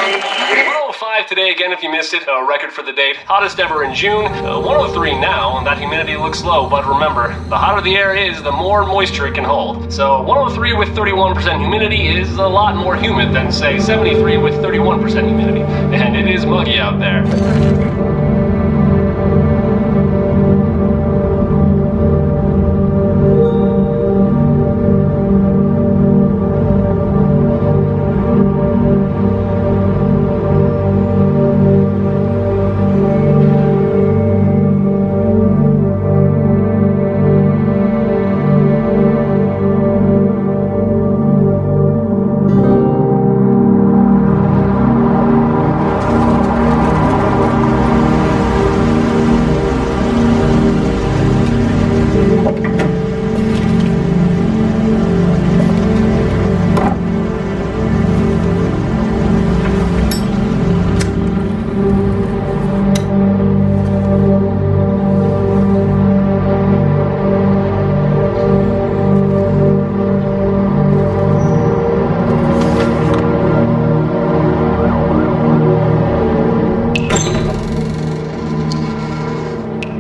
105 today again if you missed it, a record for the date. Hottest ever in June. 103 now, and that humidity looks low, but remember, the hotter the air is, the more moisture it can hold. So 103 with 31% humidity is a lot more humid than, say, 73 with 31% humidity. And it is muggy out there.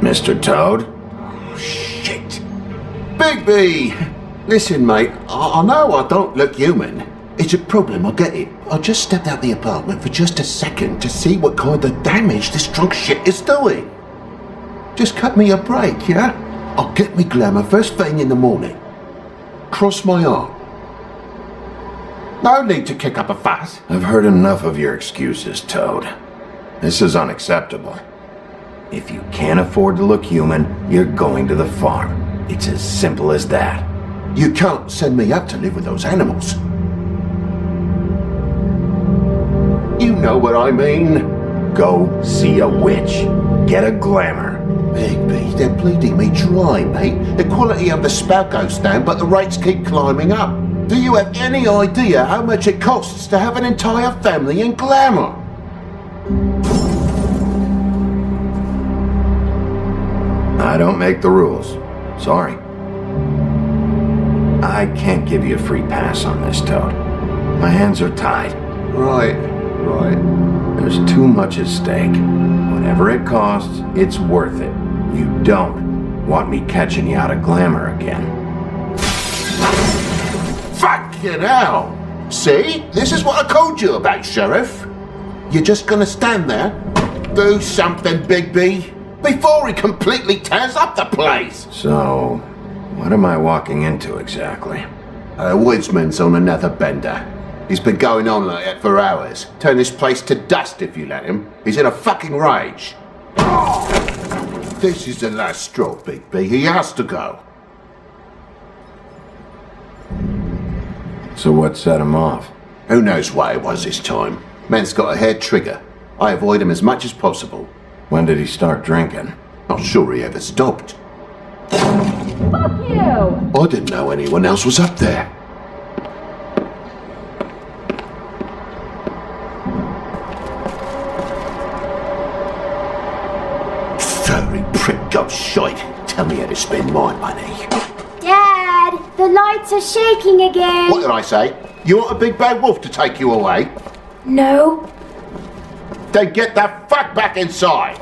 Mr. Toad? Oh, shit. Bigby! Listen, mate, I know I don't look human. It's a problem, I get it. I just stepped out the apartment for just a second to see what kind of damage this drunk shit is doing. Just cut me a break, yeah? I'll get me glamour first thing in the morning. Cross my arm. No need to kick up a fuss. I've heard enough of your excuses, Toad. This is unacceptable. If you can't afford to look human, you're going to the farm. It's as simple as that. You can't send me up to live with those animals. You know what I mean. Go see a witch. Get a glamour. Bigby, they're bleeding me dry, mate. The quality of the spout goes down, but the rates keep climbing up. Do you have any idea how much it costs to have an entire family in glamour? I don't make the rules. Sorry. I can't give you a free pass on this, Toad. My hands are tied. Right. There's too much at stake. Whatever it costs, it's worth it. You don't want me catching you out of glamour again. Fucking hell! See? This is what I called you about, Sheriff. You're just gonna stand there? Do something, Bigby, before he completely tears up the place! So, what am I walking into exactly? A woodsman's on another bender. He's been going on like that for hours. Turn this place to dust if you let him. He's in a fucking rage. This is the last straw, Bigby. He has to go. So what set him off? Who knows what it was this time? Man's got a hair trigger. I avoid him as much as possible. When did he start drinking? Not sure he ever stopped. Fuck you! I didn't know anyone else was up there. Furry prick job shite. Tell me how to spend my money. Dad, the lights are shaking again. What did I say? You want a big bad wolf to take you away? No. Then get the fuck back inside!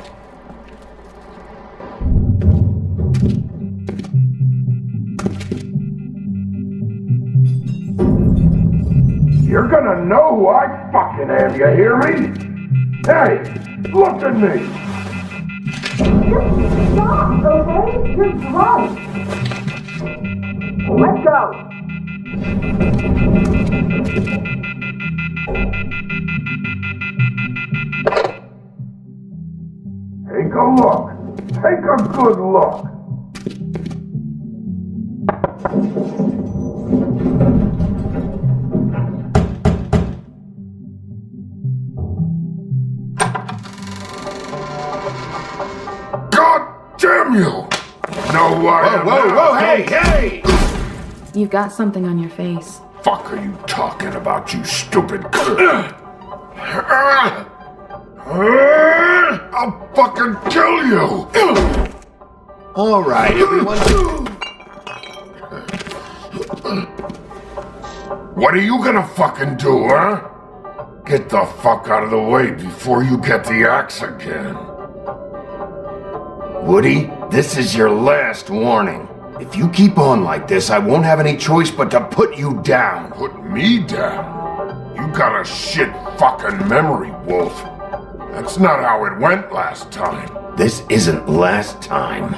You're gonna know who I fucking am, you hear me? Hey, look at me! Stop, okay? You're drunk. Let go! Take a look. Take a good look. God damn you! Know why I'm Whoa, out. hey! You've got something on your face. Fuck are you talking about, you stupid I'll fucking kill you! All right, everyone. What are you gonna fucking do, huh? Get the fuck out of the way before you get the axe again. Woody, this is your last warning. If you keep on like this, I won't have any choice but to put you down. Put me down? You got a shit fucking memory, Wolf. That's not how it went last time. This isn't last time.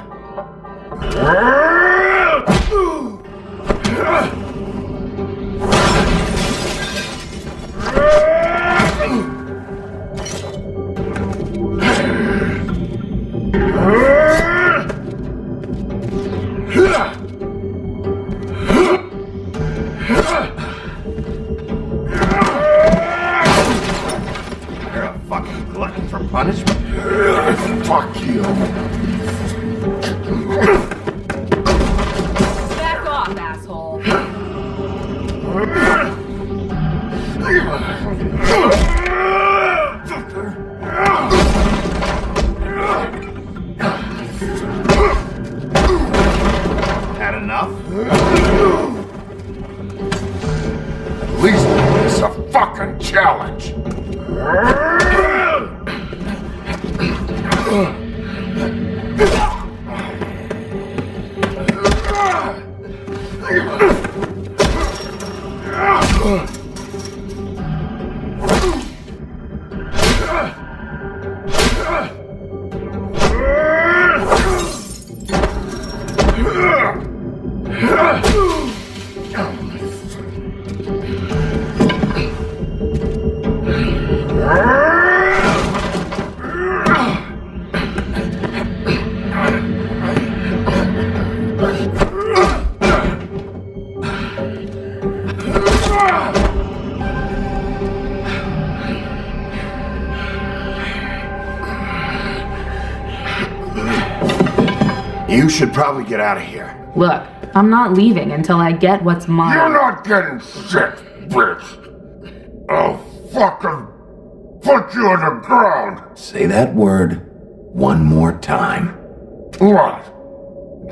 You're a fucking glutton for punishment. Fuck you. Back off, asshole. Had enough? At least it's a fucking challenge. You should probably get out of here. Look, I'm not leaving until I get what's mine. You're not getting shit, bitch. I'll fucking put you on the ground. Say that word one more time. What?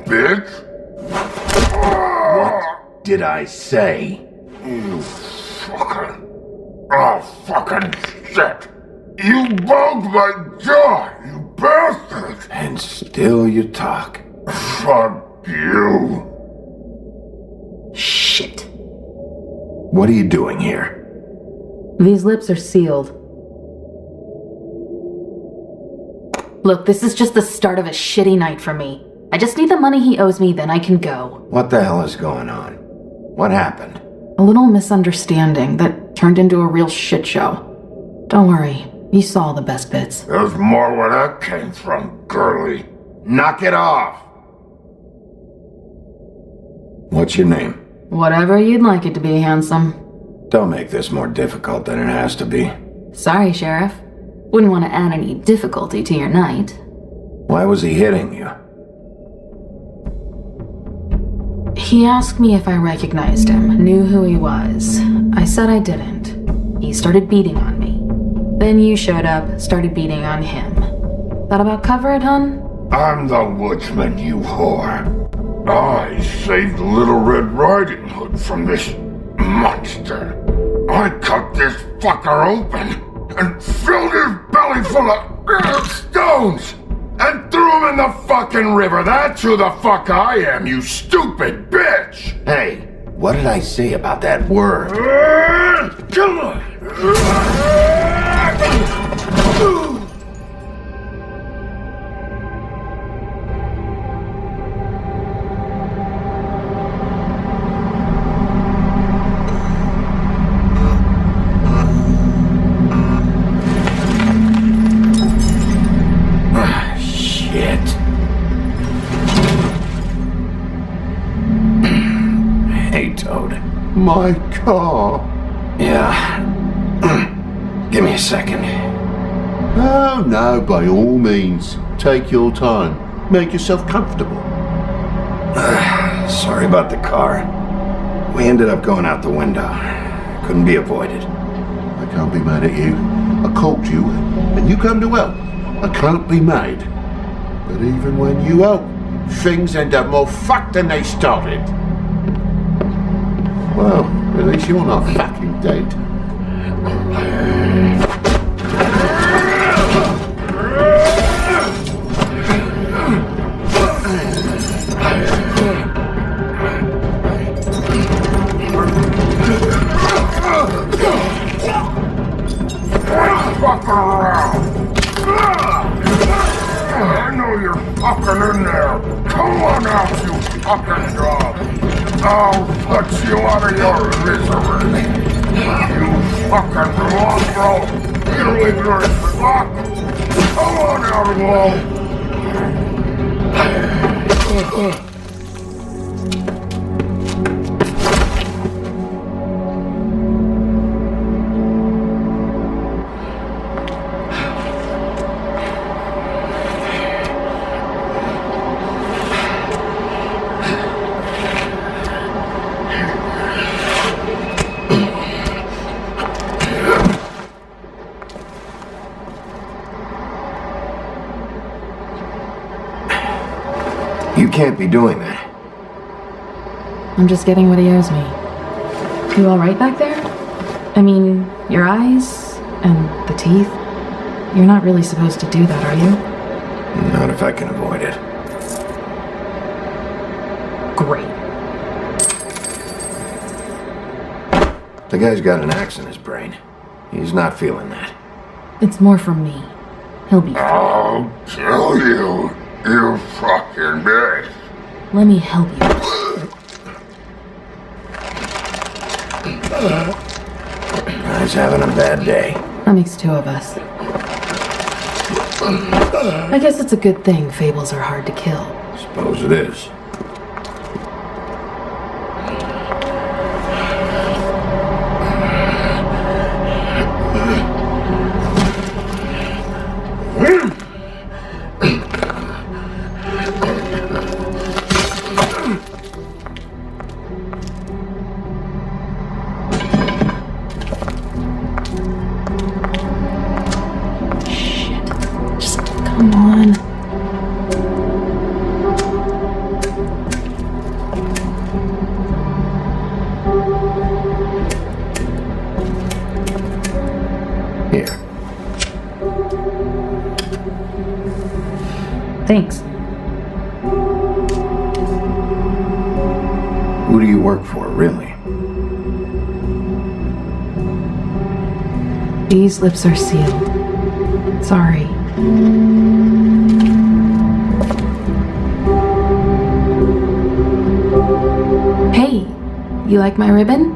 Bitch? What did I say? You fucking... Oh, fucking shit. You bugged my jaw, you bastard. And still you talk. Fuck you. Shit. What are you doing here? These lips are sealed. Look, this is just the start of a shitty night for me. I just need the money he owes me, then I can go. What the hell is going on? What happened? A little misunderstanding that turned into a real shit show. Don't worry, you saw the best bits. There's more where that came from, girly. Knock it off! What's your name? Whatever you'd like it to be, handsome. Don't make this more difficult than it has to be. Sorry, Sheriff. Wouldn't want to add any difficulty to your night. Why was he hitting you? He asked me if I recognized him, knew who he was. I said I didn't. He started beating on me. Then you showed up, started beating on him. That about cover it, hun? I'm the woodsman, you whore. I saved Little Red Riding Hood from this monster. I cut this fucker open and filled his belly full of stones and threw him in the fucking river. That's who the fuck I am, you stupid bitch! Hey, what did I say about that word? Come on! My car. Yeah. Give me a second. Oh, no, by all means. Take your time. Make yourself comfortable. Sorry about the car. We ended up going out the window. Couldn't be avoided. I can't be mad at you. I called you, and you come to help. I can't be mad. But even when you help, things end up more fucked than they started. Well, at least you're not fucking dead. fuck around. I know you're fucking in there. Come on out, you fucking dog. I'll put you out of your misery. You fucking mongrel. You ignorant fuck. Come on out, Wolf. You can't be doing that. I'm just getting what he owes me. You alright back there? I mean, your eyes and the teeth? You're not really supposed to do that, are you? Not if I can avoid it. Great. The guy's got an axe in his brain. He's not feeling that. It's more from me. He'll be fine. I'll kill you, you fucking bitch. Let me help you. Guy's having a bad day. That makes two of us. I guess it's a good thing fables are hard to kill. Suppose it is. Come on. Here. Thanks. Who do you work for, really? These lips are sealed. Sorry. Hey, you like my ribbon?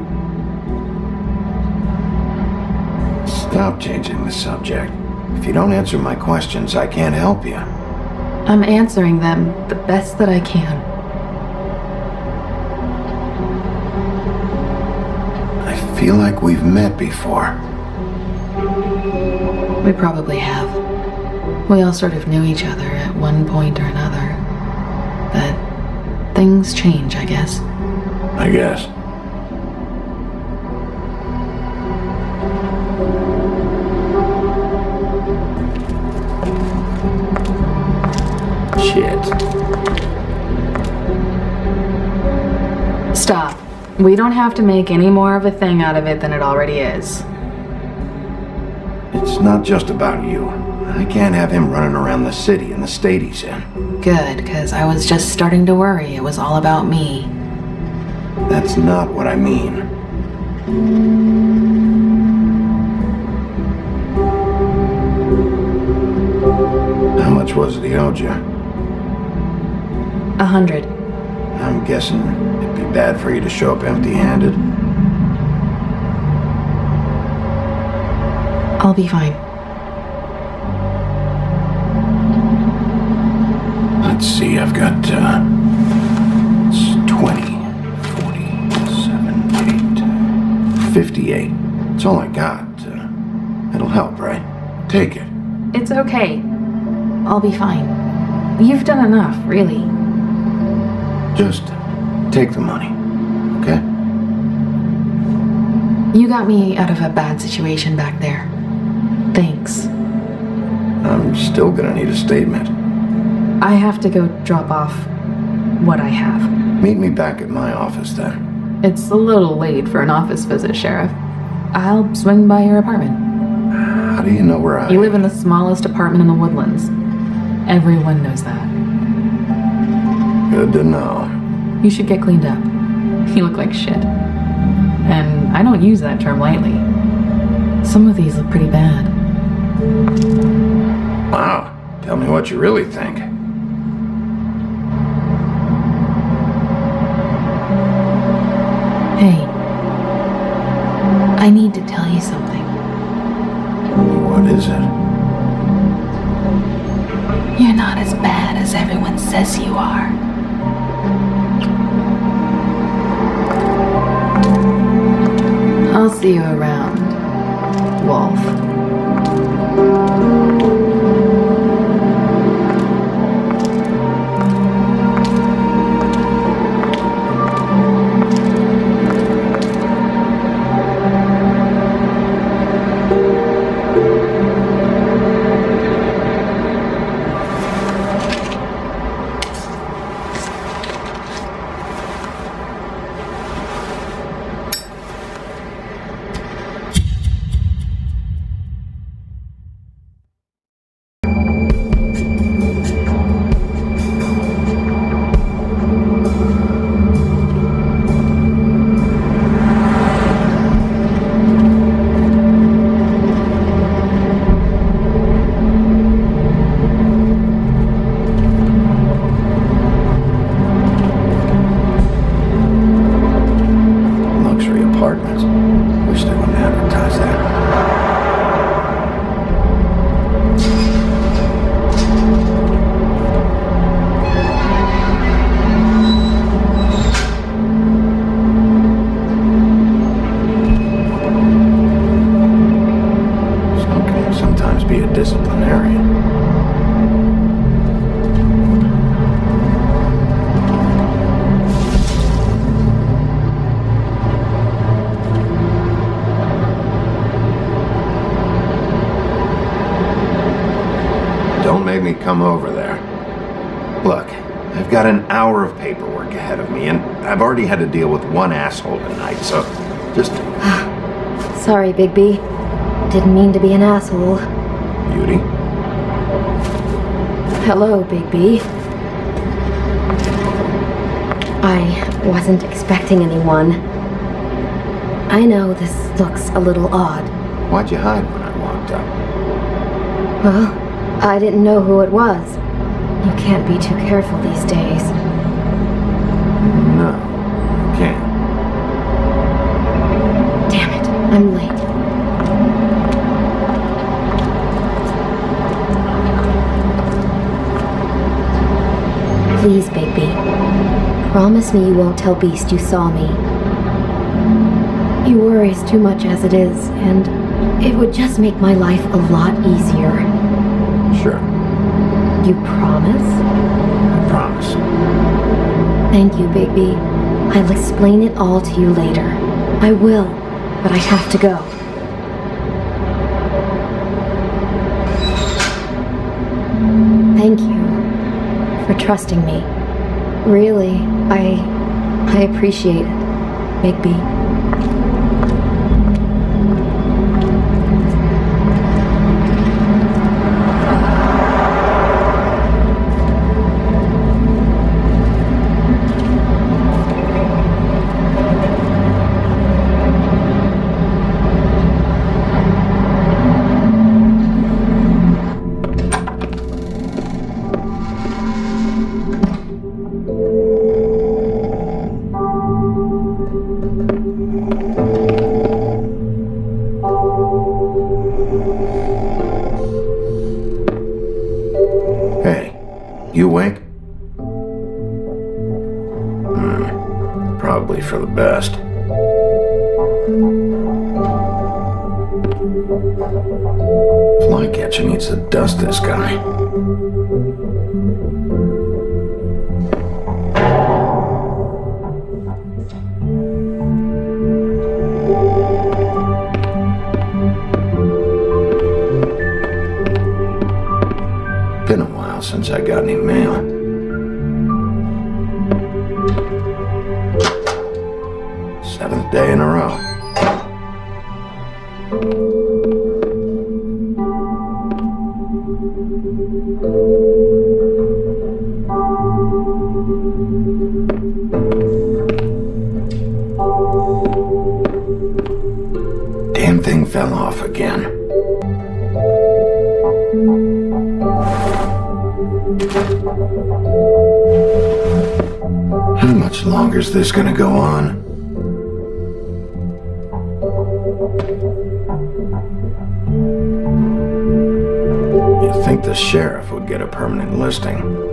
Stop changing the subject. If you don't answer my questions, I can't help you. I'm answering them the best that I can. I feel like we've met before. We probably have. We all sort of knew each other at one point or another. But things change, I guess. I guess. Shit. Stop. We don't have to make any more of a thing out of it than it already is. It's not just about you. I can't have him running around the city in the state he's in. Good, because I was just starting to worry it was all about me. That's not what I mean. How much was it he owed you? 100. I'm guessing it'd be bad for you to show up empty-handed. I'll be fine. Let's see, I've got, it's 20, 47, 8, 58. It's all I got. It'll help, right? Take it. It's okay. I'll be fine. You've done enough, really. Just take the money, okay? You got me out of a bad situation back there. Thanks. I'm still gonna need a statement. I have to go drop off what I have. Meet me back at my office then. It's a little late for an office visit, Sheriff. I'll swing by your apartment. How do you know where I... You live in the smallest apartment in the Woodlands. Everyone knows that. Good to know. You should get cleaned up. You look like shit. And I don't use that term lightly. Some of these look pretty bad. Tell me what you really think. Hey. I need to tell you something. What is it? You're not as bad as everyone says you are. I'll see you around, Wolf. Wish they wouldn't advertise that. Some can sometimes be a disciplinarian. Don't make me come over there. Look, I've got an hour of paperwork ahead of me, and I've already had to deal with one asshole tonight, so just... Sorry, Bigby. Didn't mean to be an asshole. Beauty? Hello, Bigby. I wasn't expecting anyone. I know this looks a little odd. Why'd you hide when I walked up? Well, I didn't know who it was. You can't be too careful these days. No, I can't. Damn it, I'm late. Please, Bigby. Promise me you won't tell Beast you saw me. He worries too much as it is, and it would just make my life a lot easier. Sure. You promise? I promise. Thank you, Bigby. I'll explain it all to you later. I will, but I have to go. Thank you for trusting me. Really, I appreciate it, Bigby. Hey, you awake? Probably for the best. Flycatcher needs to dust this guy. Been a while since I got any mail. Seventh day in a row. Damn thing fell off again. How much longer is this gonna go on? You'd think the sheriff would get a permanent listing.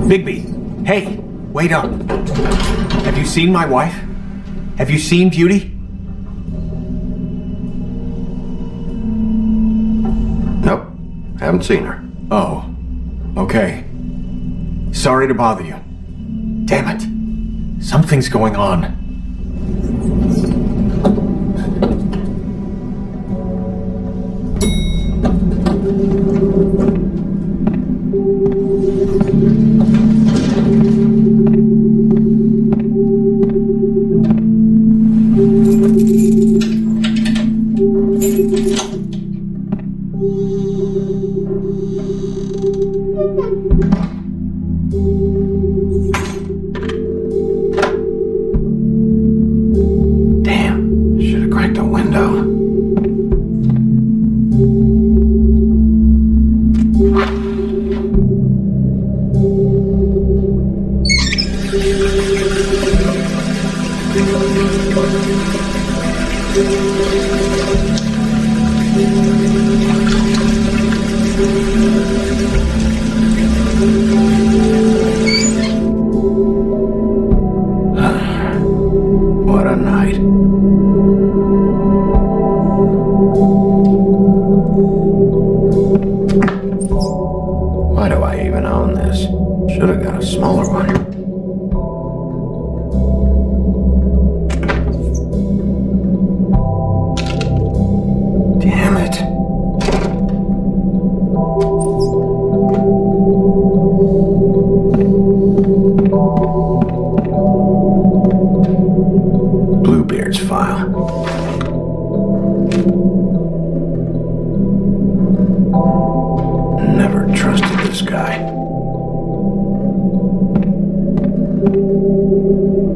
Bigby, hey, wait up. Have you seen my wife? Have you seen Beauty? Nope, haven't seen her. Oh, okay. Sorry to bother you. Damn it. Something's going on. Damn, should have cracked the window. What a night. Why do I even own this? Should have got a smaller one. Damn it. Bluebeard's file. Never trusted this guy.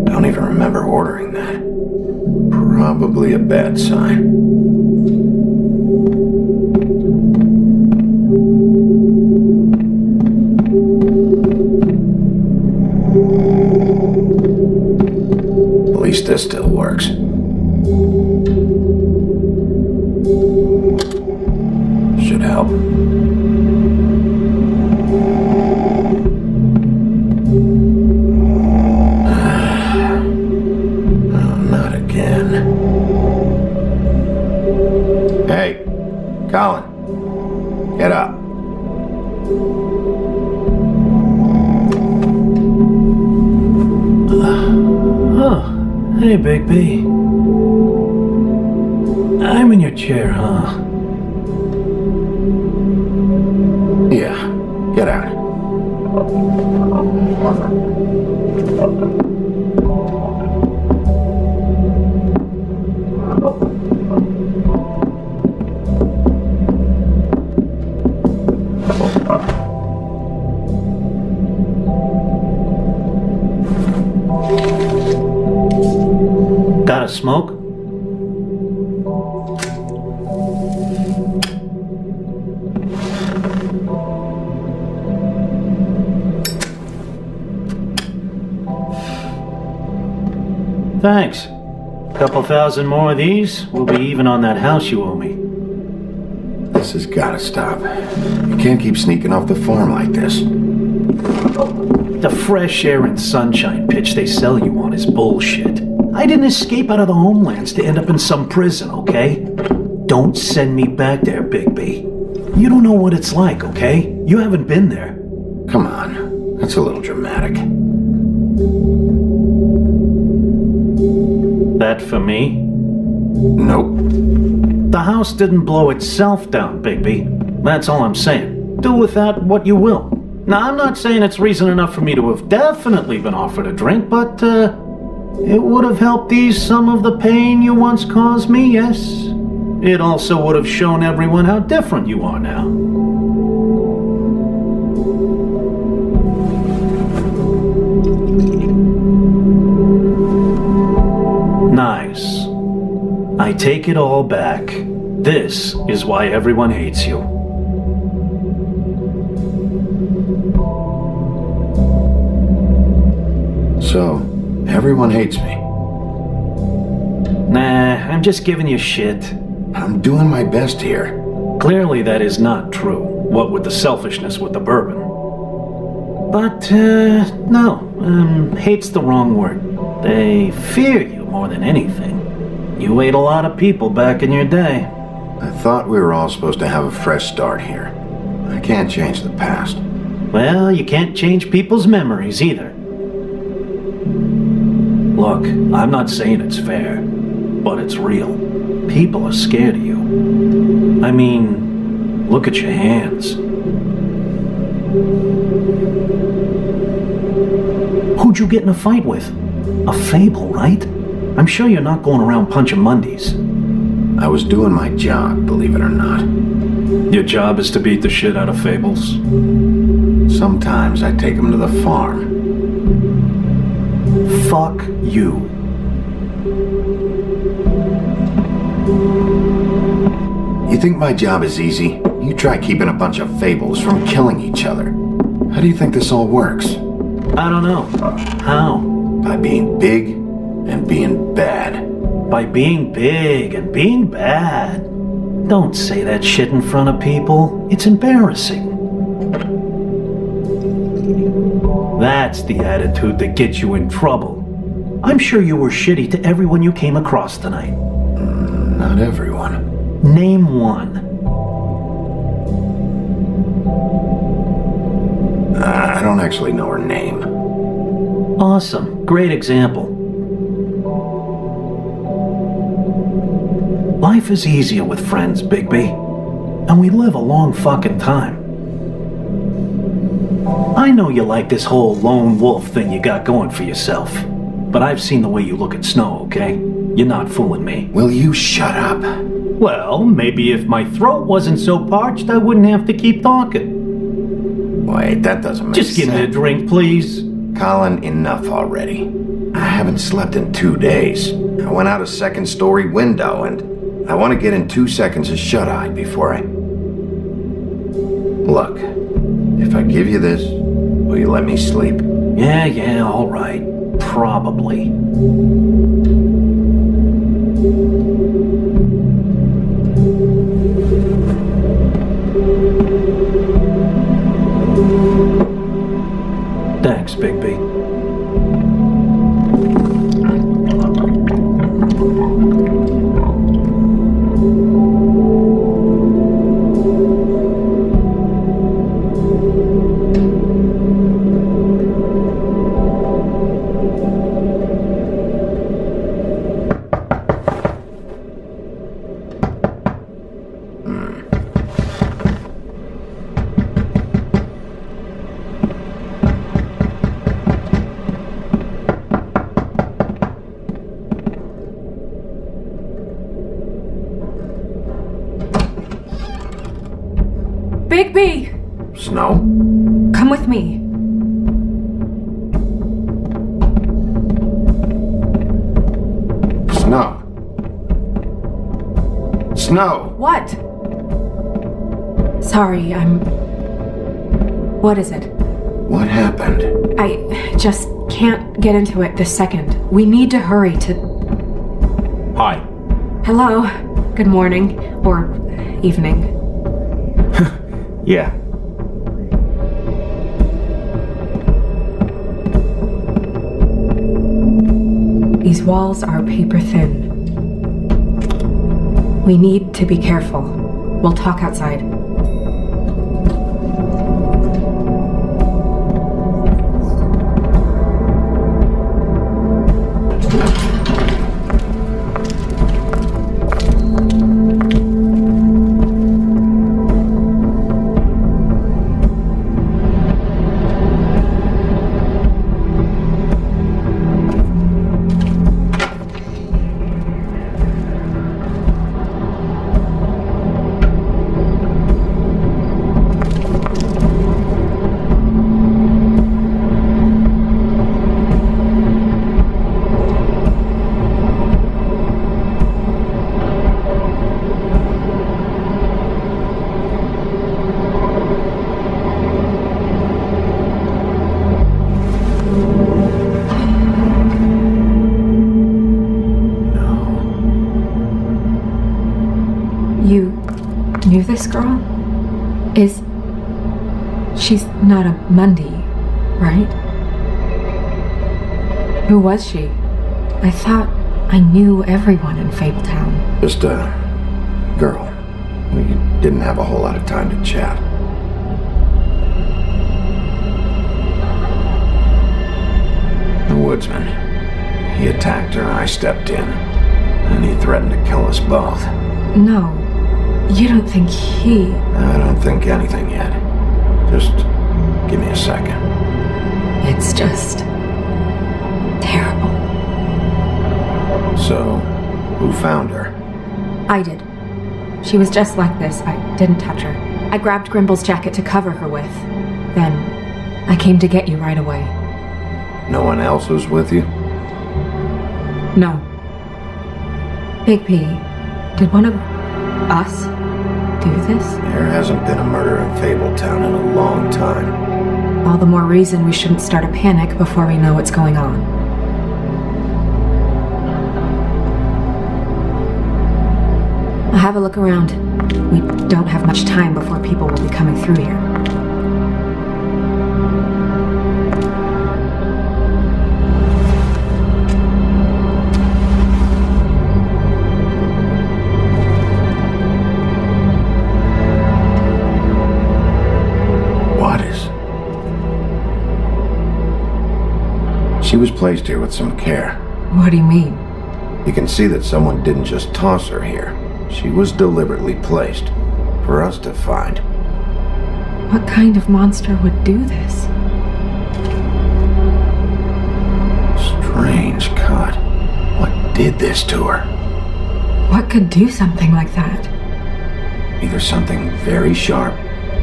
Don't even remember ordering that. Probably a bad sign. At least this still works. Should help. Oh, not again. Hey, Colin. Get up. Hey, Bigby. I'm in your chair, huh? Yeah, get out. Got a smoke? Thanks. Couple thousand more of these, we'll be even on that house you owe me. This has gotta stop. You can't keep sneaking off the farm like this. The fresh air and sunshine pitch they sell you on is bullshit. I didn't escape out of the homelands to end up in some prison, okay? Don't send me back there, Bigby. You don't know what it's like, okay? You haven't been there. Come on, that's a little dramatic. That for me? Nope. The house didn't blow itself down, Bigby. That's all I'm saying. Do with that what you will. Now, I'm not saying it's reason enough for me to have definitely been offered a drink, but, it would have helped ease some of the pain you once caused me, yes. It also would have shown everyone how different you are now. Nice. I take it all back. This is why everyone hates you. So, everyone hates me. Nah, I'm just giving you shit. I'm doing my best here. Clearly that is not true, what with the selfishness with the bourbon. But, no, hate's the wrong word. They fear you more than anything. You ate a lot of people back in your day. I thought we were all supposed to have a fresh start here. I can't change the past. Well, you can't change people's memories either. Look, I'm not saying it's fair, but it's real. People are scared of you. I mean, look at your hands. Who'd you get in a fight with? A fable, right? I'm sure you're not going around punching Mondays. I was doing my job, believe it or not. Your job is to beat the shit out of fables? Sometimes I take them to the farm. Fuck you. You think my job is easy? You try keeping a bunch of fables from killing each other. How do you think this all works? I don't know. How? By being big and being bad. By being big and being bad. Don't say that shit in front of people. It's embarrassing. That's the attitude that gets you in trouble. I'm sure you were shitty to everyone you came across tonight. Not everyone. Name one. I don't actually know her name. Awesome. Great example. Life is easier with friends, Bigby. And we live a long fucking time. I know you like this whole lone wolf thing you got going for yourself. But I've seen the way you look at Snow, okay? You're not fooling me. Will you shut up? Well, maybe if my throat wasn't so parched, I wouldn't have to keep talking. Wait, that doesn't make sense. Just give me a drink, please. Colin, enough already. I haven't slept in 2 days. I went out a second-story window, and I want to get in 2 seconds of shut-eye before I... Look, if I give you this, will you let me sleep? Yeah, all right. Probably. Thanks, Bigby. Bigby! Snow? Come with me. Snow? Snow! What? Sorry, What is it? What happened? I just can't get into it this second. We need to hurry to... Hi. Hello. Good morning. Or evening. Yeah. These walls are paper thin. We need to be careful. We'll talk outside. knew this girl? She's not a Mundy, right? Who was she? I thought I knew everyone in Fabletown. Just a girl. We didn't have a whole lot of time to chat. The woodsman. He attacked her, I stepped in. And he threatened to kill us both. No, you don't think he... I don't think anything yet. Just give me a second. It's just... terrible. So, who found her? I did. She was just like this. I didn't touch her. I grabbed Grimble's jacket to cover her with. Then, I came to get you right away. No one else was with you? No. Big P, did one of us do this? There hasn't been a murder in Fabletown in a long time. All the more reason we shouldn't start a panic before we know what's going on. I'll have a look around. We don't have much time before people will be coming through here. She was placed here with some care. What do you mean? You can see that someone didn't just toss her here. She was deliberately placed for us to find. What kind of monster would do this? Strange cut. What did this to her? What could do something like that? Either something very sharp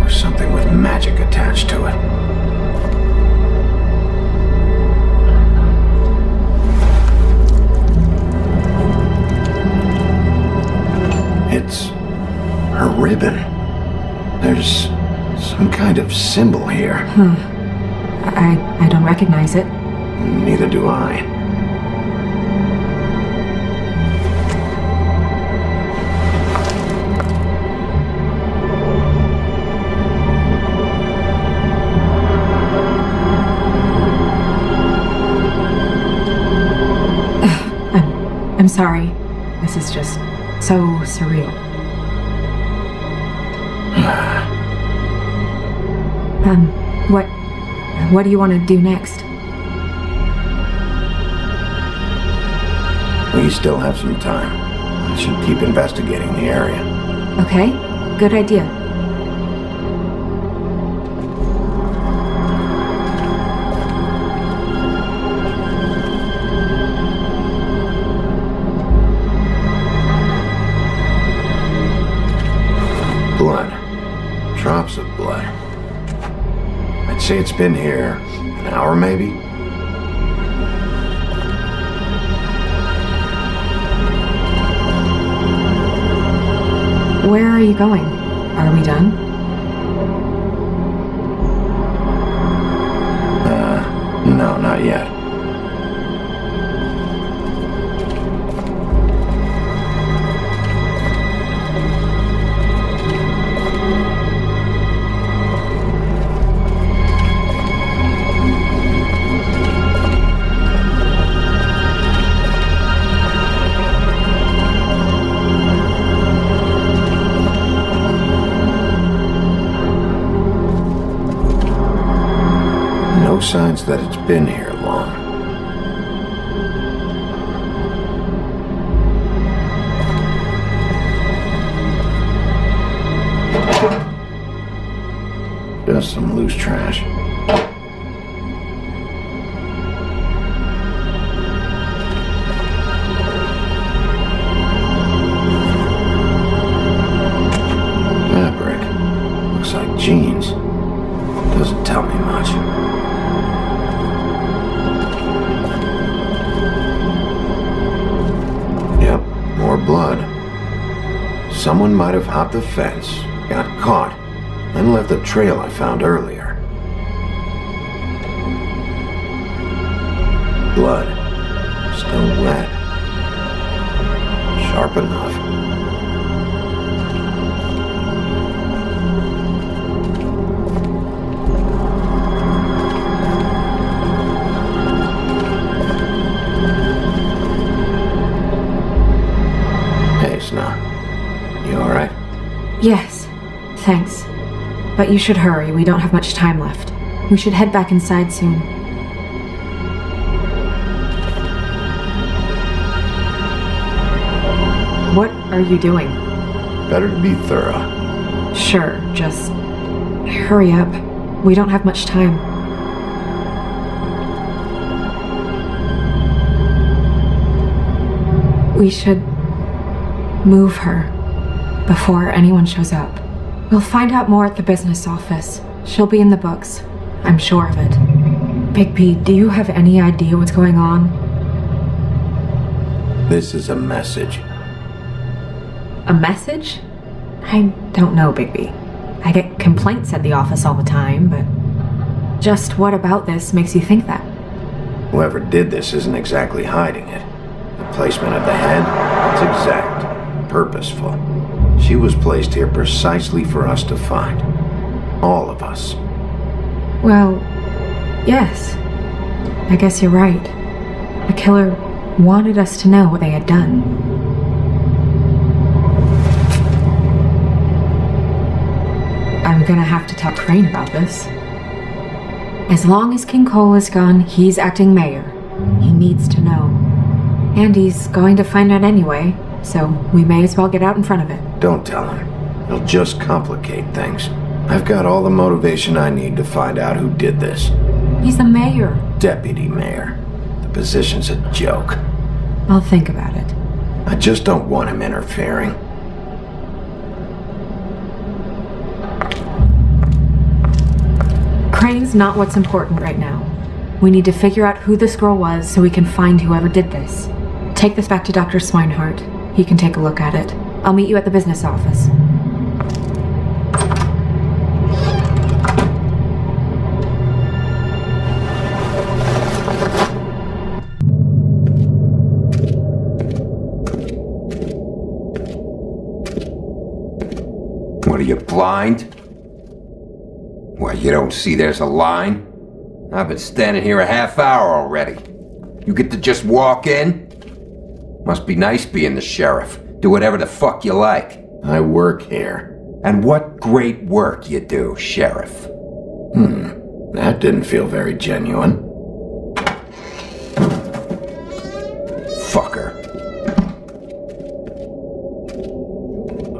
or something with magic attached to it. It's her ribbon. There's some kind of symbol here. I don't recognize it. Neither do I. I'm sorry. This is just so surreal. What do you want to do next? We still have some time. I should keep investigating the area. Okay, good idea. Blood. Drops of blood. I'd say it's been here an hour, maybe? Where are you going? Are we done? No, not yet. No signs that it's been here long. Just some loose trash. Fabric. Looks like jeans. Doesn't tell me much. Yep, more blood. Someone might have hopped the fence, got caught, and left the trail I found earlier. Blood. Still wet. Sharp enough. Yes, thanks. But you should hurry, we don't have much time left. We should head back inside soon. What are you doing? Better to be thorough. Sure, just hurry up. We don't have much time. We should move her before anyone shows up. We'll find out more at the business office. She'll be in the books. I'm sure of it. Bigby, do you have any idea what's going on? This is a message. A message? I don't know, Bigby. I get complaints at the office all the time, but just what about this makes you think that? Whoever did this isn't exactly hiding it. The placement of the head, it's exact, purposeful. She was placed here precisely for us to find. All of us. Well, yes. I guess you're right. The killer wanted us to know what they had done. I'm gonna have to tell Crane about this. As long as King Cole is gone, he's acting mayor. He needs to know. And he's going to find out anyway, so we may as well get out in front of it. Don't tell him. It'll just complicate things. I've got all the motivation I need to find out who did this. He's the mayor. Deputy mayor. The position's a joke. I'll think about it. I just don't want him interfering. Crane's not what's important right now. We need to figure out who this girl was so we can find whoever did this. Take this back to Dr. Swinehart. He can take a look at it. I'll meet you at the business office. What are you, blind? What, you don't see there's a line? I've been standing here a half hour already. You get to just walk in? Must be nice being the sheriff. Do whatever the fuck you like. I work here. And what great work you do, Sheriff. That didn't feel very genuine. Fucker.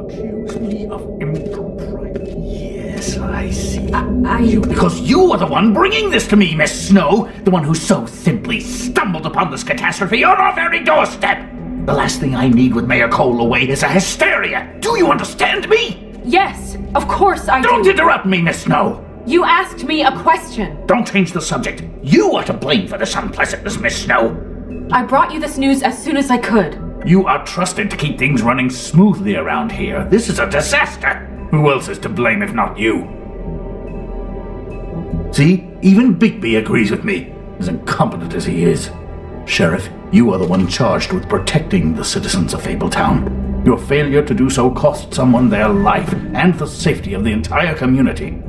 Accuse me of impropriety. Yes, I see. You... Because you are the one bringing this to me, Miss Snow. The one who so simply stumbled upon this catastrophe on our very doorstep. The last thing I need with Mayor Cole away is a hysteria. Do you understand me? Yes, of course I do. Don't interrupt me, Miss Snow. You asked me a question. Don't change the subject. You are to blame for this unpleasantness, Miss Snow. I brought you this news as soon as I could. You are trusted to keep things running smoothly around here. This is a disaster. Who else is to blame if not you? See, even Bigby agrees with me, as incompetent as he is. Sheriff, you are the one charged with protecting the citizens of Fabletown. Your failure to do so cost someone their life and the safety of the entire community.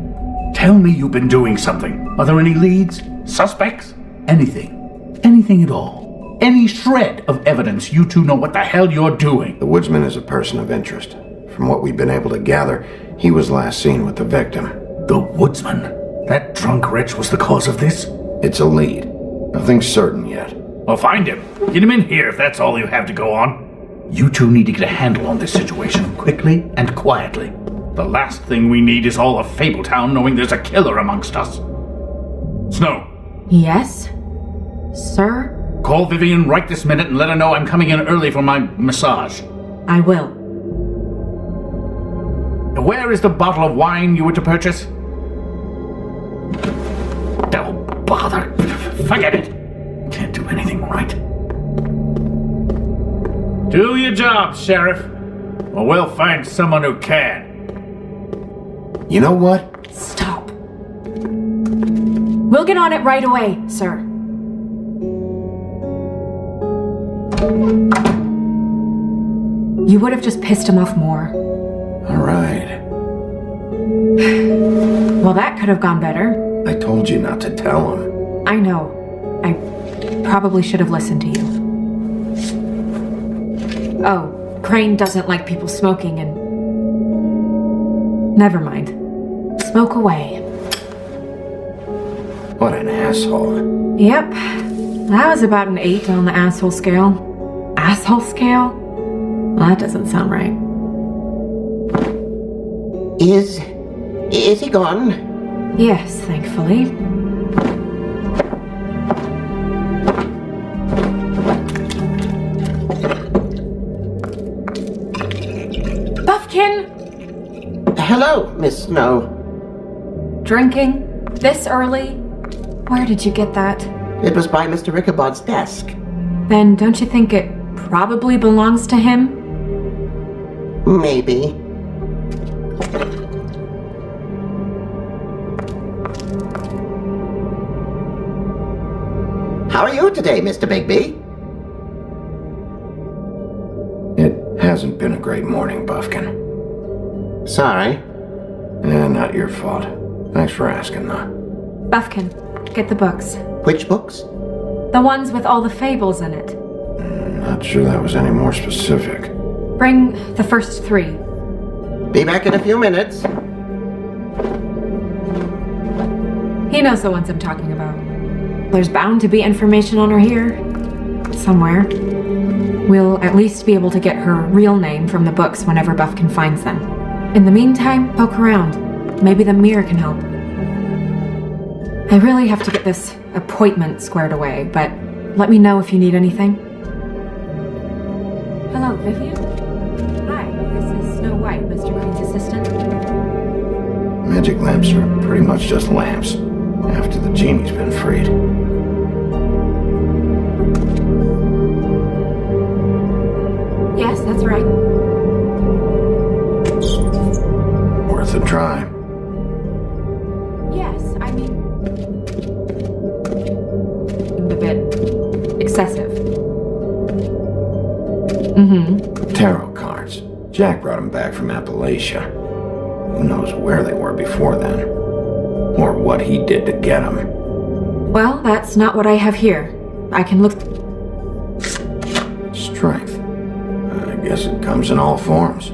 Tell me you've been doing something. Are there any leads? Suspects? Anything. Anything at all. Any shred of evidence you two know what the hell you're doing. The woodsman is a person of interest. From what we've been able to gather, he was last seen with the victim. The woodsman? That drunk wretch was the cause of this? It's a lead. Nothing certain yet. Well, find him. Get him in here if that's all you have to go on. You two need to get a handle on this situation quickly and quietly. The last thing we need is all of Fabletown knowing there's a killer amongst us. Snow. Yes? Sir? Call Vivian right this minute and let her know I'm coming in early for my massage. I will. Where is the bottle of wine you were to purchase? Oh, bother. Forget it. Can't do anything right. Do your job, Sheriff, or we'll find someone who can. You know what? Stop. We'll get on it right away, sir. You would have just pissed him off more. All right. Well, that could have gone better. I told you not to tell him. I know. I probably should have listened to you. Oh, Crane doesn't like people smoking and... Never mind. Smoke away. What an asshole. Yep. That was about an 8 on the asshole scale. Asshole scale? Well, that doesn't sound right. Is he gone? Yes, thankfully. Buffkin! Hello, Miss Snow. Drinking? This early? Where did you get that? It was by Mr. Ichabod's desk. Then don't you think it probably belongs to him? Maybe. How are you today, Mr. Bigby? It hasn't been a great morning, Buffkin. Sorry. Not your fault. Thanks for asking, though. Buffkin, get the books. Which books? The ones with all the fables in it. Not sure that was any more specific. Bring the first 3. Be back in a few minutes. He knows the ones I'm talking about. There's bound to be information on her here. Somewhere. We'll at least be able to get her real name from the books whenever Buffkin finds them. In the meantime, poke around. Maybe the mirror can help. I really have to get this appointment squared away, but let me know if you need anything. Hello, Vivian? Hi, this is Snow White, Mr. Green's assistant. Magic lamps are pretty much just lamps, after the genie's been freed. Yes, that's right. Worth a try. Yes, I mean... a bit... excessive. Tarot cards. Jack brought them back from Appalachia. Who knows where they were before then? Or what he did to get them. Well, that's not what I have here. I can look... Strength. I guess it comes in all forms.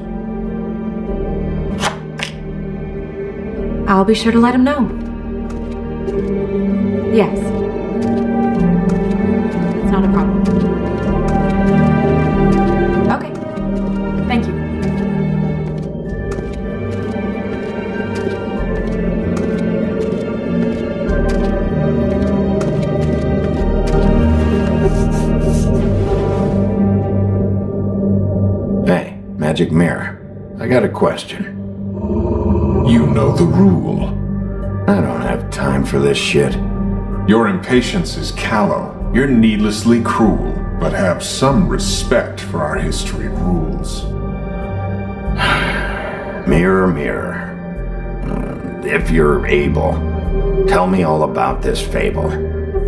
I'll be sure to let him know. Yes. It's not a problem. Okay. Thank you. Hey, Magic Mirror. I got a question. You know the rule. I don't have time for this shit. Your impatience is callow. You're needlessly cruel, but have some respect for our history and rules. Mirror, mirror. If you're able, tell me all about this fable.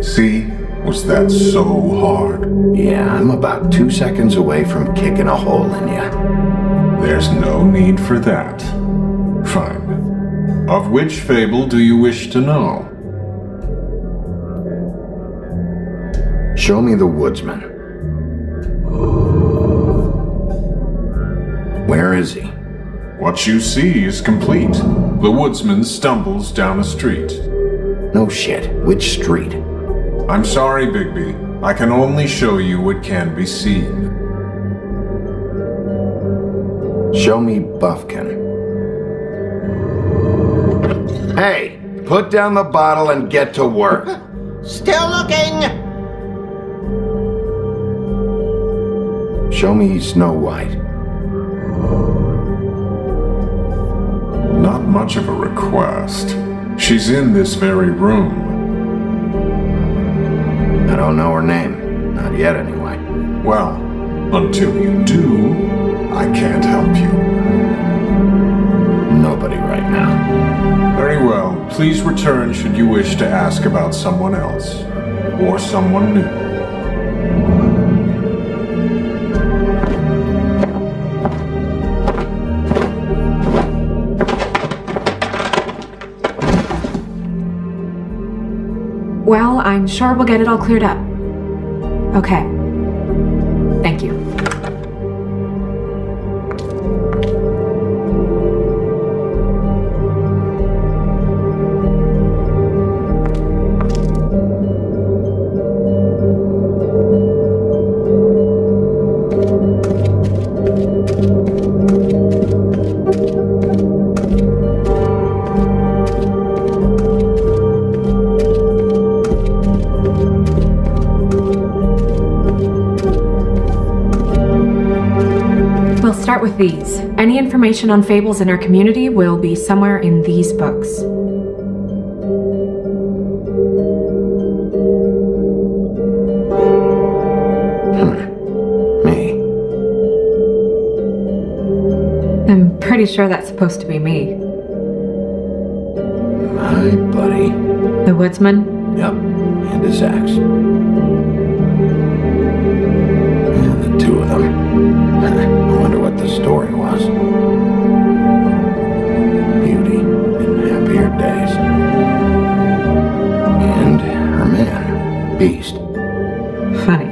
See? Was that so hard? Yeah, I'm about 2 seconds away from kicking a hole in you. There's no need for that. Fine. Of which fable do you wish to know? Show me the woodsman. Where is he? What you see is complete. The woodsman stumbles down a street. No shit. Which street? I'm sorry, Bigby. I can only show you what can be seen. Show me Buffkin. Hey, put down the bottle and get to work. Still looking! Show me Snow White. Not much of a request. She's in this very room. I don't know her name. Not yet, anyway. Well, until you do, I can't help you. Nobody right now. Very well. Please return should you wish to ask about someone else. Or someone new. Well, I'm sure we'll get it all cleared up. Okay. Thank you. start with these. Any information on fables in our community will be somewhere in these books. Me. I'm pretty sure that's supposed to be me. My buddy. The woodsman? Yep. And his axe. And the two of them. I wonder what the story was. Beauty in happier days. And her man, Beast. Funny.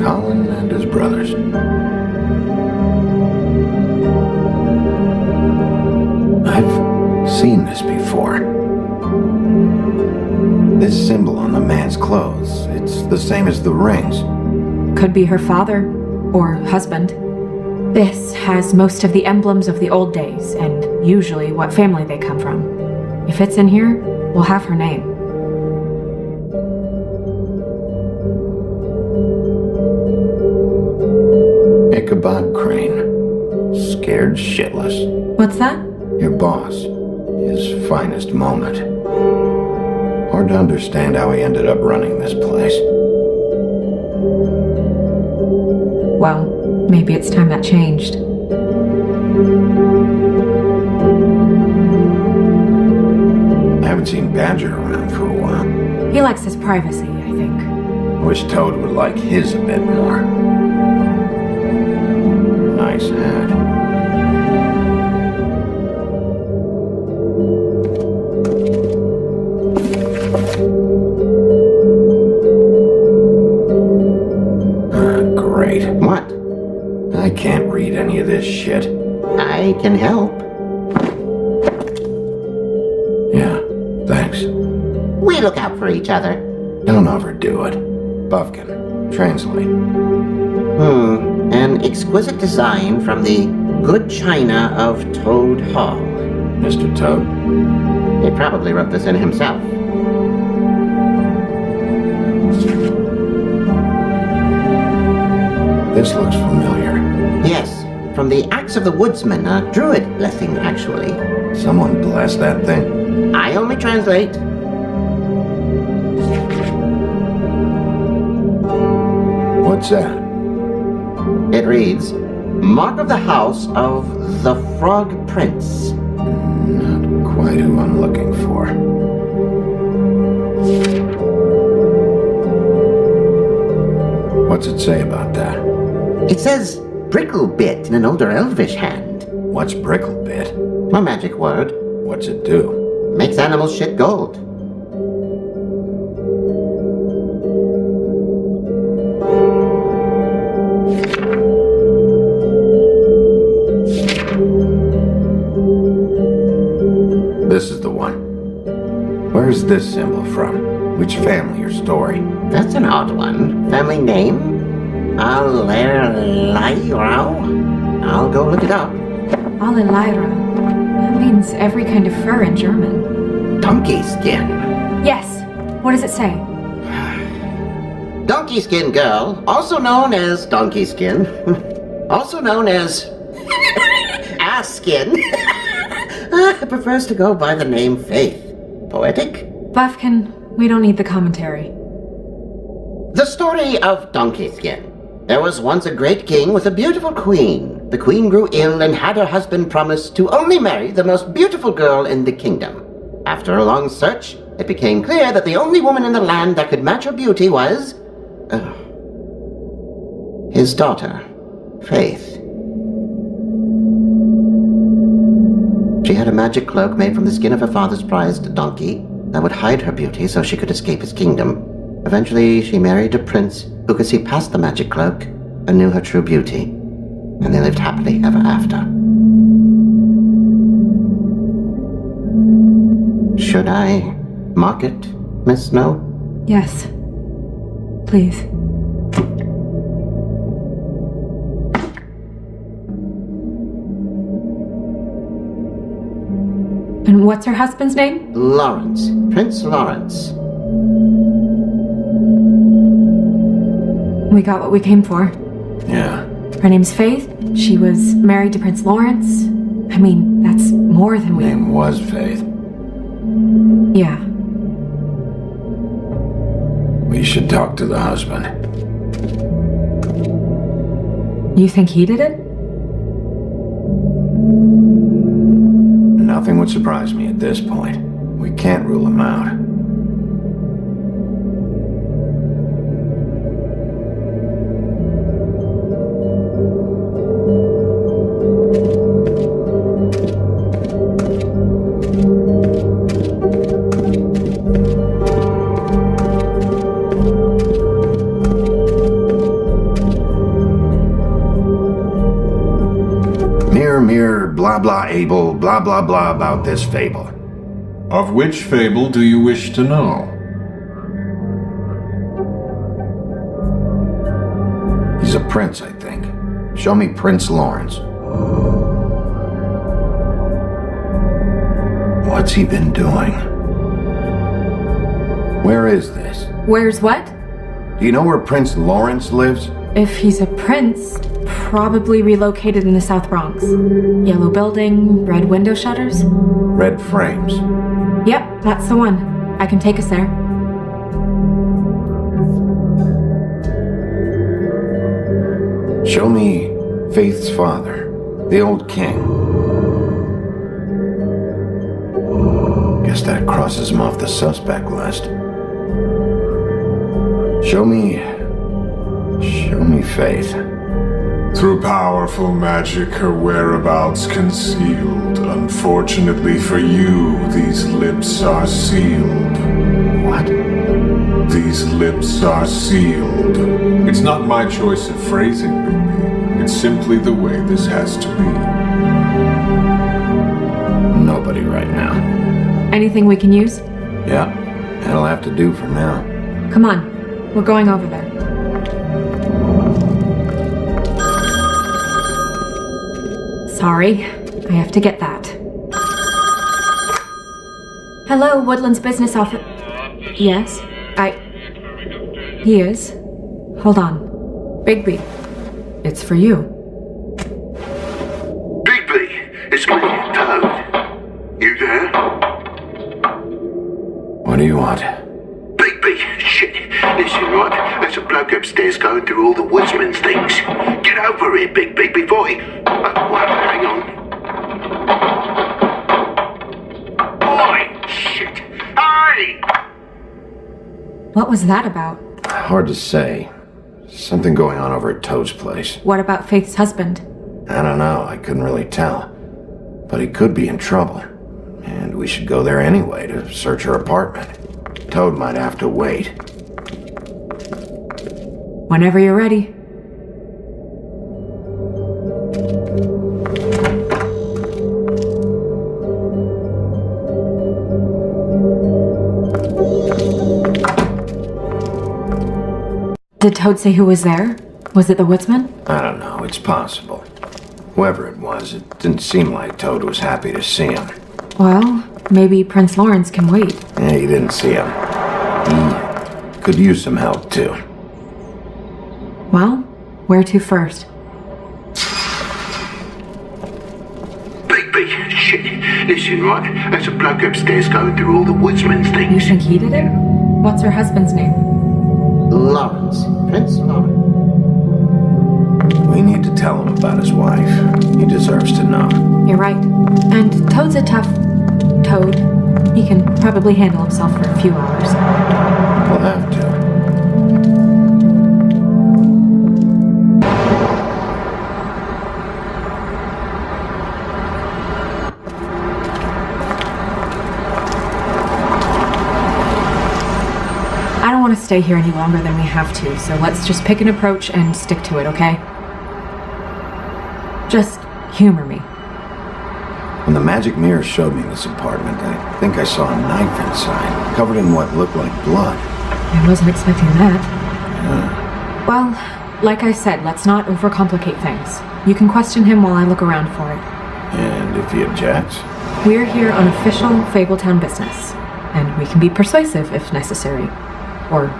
Colin and his brothers. I've seen this before. This symbol on the man's clothes, it's the same as the rings. Could be her father or husband. This has most of the emblems of the old days and usually what family they come from. If it's in here, we'll have her name. Ichabod Crane. Scared shitless. What's that? Your boss. His finest moment. Hard to understand how he ended up running this place. Well, maybe it's time that changed. I haven't seen Badger around for a while. He likes his privacy, I think. Wish Toad would like his a bit more. Nice hat. Great. What? I can't read any of this shit. I can help. Yeah, thanks. We look out for each other. Don't overdo it. Buffkin, translate. An exquisite design from the good china of Toad Hall. Mr. Toad? He probably wrote this in himself. This looks familiar. Yes, from the Axe of the Woodsman, a druid blessing, actually. Someone bless that thing. I only translate. What's that? It reads, Mark of the House of the Frog Prince. Not quite who I'm looking for. What's it say about that? It says Bricklebit in an older elvish hand. What's Bricklebit? A magic word. What's it do? Makes animals shit gold. This is the one. Where's this symbol from? Which family or story? That's an odd one. Family name? I'll go look it up. Alelaira. That means every kind of fur in German. Donkey skin. Yes. What does it say? Donkey skin girl, also known as donkey skin, also known as ass skin, prefers to go by the name Faith. Poetic? Buffkin, we don't need the commentary. The story of Donkey Skin. There was once a great king with a beautiful queen. The queen grew ill and had her husband promise to only marry the most beautiful girl in the kingdom. After a long search, it became clear that the only woman in the land that could match her beauty was... his daughter, Faith. She had a magic cloak made from the skin of her father's prized donkey that would hide her beauty so she could escape his kingdom. Eventually, she married a prince who could see past the magic cloak and knew her true beauty. And they lived happily ever after. Should I mark it, Miss Snow? Yes. Please. And what's her husband's name? Lawrence. Prince Lawrence. We got what we came for. Yeah. Her name's Faith. She was married to Prince Lawrence. I mean, that's more than we... Name was Faith. Yeah. We should talk to the husband. You think he did it? Nothing would surprise me at this point. We can't rule him out. Mirror, blah blah able, blah blah blah about this fable. Of which fable do you wish to know? He's a prince, I think. Show me Prince Lawrence. What's he been doing? Where is this? Where's what? Do you know where Prince Lawrence lives? If he's a prince, probably relocated in the South Bronx. Yellow building, red window shutters. Red frames. Yep, that's the one. I can take us there. Show me Faith's father, the old king. Guess that crosses him off the suspect list. Show me Faith. Through powerful magic, her whereabouts concealed. Unfortunately for you, these lips are sealed. What? These lips are sealed. It's not my choice of phrasing, baby. It's simply the way this has to be. Nobody right now. Anything we can use? Yeah, that'll have to do for now. Come on, we're going over there. Sorry, I have to get that. Hello, Woodland's business office. Yes, He is. Hold on. Bigby, it's for you. Bigby, it's me, Toad. You there? What do you want? Bigby, shit. Listen, right, there's a bloke upstairs going through all the woodsman's things. Get over here, Bigby, before he... hang on. Oi, shit. Hey! What was that about? Hard to say. Something going on over at Toad's place. What about Faith's husband? I don't know, I couldn't really tell. But he could be in trouble. And we should go there anyway to search her apartment. Toad might have to wait. Whenever you're ready. Did Toad say who was there? Was it the woodsman? I don't know, it's possible. Whoever it was, it didn't seem like Toad was happy to see him. Well, maybe Prince Lawrence can wait. Yeah, he didn't see him. He could use some help, too. Well, where to first? Bigby, shit. Listen, right, there's a bloke upstairs going through all the woodsman's things. You think he did it? What's her husband's name? Lawrence. Prince Lawrence. We need to tell him about his wife. He deserves to know. You're right. And Toad's a tough... Toad. He can probably handle himself for a few hours. We'll have to. I don't want to stay here any longer than we have to, so let's just pick an approach and stick to it, okay? Just humor me. When the magic mirror showed me this apartment, I think I saw a knife inside, covered in what looked like blood. I wasn't expecting that. Well, like I said, let's not overcomplicate things. You can question him while I look around for it. And if he objects? We're here on official Fabletown business, and we can be persuasive if necessary. Or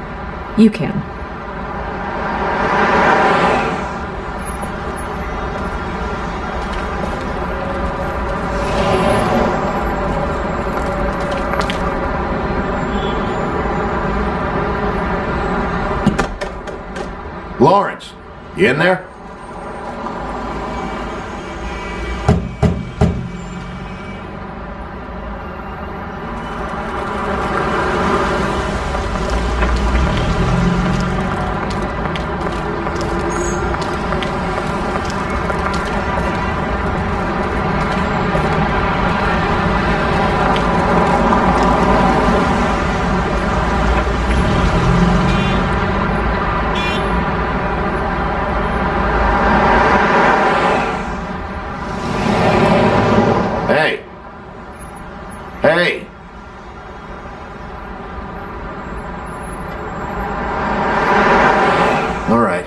you can. Lawrence, you in there? Hey! All right,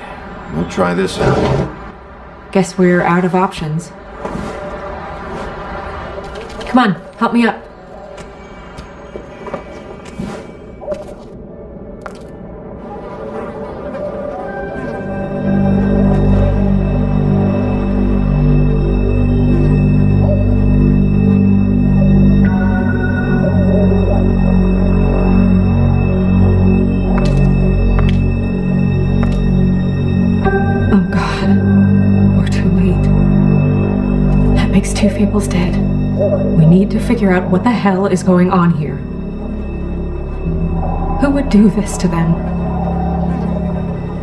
we'll try this out. Guess we're out of options. Come on, help me up. Two Fables dead. We need to figure out what the hell is going on here. Who would do this to them?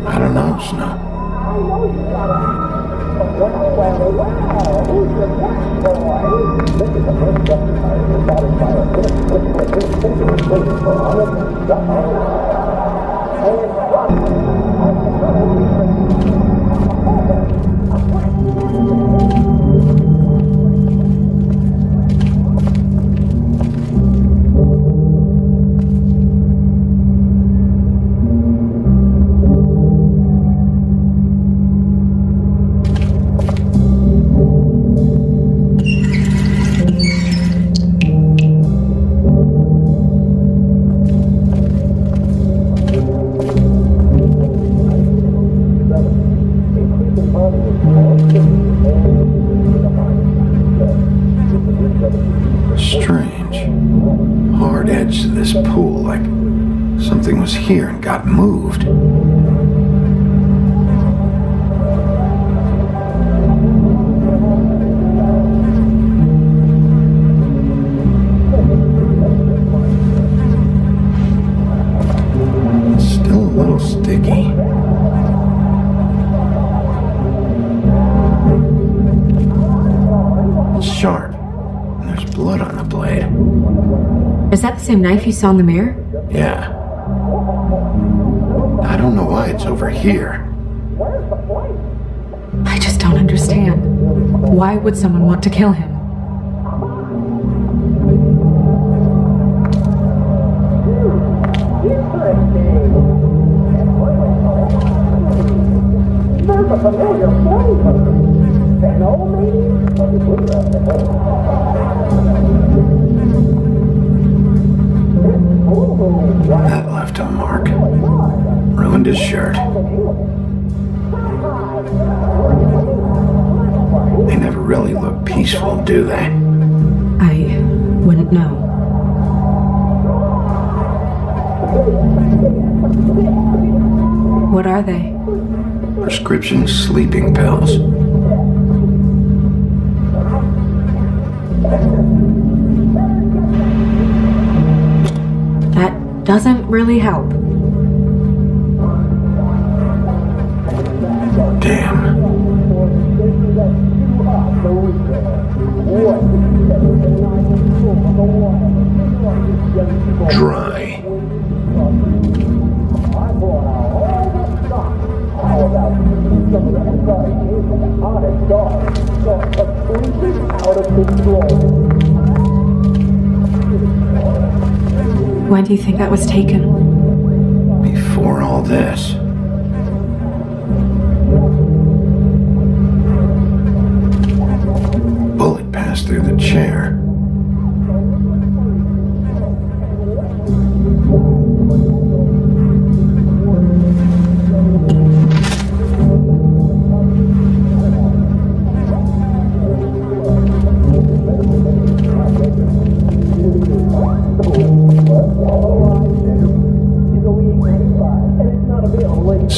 I don't know, Snow. Strange. Hard edge to this pool, like something was here and got moved. Still a little sticky. It's sharp. There's blood on the blade. Is that the same knife you saw in the mirror? Yeah. I don't know why it's over here. I just don't understand. Why would someone want to kill him? There's a familiar flavor. An old lady? That left a mark. Ruined his shirt. They never really look peaceful, do they? I wouldn't know. What are they? Prescription sleeping pills. That doesn't really help. Damn. Dry. When do you think that was taken? Before all this. Bullet passed through the chair.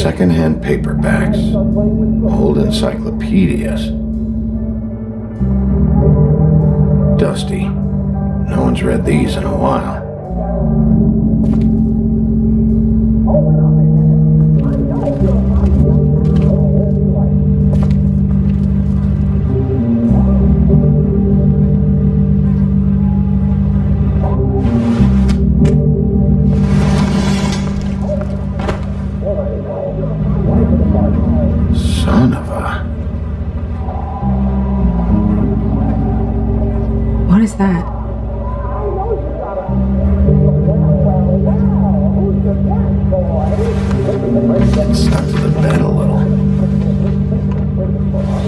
secondhand paperbacks, old encyclopedias. Dusty. No one's read these in a while. Son of a... What is that? Stuck to the bed a little.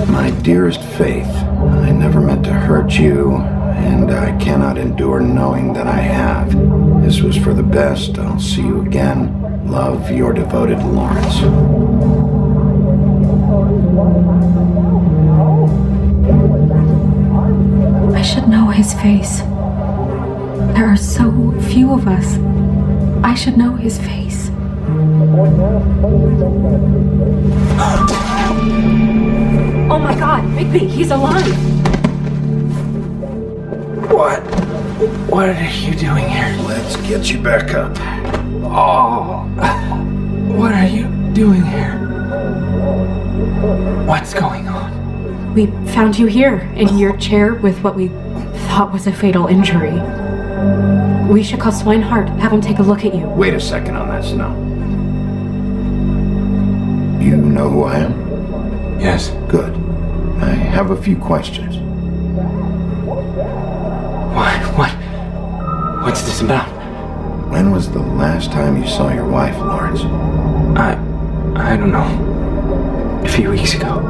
My dearest Faith, I never meant to hurt you, and I cannot endure knowing that I have. This was for the best. I'll see you again. Love, your devoted Lawrence. I should know his face. There are so few of us. I should know his face. Oh my god, Bigby, he's alive! What are you doing here? Let's get you back up. Oh, what are you doing here? What's going on? We found you here, in your chair with what we thought was a fatal injury. We should call Swinehart, have him take a look at you. Wait a second on that, Snow. You know who I am? Yes. Good. I have a few questions. What's this about? When was the last time you saw your wife, Lawrence? I don't know. A few weeks ago.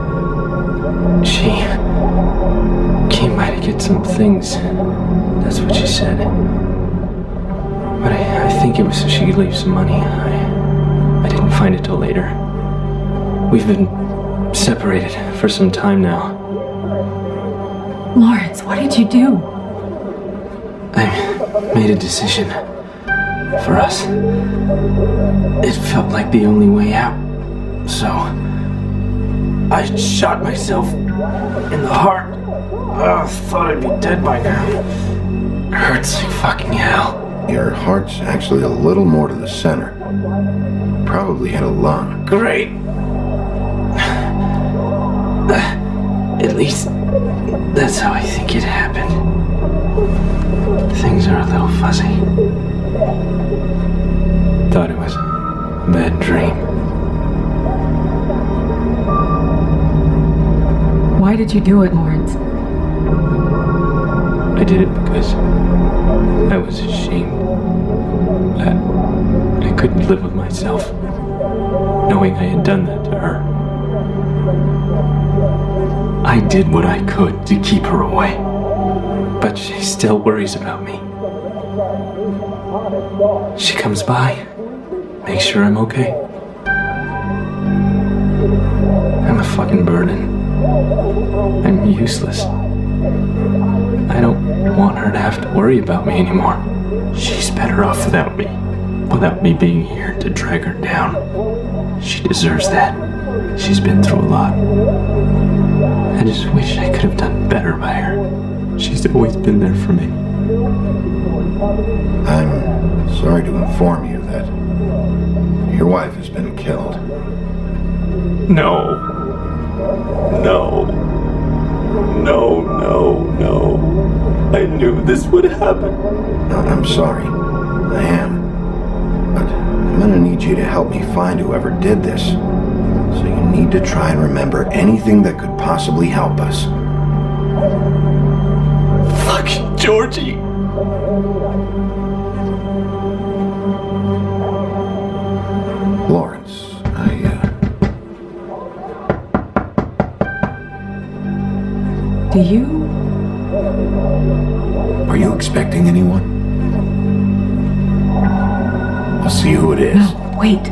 She came by to get some things. That's what she said. But I think it was so she could leave some money. I didn't find it till later. We've been separated for some time now. Lawrence, what did you do? I made a decision for us. It felt like the only way out. So I shot myself in the heart. I thought I'd be dead by now. It hurts like fucking hell. Your heart's actually a little more to the center. Probably hit a lung. Great. At least that's how I think it happened. Things are a little fuzzy. Thought it was a bad dream. Why did you do it, Lawrence? I did it because I was ashamed. I couldn't live with myself, knowing I had done that to her. I did what I could to keep her away, but she still worries about me. She comes by, makes sure I'm okay. I'm a fucking burden. I'm useless. I don't want her to have to worry about me anymore. She's better off without me being here to drag her down. She deserves that. She's been through a lot. I just wish I could have done better by her. She's always been there for me. I'm sorry to inform you that your wife has been killed. No. I knew this would happen. I'm sorry. I am. But I'm gonna need you to help me find whoever did this. So you need to try and remember anything that could possibly help us. Fucking Georgie. Lawrence, Do you? Are you expecting anyone? I'll see who it is. No, wait.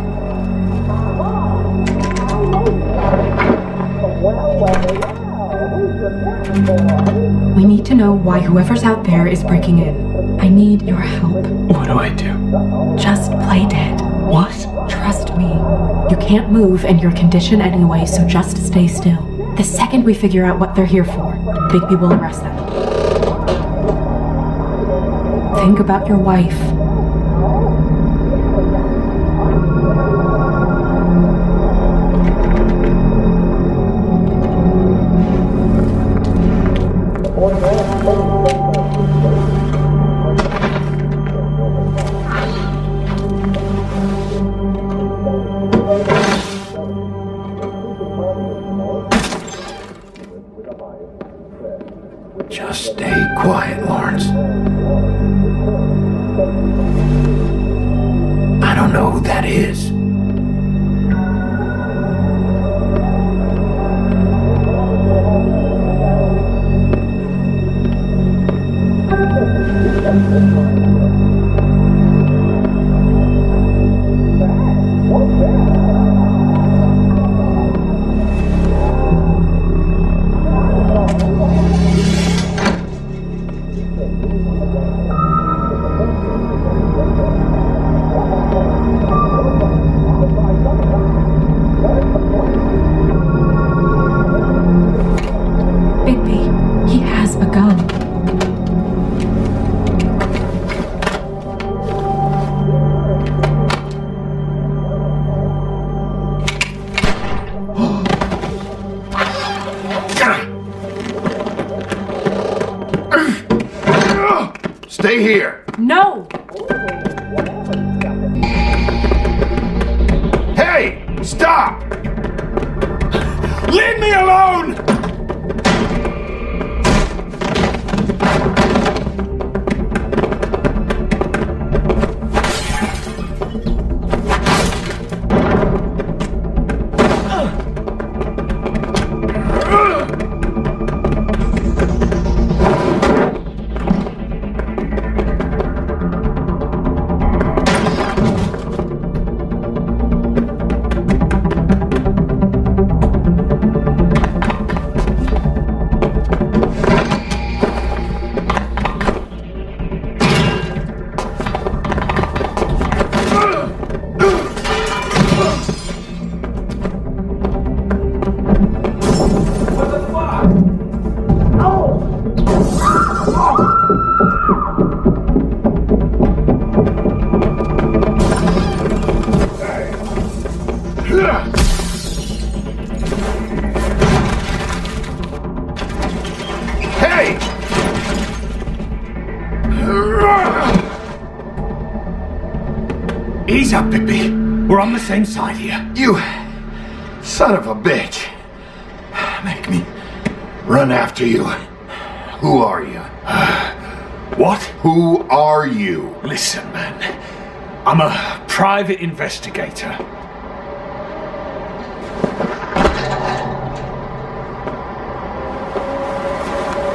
We need to know why whoever's out there is breaking in. I need your help. What do I do? Just play dead. What? Trust me. You can't move and your condition anyway, so just stay still. The second we figure out what they're here for, Bigby will arrest them. Think about your wife. Just stay quiet, Lawrence. I don't know who that is. Bigby, he has a gun. Stay here. No! Hey! Stop! Leave me alone! Hey! Ease up, Bigby. We're on the same side here. You son of a bitch. Make me run after you. Who are you? What? Who are you? Listen, man. I'm a private investigator.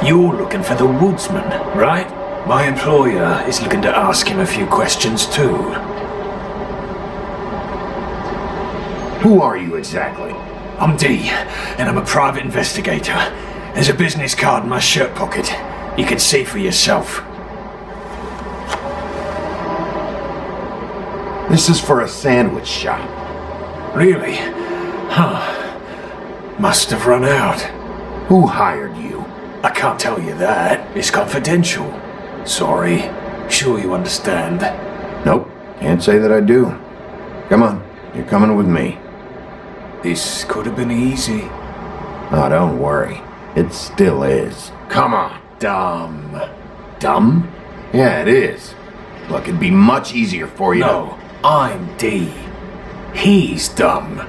You're looking for the woodsman, right? My employer is looking to ask him a few questions too. Who are you exactly? I'm D, and I'm a private investigator. There's a business card in my shirt pocket. You can see for yourself. This is for a sandwich shop. Really? Huh. Must have run out. Who hired you? I can't tell you that. It's confidential. Sorry. Sure you understand. Nope. Can't say that I do. Come on. You're coming with me. This could have been easy. Oh, don't worry. It still is. Come on. Dumb. Dumb? Yeah, it is. Look, it'd be much easier for you. No, I'm D. He's dumb.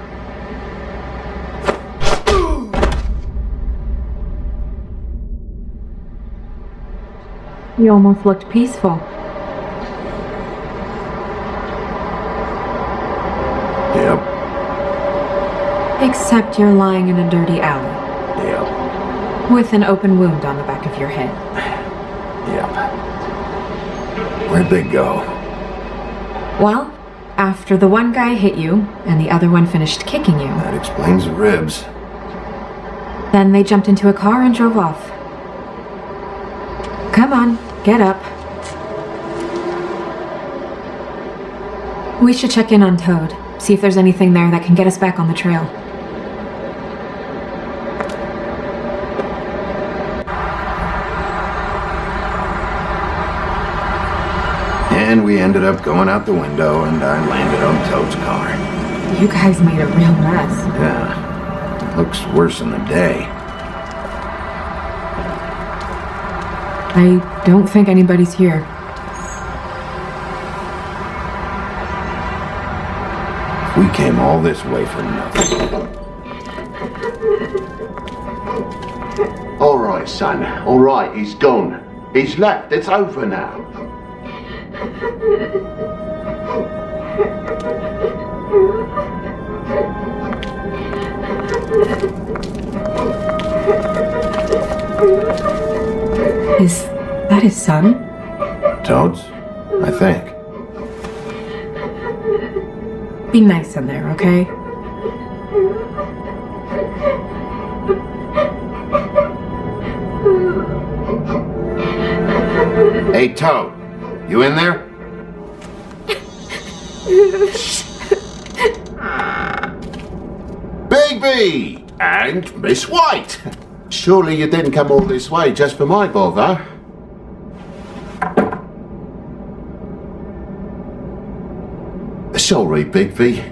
You almost looked peaceful. Yep. Except you're lying in a dirty alley. Yep. With an open wound on the back of your head. Yep. Where'd they go? Well, after the one guy hit you, and the other one finished kicking you. That explains the ribs. Then they jumped into a car and drove off. Come on, get up. We should check in on Toad. See if there's anything there that can get us back on the trail. And we ended up going out the window, and I landed on Toad's car. You guys made a real mess. Yeah. Looks worse in the day. I don't think anybody's here. We came all this way for nothing. All right, son. All right, he's gone. He's left. It's over now. Is that his son? Toad's? I think. Be nice in there, okay? Hey, Toad. You in there? Bigby! And Miss White! Surely you didn't come all this way just for my bother? Sorry, Bigby.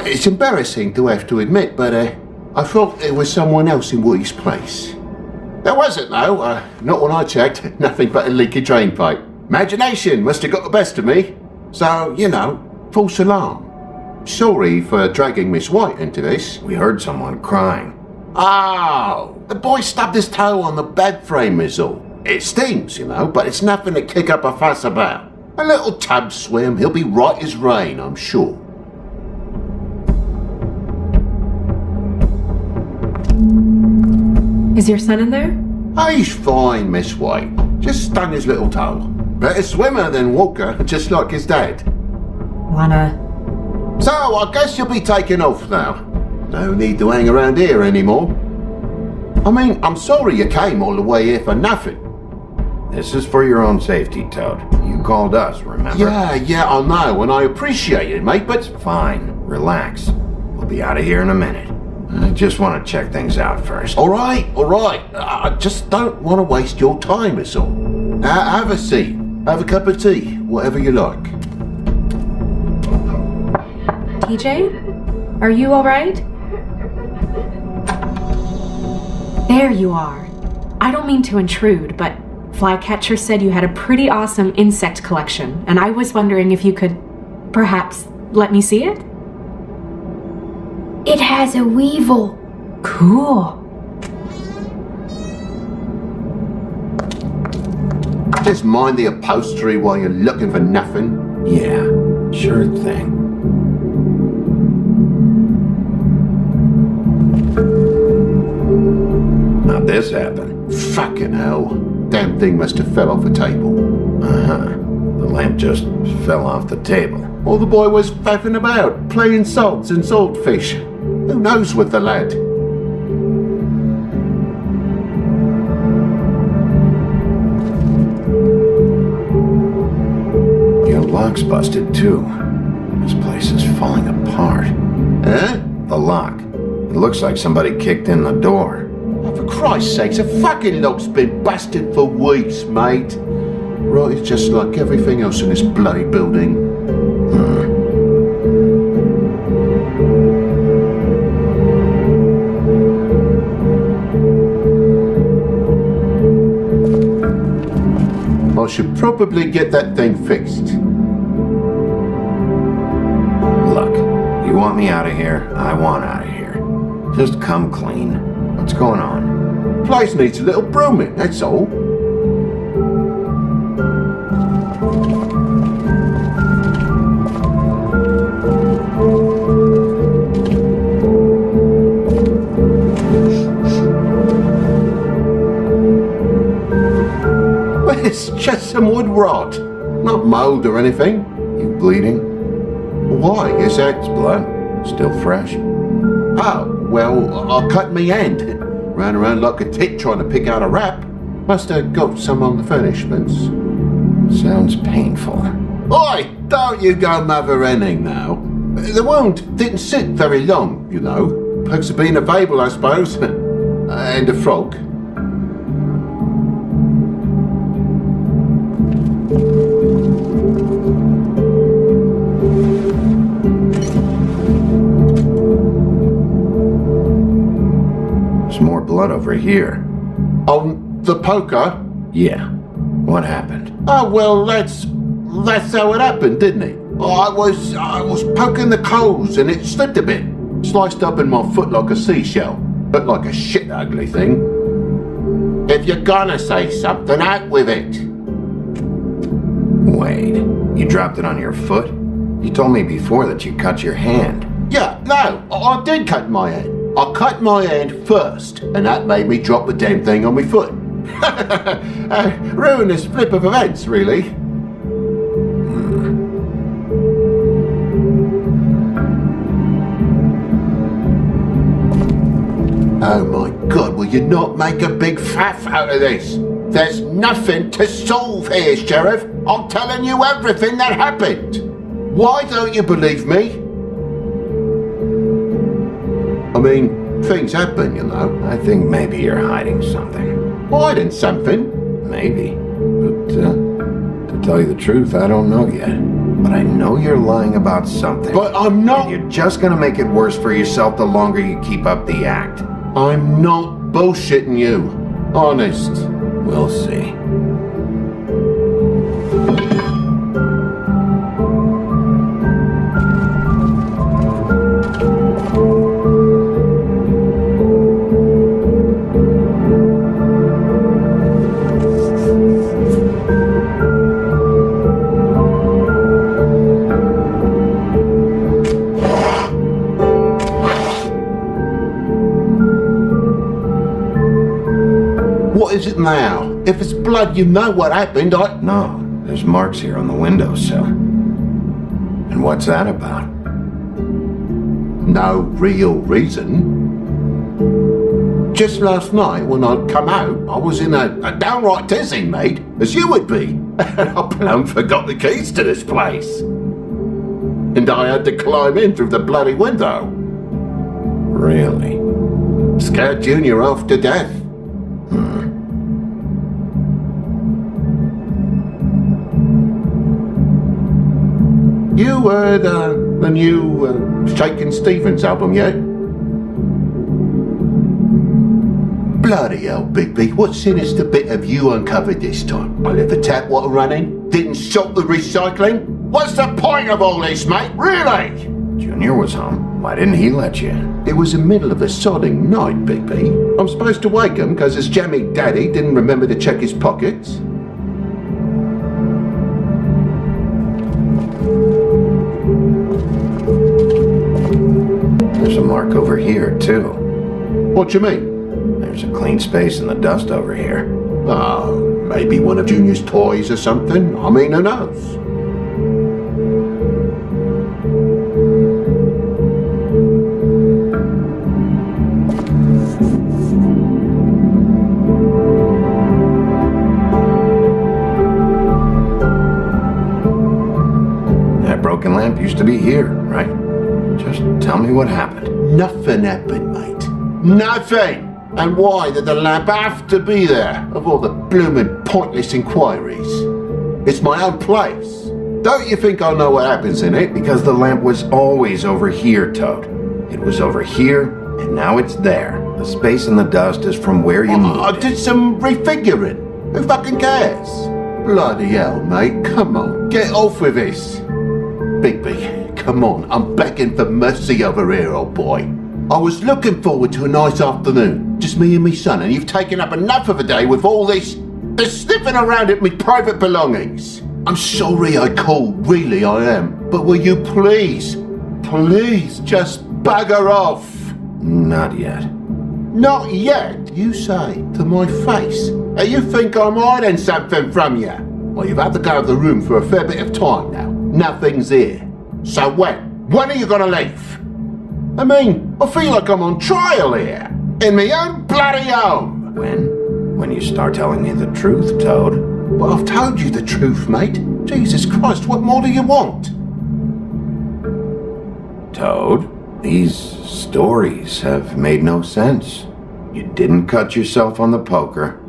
It's embarrassing to have to admit, but I thought there was someone else in Woody's place. There wasn't, though. Not when I checked. Nothing but a leaky drain pipe. Imagination must have got the best of me. So, you know, false alarm. Sorry for dragging Miss White into this. We heard someone crying. Oh, the boy stubbed his toe on the bed frame is all. It stings, you know, but it's nothing to kick up a fuss about. A little tub swim, he'll be right as rain, I'm sure. Is your son in there? He's fine, Miss White. Just stung his little toe. Better swimmer than walker, just like his dad. Wanna... So, I guess you'll be taking off now. No need to hang around here anymore. I mean, I'm sorry you came all the way here for nothing. This is for your own safety, Toad. You called us, remember? Yeah, I know, and I appreciate it, mate, but... Fine. Relax. We'll be out of here in a minute. I just want to check things out first. All right. I just don't want to waste your time, is all. Have a seat. Have a cup of tea. Whatever you like. TJ? Are you alright? There you are. I don't mean to intrude, but Flycatcher said you had a pretty awesome insect collection, and I was wondering if you could perhaps let me see it? It has a weevil. Cool. Just mind the upholstery while you're looking for nothing. Yeah, sure thing. How'd this happen? Fucking hell. Damn thing must have fell off a table. Uh-huh. The lamp just fell off the table. Or the boy was faffing about, playing salts and saltfish. Who knows with the lad? Your lock's busted, too. This place is falling apart. Huh? The lock. It looks like somebody kicked in the door. Oh, for Christ's sakes, a fucking lock's been busted for weeks, mate. Right, it's just like everything else in this bloody building. I should probably get that thing fixed. Look, you want me out of here? I want out of here. Just come clean. What's going on? Place needs a little brooming, that's all. It's just some wood rot. Not mold or anything. You bleeding? Why? Is that... It's blood. Still fresh? Oh, well, I cut me hand. Ran around like a tit trying to pick out a wrap. Must have got some on the furnishments. Sounds painful. Oi! Don't you go mother-henning now. The wound didn't sit very long, you know. Perks of being a fable, I suppose. And a frog. There's more blood over here. On the poker? Yeah. What happened? Oh, well, that's how it happened, didn't it? I was poking the coals and it slipped a bit. Sliced up in my foot like a seashell. Looked like a shit ugly thing. If you're gonna say something, out with it. Wait, you dropped it on your foot? You told me before that you cut your hand. Yeah, no, I did cut my hand. I cut my hand first, and that made me drop the damn thing on my foot. Ruinous flip of events, really. Oh my God, will you not make a big faff out of this? There's nothing to solve here, Sheriff. I'm telling you everything that happened. Why don't you believe me? I mean, things happen, you know. I think maybe you're hiding something. Hiding something? Maybe. But, to tell you the truth, I don't know yet. But I know you're lying about something. But I'm not... And you're just gonna make it worse for yourself the longer you keep up the act. I'm not bullshitting you. Honest. We'll see. What is it now? If it's blood, you know what happened. No, there's marks here on the windowsill. And what's that about? No real reason. Just last night when I'd come out, I was in a downright dizzy, mate, as you would be. And I plumb forgot the keys to this place. And I had to climb in through the bloody window. Really? Scared Junior off to death. You heard the new Shakin' Stevens album yet? Bloody hell, Bigby, what sinister bit have you uncovered this time? I left the tap water running? Didn't stop the recycling? What's the point of all this, mate? Really? Junior was home. Why didn't he let you in? It was the middle of a sodding night, Bigby. I'm supposed to wake him because his jammy daddy didn't remember to check his pockets. There's a mark over here, too. What you mean? There's a clean space in the dust over here. Oh, maybe one of Junior's toys or something. I mean, who knows? That broken lamp used to be here, right? Just tell me what happened. Nothing happened, mate. Nothing! And why did the lamp have to be there, of all the bloomin' pointless inquiries? It's my own place. Don't you think I know what happens in it? Because the lamp was always over here, Toad. It was over here, and now it's there. The space in the dust is from where you moved. I did some refiguring. Who fucking cares? Bloody hell, mate. Come on, get off with this. Bigby, come on. I'm begging for mercy over here, old boy. I was looking forward to a nice afternoon. Just me and me son, and you've taken up enough of a day with all this sniffing around at me private belongings. I'm sorry I called, really I am. But will you please just bugger off? Not yet. Not yet, you say, to my face. You think I'm hiding something from you? Well, you've had to go out of the room for a fair bit of time now. Nothing's here. So when are you gonna leave? I mean, I feel like I'm on trial here. In my own bloody home. When you start telling me the truth, Toad. Well, I've told you the truth, mate. Jesus Christ, what more do you want? Toad. These stories have made no sense. You didn't cut yourself on the poker.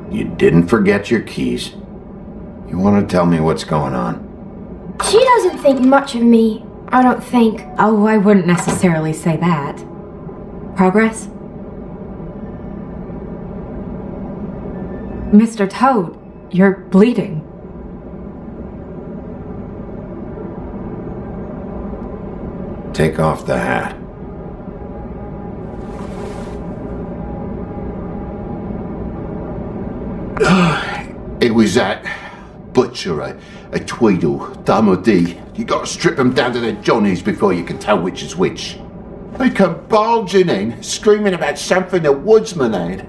You didn't forget your keys. You want to tell me what's going on? She doesn't think much of me, I don't think. Oh, I wouldn't necessarily say that. Progress? Mr. Toad, you're bleeding. Take off the hat. It was that butcher, a Tweedle, Dumody. You gotta strip them down to their johnnies before you can tell which is which. They come bulging in, screaming about something the woodsman had.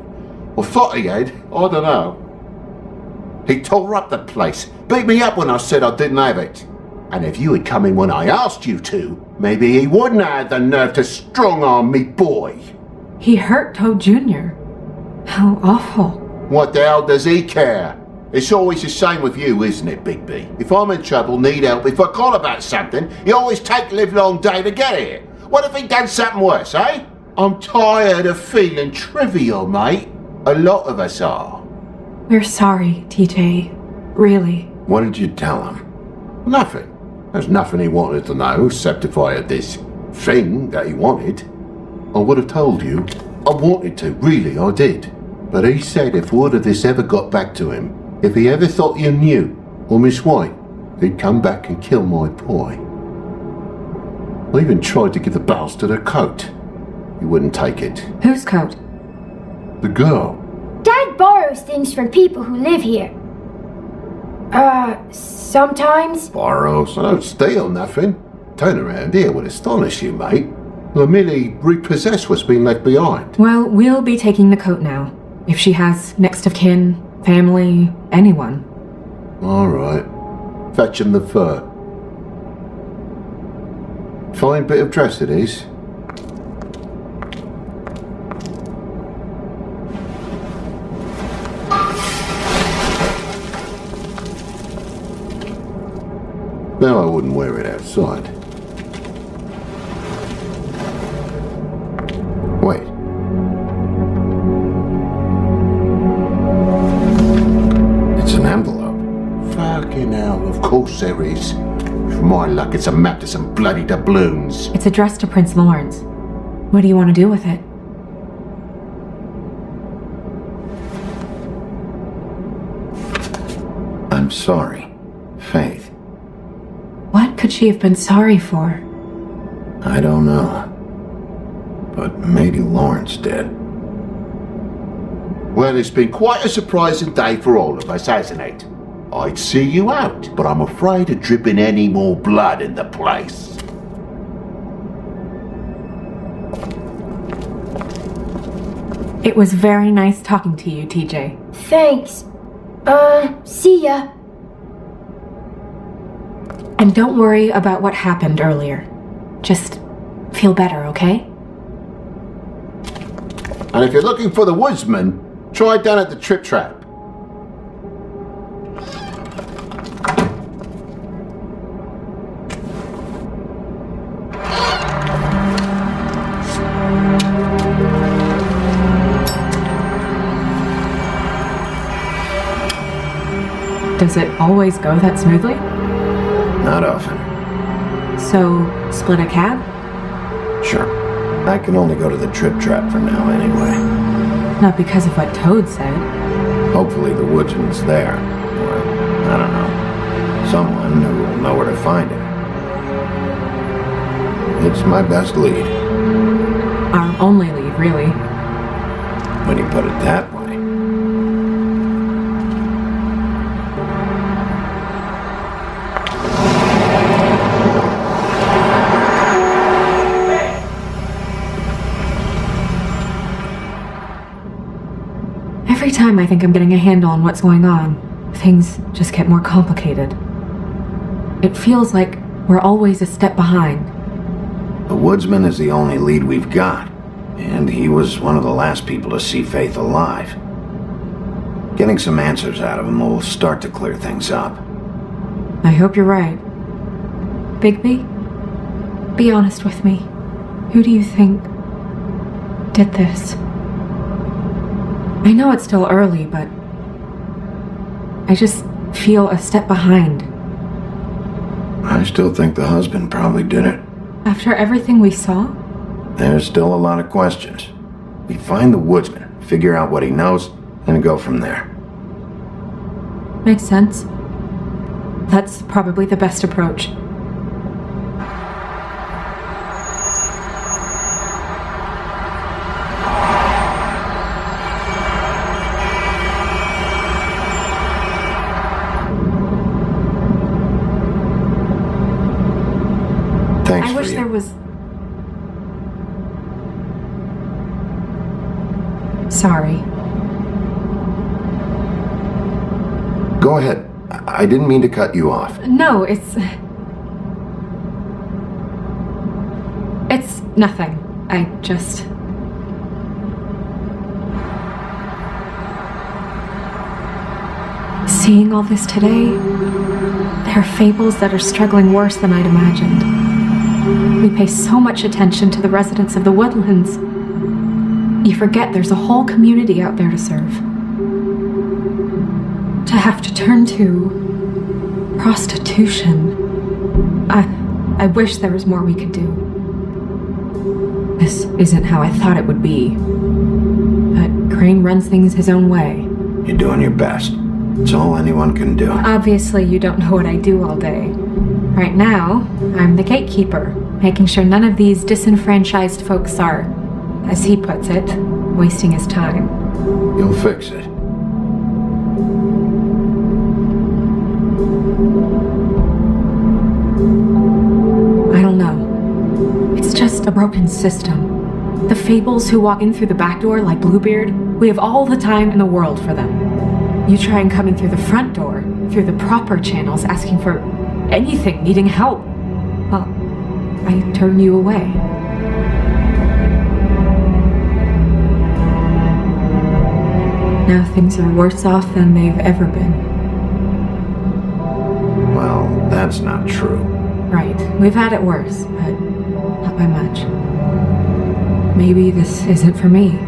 Or thought he had, I don't know. He tore up the place, beat me up when I said I didn't have it. And if you had come in when I asked you to, maybe he wouldn't have had the nerve to strong-arm me boy. He hurt Toad Jr. How awful. What the hell does he care? It's always the same with you, isn't it, Bigby? If I'm in trouble, need help, if I call about something, you always take the livelong day to get here. What if he done something worse, eh? I'm tired of feeling trivial, mate. A lot of us are. We're sorry, TJ. Really. What did you tell him? Nothing. There's nothing he wanted to know, except if I had this thing that he wanted. I would have told you. I wanted to, really, I did. But he said if word of this ever got back to him, if he ever thought you knew, or Miss White, he'd come back and kill my boy. I even tried to give the bastard a coat. He wouldn't take it. Whose coat? The girl. Dad borrows things from people who live here. Sometimes. Borrows? I don't steal nothing. Turn around here would astonish you, mate. I merely repossess what's been left behind. Well, we'll be taking the coat now. If she has next of kin, family, anyone. All right. Fetch him the fur. Fine bit of dress it is. Now I wouldn't wear it outside. Wait. It's an envelope. Fucking hell, of course there is. For my luck, it's a map to some bloody doubloons. It's addressed to Prince Lawrence. What do you want to do with it? I'm sorry, Faith. What could she have been sorry for? I don't know. But maybe Lawrence did. Well, it's been quite a surprising day for all of us, hasn't it? I'd see you out, but I'm afraid of dripping any more blood in the place. It was very nice talking to you, TJ. Thanks. See ya. And don't worry about what happened earlier. Just feel better, okay? And if you're looking for the woodsman, try down at the Trip Trap. Does it always go that smoothly? Not often. So, split a cab? Sure. I can only go to the Trip Trap for now anyway. Not because of what Toad said. Hopefully the woodsman's there. Or, I don't know. Someone who will know where to find him. It's my best lead. Our only lead, really. When you put it that way. Every time I think I'm getting a handle on what's going on, things just get more complicated. It feels like we're always a step behind. The woodsman is the only lead we've got, and he was one of the last people to see Faith alive. Getting some answers out of him will start to clear things up. I hope you're right. Bigby? Be honest with me. Who do you think did this? I know it's still early, but I just feel a step behind. I still think the husband probably did it. After everything we saw? There's still a lot of questions. We find the woodsman, figure out what he knows, and go from there. Makes sense. That's probably the best approach. Thanks I for wish you. there was... Sorry. Go ahead. I didn't mean to cut you off. No, it's nothing. I just... Seeing all this today, there are fables that are struggling worse than I'd imagined. We pay so much attention to the residents of the woodlands. You forget there's a whole community out there to serve. To have to turn to prostitution. I wish there was more we could do. This isn't how I thought it would be. But Crane runs things his own way. You're doing your best. It's all anyone can do. Obviously, you don't know what I do all day. Right now, I'm the gatekeeper, making sure none of these disenfranchised folks are, as he puts it, wasting his time. You'll fix it. I don't know. It's just a broken system. The fables who walk in through the back door like Bluebeard, we have all the time in the world for them. You try and come in through the front door, through the proper channels, asking for anything, needing help. Well, I turn you away. Now things are worse off than they've ever been. Well, that's not true. Right. We've had it worse, but not by much. Maybe this isn't for me.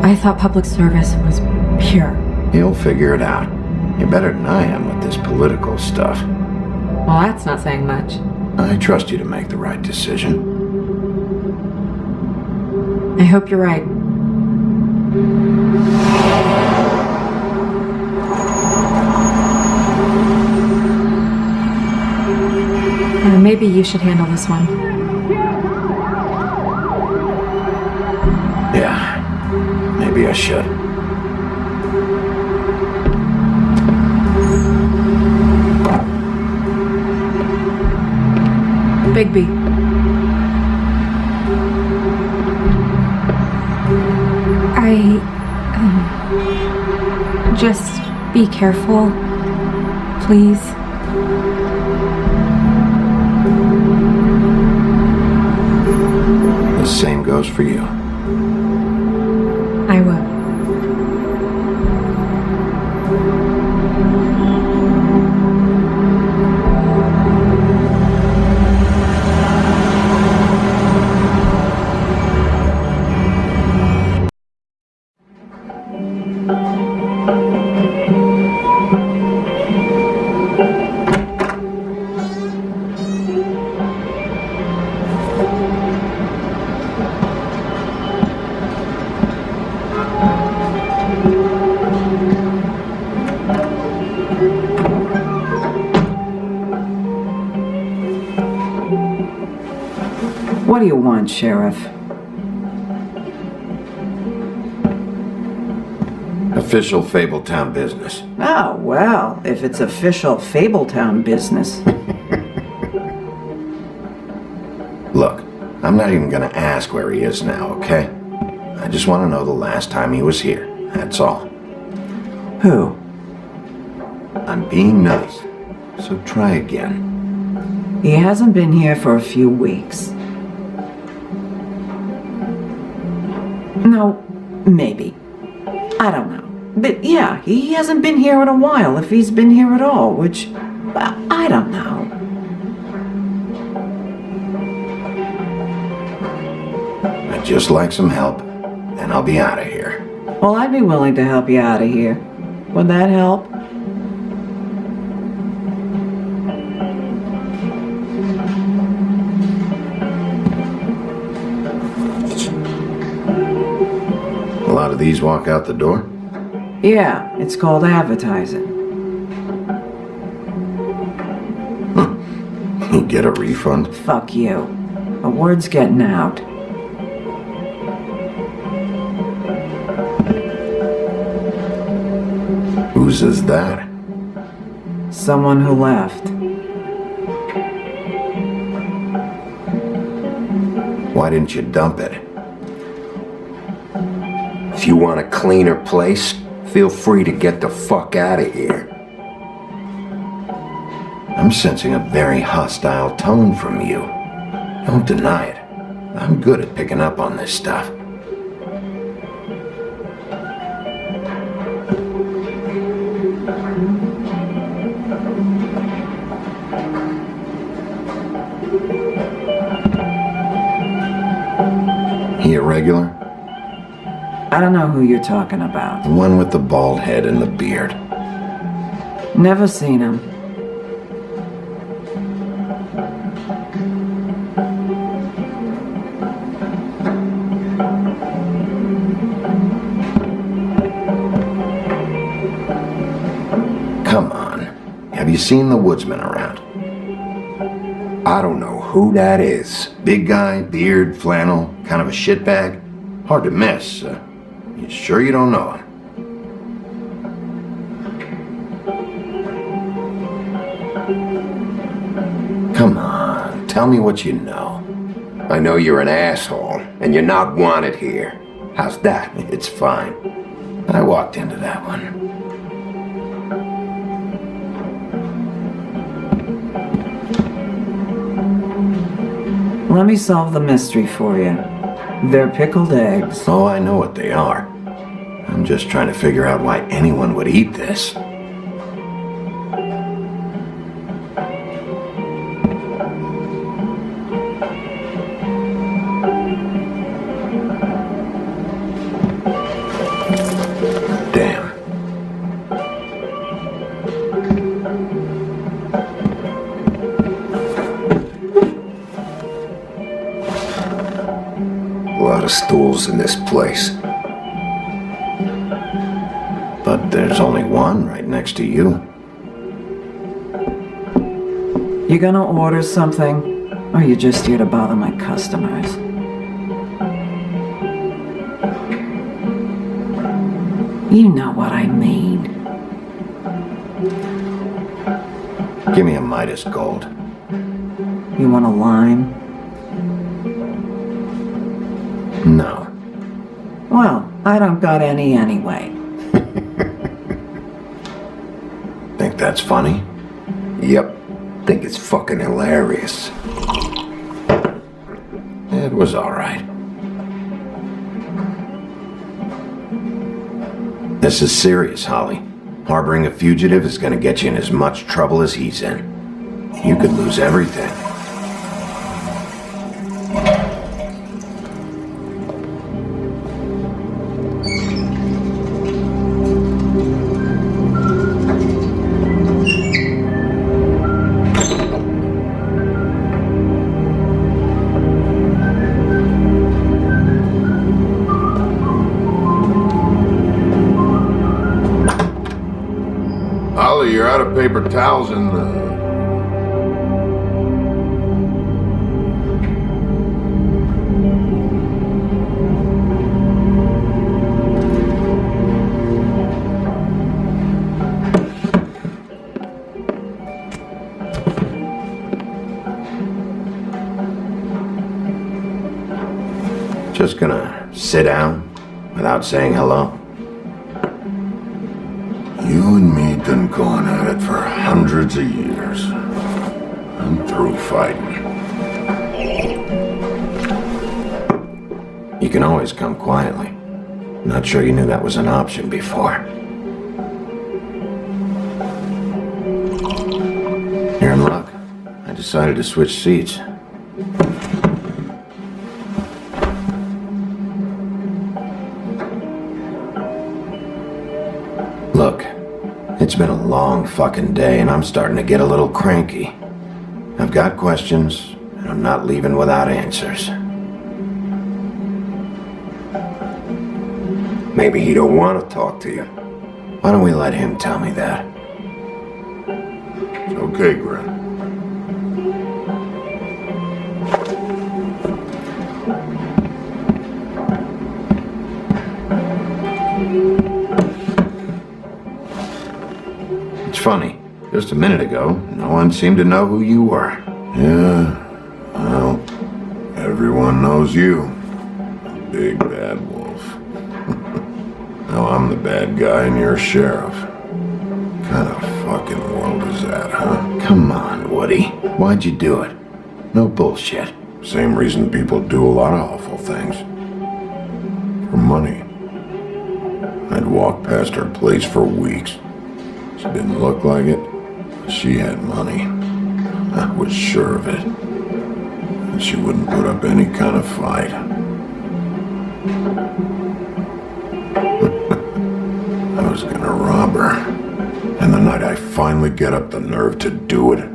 I thought public service was pure. You'll figure it out. You're better than I am with this political stuff. Well, that's not saying much. I trust you to make the right decision. I hope you're right. Maybe you should handle this one. Yeah, maybe I should. Bigby. Just be careful, please. The same goes for you. I will. What do you want, Sheriff? Official Fabletown business. Oh, well, if it's official Fabletown business. Look, I'm not even gonna ask where he is now, okay? I just want to know the last time he was here. That's all. Who? I'm being nice, so try again. He hasn't been here for a few weeks. No, maybe. I don't know. But yeah, he hasn't been here in a while, if he's been here at all, which I don't know. just like some help, and I'll be out of here. Well, I'd be willing to help you out of here. Would that help? A lot of these walk out the door? Yeah, it's called advertising. You get a refund? Fuck you. The word's getting out. Whose is that? Someone who left. Why didn't you dump it? If you want a cleaner place, feel free to get the fuck out of here. I'm sensing a very hostile tone from you. Don't deny it. I'm good at picking up on this stuff. He a regular? I don't know who you're talking about. The one with the bald head and the beard. Never seen him. Come on. Have you seen the woodsman around? I don't know who that is. Big guy, beard, flannel, kind of a shitbag. Hard to miss. You sure you don't know him? Come on, tell me what you know. I know you're an asshole, and you're not wanted here. How's that? It's fine. I walked into that one. Let me solve the mystery for you. They're pickled eggs. Oh, I know what they are. I'm just trying to figure out why anyone would eat this. Damn. A lot of stools in this place. But there's only one right next to you. You gonna order something? Or you just here to bother my customers? You know what I mean. Give me a Midas Gold. You want a lime? No. Well, I don't got any anyway. Think that's funny? Yep. Think it's fucking hilarious. It was alright. This is serious, Holly. Harboring a fugitive is gonna get you in as much trouble as he's in. You could lose everything. Holly, you're out of paper towels in the... Just gonna sit down without saying hello? You and me done gone at it for hundreds of years. I'm through fighting. You can always come quietly. Not sure you knew that was an option before. You're in luck. I decided to switch seats. It's been a long fucking day, and I'm starting to get a little cranky. I've got questions, and I'm not leaving without answers. Maybe he don't want to talk to you. Why don't we let him tell me that? It's okay, Gren. It's funny. Just a minute ago, no one seemed to know who you were. Yeah, well, everyone knows you. Big bad wolf. Now I'm the bad guy and you're sheriff. Kind of fucking world is that, huh? Come on, Woody. Why'd you do it? No bullshit. Same reason people do a lot of awful things. For money. I'd walk past her place for weeks. She didn't look like it. She had money. I was sure of it. And she wouldn't put up any kind of fight. I was gonna rob her. And the night I finally get up the nerve to do it,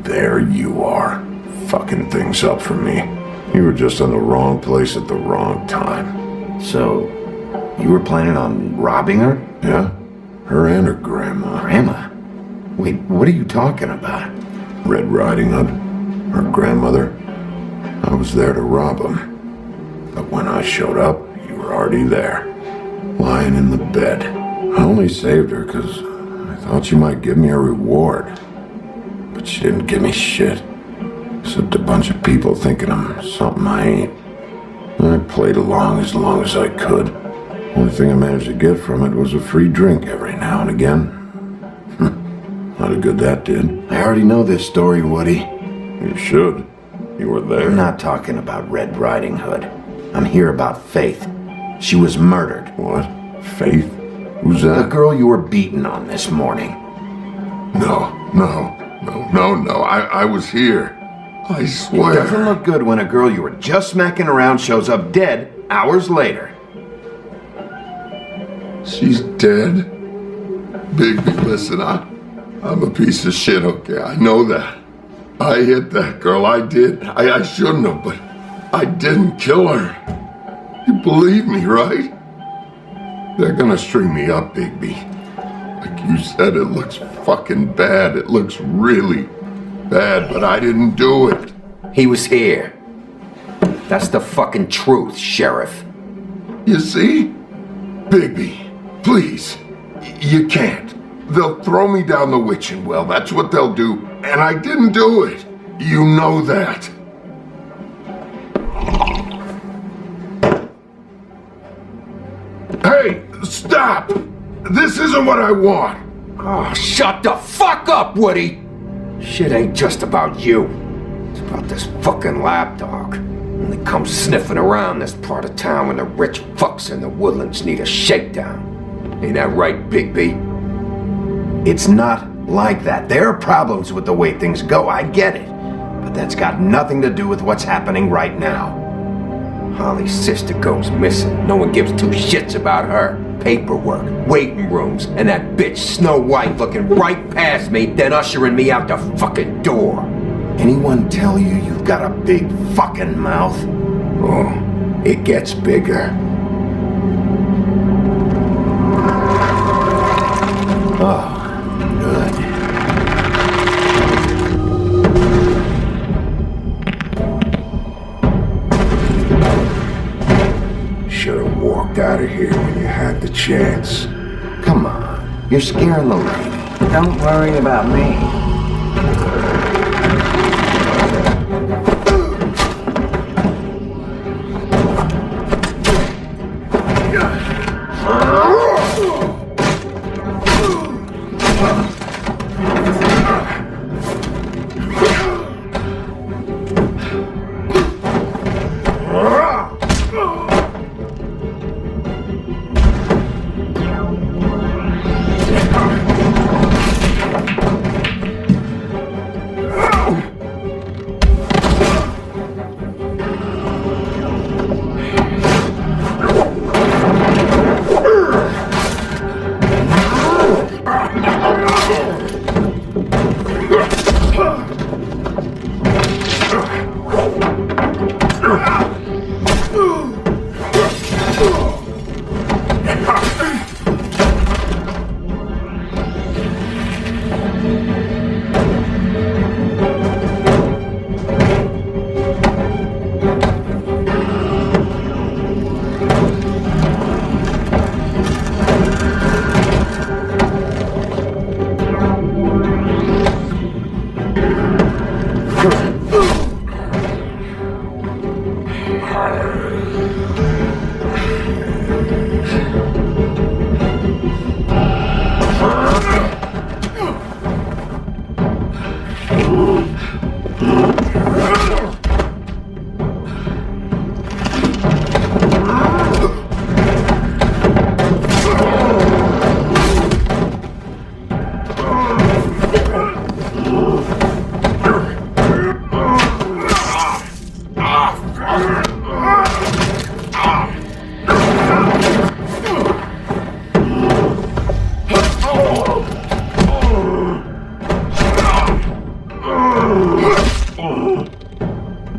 there you are, fucking things up for me. You were just in the wrong place at the wrong time. So, you were planning on robbing her? Yeah, her and her grandma. Grandma? Wait, what are you talking about? Red Riding Hood, her grandmother. I was there to rob them. But when I showed up, you were already there, lying in the bed. I only saved her because I thought she might give me a reward. But she didn't give me shit. Except a bunch of people thinking I'm something I ain't. I played along as I could. Only thing I managed to get from it was a free drink every now and again. Not a good that did. I already know this story, Woody. You should. You were there. I'm not talking about Red Riding Hood. I'm here about Faith. She was murdered. What? Faith? Who's that? The girl you were beaten on this morning. No. I was here. I swear. It doesn't look good when a girl you were just smacking around shows up dead hours later. She's dead? Bigby, listen, I'm a piece of shit, okay? I know that. I hit that girl, I did. I shouldn't have, but I didn't kill her. You believe me, right? They're gonna string me up, Bigby. Like you said, it looks fucking bad. It looks really bad, but I didn't do it. He was here. That's the fucking truth, Sheriff. You see? Bigby, please. You can't. They'll throw me down the witching well. That's what they'll do. And I didn't do it. You know that. Hey, stop! This isn't what I want. Oh, shut the fuck up, Woody! Shit ain't just about you. It's about this fucking lapdog. Only comes sniffing around this part of town when the rich fucks in the woodlands need a shakedown. Ain't that right, Bigby? It's not like that. There are problems with the way things go, I get it. But that's got nothing to do with what's happening right now. Holly's sister goes missing. No one gives two shits about her. Paperwork, waiting rooms, and that bitch Snow White looking right past me, then ushering me out the fucking door. Anyone tell you you've got a big fucking mouth? Oh, it gets bigger. Oh, good. Should have walked out of here when you had the chance. Come on, you're scaring the lady. Don't worry about me.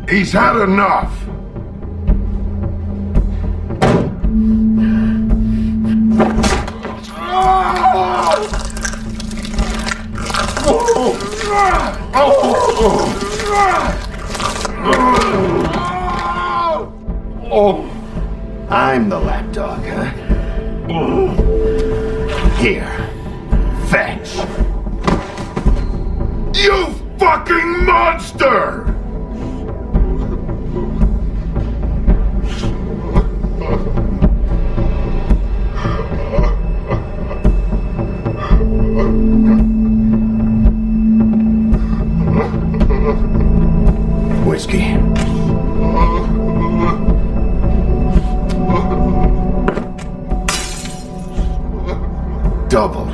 He's had enough. I'm the lapdog, huh? Here. Fetch. You fucking monster! Whiskey. Doubled.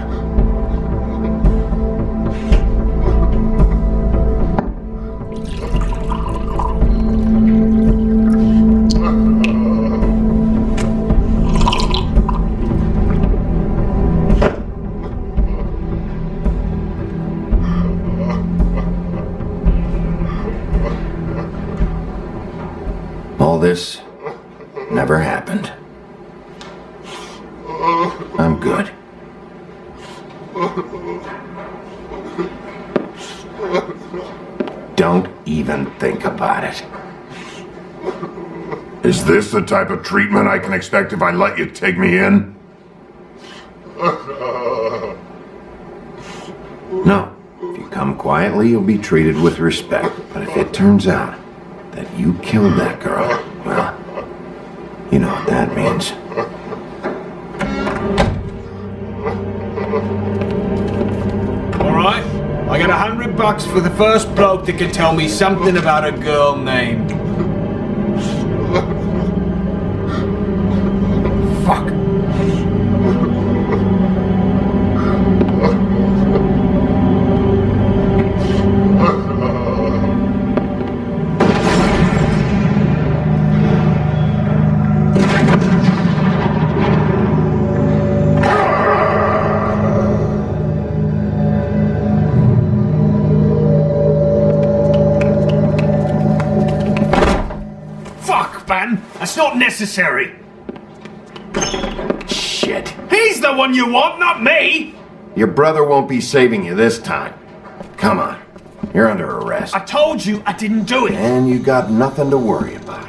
All this never happened. I'm good. Don't even think about it. Is this the type of treatment I can expect if I let you take me in? No. If you come quietly, you'll be treated with respect. But if it turns out that you killed that girl, well, you know what that means. Alright, I got $100 for the first bloke that can tell me something about a girl named... Fuck. That's not necessary. Shit. He's the one you want, not me! Your brother won't be saving you this time. Come on. You're under arrest. I told you I didn't do it. And you got nothing to worry about.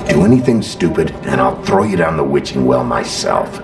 Do anything stupid, and I'll throw you down the witching well myself.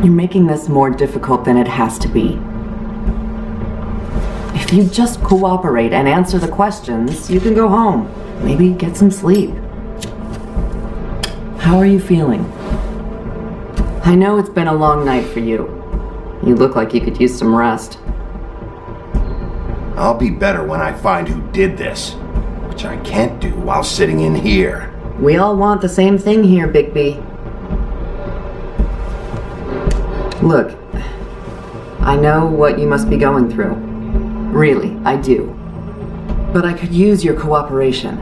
You're making this more difficult than it has to be. If you just cooperate and answer the questions, you can go home. Maybe get some sleep. How are you feeling? I know it's been a long night for you. You look like you could use some rest. I'll be better when I find who did this, which I can't do while sitting in here. We all want the same thing here, Bigby. Look, I know what you must be going through. Really, I do. But I could use your cooperation.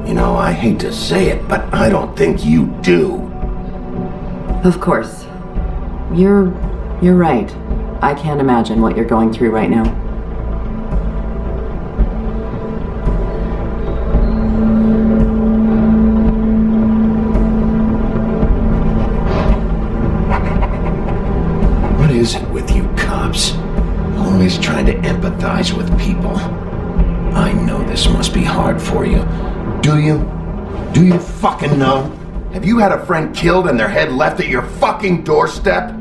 You know, I hate to say it, but I don't think you do. Of course. You're right. I can't imagine what you're going through right now. What is it with you cops? Always trying to empathize with people. I know this must be hard for you. Do you? Do you fucking know? Have you had a friend killed and their head left at your fucking doorstep?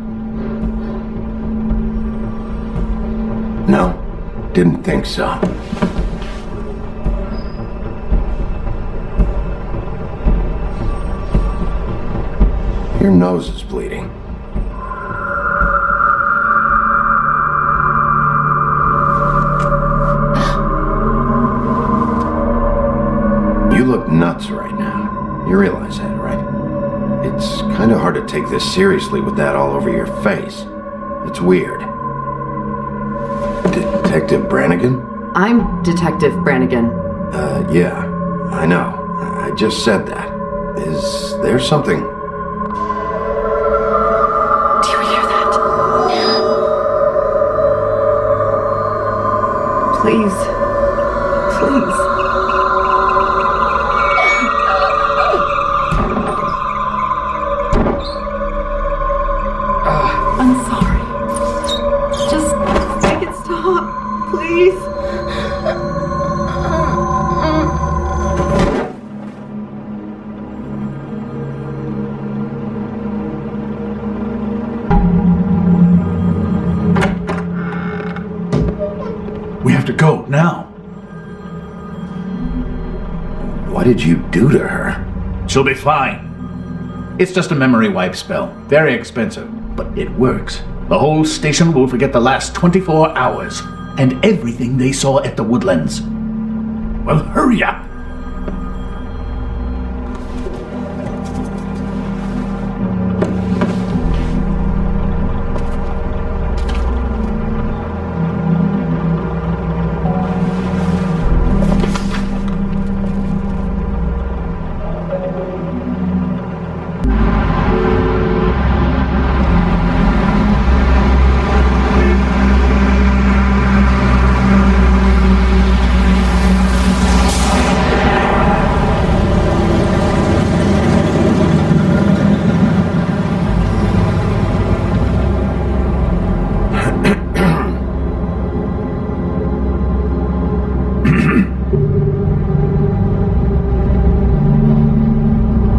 No, didn't think so. Your nose is bleeding. You look nuts right now. You realize that, right? It's kind of hard to take this seriously with that all over your face. It's weird. Detective Brannigan? I'm Detective Brannigan. Yeah, I know. I just said that. Is there something? Do you hear that? Please. Please. I'm sorry. Just make it stop, please. We have to go now. What did you do to her? She'll be fine. It's just a memory wipe spell. Very expensive, but it works. The whole station will forget the last 24 hours and everything they saw at the Woodlands. Well, hurry up.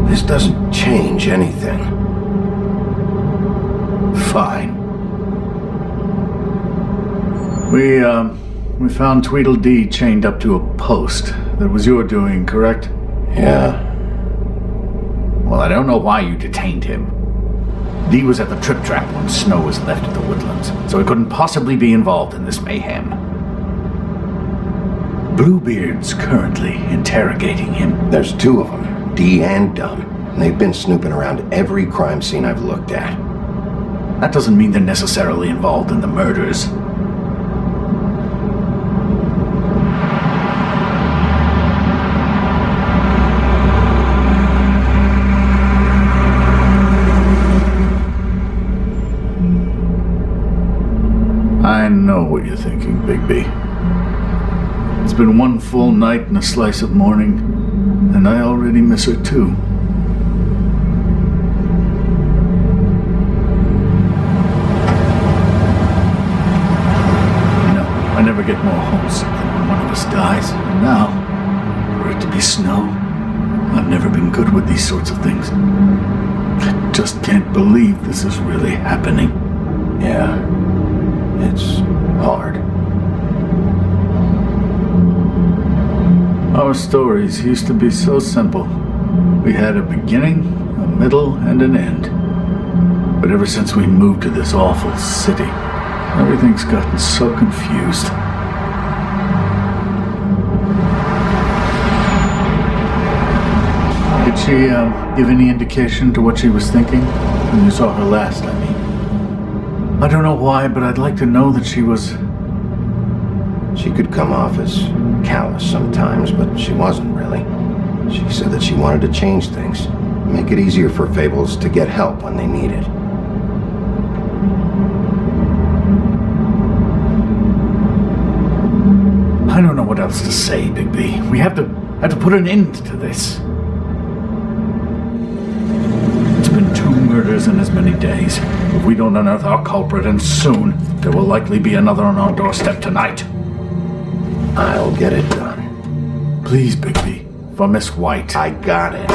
This doesn't change anything. Fine. We found Tweedledee chained up to a post. That was your doing, correct? Yeah. Well, I don't know why you detained him. Dee was at the trip trap when Snow was left at the Woodlands, so he couldn't possibly be involved in this mayhem. Bluebeard's currently interrogating him. There's two of them, Dee and Dunn. And they've been snooping around every crime scene I've looked at. That doesn't mean they're necessarily involved in the murders. I know what you're thinking, Bigby. It's been one full night and a slice of morning, and I already miss her too. I never get more homesick than when one of us dies. And now, for it to be Snow, I've never been good with these sorts of things. I just can't believe this is really happening. Yeah, it's hard. Our stories used to be so simple. We had a beginning, a middle, and an end. But ever since we moved to this awful city, everything's gotten so confused. Did she give any indication to what she was thinking when you saw her last, I mean? I don't know why, but I'd like to know that she was... She could come off as callous sometimes, but she wasn't really. She said that she wanted to change things, make it easier for Fables to get help when they need it. I don't know what else to say, Bigby. We have to put an end to this. It's been 2 murders in as many days. If we don't unearth our culprit, and soon, there will likely be another on our doorstep tonight. I'll get it done. Please, Bigby. For Miss White. I got it.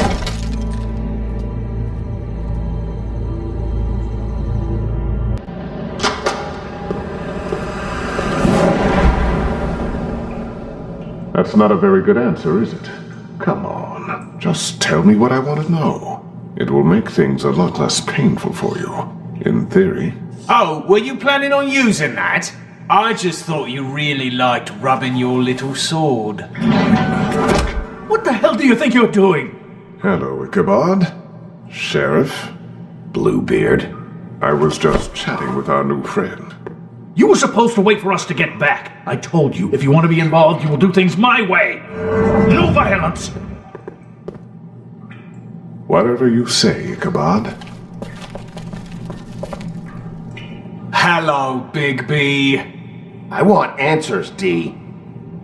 That's not a very good answer, is it? Come on, just tell me what I want to know. It will make things a lot less painful for you, in theory. Oh, were you planning on using that? I just thought you really liked rubbing your little sword. What the hell do you think you're doing? Hello, Ichabod. Sheriff. Bluebeard. I was just chatting with our new friend. You were supposed to wait for us to get back. I told you, if you want to be involved, you will do things my way. No violence! Whatever you say, Ichabod. Hello, Bigby. I want answers, D.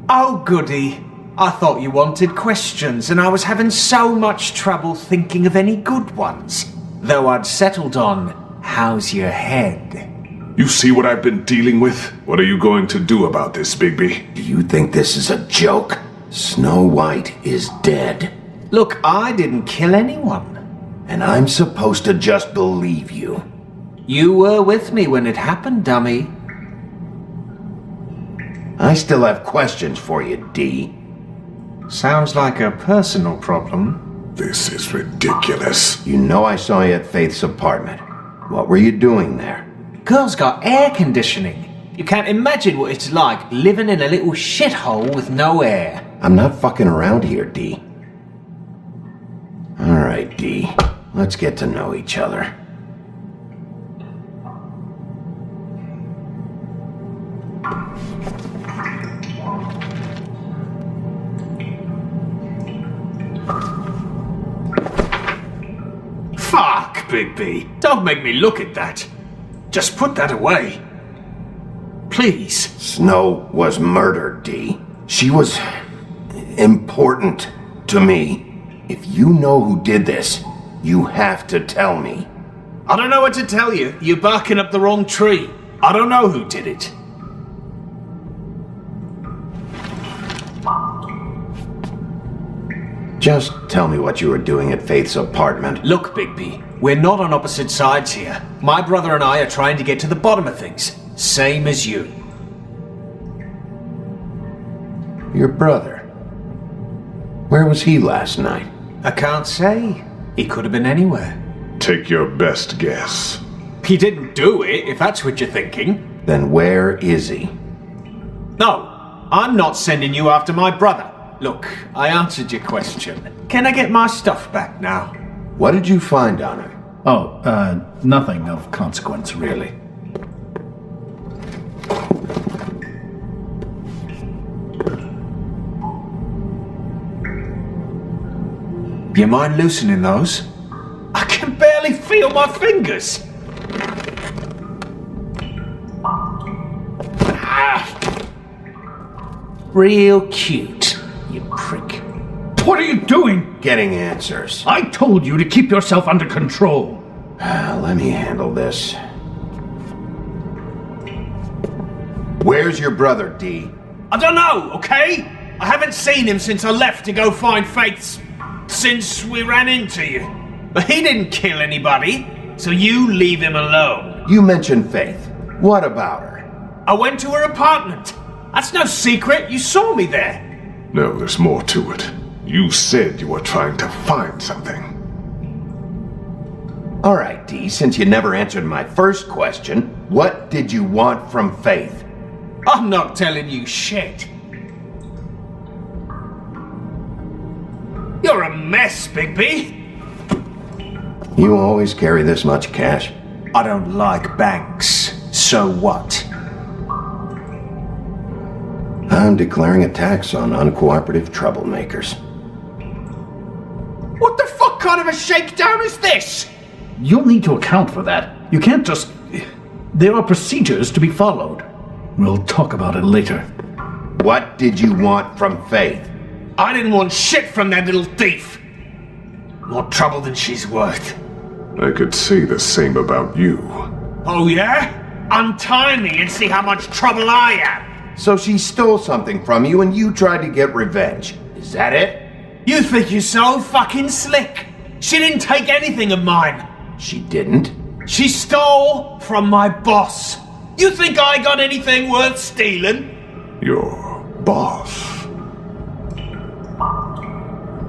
Oh, goody. I thought you wanted questions, and I was having so much trouble thinking of any good ones. Though I'd settled on, how's your head? You see what I've been dealing with? What are you going to do about this, Bigby? Do you think this is a joke? Snow White is dead. Look, I didn't kill anyone. And I'm supposed to just believe you. You were with me when it happened, dummy. I still have questions for you, D. Sounds like a personal problem. This is ridiculous. You know I saw you at Faith's apartment. What were you doing there? Girl's got air conditioning. You can't imagine what it's like living in a little shithole with no air. I'm not fucking around here, D. Alright, D. Let's get to know each other. Fuck, Bigby. Don't make me look at that. Just put that away. Please. Snow was murdered, D. She was important to me. If you know who did this, you have to tell me. I don't know what to tell you. You're barking up the wrong tree. I don't know who did it. Just tell me what you were doing at Faith's apartment. Look, Bigby, we're not on opposite sides here. My brother and I are trying to get to the bottom of things. Same as you. Your brother? Where was he last night? I can't say. He could have been anywhere. Take your best guess. He didn't do it, if that's what you're thinking. Then where is he? No, I'm not sending you after my brother. Look, I answered your question. Can I get my stuff back now? What did you find on him? Oh, nothing of consequence, really. You mind loosening those? I can barely feel my fingers! Real cute, you prick. What are you doing? Getting answers. I told you to keep yourself under control. Let me handle this. Where's your brother, D? I don't know, okay? I haven't seen him since I left to go find Faith's... since we ran into you. But he didn't kill anybody, so you leave him alone. You mentioned Faith. What about her? I went to her apartment. That's no secret. You saw me there. No, there's more to it. You said you were trying to find something. All right, Dee, since you never answered my first question, what did you want from Faith? I'm not telling you shit. You're a mess, Bigby. You always carry this much cash? I don't like banks. So what? I'm declaring a tax on uncooperative troublemakers. What the fuck kind of a shakedown is this? You'll need to account for that. You can't just... There are procedures to be followed. We'll talk about it later. What did you want from Faith? I didn't want shit from that little thief. More trouble than she's worth. I could say the same about you. Oh yeah? Untie me and see how much trouble I am. So she stole something from you and you tried to get revenge. Is that it? You think you're so fucking slick. She didn't take anything of mine. She didn't? She stole from my boss. You think I got anything worth stealing? Your boss?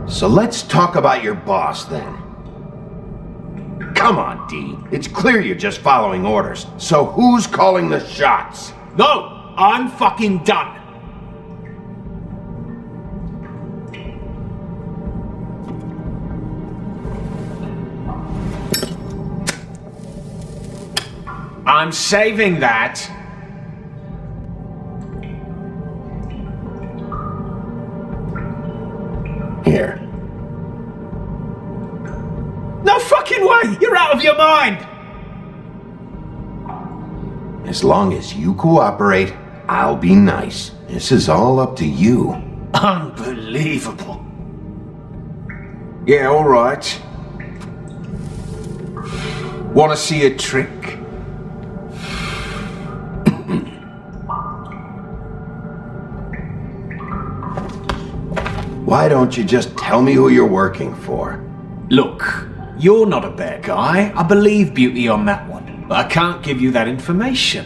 So let's talk about your boss then. Come on, Dee. It's clear you're just following orders. So who's calling the shots? No, I'm fucking done. I'm saving that. Here. No fucking way! You're out of your mind! As long as you cooperate, I'll be nice. This is all up to you. Unbelievable. Yeah, alright. Wanna see a trick? Why don't you just tell me who you're working for? Look, you're not a bad guy. I believe Beauty on that one. But I can't give you that information.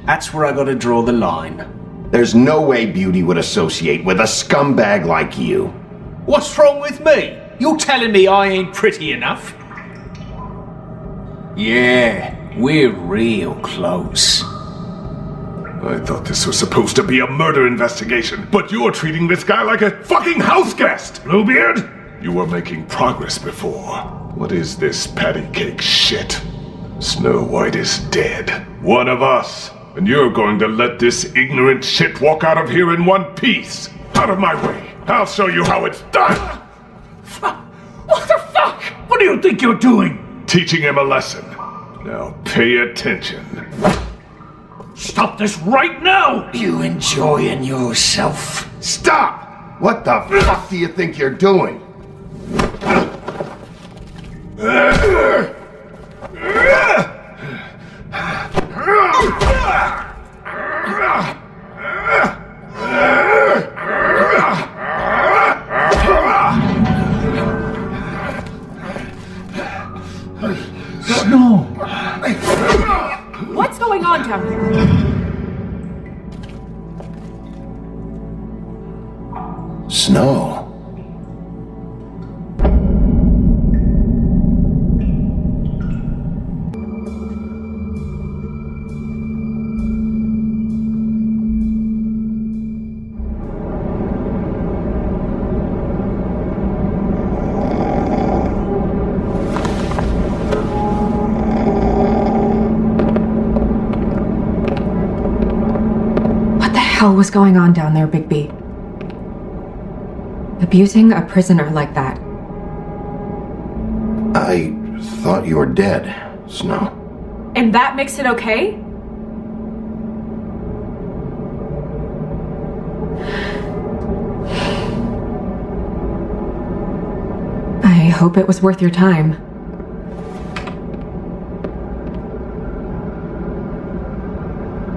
That's where I gotta draw the line. There's no way Beauty would associate with a scumbag like you. What's wrong with me? You're telling me I ain't pretty enough? Yeah, we're real close. I thought this was supposed to be a murder investigation, but you're treating this guy like a fucking house guest, Bluebeard! You were making progress before. What is this patty cake shit? Snow White is dead. One of us. And you're going to let this ignorant shit walk out of here in one piece. Out of my way. I'll show you how it's done. What the fuck? What do you think you're doing? Teaching him a lesson. Now pay attention. Stop this right now! You enjoying yourself? Stop! What the fuck do you think you're doing? Snow! What's going on down here? Snow. What the hell was going on down there, Bigby? Abusing a prisoner like that. I thought you were dead, Snow. And that makes it okay? I hope it was worth your time.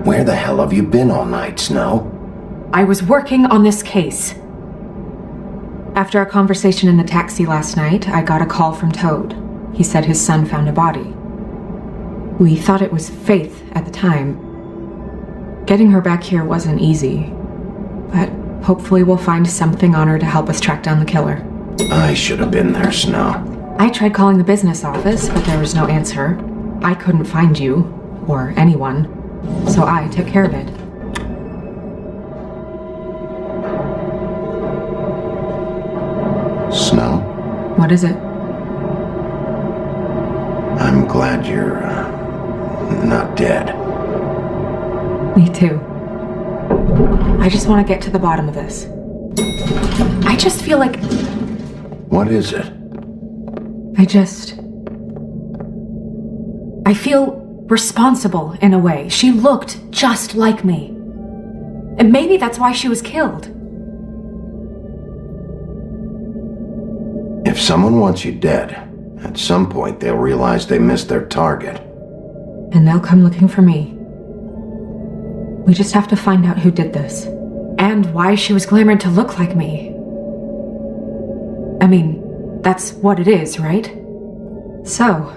Where the hell have you been all night, Snow? I was working on this case. After our conversation in the taxi last night, I got a call from Toad. he said his son found a body. We thought it was Faith at the time. Getting her back here wasn't easy, but hopefully we'll find something on her to help us track down the killer. I should have been there, Snow. I tried calling the business office, but there was no answer. I couldn't find you, or anyone, so I took care of it. Snow? What is it? I'm glad you're, not dead. Me too. I just want to get to the bottom of this. I just feel like... What is it? I feel responsible in a way. She looked just like me. And maybe that's why she was killed. If someone wants you dead, at some point they'll realize they missed their target. And they'll come looking for me. We just have to find out who did this. And why she was glamored to look like me. I mean, that's what it is, right? So,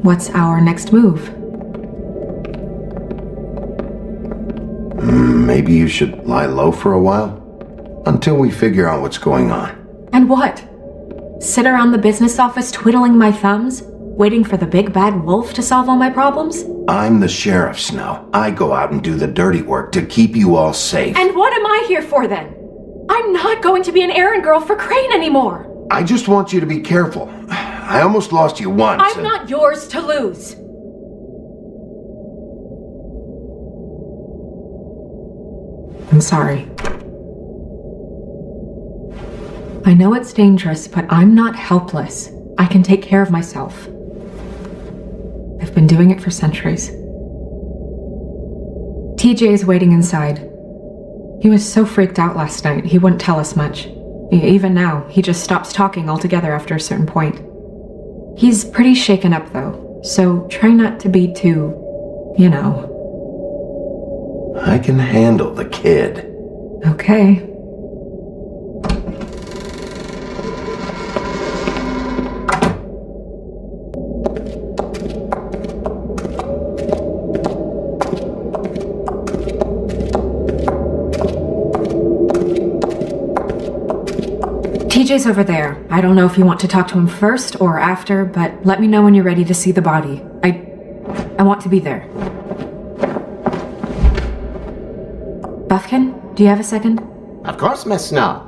what's our next move? Maybe you should lie low for a while? Until we figure out what's going on. And what? Sit around the business office twiddling my thumbs? Waiting for the big bad wolf to solve all my problems? I'm the sheriff, Snow. I go out and do the dirty work to keep you all safe. And what am I here for then? I'm not going to be an errand girl for Crane anymore! I just want you to be careful. I almost lost you once. I'm not yours to lose! I'm sorry. I know it's dangerous, but I'm not helpless. I can take care of myself. I've been doing it for centuries. TJ is waiting inside. He was so freaked out last night, he wouldn't tell us much. Even now, he just stops talking altogether after a certain point. He's pretty shaken up, though, so try not to be too, you know. I can handle the kid. Okay. TJ's over there. I don't know if you want to talk to him first or after, but let me know when you're ready to see the body. I want to be there. Buffkin, do you have a second? Of course, Miss Snow.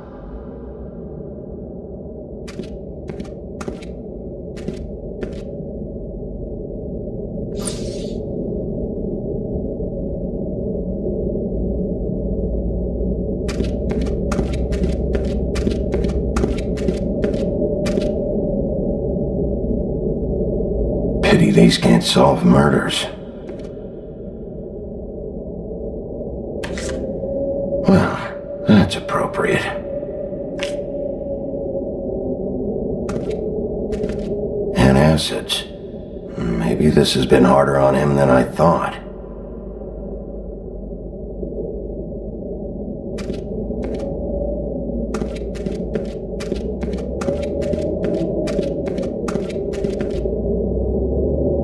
Pity these can't solve murders. Well, that's appropriate. And acids. Maybe this has been harder on him than I thought.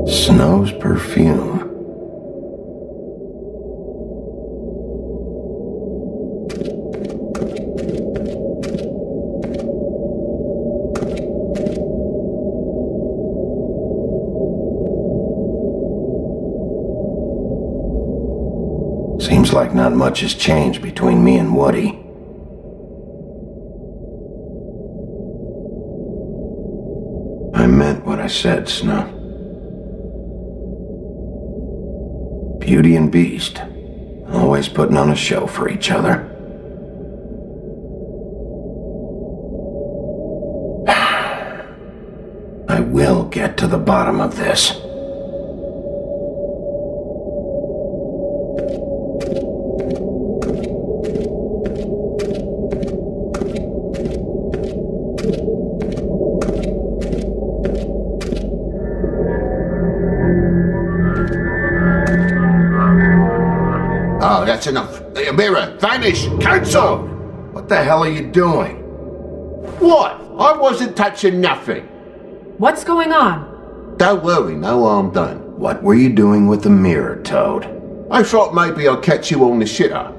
Snow's perfume. Seems like not much has changed between me and Woody. I meant what I said, Snow. Beauty and Beast, always putting on a show for each other. I will get to the bottom of this. Oh, that's enough. Mirror, vanish, cancel! What the hell are you doing? What? I wasn't touching nothing. What's going on? Don't worry, no harm done. What were you doing with the mirror, Toad? I thought maybe I'd catch you on the shitter.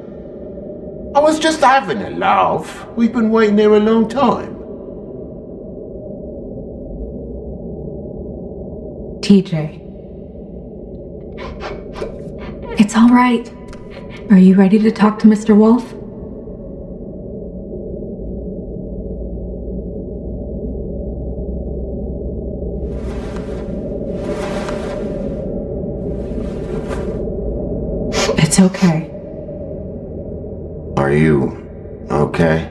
I was just having a laugh. We've been waiting there a long time. TJ. It's all right. Are you ready to talk to Mr. Wolf? It's okay. Are you okay?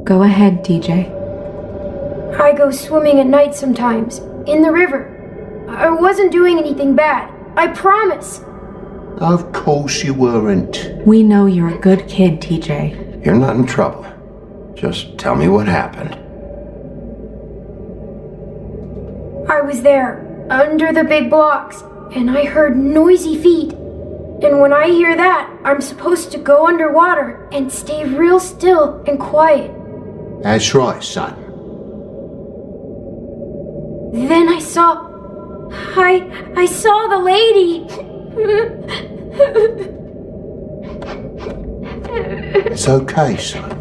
Go ahead, TJ. I go swimming at night sometimes, in the river. I wasn't doing anything bad. I promise. Of course you weren't. We know you're a good kid, TJ. You're not in trouble. Just tell me what happened. I was there, under the big blocks, and I heard noisy feet. And when I hear that, I'm supposed to go underwater and stay real still and quiet. That's right, son. Then I saw the lady. It's okay, son.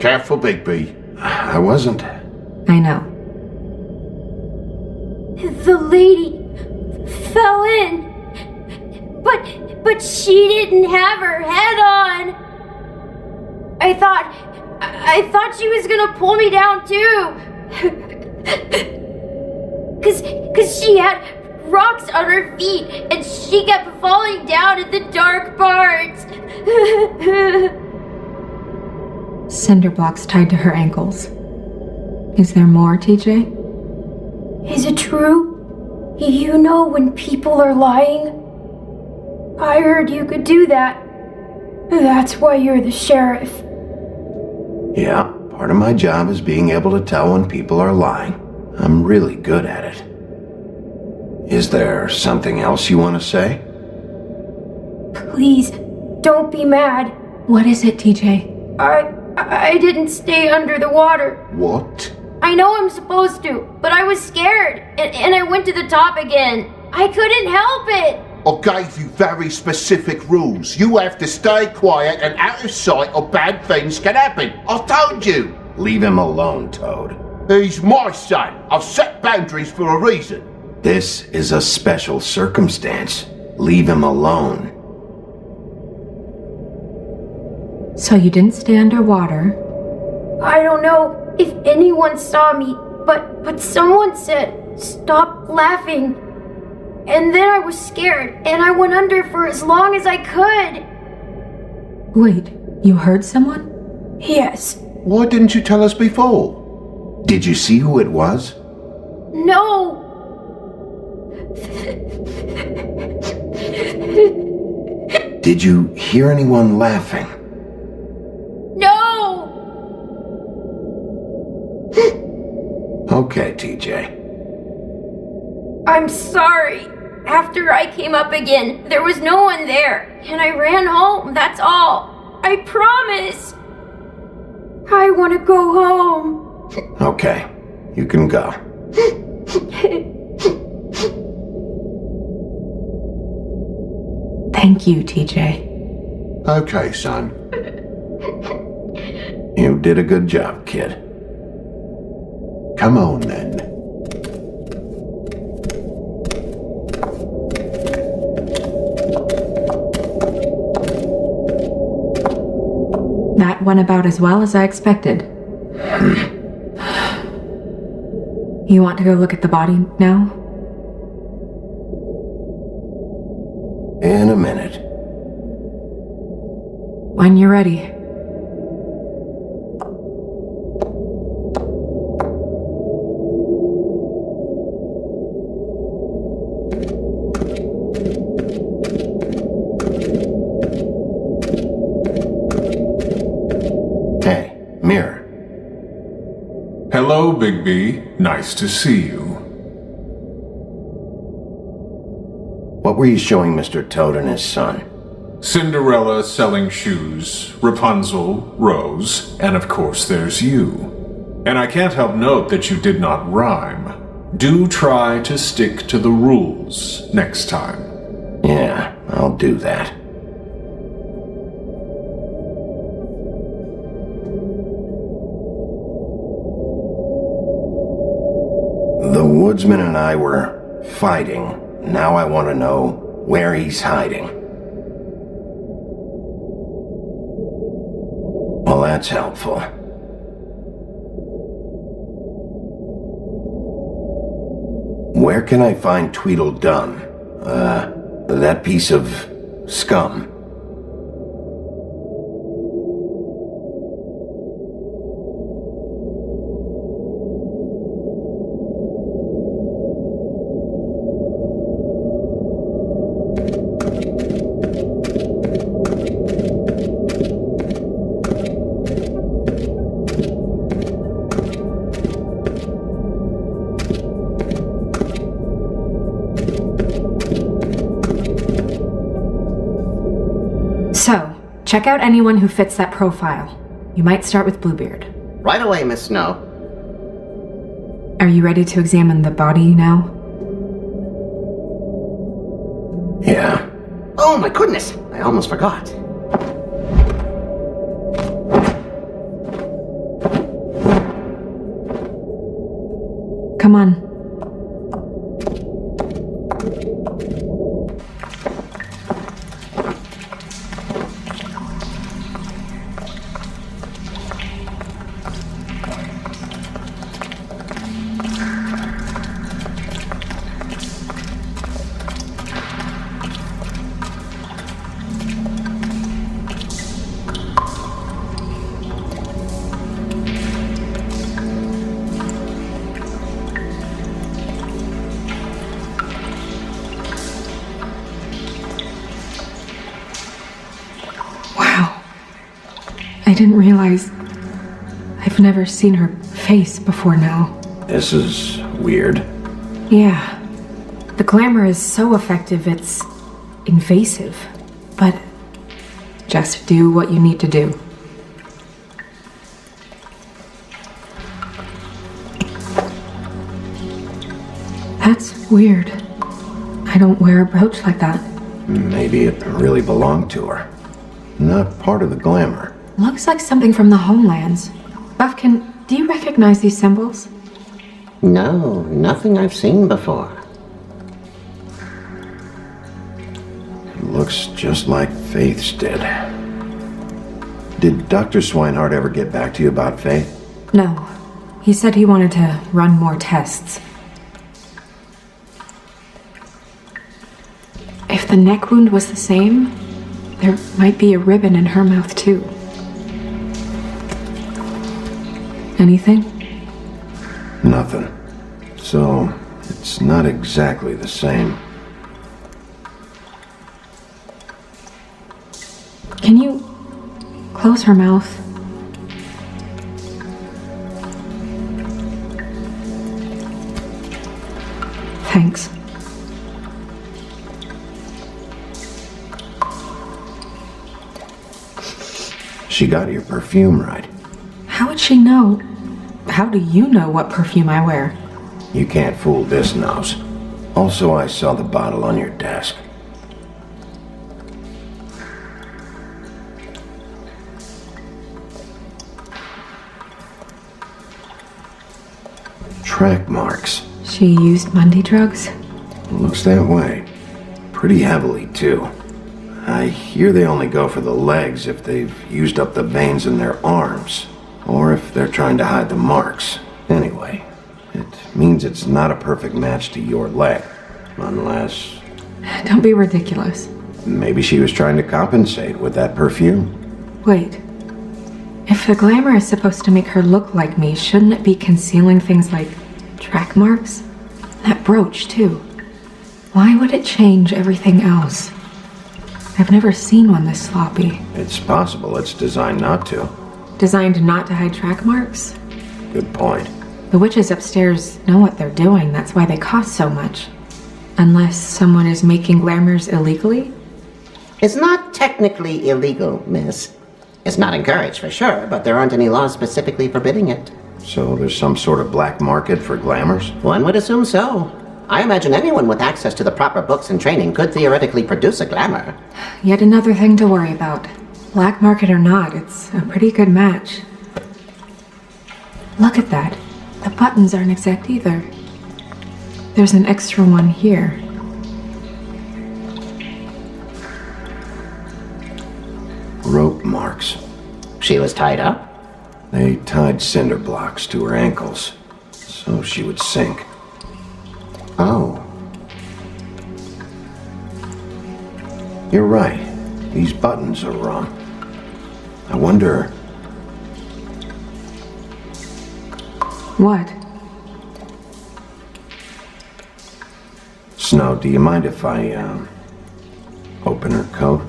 Careful, Bigby. I wasn't. I know. The lady fell in. But she didn't have her head on. I thought she was gonna pull me down too. Cause she had rocks on her feet and she kept falling down in the dark parts. Cinder blocks tied to her ankles. Is there more, TJ? Is it true? You know when people are lying? I heard you could do that. That's why you're the sheriff. Yeah, part of my job is being able to tell when people are lying. I'm really good at it. Is there something else you want to say? Please, don't be mad. What is it, TJ? I didn't stay under the water. What? I know I'm supposed to, but I was scared, and I went to the top again. I couldn't help it. I gave you very specific rules. You have to stay quiet and out of sight or bad things can happen. I told you. Leave him alone, Toad. He's my son. I've set boundaries for a reason. This is a special circumstance. Leave him alone. So you didn't stay underwater? I don't know if anyone saw me, but someone said, "Stop laughing." And then I was scared, and I went under for as long as I could. Wait, you heard someone? Yes. Why didn't you tell us before? Did you see who it was? No. Did you hear anyone laughing? No. Okay, TJ. I'm sorry. After I came up again, there was no one there, and I ran home, that's all. I promise. I want to go home. Okay, you can go. Thank you, TJ. Okay, son. You did a good job, kid. Come on, then. That went about as well as I expected. You want to go look at the body now? In a minute. When you're ready. Hey, Mirror. Hello, Bigby. Nice to see you. What were you showing Mr. Toad and his son? Cinderella selling shoes, Rapunzel, Rose, and of course there's you. And I can't help note that you did not rhyme. Do try to stick to the rules next time. Yeah, I'll do that. The woodsman and I were fighting. Now I want to know where he's hiding. Well, that's helpful. Where can I find Tweedledum? That piece of scum. So, check out anyone who fits that profile. You might start with Bluebeard. Right away, Miss Snow. Are you ready to examine the body now? Yeah. Oh my goodness! I almost forgot. Come on. I didn't realize I've never seen her face before now. This is weird. Yeah. The glamour is so effective, it's invasive. But just do what you need to do. That's weird. I don't wear a brooch like that. Maybe it really belonged to her. Not part of the glamour. Looks like something from the homelands. Buffkin, do you recognize these symbols? No, nothing I've seen before. It looks just like Faith's did. Did Dr. Swinehart ever get back to you about Faith? No. He said he wanted to run more tests. If the neck wound was the same, there might be a ribbon in her mouth too. Anything? Nothing. So, it's not exactly the same. Can you close her mouth? Thanks. She got your perfume right. How would she know? How do you know what perfume I wear? You can't fool this nose. Also, I saw the bottle on your desk. Track marks. She used Mundy drugs? Looks that way. Pretty heavily, too. I hear they only go for the legs if they've used up the veins in their arms, or if they're trying to hide the marks. Anyway, it means it's not a perfect match to your leg, unless... Don't be ridiculous. Maybe she was trying to compensate with that perfume. Wait. If the glamour is supposed to make her look like me, shouldn't it be concealing things like track marks? That brooch, too. Why would it change everything else? I've never seen one this sloppy. It's possible it's designed not to. Designed not to hide track marks? Good point. The witches upstairs know what they're doing, that's why they cost so much. Unless someone is making glamours illegally? It's not technically illegal, miss. It's not encouraged for sure, but there aren't any laws specifically forbidding it. So there's some sort of black market for glamours? One would assume so. I imagine anyone with access to the proper books and training could theoretically produce a glamour. Yet another thing to worry about. Black market or not, it's a pretty good match. Look at that. The buttons aren't exact either. There's an extra one here. Rope marks. She was tied up? They tied cinder blocks to her ankles, so she would sink. Oh. You're right. These buttons are wrong. I wonder... What? Snow, do you mind if I, open her coat?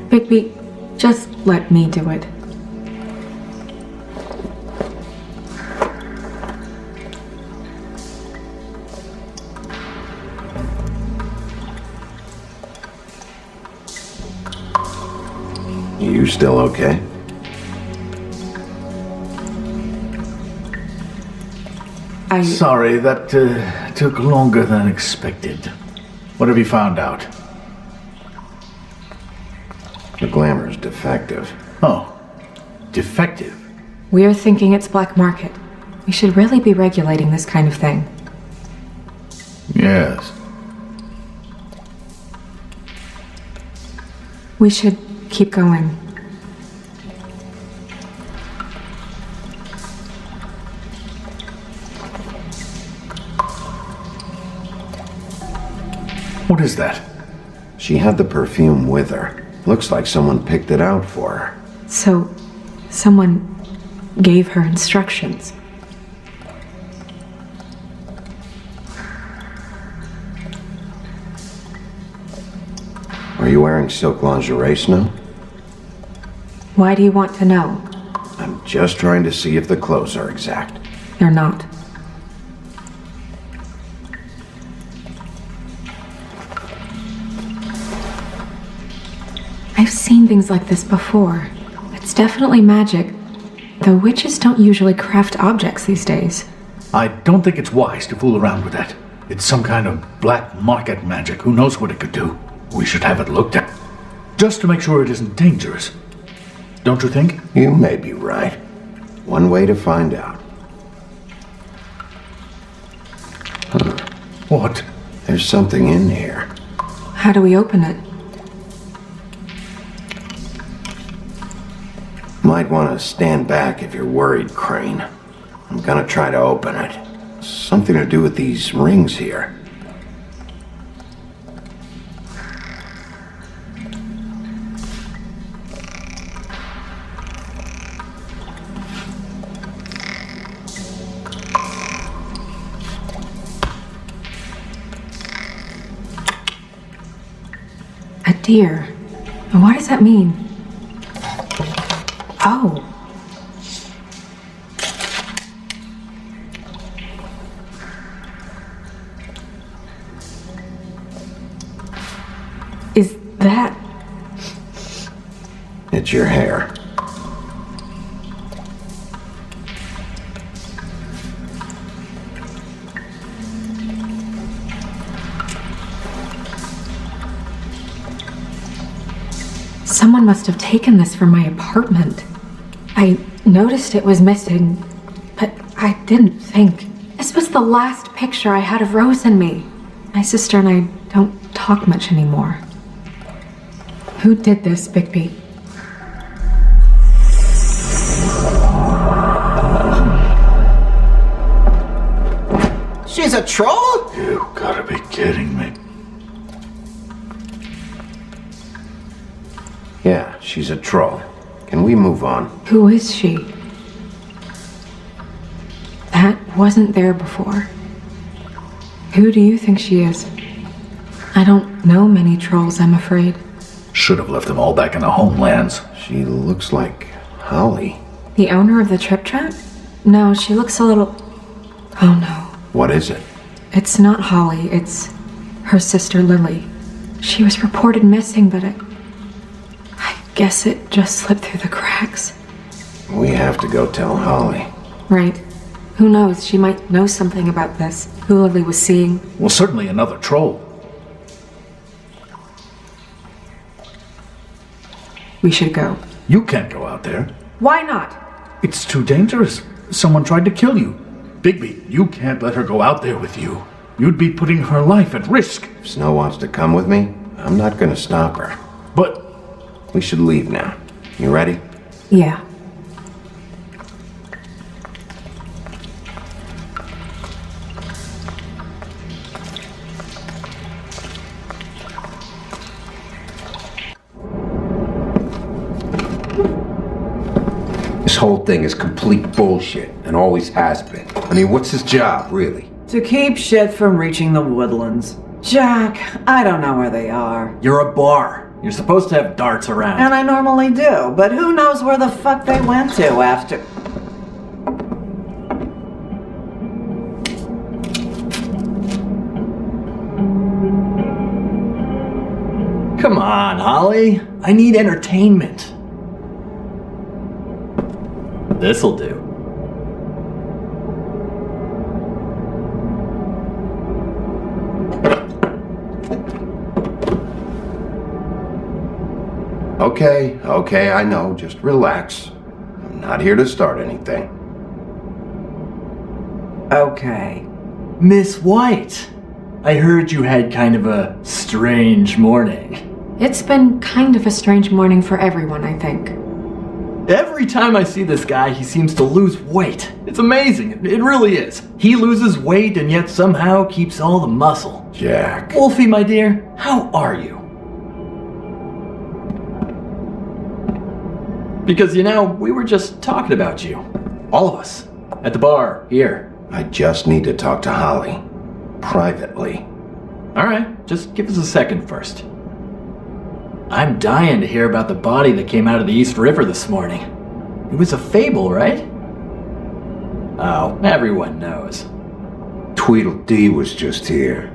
Bigby, just let me do it. You still okay? Sorry, that took longer than expected. What have you found out? The glamour's defective. Oh, defective? We're thinking it's black market. We should really be regulating this kind of thing. Yes. We should keep going. What is that? She had the perfume with her. Looks like someone picked it out for her. So, someone gave her instructions. Are you wearing silk lingerie, Snow? Why do you want to know? I'm just trying to see if the clothes are exact. They're not. I've seen things like this before. It's definitely magic. The witches don't usually craft objects these days. I don't think it's wise to fool around with that. It's some kind of black market magic. Who knows what it could do? We should have it looked at. Just to make sure it isn't dangerous. Don't you think? You may be right. One way to find out. Huh. What? There's something in here. How do we open it? Might want to stand back if you're worried, Crane. I'm gonna try to open it. Something to do with these rings here. A deer. What does that mean? Oh. Is that... It's your hair. Someone must have taken this from my apartment. I noticed it was missing, but I didn't think. This was the last picture I had of Rose and me. My sister and I don't talk much anymore. Who did this, Bigby? She's a troll? You gotta be kidding me. Yeah, she's a troll. Can we move on? Who is she? That wasn't there before. Who do you think she is? I don't know many trolls, I'm afraid. Should have left them all back in the homelands. She looks like Holly. The owner of the Trip Trap? No, she looks a little... Oh no. What is it? It's not Holly, it's her sister Lily. She was reported missing, but I guess it just slipped through the cracks. We have to go tell Holly. Right. Who knows? She might know something about this. Who Lily was seeing. Well, certainly another troll. We should go. You can't go out there. Why not? It's too dangerous. Someone tried to kill you. Bigby, you can't let her go out there with you. You'd be putting her life at risk. If Snow wants to come with me, I'm not gonna stop her. But... we should leave now. You ready? Yeah. This whole thing is complete bullshit, and always has been. I mean, what's his job, really? To keep shit from reaching the woodlands. Jack, I don't know where they are. You're a bar. You're supposed to have darts around. And I normally do, but who knows where the fuck they went to after... Come on, Holly. I need entertainment. This'll do. Okay, I know. Just relax. I'm not here to start anything. Okay. Miss White, I heard you had kind of a strange morning. It's been kind of a strange morning for everyone, I think. Every time I see this guy, he seems to lose weight. It's amazing. It really is. He loses weight and yet somehow keeps all the muscle. Jack. Wolfie, my dear, how are you? Because, we were just talking about you. All of us. At the bar, here. I just need to talk to Holly. Privately. Alright, just give us a second first. I'm dying to hear about the body that came out of the East River this morning. It was a fable, right? Oh, everyone knows. Tweedledee was just here.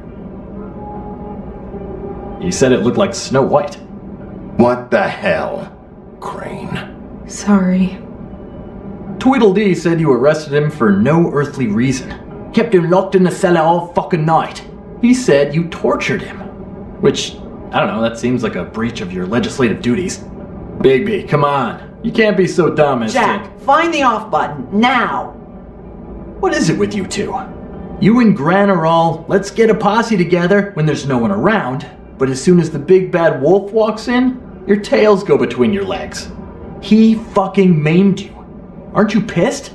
He said it looked like Snow White. What the hell, Crane? Sorry. Tweedledee said you arrested him for no earthly reason. Kept him locked in the cellar all fucking night. He said you tortured him. Which, I don't know, that seems like a breach of your legislative duties. Bigby, come on. You can't be so dumb as Jack, find the off button, now! What is it with you two? You and Gran are all, let's get a posse together when there's no one around, but as soon as the big bad wolf walks in, your tails go between your legs. He fucking maimed you. Aren't you pissed?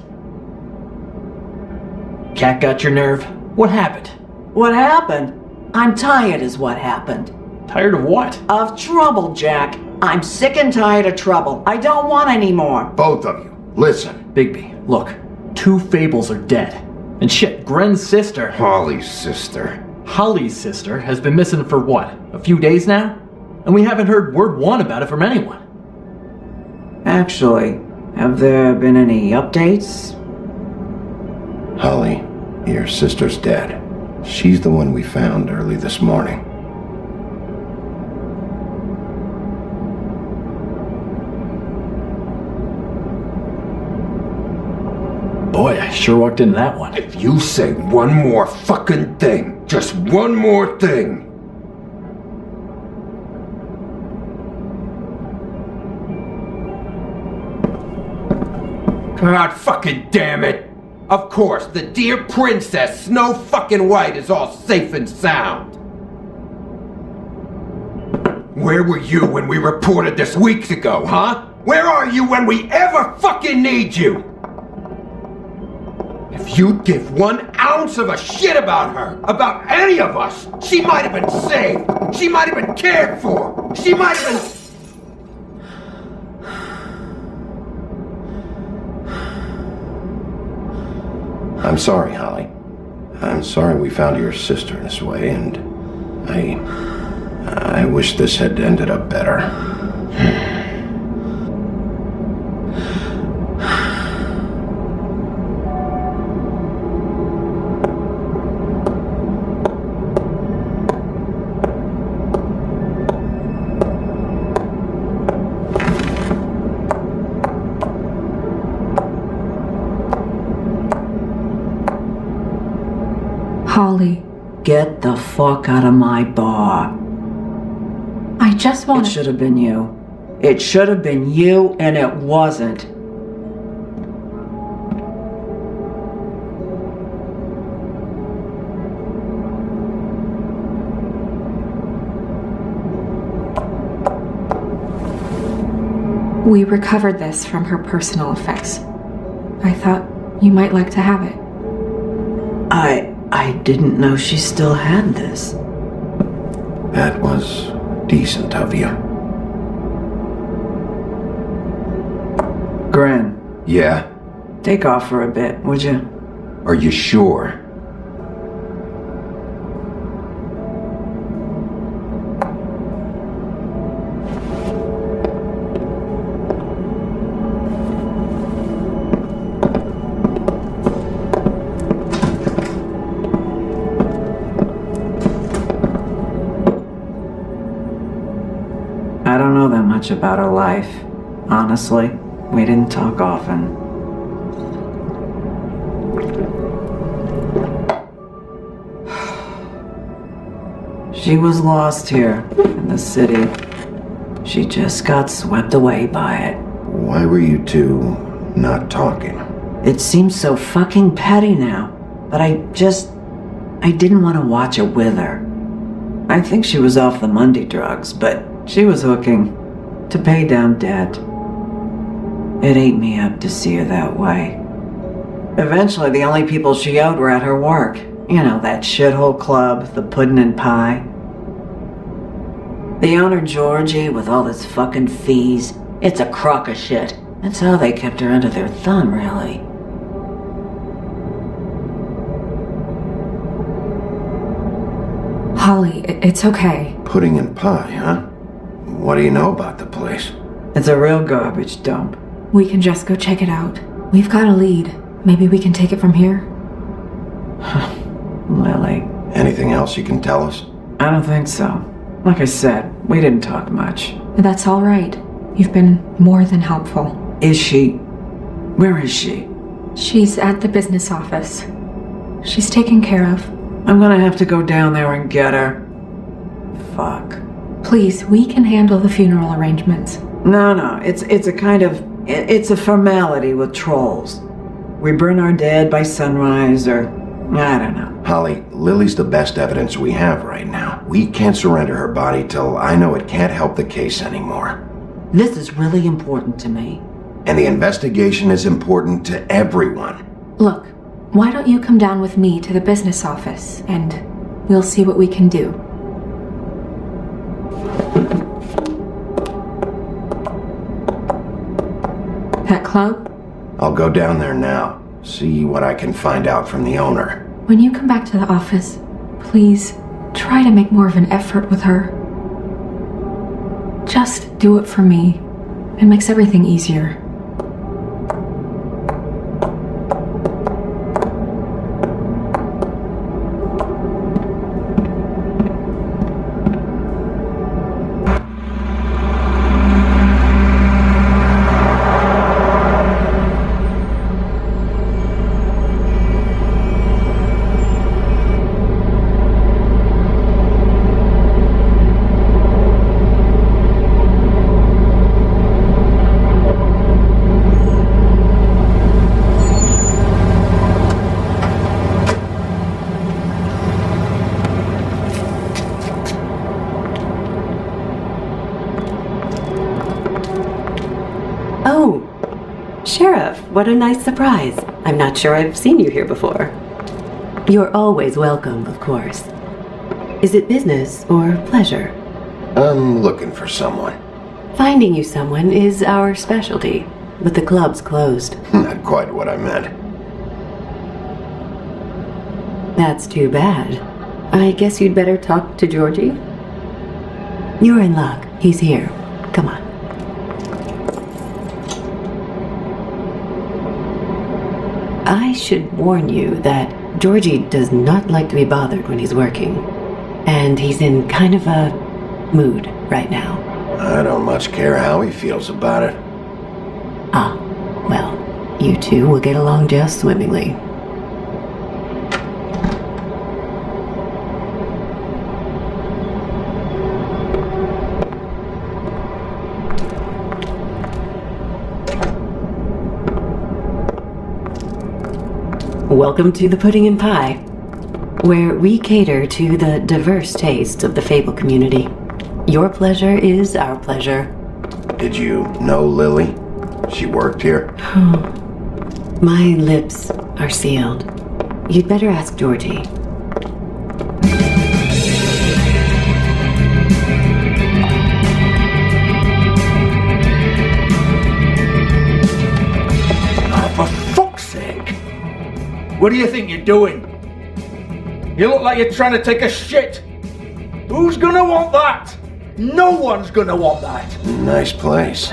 Cat got your nerve? What happened? What happened? I'm tired is what happened. Tired of what? Of trouble, Jack. I'm sick and tired of trouble. I don't want any more. Both of you, listen. Bigby, look. 2 fables are dead. And shit, Gren's sister... Holly's sister. Holly's sister has been missing for what? A few days now? And we haven't heard word one about it from anyone. Actually, have there been any updates? Holly, your sister's dead. She's the one we found early this morning. Boy, I sure walked into that one. If you say one more fucking thing, just one more thing. God fucking damn it! Of course, the dear princess Snow fucking White is all safe and sound. Where were you when we reported this weeks ago, huh? Where are you when we ever fucking need you? If you'd give 1 ounce of a shit about her, about any of us, she might have been saved. She might have been cared for. She might have been... I'm sorry, Holly. I'm sorry we found your sister this way, and I wish this had ended up better. Holly, Get the fuck out of my bar. I just want It should have been you. It should have been you, and it wasn't. We recovered this from her personal effects. I thought you might like to have it. I didn't know she still had this. That was decent of you. Gren, Yeah? take off for a bit, would you? Are you sure? I don't know that much about her life. Honestly, we didn't talk often. She was lost here in the city. She just got swept away by it. Why were you two not talking? It seems so fucking petty now, but I didn't want to watch it with her. I think she was off the Monday drugs, but she was hooking to pay down debt. It ate me up to see her that way. Eventually, the only people she owed were at her work. You know, that shithole club, the Puddin' and Pie. The owner, Georgie, with all his fucking fees, it's a crock of shit. That's how they kept her under their thumb, really. Holly, it's okay. Pudding and pie, huh? What do you know about the place? It's a real garbage dump. We can just go check it out. We've got a lead. Maybe we can take it from here? Lily. Anything else you can tell us? I don't think so. Like I said, we didn't talk much. That's all right. You've been more than helpful. Is she? Where is she? She's at the business office. She's taken care of. I'm gonna have to go down there and get her. Fuck. Please, we can handle the funeral arrangements. No, it's a kind of... It's a formality with trolls. We burn our dead by sunrise, or... I don't know. Holly, Lily's the best evidence we have right now. We can't surrender her body till I know it can't help the case anymore. This is really important to me. And the investigation is important to everyone. Look, why don't you come down with me to the business office, and we'll see what we can do. That club? I'll go down there now, see what I can find out from the owner. When you come back to the office, please try to make more of an effort with her. Just do it for me. It makes everything easier. Oh, Sheriff, what a nice surprise. I'm not sure I've seen you here before. You're always welcome, of course. Is it business or pleasure? I'm looking for someone. Finding you someone is our specialty, but the club's closed. Not quite what I meant. That's too bad. I guess you'd better talk to Georgie. You're in luck. He's here. Come on. I should warn you that Georgie does not like to be bothered when he's working. And he's in kind of a mood right now. I don't much care how he feels about it. Ah, well, you two will get along just swimmingly. Welcome to the Pudding and Pie, where we cater to the diverse tastes of the Fable community. Your pleasure is our pleasure. Did you know Lily? She worked here? My lips are sealed. You'd better ask Georgie. For fuck's sake! What do you think you're doing? You look like you're trying to take a shit. Who's gonna want that? No one's gonna want that. Nice place.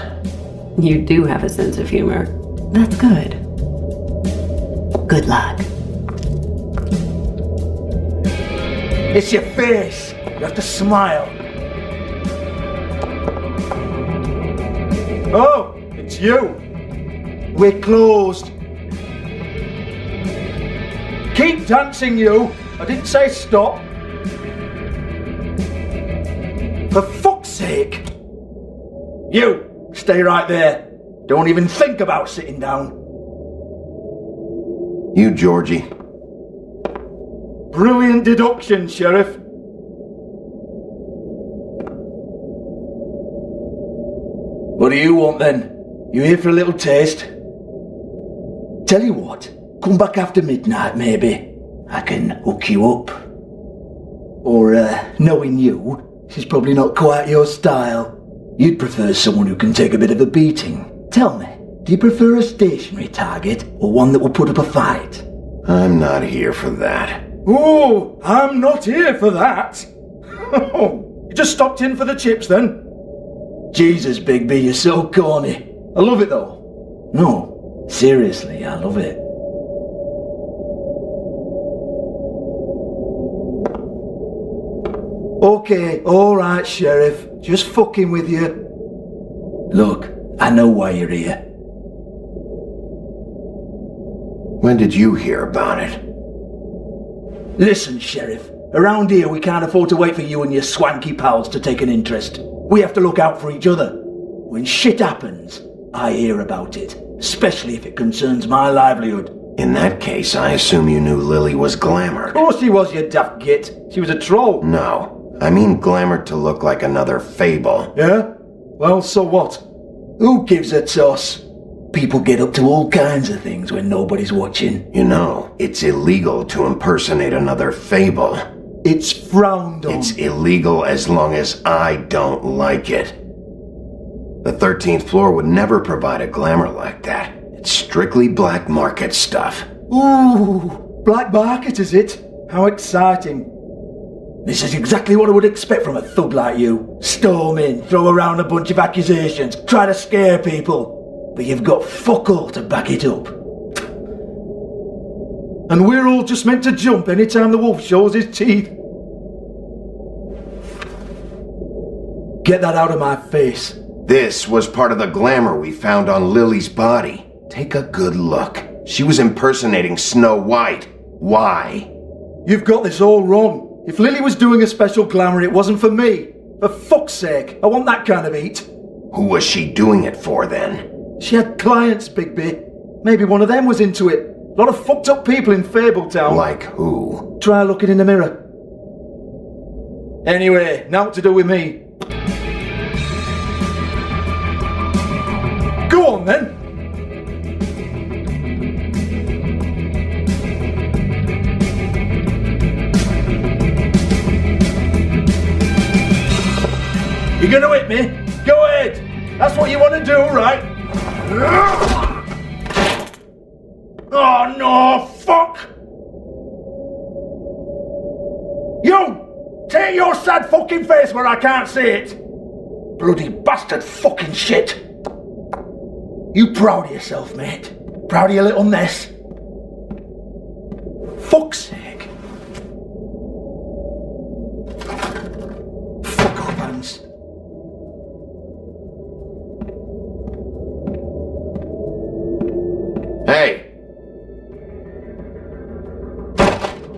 You do have a sense of humor. That's good. Good luck. It's your face. You have to smile. Oh, it's you. We're closed. Keep dancing, you. I didn't say stop. For fuck's sake. You, stay right there. Don't even think about sitting down. You, Georgie. Brilliant deduction, Sheriff. What do you want then? You here for a little taste? Tell you what, come back after midnight maybe. I can hook you up. Or, knowing you, she's probably not quite your style. You'd prefer someone who can take a bit of a beating. Tell me, do you prefer a stationary target or one that will put up a fight? I'm not here for that. Oh, I'm not here for that. You just stopped in for the chips then? Jesus, Bigby, you're so corny. I love it though. No, seriously, I love it. Okay, alright, Sheriff. Just fucking with you. Look, I know why you're here. When did you hear about it? Listen, Sheriff. Around here we can't afford to wait for you and your swanky pals to take an interest. We have to look out for each other. When shit happens, I hear about it. Especially if it concerns my livelihood. In that case, I assume you knew Lily was glamored. Of course she was, you daft git. She was a troll. No, I mean glamored to look like another fable. Yeah? Well, so what? Who gives a toss? People get up to all kinds of things when nobody's watching. You know, it's illegal to impersonate another fable. It's frowned on. It's illegal as long as I don't like it. The 13th floor would never provide a glamour like that. It's strictly black market stuff. Ooh, black market is it? How exciting. This is exactly what I would expect from a thug like you. Storm in, throw around a bunch of accusations, try to scare people. But you've got fuck all to back it up. And we're all just meant to jump anytime the wolf shows his teeth. Get that out of my face. This was part of the glamour we found on Lily's body. Take a good look. She was impersonating Snow White. Why? You've got this all wrong. If Lily was doing a special glamour, it wasn't for me. For fuck's sake, I want that kind of eat. Who was she doing it for then? She had clients, Bigby. Maybe one of them was into it. A lot of fucked up people in Fabletown. Like who? Try looking in the mirror. Anyway, now what to do with me. Go on then. You're gonna hit me? Go ahead. That's what you want to do, right? Oh no, fuck! You! Take your sad fucking face where I can't see it! Bloody bastard fucking shit! You proud of yourself, mate? Proud of your little mess? Fuck's sake. Fuck off, Hans. Hey!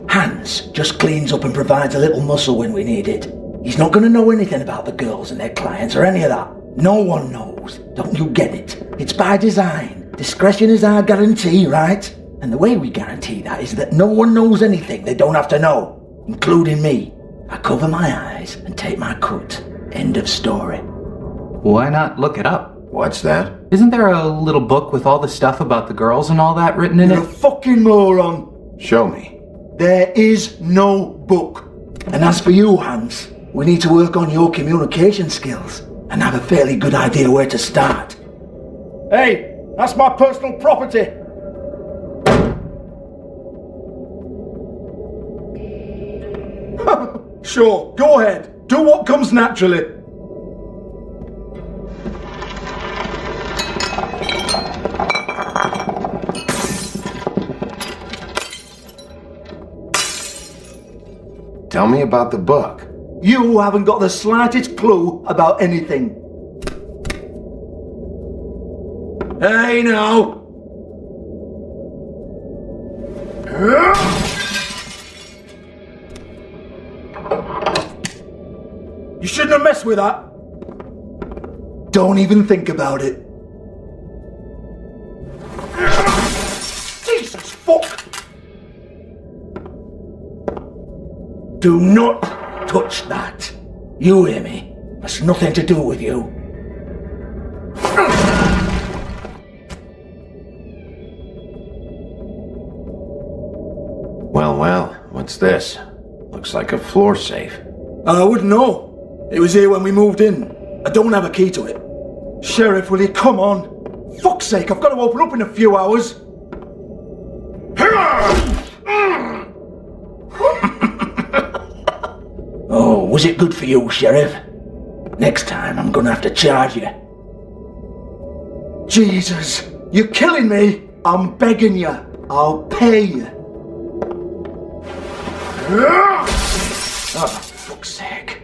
Hans just cleans up and provides a little muscle when we need it. He's not going to know anything about the girls and their clients or any of that. No one knows. Don't you get it? It's by design. Discretion is our guarantee, right? And the way we guarantee that is that no one knows anything they don't have to know, including me. I cover my eyes and take my cut. End of story. Why not look it up? What's that? Isn't there a little book with all the stuff about the girls and all that written in You're it? a fucking moron. Show me. There is no book. And as for you, Hans, we need to work on your communication skills and have a fairly good idea where to start. Hey, that's my personal property. Sure, go ahead. Do what comes naturally. Tell me about the book. You haven't got the slightest clue about anything. Hey, now! You shouldn't have messed with that. Don't even think about it. Jesus fuck! Do not touch that. You hear me? That's nothing to do with you. Well, what's this? Looks like a floor safe. I wouldn't know. It was here when we moved in. I don't have a key to it. Sheriff, will you come on? Fuck's sake, I've got to open up in a few hours. Oh, was it good for you, Sheriff? Next time I'm gonna have to charge you. Jesus, you're killing me. I'm begging you. I'll pay you. Oh, fuck's sake.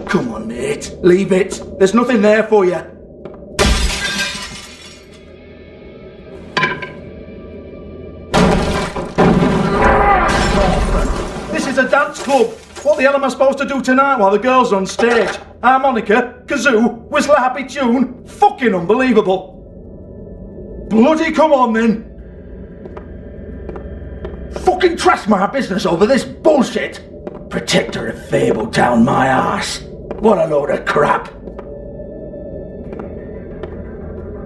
Come on, mate. Leave it. There's nothing there for you. This is a dance club. What the hell am I supposed to do tonight while the girls are on stage? Harmonica, kazoo, whistle a happy tune? Fucking unbelievable. Bloody come on then. Fucking trash my business over this bullshit. Protector of Fabletown, my ass. What a load of crap.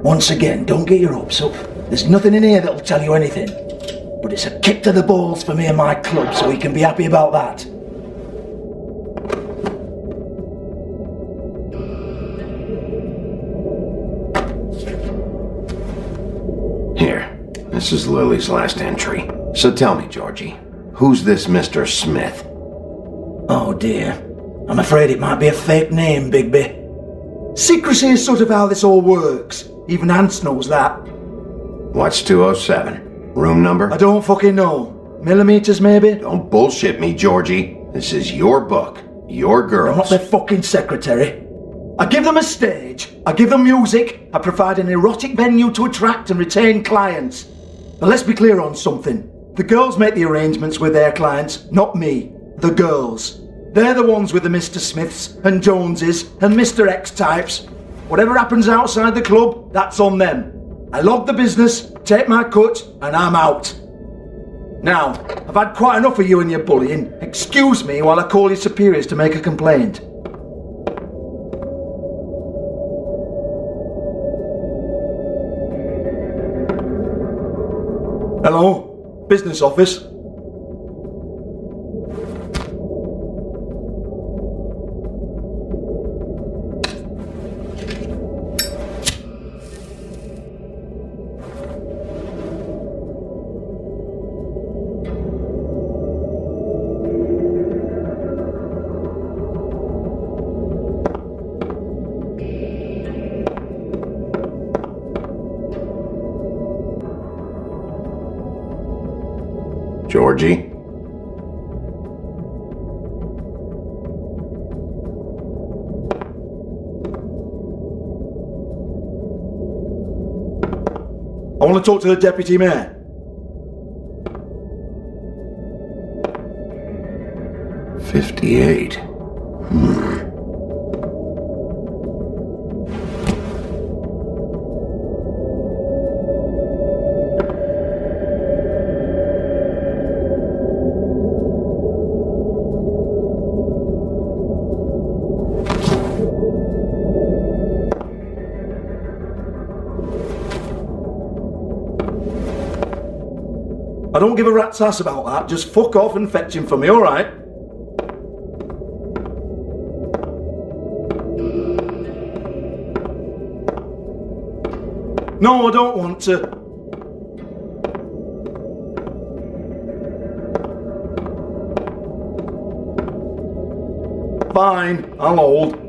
Once again, don't get your hopes up. There's nothing in here that'll tell you anything. But it's a kick to the balls for me and my club, so we can be happy about that. Here, this is Lily's last entry. So tell me, Georgie, who's this Mr. Smith? Oh dear. I'm afraid it might be a fake name, Bigby. Secrecy is sort of how this all works. Even Hans knows that. What's 207? Room number? I don't fucking know. Millimeters, maybe? Don't bullshit me, Georgie. This is your book. Your girls. I'm not their fucking secretary. I give them a stage. I give them music. I provide an erotic venue to attract and retain clients. But let's be clear on something. The girls make the arrangements with their clients, not me. The girls. They're the ones with the Mr. Smiths and Joneses and Mr. X types. Whatever happens outside the club, that's on them. I log the business, take my cut, and I'm out. Now, I've had quite enough of you and your bullying. Excuse me while I call your superiors to make a complaint. Hello? Business office? Georgie? I want to talk to the deputy mayor. $58. I don't give a rat's ass about that. Just fuck off and fetch him for me, alright? No, I don't want to. Fine, I'll hold.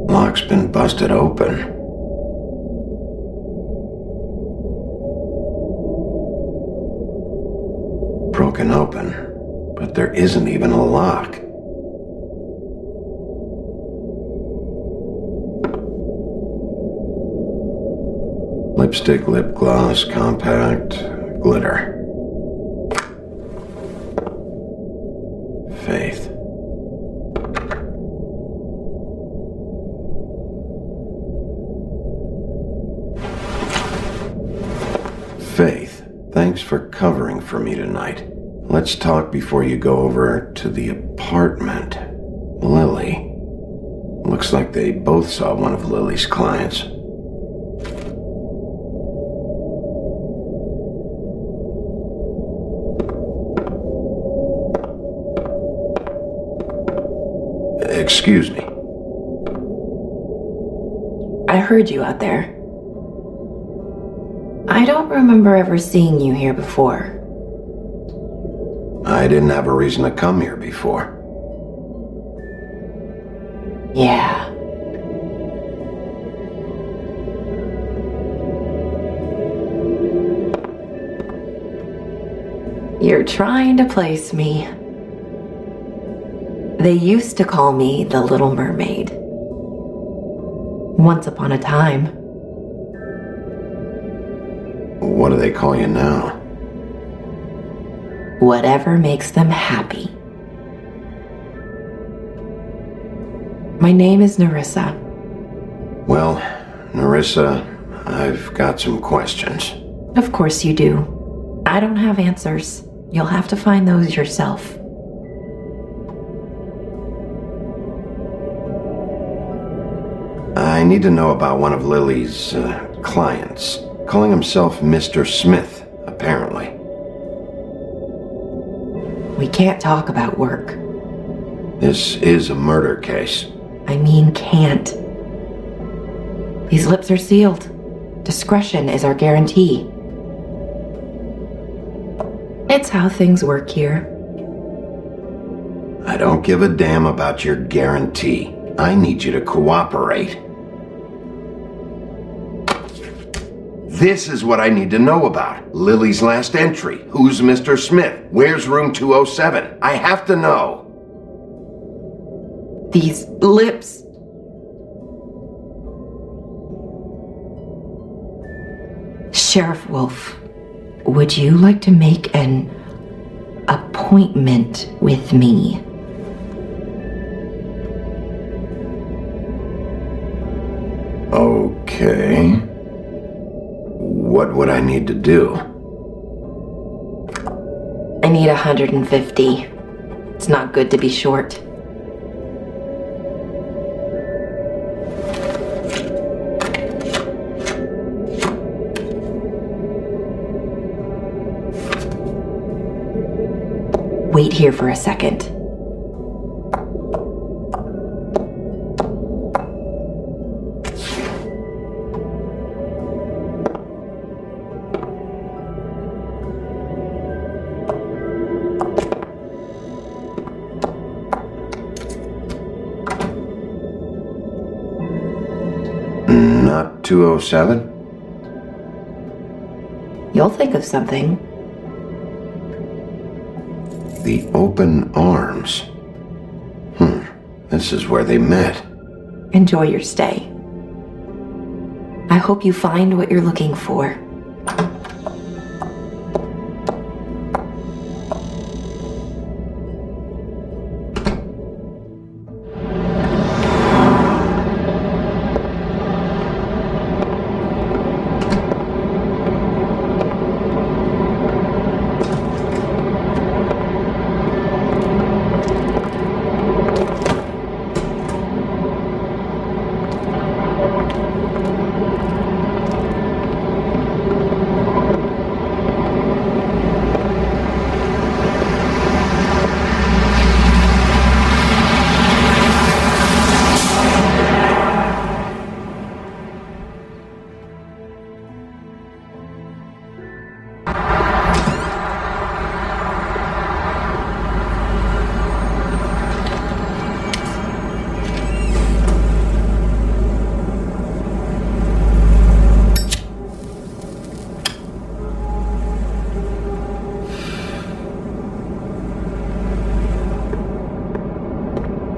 Lock's been busted open. Broken open, but there isn't even a lock. Lipstick, lip gloss, compact, glitter. Faith. Faith, thanks for covering for me tonight. Let's talk before you go over to the apartment. Lily. Looks like they both saw one of Lily's clients. Excuse me. I heard you out there. I don't remember ever seeing you here before. I didn't have a reason to come here before. Yeah. You're trying to place me. They used to call me the Little Mermaid. Once upon a time. What do they call you now? Whatever makes them happy. My name is Nerissa. Well, Nerissa, I've got some questions. Of course you do. I don't have answers. You'll have to find those yourself. I need to know about one of Lily's clients. Calling himself Mr. Smith, apparently. We can't talk about work. This is a murder case. I mean can't. These lips are sealed. Discretion is our guarantee. It's how things work here. I don't give a damn about your guarantee. I need you to cooperate. This is what I need to know about. Lily's last entry. Who's Mr. Smith? Where's room 207? I have to know. These lips. Sheriff Wolf, would you like to make an appointment with me? Okay. What would I need to do? I need 150. It's not good to be short. Wait here for a second. Not 207? You'll think of something. The open arms. This is where they met. Enjoy your stay. I hope you find what you're looking for.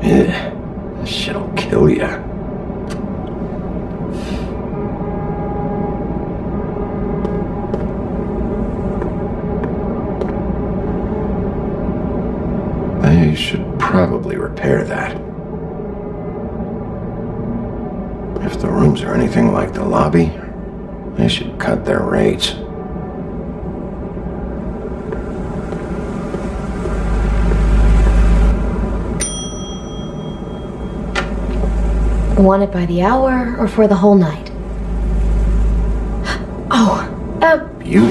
This shit'll kill ya. They should probably repair that. If the rooms are anything like the lobby, they should cut their rates. Want it by the hour or for the whole night? You?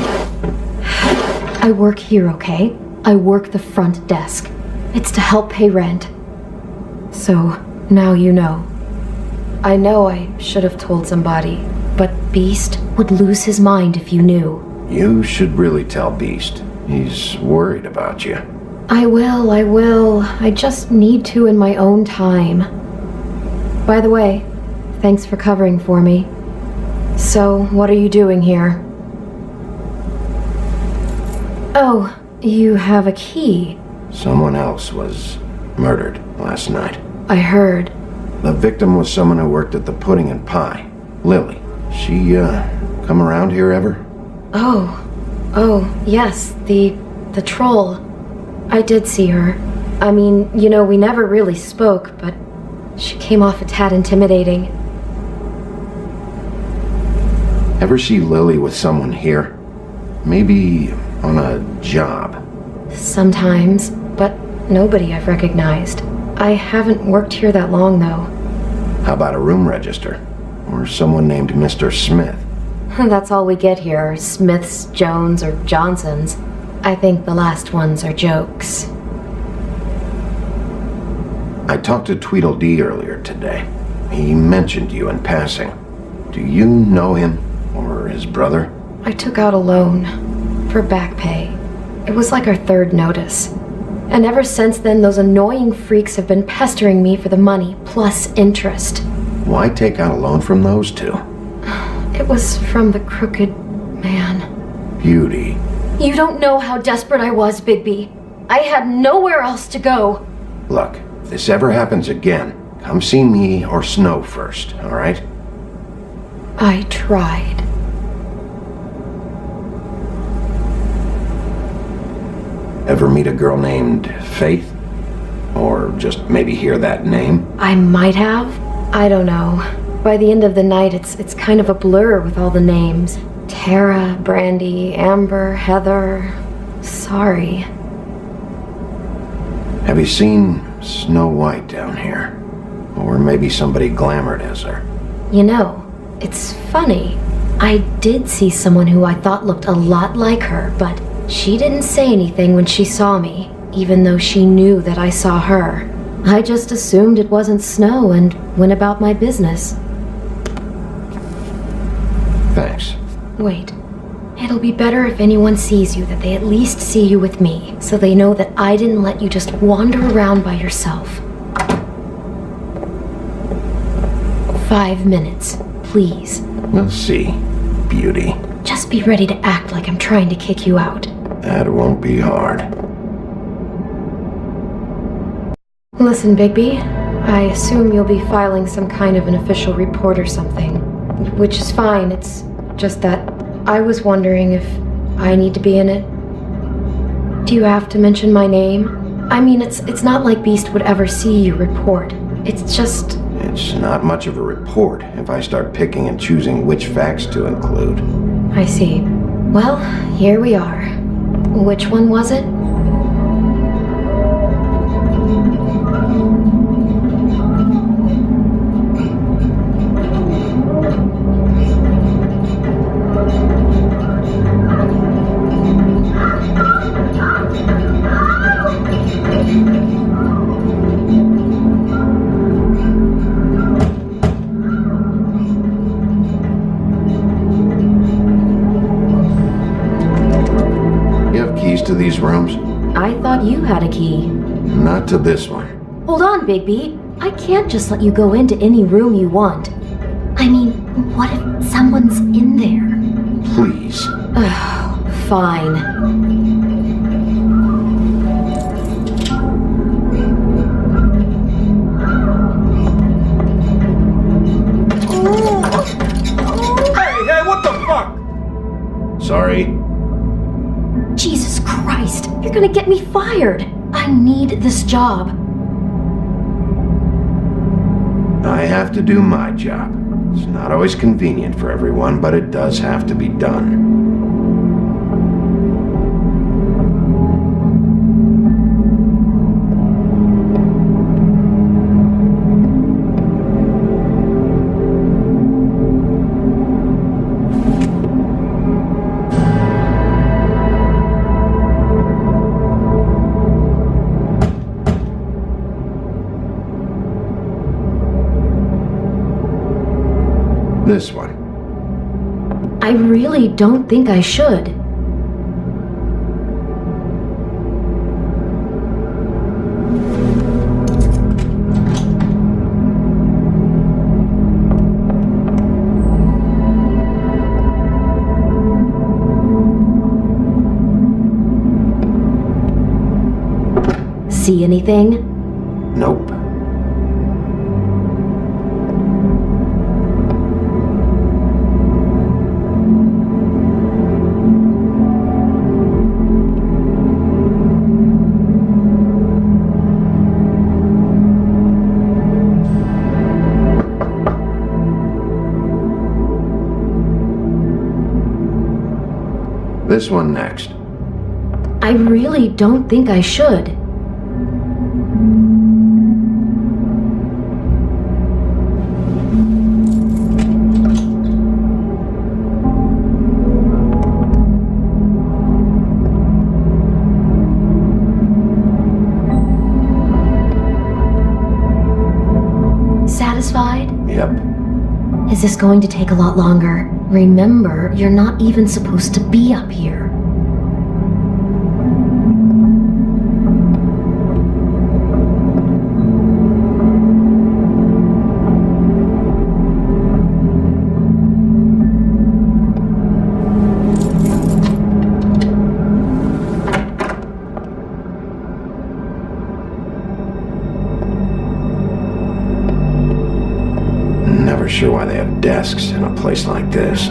I work here, okay? I work the front desk. It's to help pay rent. So, now you know. I know I should have told somebody, but Beast would lose his mind if you knew. You should really tell Beast. He's worried about you. I will. I just need to in my own time. By the way, thanks for covering for me. So, what are you doing here? Oh, you have a key. Someone else was murdered last night. I heard. The victim was someone who worked at the Pudding and Pie. Lily. She, come around here ever? Oh, yes, the troll. I did see her. I mean, you know, we never really spoke, but she came off a tad intimidating. Ever see Lily with someone here? Maybe on a job? Sometimes, but nobody I've recognized. I haven't worked here that long, though. How about a room register? Or someone named Mr. Smith? That's all we get here, Smiths, Jones, or Johnsons. I think the last ones are jokes. I talked to Tweedledee earlier today. He mentioned you in passing. Do you know him? Or his brother? I took out a loan for back pay. It was like our third notice. And ever since then, those annoying freaks have been pestering me for the money, plus interest. Why take out a loan from those two? It was from the crooked man. Beauty. You don't know how desperate I was, Bigby. I had nowhere else to go. Look, if this ever happens again, come see me or Snow first, all right? I tried. Ever meet a girl named Faith? Or just maybe hear that name? I might have. I don't know. By the end of the night, it's kind of a blur with all the names. Tara, Brandy, Amber, Heather. Sorry. Have you seen Snow White down here? Or maybe somebody glamored as her? You know, it's funny. I did see someone who I thought looked a lot like her, but she didn't say anything when she saw me, even though she knew that I saw her. I just assumed it wasn't Snow and went about my business. Thanks. Wait. It'll be better if anyone sees you that they at least see you with me, so they know that I didn't let you just wander around by yourself. 5 minutes, please. We'll see, Beauty. Just be ready to act like I'm trying to kick you out. That won't be hard. Listen, Bigby, I assume you'll be filing some kind of an official report or something. Which is fine, it's just that I was wondering if I need to be in it. Do you have to mention my name? I mean, it's not like Beast would ever see your report. It's just... It's not much of a report if I start picking and choosing which facts to include. I see. Well, here we are. Which one was it? To these rooms? I thought you had a key. Not to this one. Hold on, Bigby. I can't just let you go into any room you want. I mean, what if someone's in there? Please. Fine. Hey, what the fuck? Sorry. Jesus Christ, you're gonna get me fired. I need this job. I have to do my job. It's not always convenient for everyone, but it does have to be done. This one. I really don't think I should. See anything? Nope. This one next. I really don't think I should. Satisfied? Yep. Is this going to take a lot longer? Remember, you're not even supposed to be up here. Never sure why they have desks in a place like this.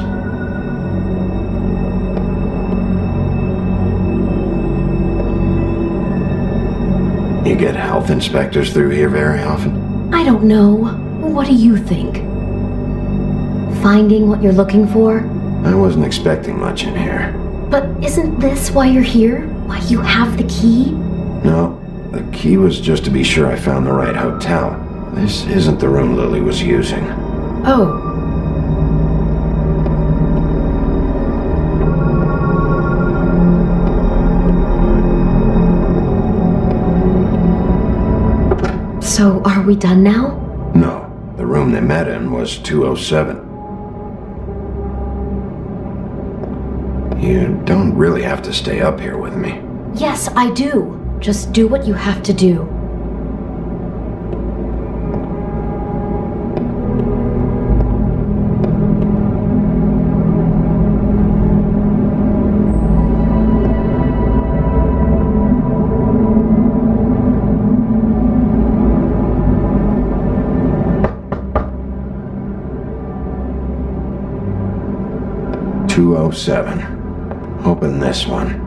You get health inspectors through here very often? I don't know. What do you think? Finding what you're looking for? I wasn't expecting much in here. But isn't this why you're here? Why you have the key? No, the key was just to be sure I found the right hotel. This isn't the room Lily was using. Oh. So, are we done now? No, the room they met in was 207. You don't really have to stay up here with me. Yes, I do. Just do what you have to do. 207. Open this one.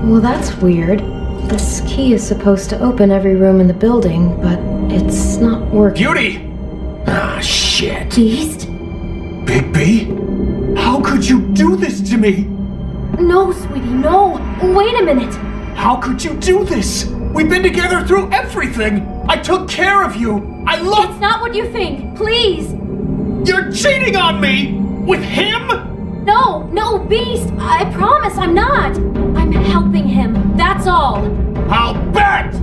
Well, that's weird. This key is supposed to open every room in the building, but it's not working. Beauty! Ah, shit. Beast? Bigby? How could you do this to me? No, sweetie, no. Wait a minute. How could you do this? We've been together through everything. I took care of you. I love... It's not what you think. Please. You're cheating on me! With him? No, Beast. I promise I'm not. I'm helping him. That's all. I'll bet!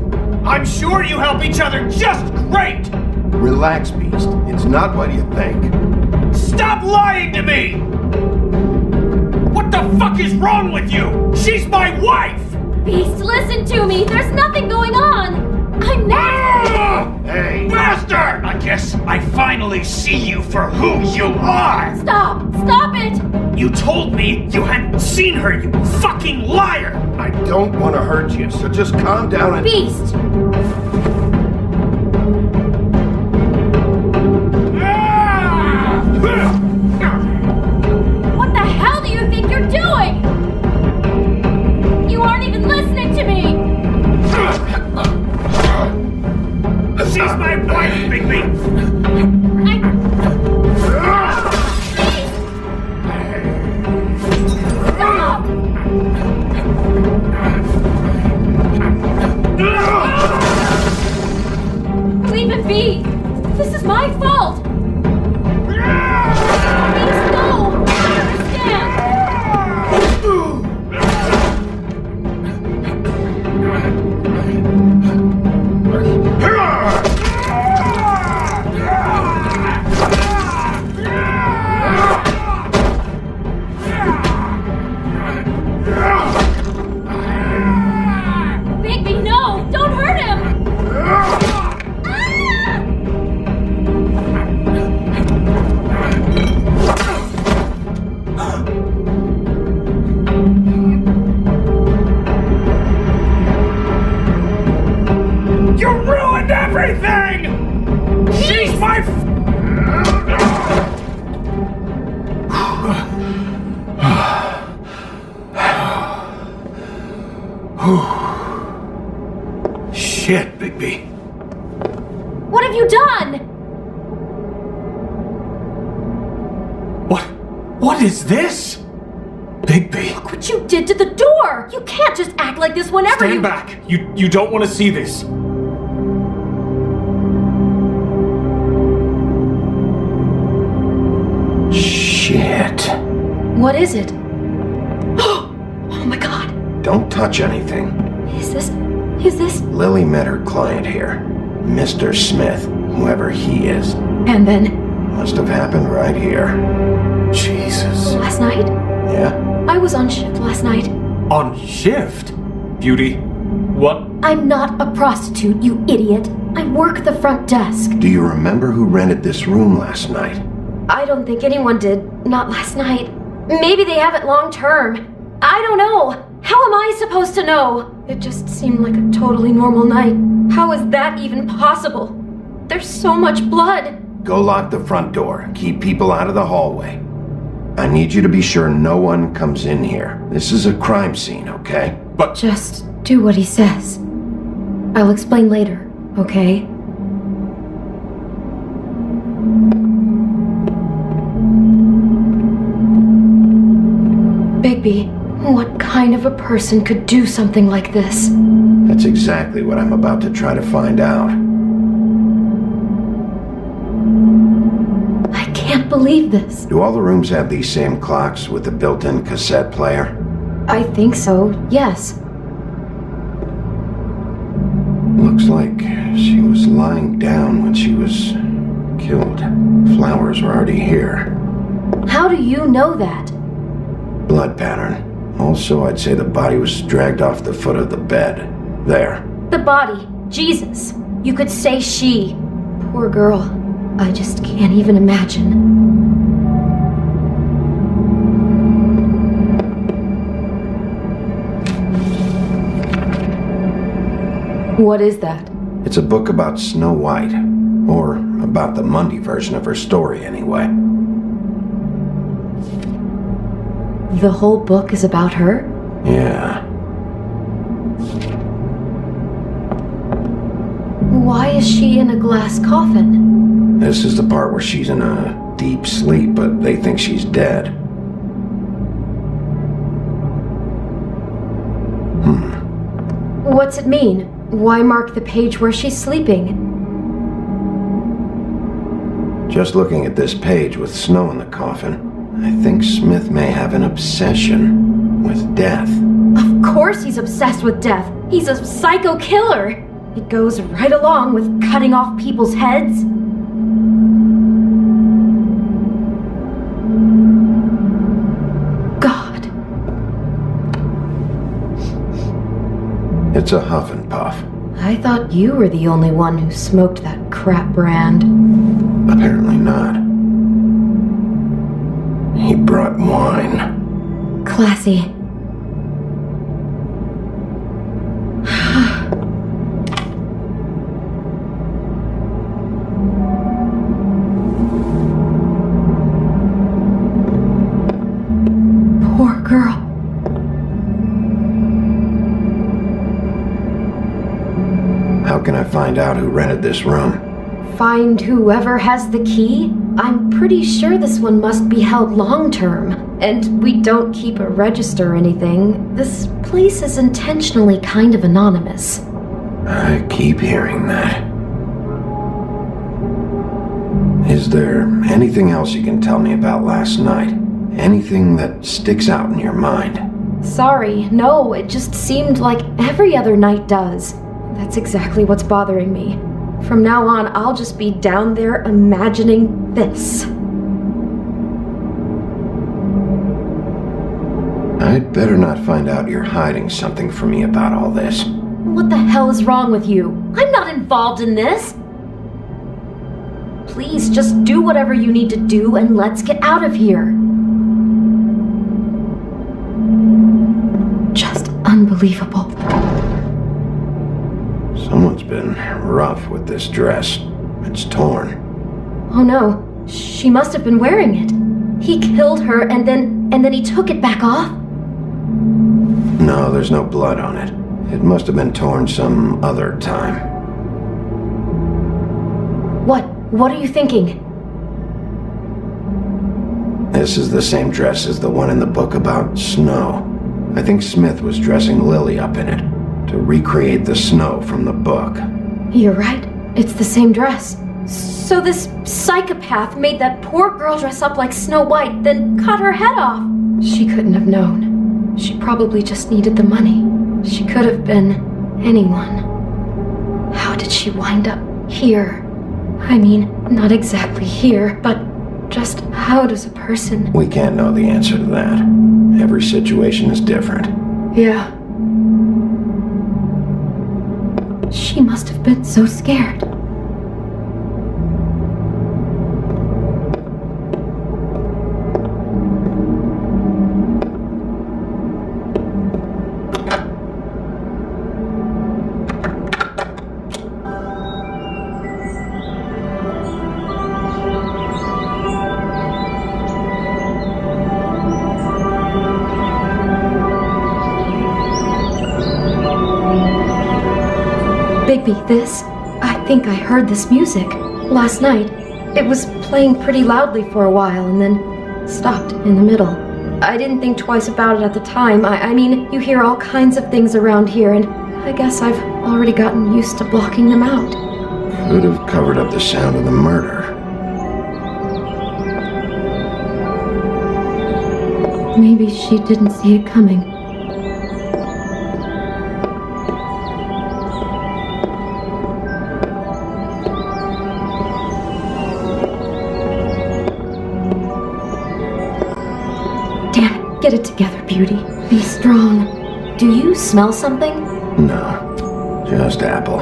I'm sure you help each other just great! Relax, Beast. It's not what you think. Stop lying to me! What the fuck is wrong with you? She's my wife! Beast, listen to me. There's nothing going on. I'm not... Hey! Bastard! I guess I finally see you for who you are! Stop it! You told me you hadn't seen her, you fucking liar! I don't want to hurt you, so just calm down and... Beast! What the hell do you think you're doing? You aren't even listening to me! She's my wife, Bigby! Leave it be! This is my fault! Please, no! I understand! Bigby, no! Don't hurt him! You ruined everything! She's my... Shit, Bigby. What have you done? What is this? Bigby. Look what you did to the door! You can't just act like this whenever Stand back! You don't want to see this. Shit. What is it? Oh my god. Don't touch anything. Is this... Lily met her client here. Mr. Smith, whoever he is. And then... Must have happened right here. Jesus. Last night? Yeah? I was on shift last night. On shift? Beauty, what? I'm not a prostitute, you idiot. I work the front desk. Do you remember who rented this room last night? I don't think anyone did. Not last night. Maybe they have it long term. I don't know. How am I supposed to know? It just seemed like a totally normal night. How is that even possible? There's so much blood. Go lock the front door. Keep people out of the hallway. I need you to be sure no one comes in here. This is a crime scene, okay? But... Just do what he says. I'll explain later, okay? Bigby, what kind of a person could do something like this? That's exactly what I'm about to try to find out. I can't believe this. Do all the rooms have these same clocks with the built-in cassette player? I think so, yes. Looks like she was lying down when she was killed. Flowers were already here. How do you know that? Blood pattern. Also, I'd say the body was dragged off the foot of the bed. There. The body. Jesus. You could say she. Poor girl. I just can't even imagine. What is that? It's a book about Snow White. Or About the Monday version of her story, anyway. The whole book is about her? Yeah. Why is she in a glass coffin? This is the part where she's in a deep sleep, but they think she's dead. What's it mean? Why mark the page where she's sleeping? Just looking at this page with snow in the coffin, I think Smith may have an obsession with death. Of course he's obsessed with death. He's a psycho killer. It goes right along with cutting off people's heads. God. It's a huff and puff. I thought you were the only one who smoked that crap brand. Apparently not. He brought wine. Classy. Poor girl. How can I find out who rented this room? Find whoever has the key? I'm pretty sure this one must be held long-term. And we don't keep a register or anything. This place is intentionally kind of anonymous. I keep hearing that. Is there anything else you can tell me about last night? Anything that sticks out in your mind? Sorry, no, it just seemed like every other night does. That's exactly what's bothering me. From now on, I'll just be down there imagining this. I'd better not find out you're hiding something from me about all this. What the hell is wrong with you? I'm not involved in this. Please, just do whatever you need to do and let's get out of here. Just unbelievable. Someone's been rough with this dress. It's torn. Oh no, she must have been wearing it. He killed her and then he took it back off? No, there's no blood on it. It must have been torn some other time. What are you thinking? This is the same dress as the one in the book about snow. I think Smith was dressing Lily up in it to recreate the snow from the book. You're right. It's the same dress. So this psychopath made that poor girl dress up like Snow White, then cut her head off. She couldn't have known. She probably just needed the money. She could have been anyone. How did she wind up here? I mean, not exactly here, but just how does a person... We can't know the answer to that. Every situation is different. Yeah. She must have been so scared. Bigby, this... I think I heard this music. Last night. It was playing pretty loudly for a while and then stopped in the middle. I didn't think twice about it at the time. I mean, you hear all kinds of things around here and I guess I've already gotten used to blocking them out. Could have covered up the sound of the murder. Maybe she didn't see it coming. Get it together, Beauty. Be strong. Do you smell something? No, just apple.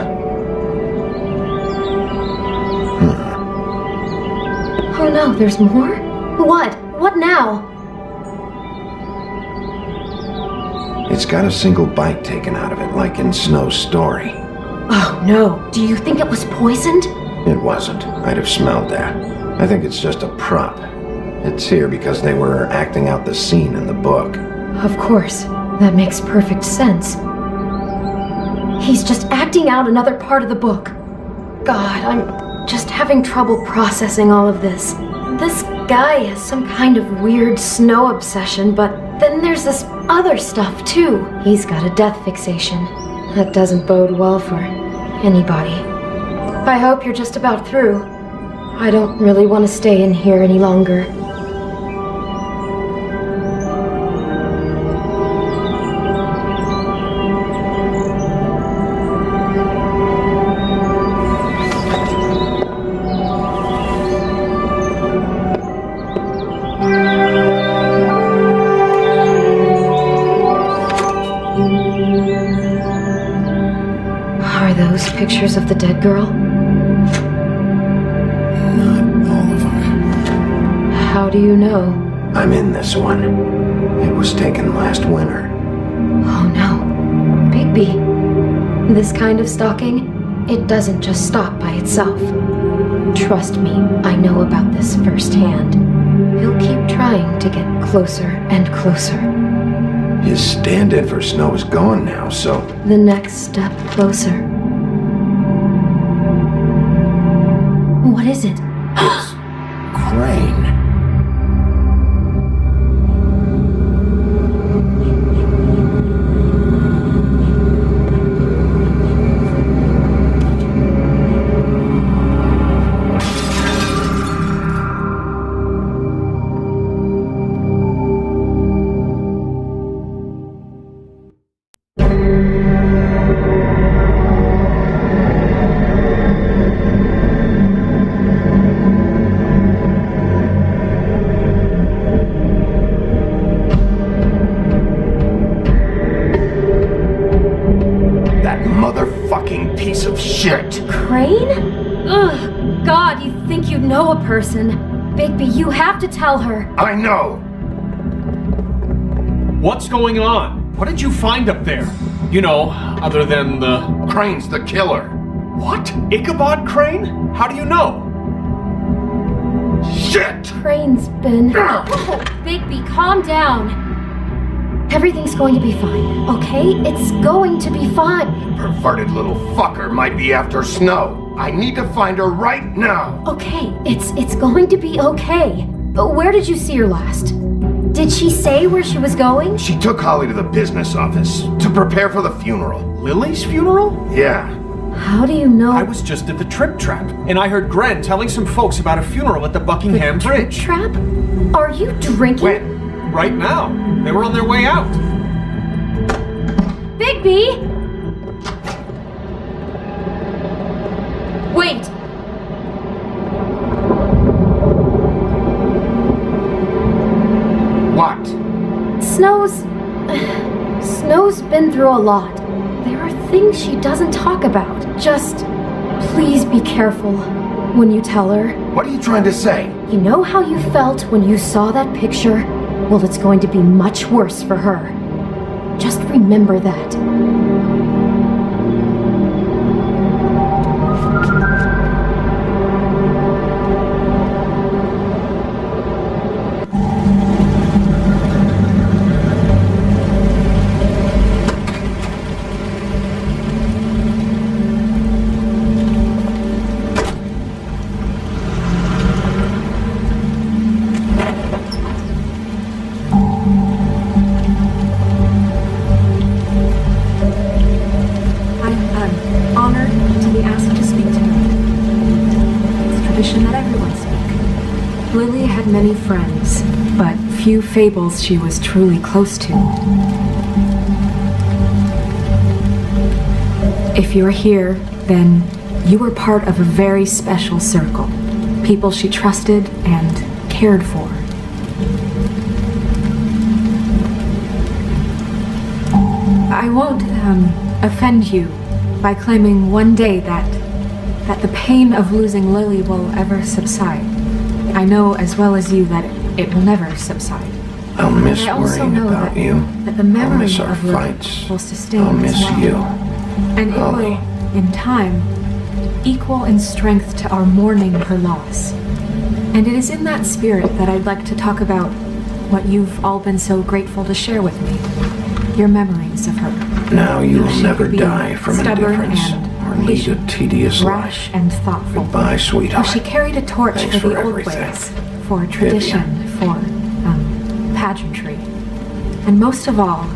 Oh no, there's more? What? What now? It's got a single bite taken out of it, like in Snow's story. Oh no, do you think it was poisoned? It wasn't. I'd have smelled that. I think it's just a prop. It's here because they were acting out the scene in the book. Of course. That makes perfect sense. He's just acting out another part of the book. God, I'm just having trouble processing all of this. This guy has some kind of weird snow obsession, but then there's this other stuff too. He's got a death fixation. That doesn't bode well for anybody. I hope you're just about through. I don't really want to stay in here any longer. Are those pictures of the dead girl? Not all of them. How do you know? I'm in this one. It was taken last winter. Oh no. Bigby. This kind of stalking, it doesn't just stop by itself. Trust me, I know about this firsthand. He'll keep trying to get closer and closer. His stand-in for Snow is gone now, so... The next step closer. What is it? It's Crane. Motherfucking piece of shit! Crane? Ugh, God, you think you know a person. Bigby, you have to tell her. I know! What's going on? What did you find up there? You know, other than the... Crane's the killer. What? Ichabod Crane? How do you know? Shit! Crane's been... Oh, Bigby, calm down. Everything's going to be fine, okay? It's going to be fine. Perverted little fucker might be after Snow. I need to find her right now. Okay, it's going to be okay. Where did you see her last? Did she say where she was going? She took Holly to the business office to prepare for the funeral. Lily's funeral? Yeah. How do you know? I was just at the Trip Trap, and I heard Gren telling some folks about a funeral at the Buckingham Bridge. Trip Trap? Are you drinking? When? Right now. They were on their way out. Bigby! Wait! What? Snow's been through a lot. There are things she doesn't talk about. Just please be careful when you tell her. What are you trying to say? You know how you felt when you saw that picture? Well, it's going to be much worse for her. Just remember that. Lily had many friends, but few fables she was truly close to. If you're here, then you were part of a very special circle. People she trusted and cared for. I won't offend you by claiming one day that the pain of losing Lily will ever subside. I know as well as you that it will never subside. I'll miss I also worrying know about that, you. that the memory I'll miss our of Lily fights. will sustain I'll as miss well. you. And Holly. it will, in time, equal in strength to our mourning her loss. And it is in that spirit that I'd like to talk about what you've all been so grateful to share with me. Your memories of her. Now you will She never could be die from stubborn indifference and or lead a patient, tedious life. rash and thoughtful. Goodbye, How sweetheart. she carried a torch Thanks for the for old everything. ways, for tradition, for pageantry. And most of all,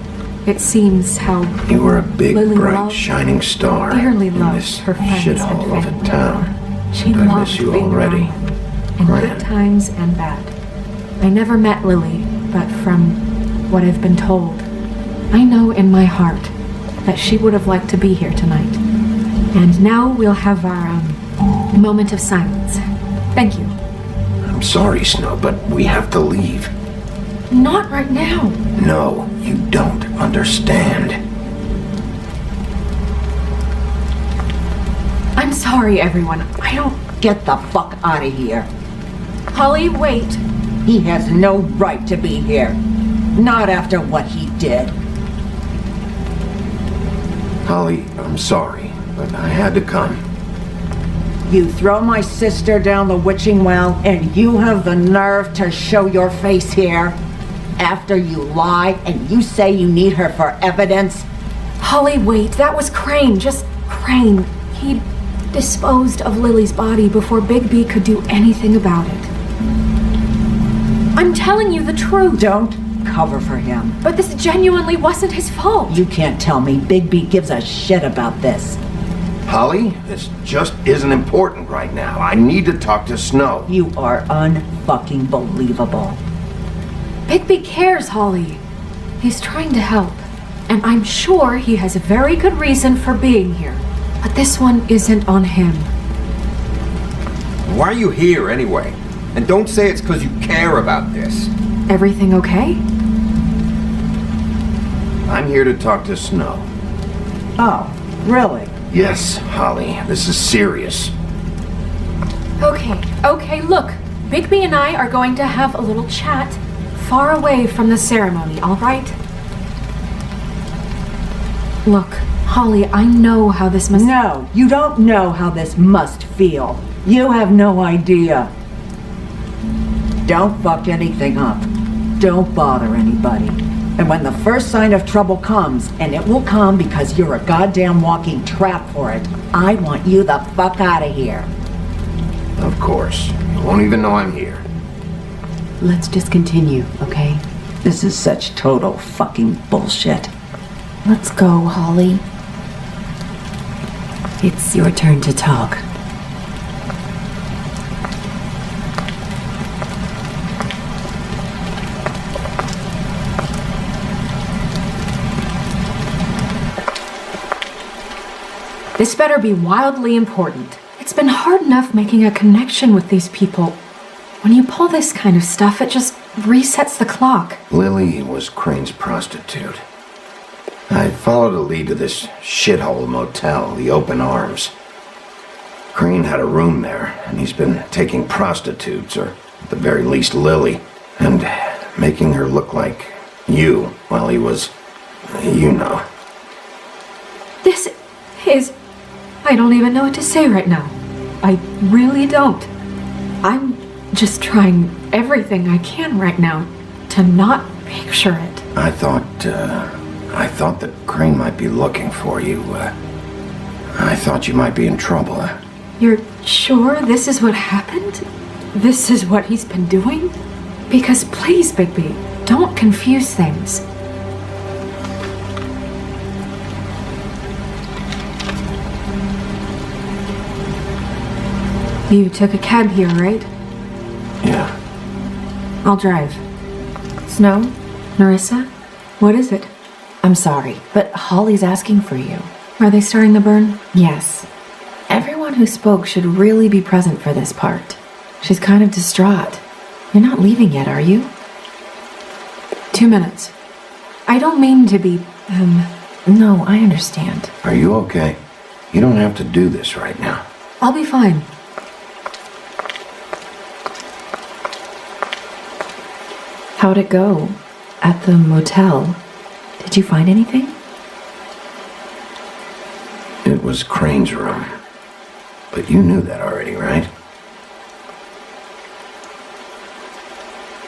it seems how You were a big, Lily bright, loved, shining star dearly in loved this her friends shithole and of a family. town. She And I loved miss you being already. around, in good times and bad. I never met Lily, but from what I've been told, I know in my heart that she would have liked to be here tonight. And now we'll have our moment of silence. Thank you. I'm sorry, Snow, but we have to leave. Not right now. No, you don't understand. I'm sorry, everyone. I don't... Get the fuck out of here. Holly, wait. He has no right to be here. Not after what he did. Holly, I'm sorry, but I had to come. You throw my sister down the witching well, and you have the nerve to show your face here? After you lie and you say you need her for evidence? Holly, wait. That was Crane. Just Crane. He disposed of Lily's body before Big B could do anything about it. I'm telling you the truth. Don't cover for him. But this genuinely wasn't his fault. You can't tell me Big B gives a shit about this. Holly, this just isn't important right now. I need to talk to Snow. You are unfucking believable. Bigby cares, Holly. He's trying to help. And I'm sure he has a very good reason for being here. But this one isn't on him. Why are you here anyway? And don't say it's because you care about this. Everything okay? I'm here to talk to Snow. Oh, really? Yes, Holly, this is serious. Okay, look. Bigby and I are going to have a little chat far away from the ceremony, all right? Look, Holly, I know how this must... No, you don't know how this must feel. You have no idea. Don't fuck anything up. Don't bother anybody. And when the first sign of trouble comes, and it will come because you're a goddamn walking trap for it, I want you the fuck out of here. Of course. You won't even know I'm here. Let's just continue, okay? This is such total fucking bullshit. Let's go, Holly. It's your turn to talk. This better be wildly important. It's been hard enough making a connection with these people. When you pull this kind of stuff, it just resets the clock. Lily was Crane's prostitute. I followed a lead to this shithole motel, the Open Arms. Crane had a room there, and he's been taking prostitutes, or at the very least Lily, and making her look like you while he was, you know. This is... I don't even know what to say right now. I really don't. I'm just trying everything I can right now to not picture it. I thought that Crane might be looking for you. I thought you might be in trouble. You're sure this is what happened? This is what he's been doing? Because please, Bigby, don't confuse things. You took a cab here, right? Yeah. I'll drive. Snow? Narissa? What is it? I'm sorry, but Holly's asking for you. Are they starting the burn? Yes. Everyone who spoke should really be present for this part. She's kind of distraught. You're not leaving yet, are you? 2 minutes. I don't mean to be, No, I understand. Are you okay? You don't have to do this right now. I'll be fine. How'd it go? At the motel? Did you find anything? It was Crane's room. But you knew that already, right?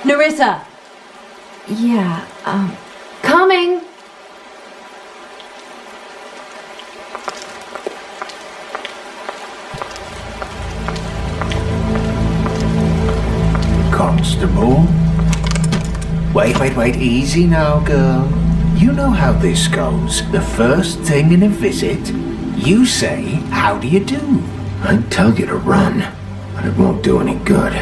Nerissa! Yeah, coming! Constable? Wait, easy now, girl. You know how this goes. The first thing in a visit, you say, how do you do? I'd tell you to run, but it won't do any good.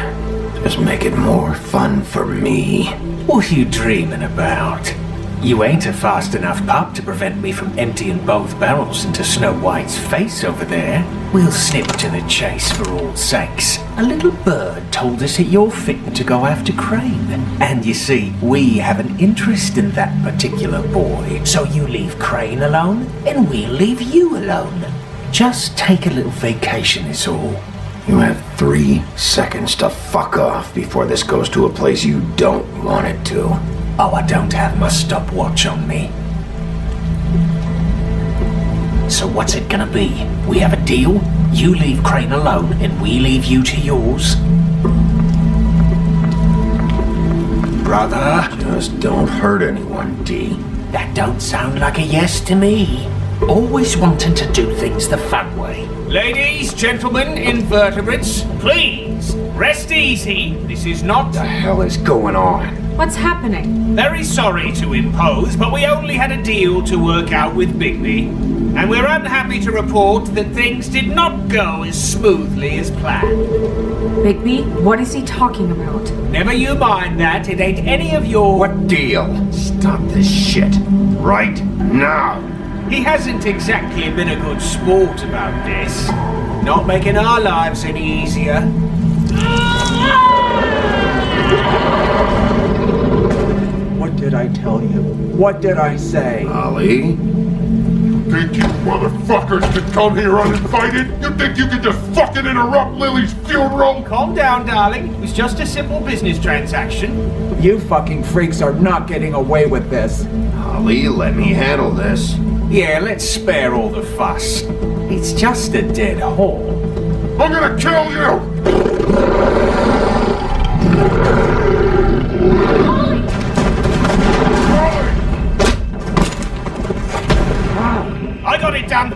Just make it more fun for me. What are you dreaming about? You ain't a fast enough pup to prevent me from emptying both barrels into Snow White's face over there. We'll snip to the chase for all sakes. A little bird told us that you're fitting to go after Crane. And you see, we have an interest in that particular boy. So you leave Crane alone, and we'll leave you alone. Just take a little vacation is all. You have 3 seconds to fuck off before this goes to a place you don't want it to. Oh, I don't have my stopwatch on me. So what's it gonna be? We have a deal? You leave Crane alone, and we leave you to yours? Brother? Just don't hurt anyone, D. That don't sound like a yes to me. Always wanting to do things the fun way. Ladies, gentlemen, invertebrates, please, rest easy. This is not... The hell is going on? What's happening? Very sorry to impose, but we only had a deal to work out with Bigby. And we're unhappy to report that things did not go as smoothly as planned. Bigby, what is he talking about? Never you mind that, it ain't any of your... What deal? Stop this shit. Right now. He hasn't exactly been a good sport about this. Not making our lives any easier. What did I tell you? What did I say? Ollie? Think you motherfuckers could come here uninvited? You think you could just fucking interrupt Lily's funeral? Calm down, darling. It was just a simple business transaction. You fucking freaks are not getting away with this. Ollie, let me handle this. Yeah, let's spare all the fuss. It's just a dead hole. I'm gonna kill you! I got it done.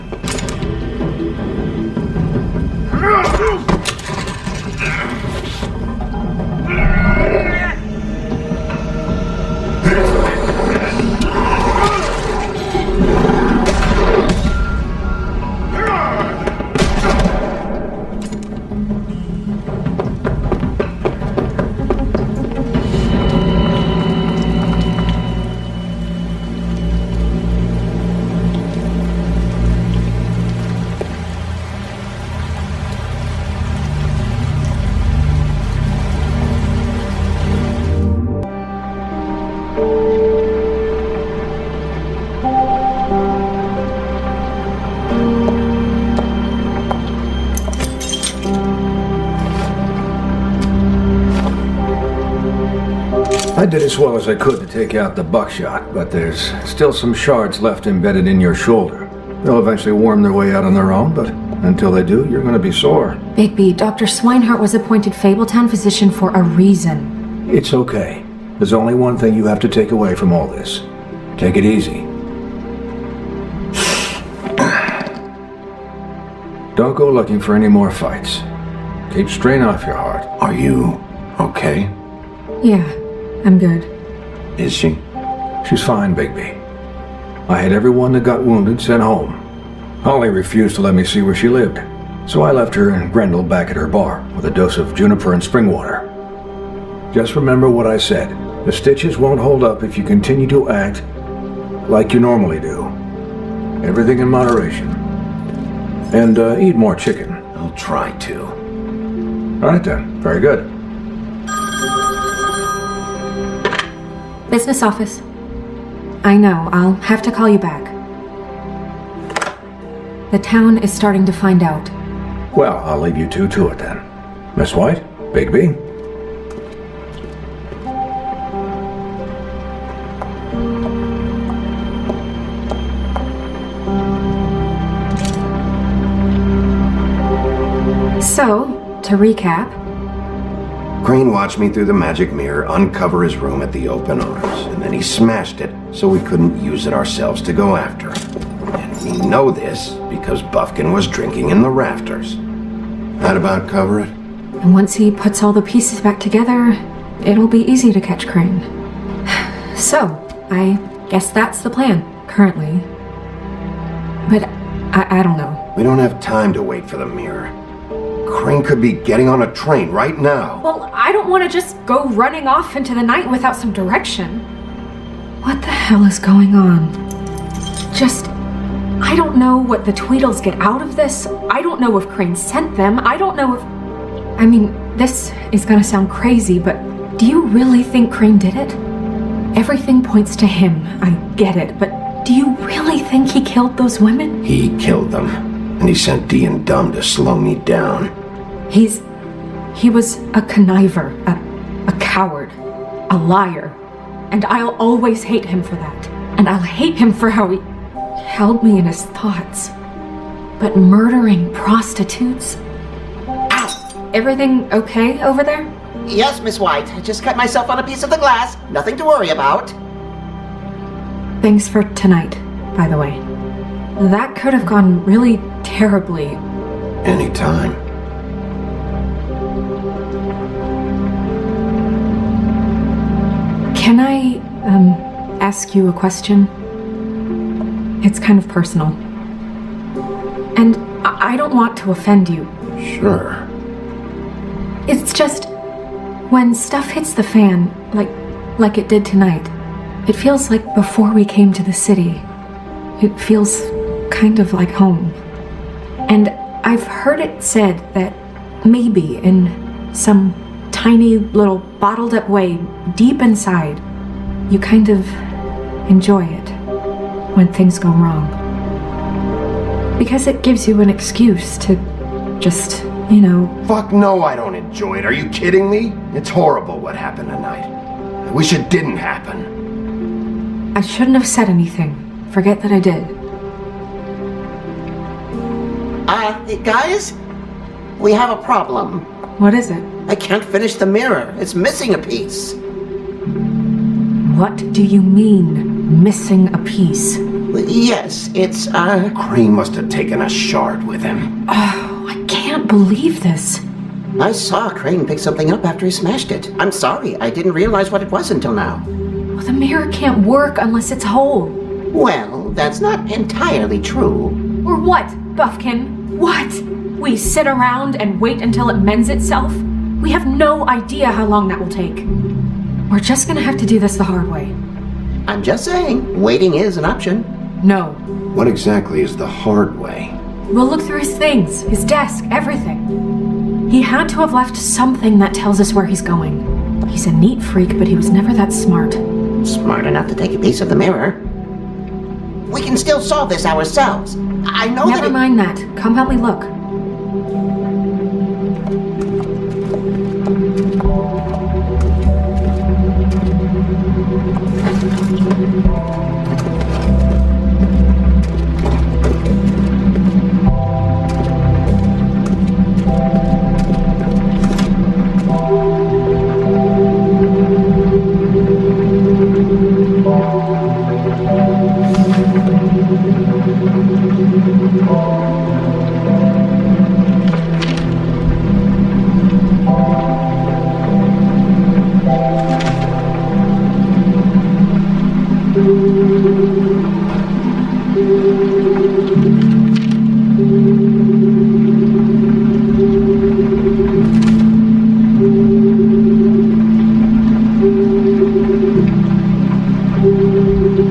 I did as well as I could to take out the buckshot, but there's still some shards left embedded in your shoulder. They'll eventually worm their way out on their own, but until they do, you're gonna be sore. Bigby, Dr. Swinehart was appointed Fabletown physician for a reason. It's okay. There's only one thing you have to take away from all this. Take it easy. Don't go looking for any more fights. Keep strain off your heart. Are you okay? Yeah, I'm good. Is she? She's fine, Bigby. I had everyone that got wounded sent home. Holly refused to let me see where she lived, so I left her and Grendel back at her bar with a dose of juniper and spring water. Just remember what I said. The stitches won't hold up if you continue to act like you normally do. Everything in moderation. And eat more chicken. I'll try to. All right then. Very good. Business office. I know, I'll have to call you back. The town is starting to find out. Well, I'll leave you two to it then. Miss White, Bigby. So, to recap, Crane watched me through the magic mirror uncover his room at the open arms, and then he smashed it so we couldn't use it ourselves to go after him. And we know this because Buffkin was drinking in the rafters. That about cover it? and once he puts all the pieces back together, it'll be easy to catch Crane. So, I guess that's the plan, currently. But I don't know. We don't have time to wait for the mirror. Crane could be getting on a train right now. Well, I don't want to just go running off into the night without some direction. What the hell is going on? I don't know what the Tweedles get out of this. I don't know if Crane sent them. I don't know if... I mean, this is gonna sound crazy, but do you really think Crane did it? Everything points to him. I get it, but do you really think he killed those women? He killed them, and he sent Dee and Dum to slow me down. He was a conniver, a coward, a liar. And I'll always hate him for that. And I'll hate him for how he held me in his thoughts. But murdering prostitutes? Ow! Everything okay over there? Yes, Miss White. I just cut myself on a piece of the glass. Nothing to worry about. Thanks for tonight, by the way. That could have gone really terribly. Anytime. Can I, ask you a question? It's kind of personal. And I don't want to offend you. Sure. It's just, when stuff hits the fan, like it did tonight, it feels like before we came to the city. It feels kind of like home. And I've heard it said that maybe in some tiny little bottled up way deep inside, you kind of enjoy it when things go wrong. Because it gives you an excuse to just, you know... Fuck no, I don't enjoy it. Are you kidding me? It's horrible what happened tonight. I wish it didn't happen. I shouldn't have said anything. Forget that I did. Guys? We have a problem. What is it? I can't finish the mirror. It's missing a piece. What do you mean, missing a piece? Yes, it's, Crane must have taken a shard with him. Oh, I can't believe this. I saw Crane pick something up after he smashed it. I'm sorry, I didn't realize what it was until now. Well, the mirror can't work unless it's whole. Well, that's not entirely true. Or what, Buffkin? What? We sit around and wait until it mends itself? We have no idea how long that will take. We're just gonna have to do this the hard way. I'm just saying, waiting is an option. No. What exactly is the hard way? We'll look through his things, his desk, everything. He had to have left something that tells us where he's going. He's a neat freak, but he was never that smart. Smart enough to take a piece of the mirror. We can still solve this ourselves. I know that. Never mind that. Come help me look.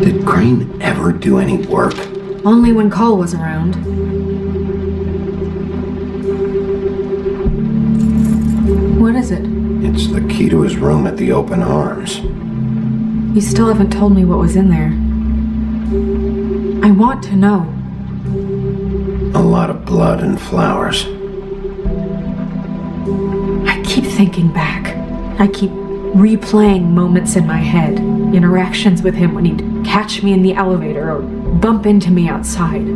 Did Crane ever do any work? Only when Cole was around. What is it? It's the key to his room at the open arms. You still haven't told me what was in there. I want to know. A lot of blood and flowers. I keep thinking back. I keep replaying moments in my head. Interactions with him when he'd catch me in the elevator or bump into me outside.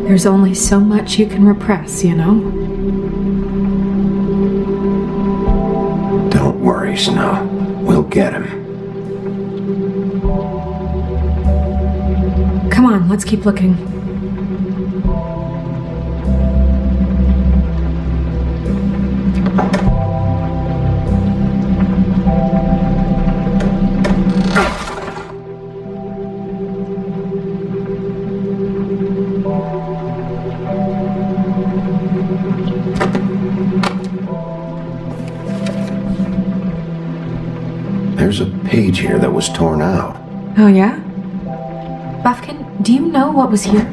There's only so much you can repress, you know? Don't worry, Snow. We'll get him. Come on, let's keep looking. There's a page here that was torn out. Oh, yeah? Buffkin, do you know what was here?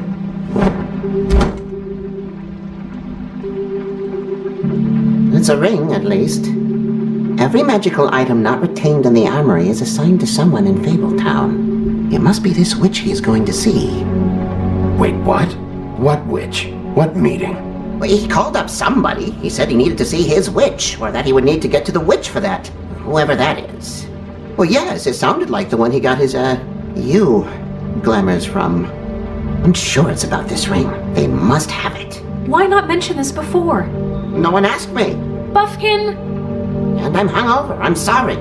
It's a ring, at least. Every magical item not retained in the armory is assigned to someone in Fabletown. It must be this witch he is going to see. Wait, what? What witch? What meeting? Well, he called up somebody. He said he needed to see his witch, or that he would need to get to the witch for that. Whoever that is. Well, yes, it sounded like the one he got his, glamours from. I'm sure it's about this ring. They must have it. Why not mention this before? No one asked me. Buffkin! And I'm hungover. I'm sorry.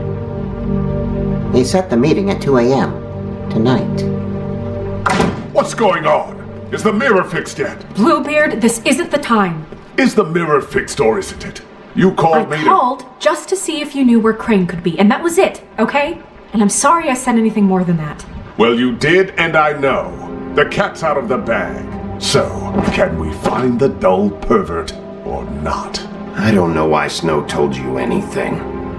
He set the meeting at 2 a.m. tonight. What's going on? Is the mirror fixed yet? Bluebeard, this isn't the time. Is the mirror fixed or isn't it? You called me I called just to see if you knew where Crane could be, and that was it, okay? And I'm sorry I said anything more than that. Well, you did, and I know. The cat's out of the bag. So, can we find the dull pervert or not? I don't know why Snow told you anything.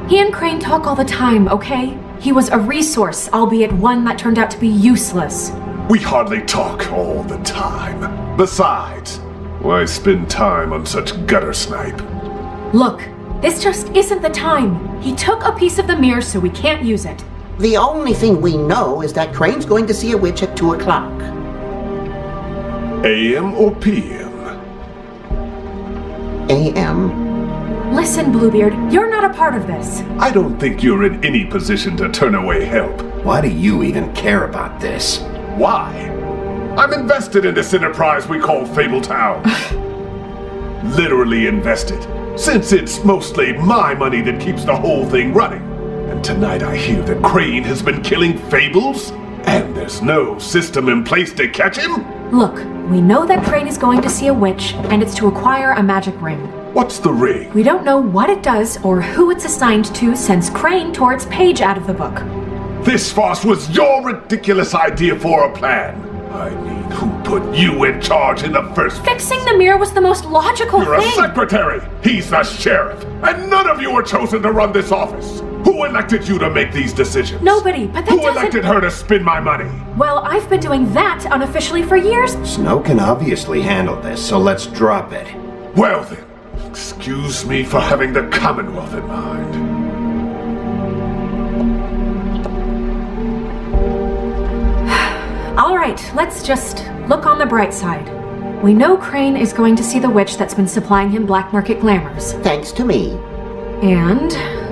He and Crane talk all the time, okay? He was a resource, albeit one that turned out to be useless. We hardly talk all the time. Besides, why spend time on such gutter snipe? Look, this just isn't the time. He took a piece of the mirror, so we can't use it. The only thing we know is that Crane's going to see a witch at 2 o'clock. AM or PM? AM. Listen, Bluebeard, you're not a part of this. I don't think you're in any position to turn away help. Why do you even care about this? Why? I'm invested in this enterprise we call Fabletown. Literally invested, since it's mostly my money that keeps the whole thing running. And tonight I hear that Crane has been killing fables, and there's no system in place to catch him? Look, we know that Crane is going to see a witch, and it's to acquire a magic ring. What's the ring? We don't know what it does or who it's assigned to since Crane tore its page out of the book. This farce was your ridiculous idea for a plan. I mean, who put you in charge in the first place? Fixing the mirror was the most logical You're thing. a secretary! He's the sheriff! And none of you were chosen to run this office! Who elected you to make these decisions? Nobody, but that Who doesn't... elected her to spend my money? Well, I've been doing that unofficially for years. Snow can obviously handle this, so let's drop it. Well then, excuse me for having the Commonwealth in mind. All right, let's just look on the bright side. We know Crane is going to see the witch that's been supplying him black market glamours. Thanks to me. And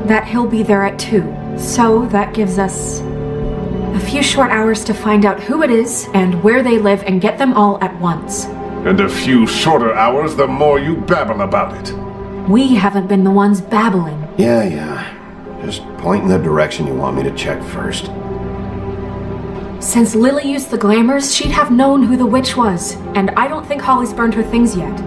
that he'll be there at 2. So that gives us a few short hours to find out who it is and where they live and get them all at once. And a few shorter hours the more you babble about it. We haven't been the ones babbling. Yeah. Just point in the direction you want me to check first. Since Lily used the glamours, she'd have known who the witch was, and I don't think Holly's burned her things yet.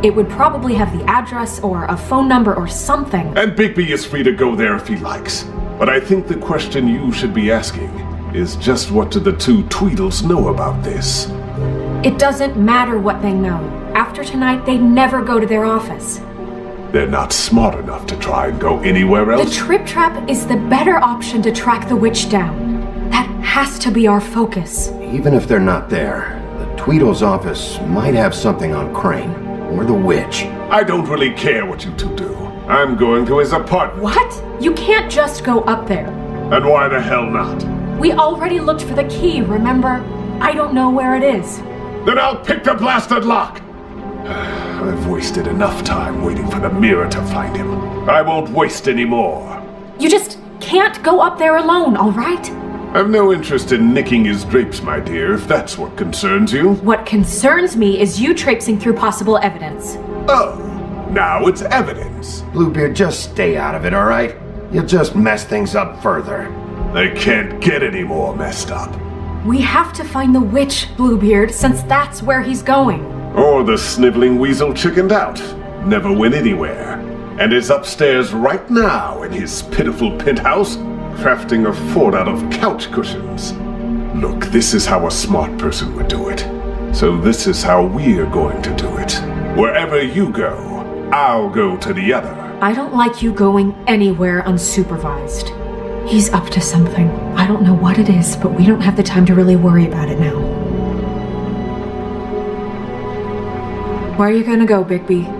It would probably have the address or a phone number or something. And Bigby is free to go there if he likes. But I think the question you should be asking is just what do the two Tweedles know about this? It doesn't matter what they know. After tonight, they'd never go to their office. They're not smart enough to try and go anywhere else? The Trip Trap is the better option to track the witch down. That has to be our focus. Even if they're not there, the Tweedle's office might have something on Crane, or the witch. I don't really care what you two do. I'm going to his apartment. What? You can't just go up there. And why the hell not? We already looked for the key, remember? I don't know where it is. Then I'll pick the blasted lock! I've wasted enough time waiting for the mirror to find him. I won't waste any more. You just can't go up there alone, all right? I've no interest in nicking his drapes, my dear, if that's what concerns you. What concerns me is you traipsing through possible evidence. Oh, now it's evidence. Bluebeard, just stay out of it, all right? You'll just mess things up further. They can't get any more messed up. We have to find the witch, Bluebeard, since that's where he's going. Or the sniveling weasel chickened out. Never went anywhere. And is upstairs right now in his pitiful penthouse, crafting a fort out of couch cushions. Look, this is how a smart person would do it. So this is how we're going to do it. Wherever you go, I'll go to the other. I don't like you going anywhere unsupervised. He's up to something. I don't know what it is, but we don't have the time to really worry about it now. Where are you gonna go, Bigby?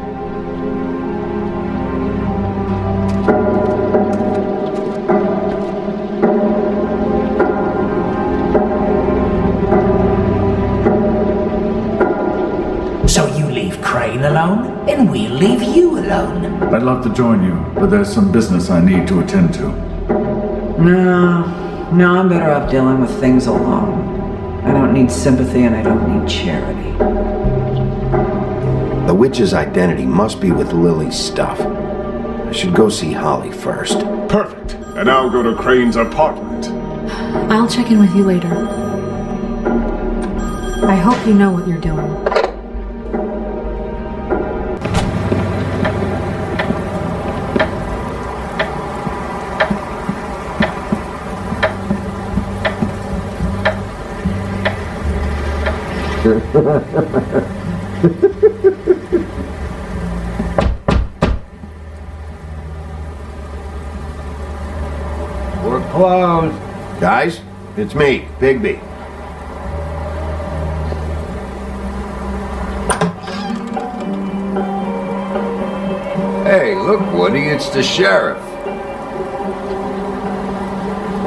So you leave Crane alone, and we'll leave you alone. I'd love to join you, but there's some business I need to attend to. No, I'm better off dealing with things alone. I don't need sympathy and I don't need charity. The witch's identity must be with Lily's stuff. I should go see Holly first. Perfect. And I'll go to Crane's apartment. I'll check in with you later. I hope you know what you're doing. We're closed. Guys, it's me, Bigby. Hey, look, Woody, it's the sheriff.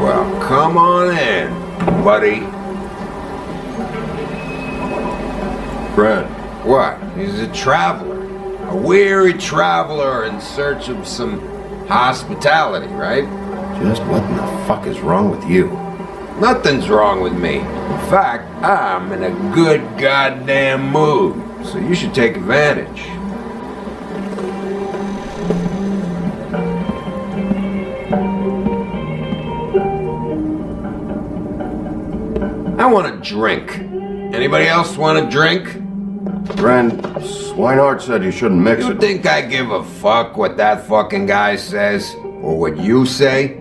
Well, come on in, buddy. Brad. What? He's a traveler. A weary traveler in search of some hospitality, right? Just what in the fuck is wrong with you? Nothing's wrong with me. In fact, I'm in a good goddamn mood, so you should take advantage. I want a drink. Anybody else want a drink? Ren, Swinehart said you shouldn't mix You it. think I give a fuck what that fucking guy says? Or what you say?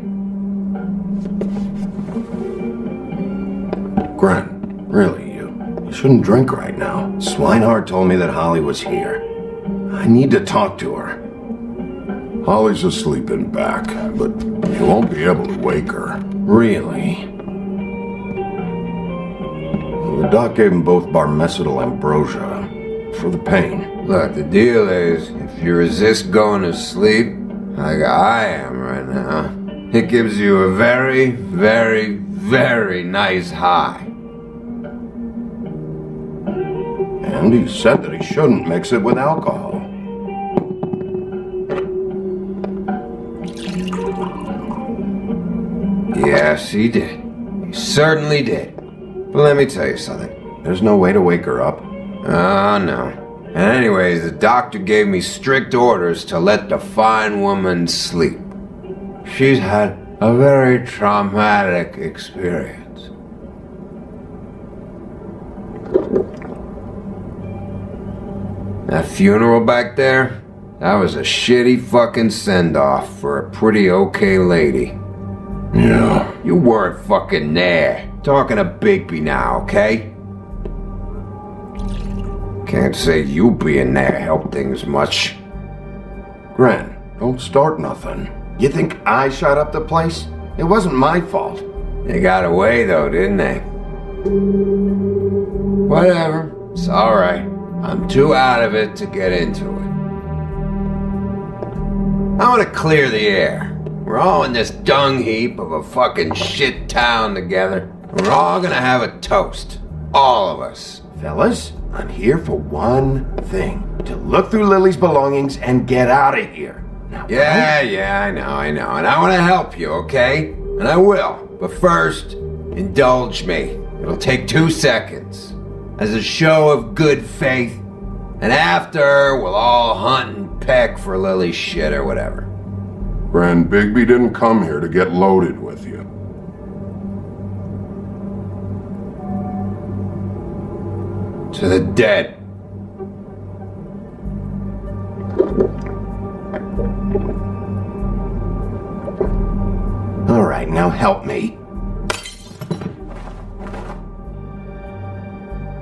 Gren, really, you shouldn't drink right now. Swinehart told me that Holly was here. I need to talk to her. Holly's asleep in back, but you won't be able to wake her. Really? The doc gave them both Barmecidal ambrosia for the pain. Look, the deal is, if you resist going to sleep, like I am right now, it gives you a very, very, very nice high. And he said that he shouldn't mix it with alcohol. Yes, he did. He certainly did. But let me tell you something. There's no way to wake her up? Oh, no. And anyways, the doctor gave me strict orders to let the fine woman sleep. She's had a very traumatic experience. That funeral back there, that was a shitty fucking send-off for a pretty okay lady. Yeah. You weren't fucking there. Talking to Bigby now, okay? Can't say you being there helped things much. Gren, don't start nothing. You think I shot up the place? It wasn't my fault. They got away though, didn't they? Whatever. It's alright. I'm too out of it to get into it. I want to clear the air. We're all in this dung heap of a fucking shit town together. We're all gonna have a toast. All of us. Fellas, I'm here for one thing. To look through Lily's belongings and get out of here. Now, Yeah, I know. And I want to help you, okay? And I will. But first, Indulge me. It'll take 2 seconds. As a show of good faith. And after, we'll all hunt and peck for Lily's shit or whatever. Gran Bigby didn't come here to get loaded with you. To the dead. All right, now help me.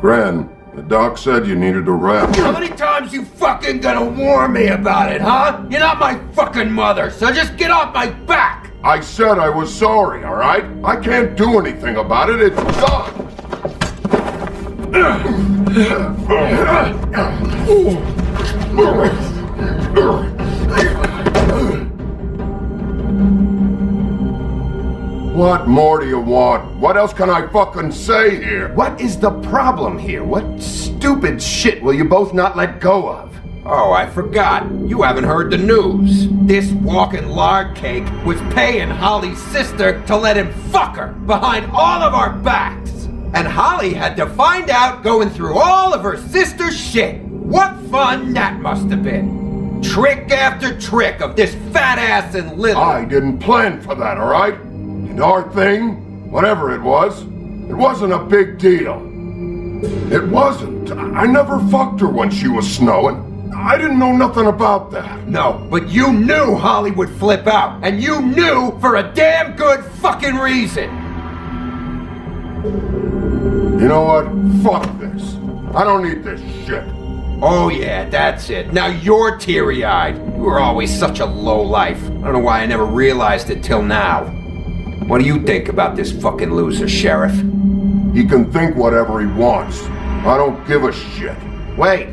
Gran, the doc said you needed a rest. How many times you fucking gonna warn me about it, huh? You're not my fucking mother, so just get off my back! I said I was sorry, all right? I can't do anything about it. It's done. What more do you want? What else can I fucking say here? What is the problem here? What stupid shit will you both not let go of? Oh, I forgot. You haven't heard the news. This walking lard cake was paying Holly's sister to let him fuck her behind all of our backs. And Holly had to find out going through all of her sister's shit. What fun that must have been. Trick after trick of this fat ass and Lily. I didn't plan for that, all right? And our thing, whatever it wasn't a big deal. It wasn't. I never fucked her when she was snowing. I didn't know nothing about that. No, but you knew Holly would flip out. And you knew for a damn good fucking reason. You know what? Fuck this. I don't need this shit. Oh yeah, that's it. Now you're teary-eyed. You were always such a lowlife. I don't know why I never realized it till now. What do you think about this fucking loser, Sheriff? He can think whatever he wants. I don't give a shit. Wait.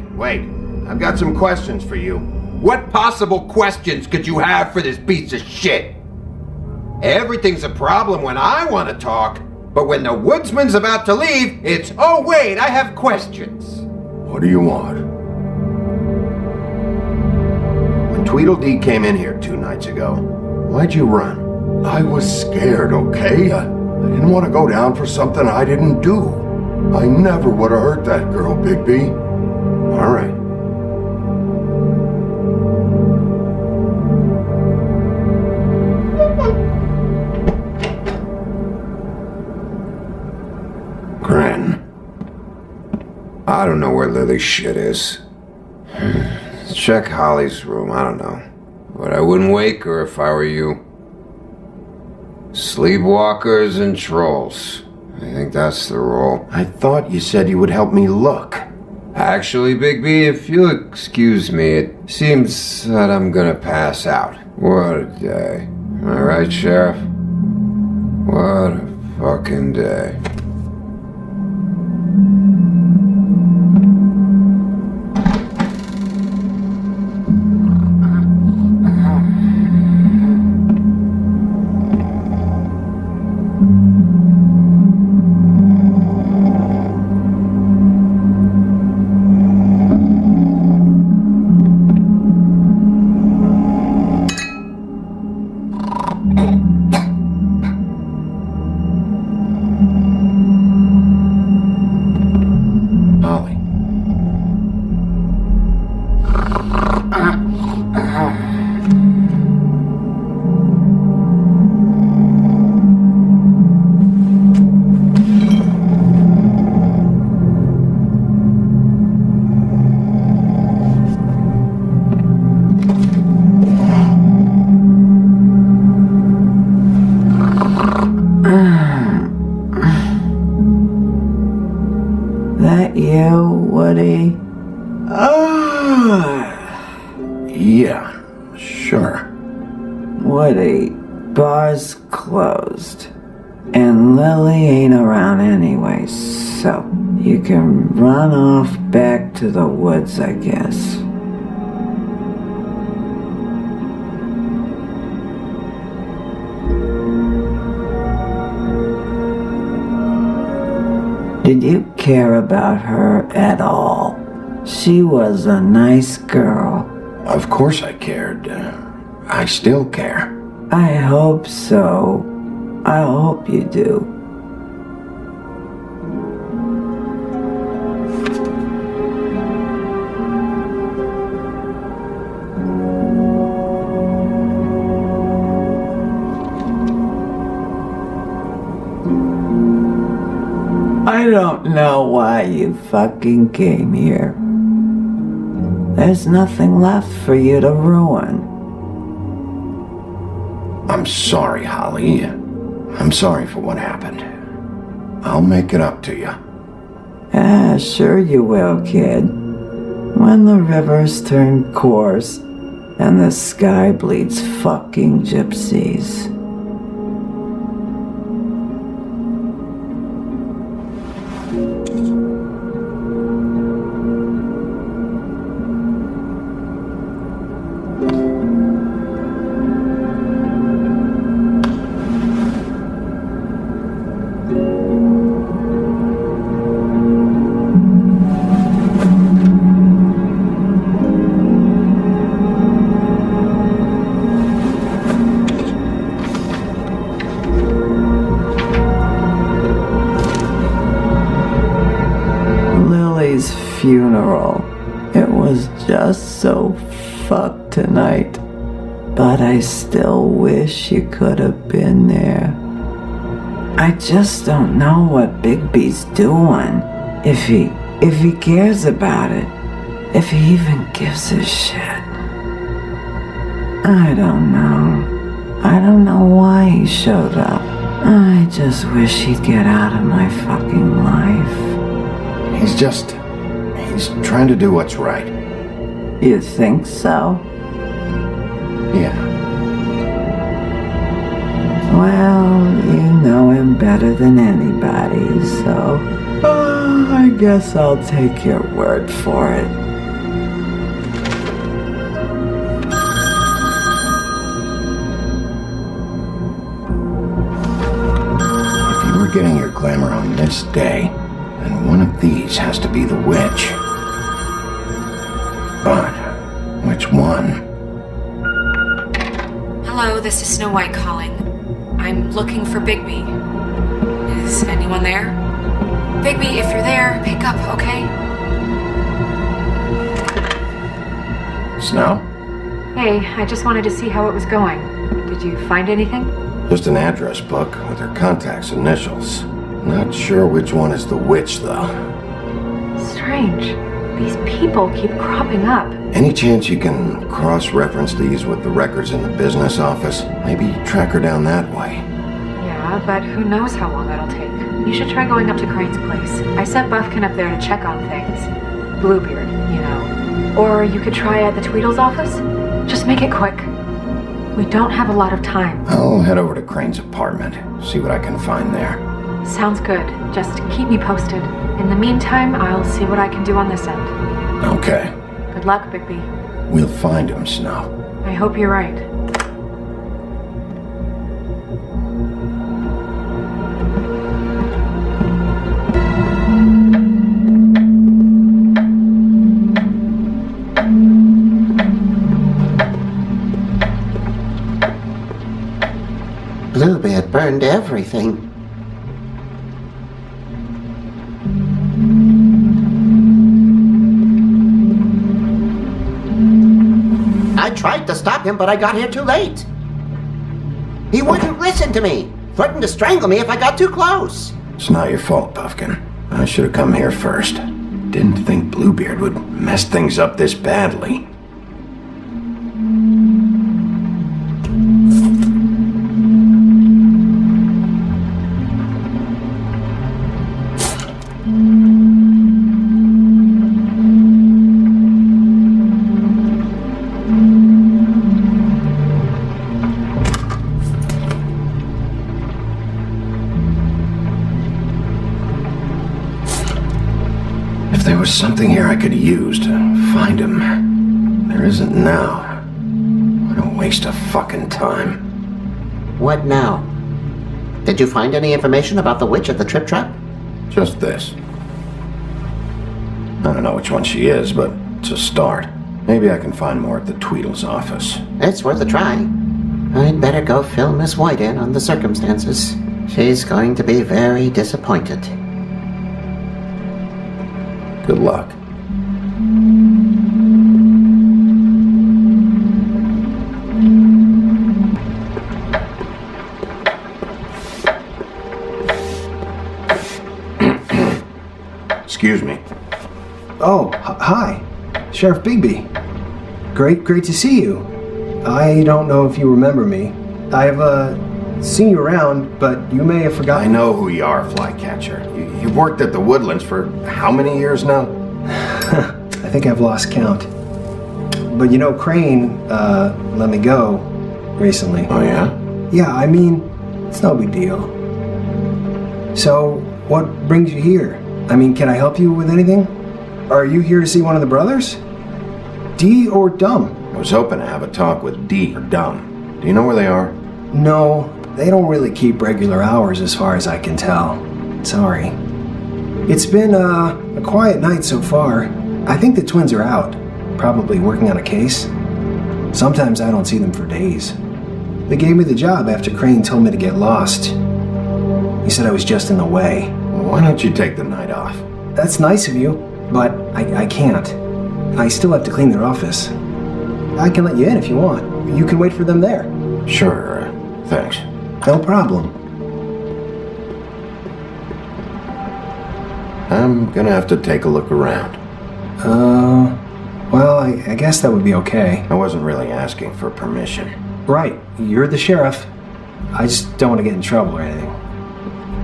I've got some questions for you. What possible questions could you have for this piece of shit? Everything's a problem when I want to talk, but when the woodsman's about to leave, it's, oh wait, I have questions. What do you want? When Tweedledee came in here 2 nights ago, why'd you run? I was scared, okay? I didn't want to go down for something I didn't do. I never would have hurt that girl, Bigby. All right. Gran. I don't know where Lily's shit is. Check Holly's room, I don't know. But I wouldn't wake her if I were you. Sleepwalkers and trolls. I think that's the role. I thought you said you would help me look. Actually, Bigby, if you'll excuse me, it seems that I'm gonna pass out. What a day. Am I right, Sheriff? What a fucking day. That you, Woody? Yeah, sure. Woody, bar's closed. And Lily ain't around anyway, so you can run off back to the woods, I guess. Did you care about her at all? She was a nice girl. Of course I cared. I still care. I hope so. I hope you do. I don't know why you fucking came here. There's nothing left for you to ruin. I'm sorry, Holly. I'm sorry for what happened. I'll make it up to you. Ah, sure you will, kid. When the rivers turn coarse and the sky bleeds fucking gypsies. Funeral. It was just so fucked tonight. But I still wish you could have been there. I just don't know what Bigby's doing. If he cares about it. If he even gives a shit. I don't know. I don't know why he showed up. I just wish he'd get out of my fucking life. He's trying to do what's right. You think so? Yeah. Well, you know him better than anybody, so I guess I'll take your word for it. If you were getting your glamour on this day, then one of these has to be the witch. But which one? Hello, this is Snow White calling. I'm looking for Bigby. Is anyone there? Bigby, if you're there, pick up, okay? Snow? Hey, I just wanted to see how it was going. Did you find anything? Just an address book with her contact's initials. Not sure which one is the witch, though. Strange. These people keep cropping up. Any chance you can cross-reference these with the records in the business office? Maybe track her down that way. Yeah, but who knows how long that'll take. You should try going up to Crane's place. I sent Buffkin up there to check on things. Bluebeard, you know. Or you could try at the Tweedle's office. Just make it quick. We don't have a lot of time. I'll head over to Crane's apartment, see what I can find there. Sounds good. Just keep me posted. In the meantime, I'll see what I can do on this end. Okay. Good luck, Bigby. We'll find him, Snow. I hope you're right. Bluebeard burned everything. I tried to stop him, but I got here too late. He wouldn't listen to me. Threatened to strangle me if I got too close. It's not your fault, Puffkin. I should have come here first. Didn't think Bluebeard would mess things up this badly. There was something here I could use to find him. There isn't now. What a waste of fucking time. What now? Did you find any information about the witch at the Trip Trap? Just this. I don't know which one she is, but it's a start. Maybe I can find more at the Tweedle's office. It's worth a try. I'd better go fill Miss White in on the circumstances. She's going to be very disappointed. Good luck. Excuse me. Oh, hi. Sheriff Bigby. Great to see you. I don't know if you remember me. I've, seen you around, but you may have forgotten. I know who you are, Flycatcher. You've worked at the Woodlands for how many years now? I think I've lost count. But you know, Crane, let me go recently. Oh, yeah? Yeah, I mean, it's no big deal. So, what brings you here? I mean, can I help you with anything? Are you here to see one of the brothers? D or Dumb? I was hoping to have a talk with D or Dumb. Do you know where they are? No, they don't really keep regular hours as far as I can tell. Sorry. It's been, a quiet night so far. I think the twins are out, probably working on a case. Sometimes I don't see them for days. They gave me the job after Crane told me to get lost. He said I was just in the way. Why don't you take the night off? That's nice of you, but I can't. I still have to clean their office. I can let you in if you want. You can wait for them there. Sure, thanks. No problem. I'm gonna have to take a look around. Well, I guess that would be okay. I wasn't really asking for permission. Right, you're the sheriff. I just don't want to get in trouble or anything.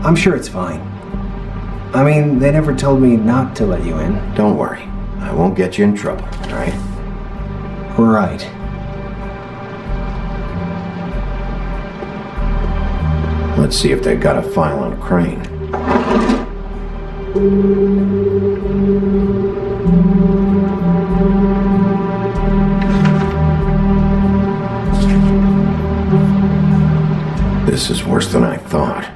I'm sure it's fine. I mean, they never told me not to let you in. Don't worry. I won't get you in trouble, all right? Right. Let's see if they've got a file on Crane. This is worse than I thought.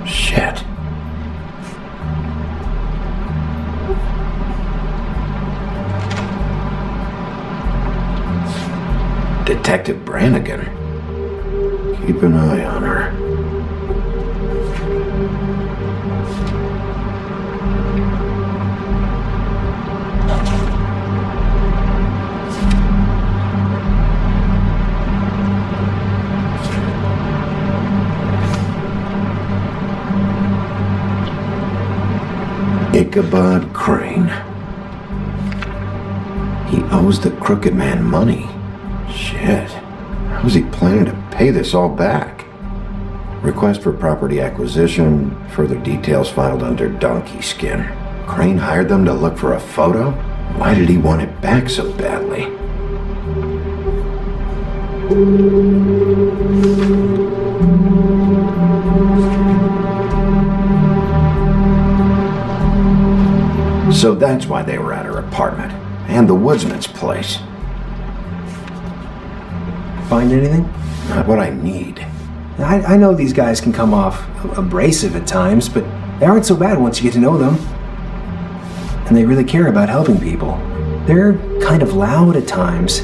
Shit. Detective Brannigan. Keep an eye on her. Ichabod Crane. He owes the crooked man money. Shit. How's he planning to pay this all back? Request for property acquisition. Further details filed under donkey skin. Crane hired them to look for a photo? Why did he want it back so badly? So that's why they were at her apartment. And the woodsman's place. Find anything? Not what I need. I know these guys can come off abrasive at times, but they aren't so bad once you get to know them. And they really care about helping people. They're kind of loud at times,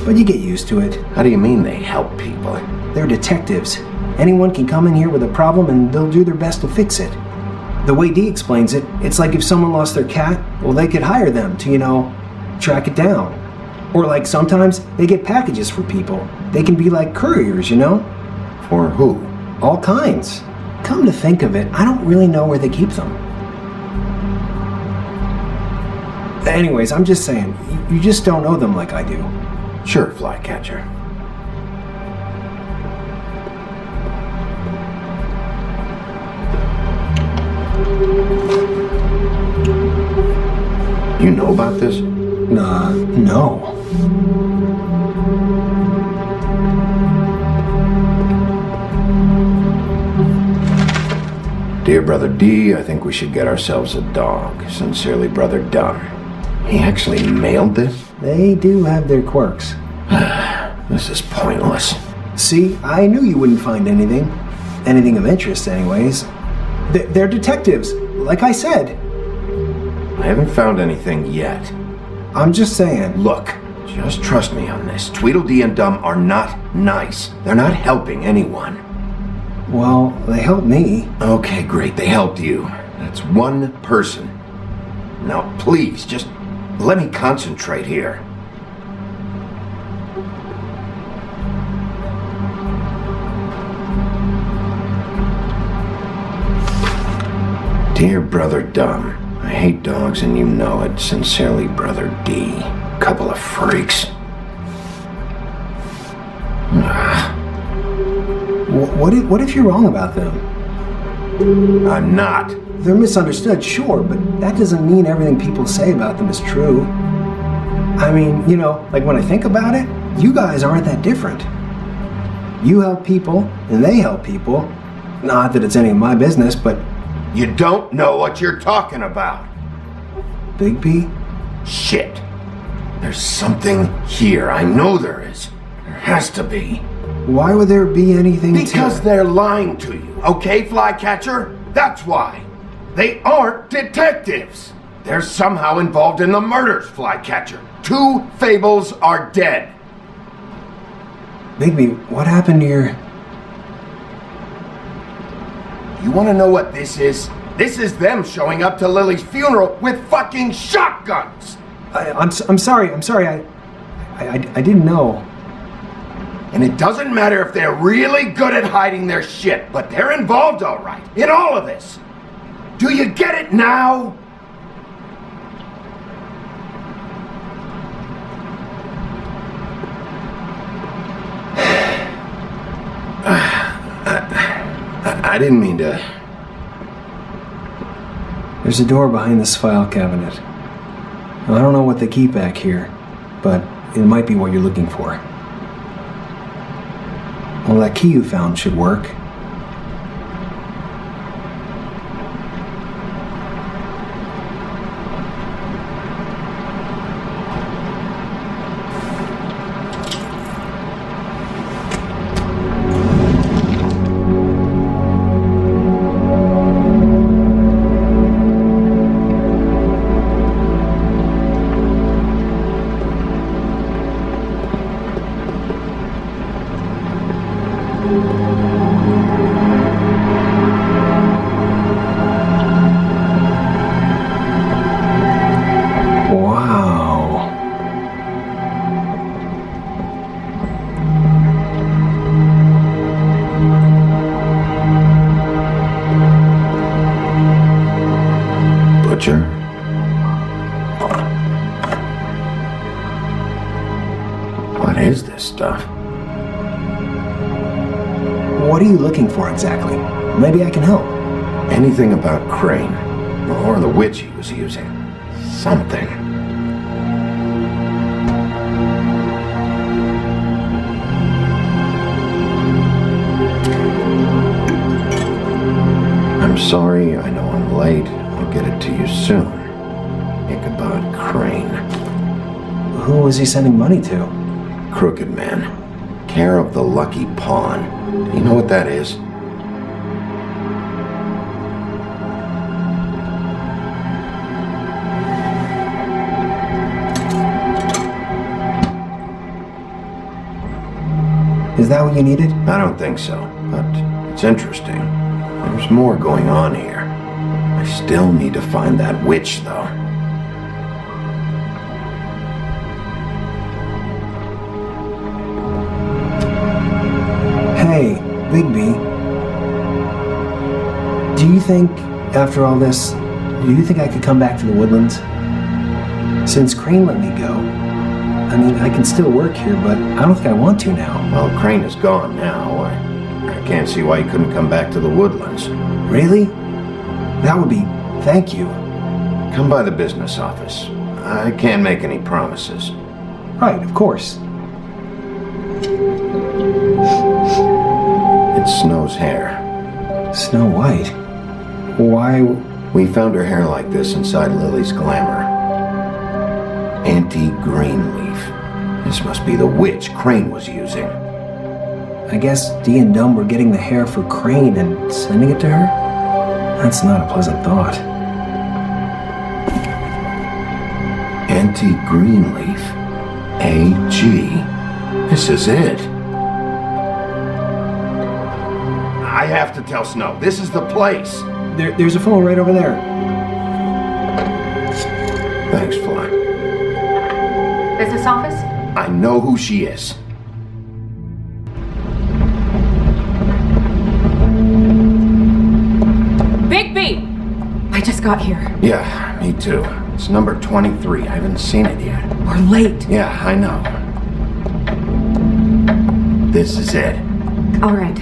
but you get used to it. How do you mean they help people? They're detectives. Anyone can come in here with a problem and they'll do their best to fix it. The way Dee explains it, it's like if someone lost their cat, well, they could hire them to, track it down. Or like sometimes they get packages for people. They can be like couriers, For who? All kinds. Come to think of it, I don't really know where they keep them. Anyways, I'm just saying, you just don't know them like I do. Sure, Flycatcher. You know about this? No. Dear Brother D, I think we should get ourselves a dog. Sincerely, Brother Dunn. He actually mailed this? They do have their quirks. This is pointless. See, I knew you wouldn't find anything. Anything of interest, anyways. They're detectives, like I said. I haven't found anything yet. I'm just saying. Look, just trust me on this. Tweedledee and Dumb are not nice. They're not helping anyone. Well, they helped me. Okay, great. They helped you. That's one person. Now, please, just let me concentrate here. Dear Brother Dumb, I hate dogs and you know it. Sincerely, Brother D. Couple of freaks. What if you're wrong about them? I'm not. They're misunderstood, sure, but that doesn't mean everything people say about them is true. I mean, you know, like when I think about it, you guys aren't that different. You help people, and they help people. Not that it's any of my business, but... You don't know what you're talking about. Bigby? Shit. There's something here. I know there is. There has to be. Why would there be anything Because they're lying to you, okay, Flycatcher? That's why. They aren't detectives. They're somehow involved in the murders, Flycatcher. 2 Fables are dead. Bigby, what happened to your... You want to know what this is? This is them showing up to Lily's funeral with fucking shotguns! I'm sorry. I didn't know. And it doesn't matter if they're really good at hiding their shit, but they're involved all right, in all of this. Do you get it now? I didn't mean to... There's a door behind this file cabinet. Now, I don't know what they keep back here, but it might be what you're looking for. Well, that key you found should work. What is this stuff? What are you looking for exactly? Maybe I can help. Anything about Crane, or the witch he was using. Something. I'm sorry, I know I'm late. I'll get it to you soon. Ichabod Crane. Who was he sending money to? Crooked Man. Care of the Lucky Pawn. Do you know what that is? Is that what you needed? I don't think so, but it's interesting. There's more going on here. I still need to find that witch, though. Hey, Bigby. Do you think, after all this, do you think I could come back to the Woodlands? Since Crane let me go, I mean, I can still work here, but I don't think I want to now. Well, Crane is gone now. I can't see why you couldn't come back to the Woodlands. Really? That would be... thank you. Come by the business office. I can't make any promises. Right, of course. It's Snow's hair. Snow White? Why... We found her hair like this inside Lily's glamour. Anti-Greenleaf. This must be the witch Crane was using. I guess Dee and Dumb were getting the hair for Crane and sending it to her? That's not a pleasant thought. Anti-Greenleaf. AG. This is it. I have to tell Snow. This is the place. There's a phone right over there. Thanks, Fly. Business office? I know who she is. Bigby! I just got here. Yeah, me too. It's number 23. I haven't seen it yet. We're late. Yeah, I know. This is it. All right.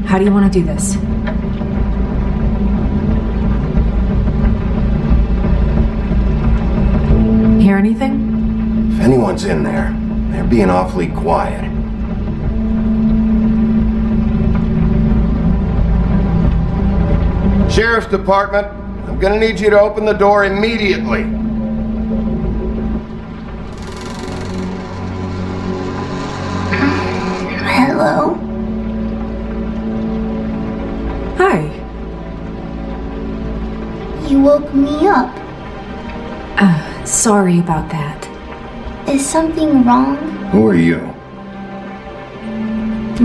How do you want to do this? Hear anything? If anyone's in there, they're being awfully quiet. Sheriff's Department, I'm gonna need you to open the door immediately. Hello? Hi. You woke me up. Sorry about that. Is something wrong? Who are you?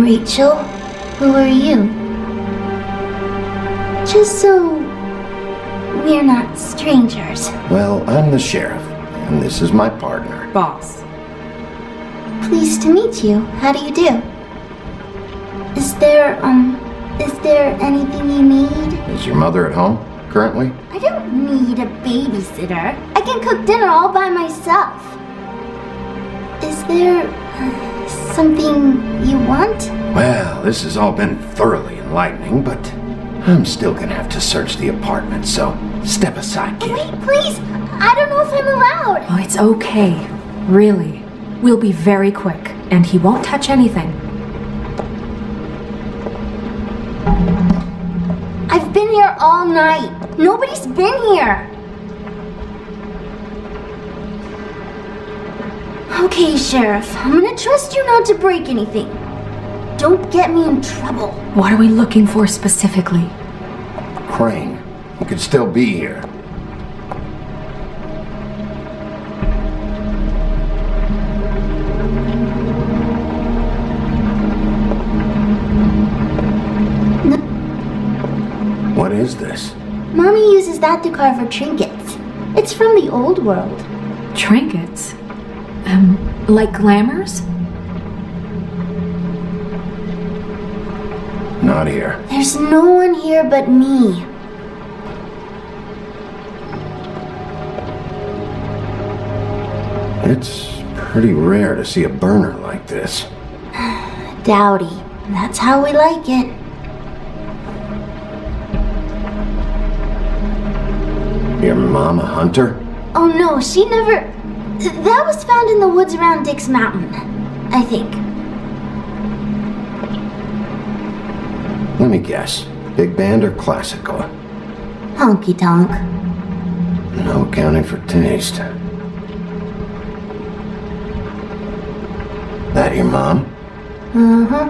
Rachel? Who are you? Just so we're not strangers. Well, I'm the sheriff, and this is my partner. Boss. Pleased to meet you. How do you do? Is there anything you need? Is your mother at home, currently? I don't need a babysitter. I can cook dinner all by myself. Is there something you want? Well, this has all been thoroughly enlightening, but I'm still gonna have to search the apartment, so step aside, kid. Wait, please! I don't know if I'm allowed! Oh, it's okay. Really. We'll be very quick, and he won't touch anything. I've been here all night. Nobody's been here. Okay, Sheriff. I'm gonna trust you not to break anything. Don't get me in trouble. What are we looking for specifically? Crane. He could still be here. What is this? Mommy uses that to carve her trinkets. It's from the old world. Trinkets? Like glamours? Not here. There's no one here but me. It's pretty rare to see a burner like this. Dowdy. That's how we like it. Your mom a hunter? Oh no, she never... That was found in the woods around Dick's Mountain, I think. Let me guess. Big band or classical? Honky tonk. No accounting for taste. That your mom? Uh-huh.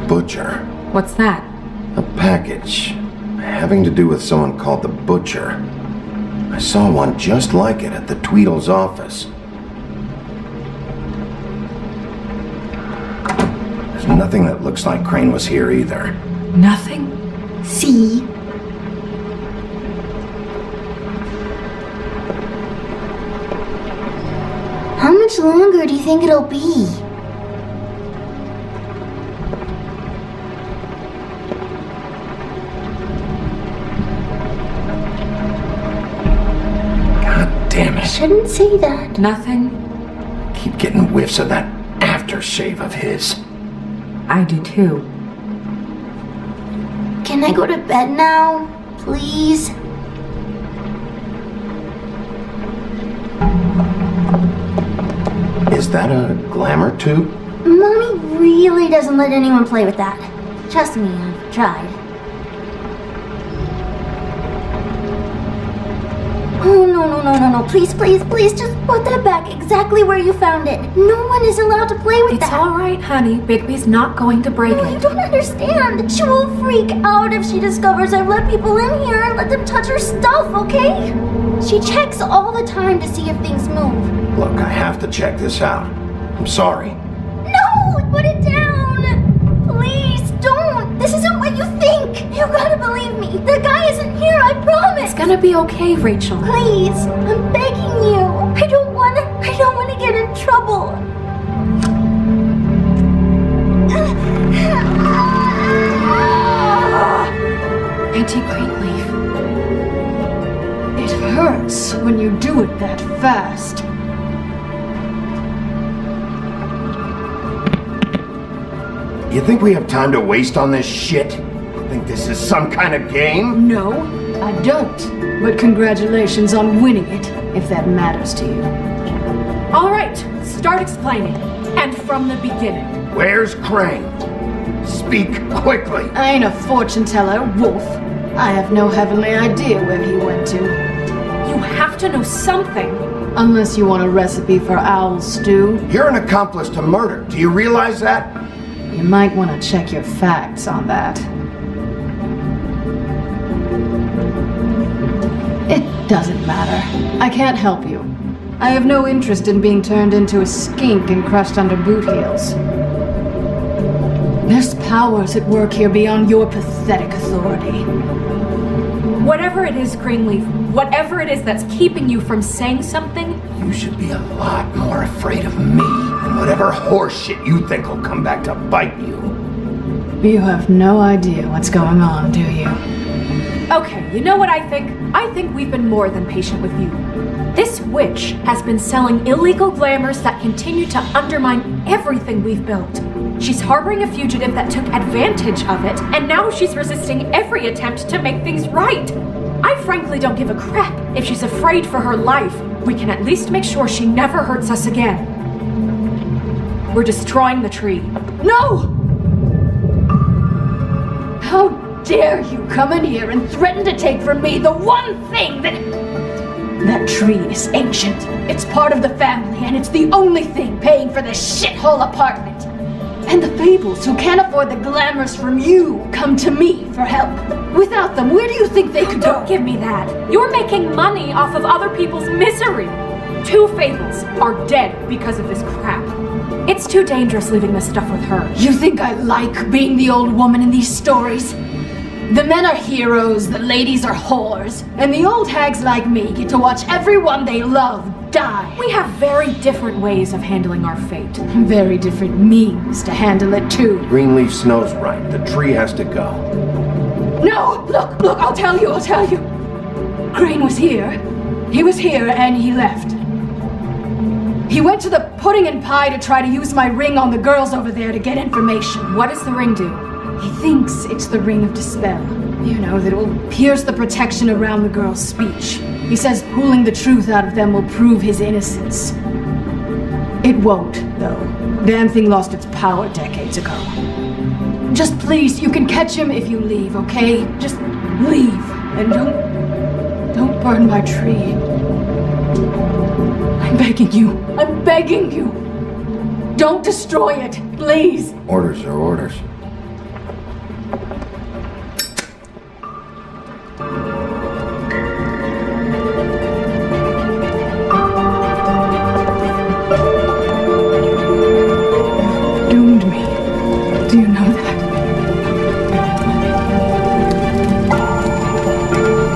Butcher. What's that? A package having to do with someone called the Butcher. I saw one just like it at the Tweedle's office. There's nothing that looks like Crane was here either. Nothing? See? How much longer do you think it'll be? Damn it. Shouldn't say that. Nothing? Keep getting whiffs of that aftershave of his. I do too. Can I go to bed now? Please? Is that a glamour tube? Mommy really doesn't let anyone play with that. Trust me, I've tried. Oh, no. Please, just put that back exactly where you found it. No one is allowed to play with that. It's alright, honey. Bigby's not going to break it. You don't understand. She will freak out if she discovers I've let people in here and let them touch her stuff, okay? She checks all the time to see if things move. Look, I have to check this out. I'm sorry. No! Put it down! Please, don't! This isn't what you think! You gotta believe me. The guy isn't here, I promise! promise! It's gonna be okay, Rachel. Please, I'm begging you. I don't wanna get in trouble. Auntie Greenleaf. It hurts when you do it that fast. You think we have time to waste on this shit? Think this is some kind of game? No, I don't. But congratulations on winning it, if that matters to you. All right, start explaining. And from the beginning. Where's Crane? Speak quickly. I ain't a fortune teller, Wolf. I have no heavenly idea where he went to. You have to know something. Unless you want a recipe for owl stew. You're an accomplice to murder. Do you realize that? You might want to check your facts on that. It doesn't matter. I can't help you. I have no interest in being turned into a skink and crushed under boot heels. There's powers at work here beyond your pathetic authority. Whatever it is, Greenleaf, whatever it is that's keeping you from saying something, you should be a lot more afraid of me than whatever horseshit you think will come back to bite you. You have no idea what's going on, do you? Okay, you know what I think? I think we've been more than patient with you. This witch has been selling illegal glamours that continue to undermine everything we've built. She's harboring a fugitive that took advantage of it, and now she's resisting every attempt to make things right. I frankly don't give a crap if she's afraid for her life. We can at least make sure she never hurts us again. We're destroying the tree. No! How dare you come in here and threaten to take from me the one thing that tree is ancient. It's part of the family, and it's the only thing paying for this shithole apartment. And the Fables, who can't afford the glamours from you, come to me for help. Without them, where do you think they could go? Don't give me that. You're making money off of other people's misery. 2 Fables are dead because of this crap. It's too dangerous leaving this stuff with her. You think I like being the old woman in these stories? The men are heroes, the ladies are whores, and the old hags like me get to watch everyone they love die. We have very different ways of handling our fate. Very different means to handle it, too. Greenleaf Snow's right. The tree has to go. No! Look, I'll tell you. Crane was here. He was here, and he left. He went to the pudding and pie to try to use my ring on the girls over there to get information. What does the ring do? He thinks it's the ring of dispel. You know, that it will pierce the protection around the girl's speech. He says pulling the truth out of them will prove his innocence. It won't, though. Damn thing lost its power decades ago. Just please, you can catch him if you leave, okay? Just leave, and don't burn my tree. I'm begging you. Don't destroy it, please. Orders are orders. Doomed me. Do you know that?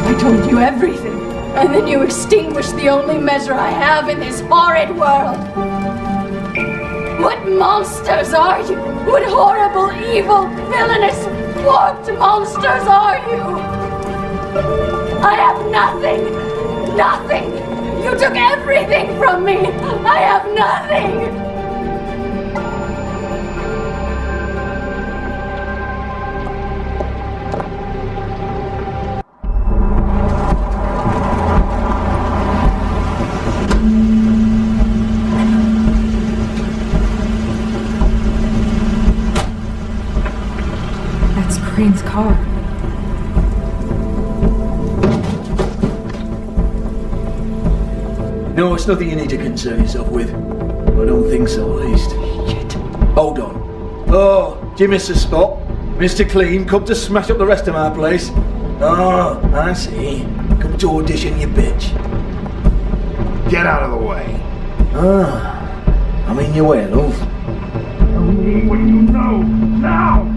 I told you everything, and then you extinguished the only measure I have in this horrid world. What monsters are you? What horrible, evil, villainous, warped monsters are you? I have nothing! Nothing! You took everything from me! I have nothing! Crane's car. No, it's nothing you need to concern yourself with. I don't think so, at least. Shit. Hold on. Oh, do you miss a spot? Mr. Clean, come to smash up the rest of my place. Oh, I see. Come to audition, you bitch. Get out of the way. Ah, I'm in your way, love. Tell me what you know, now!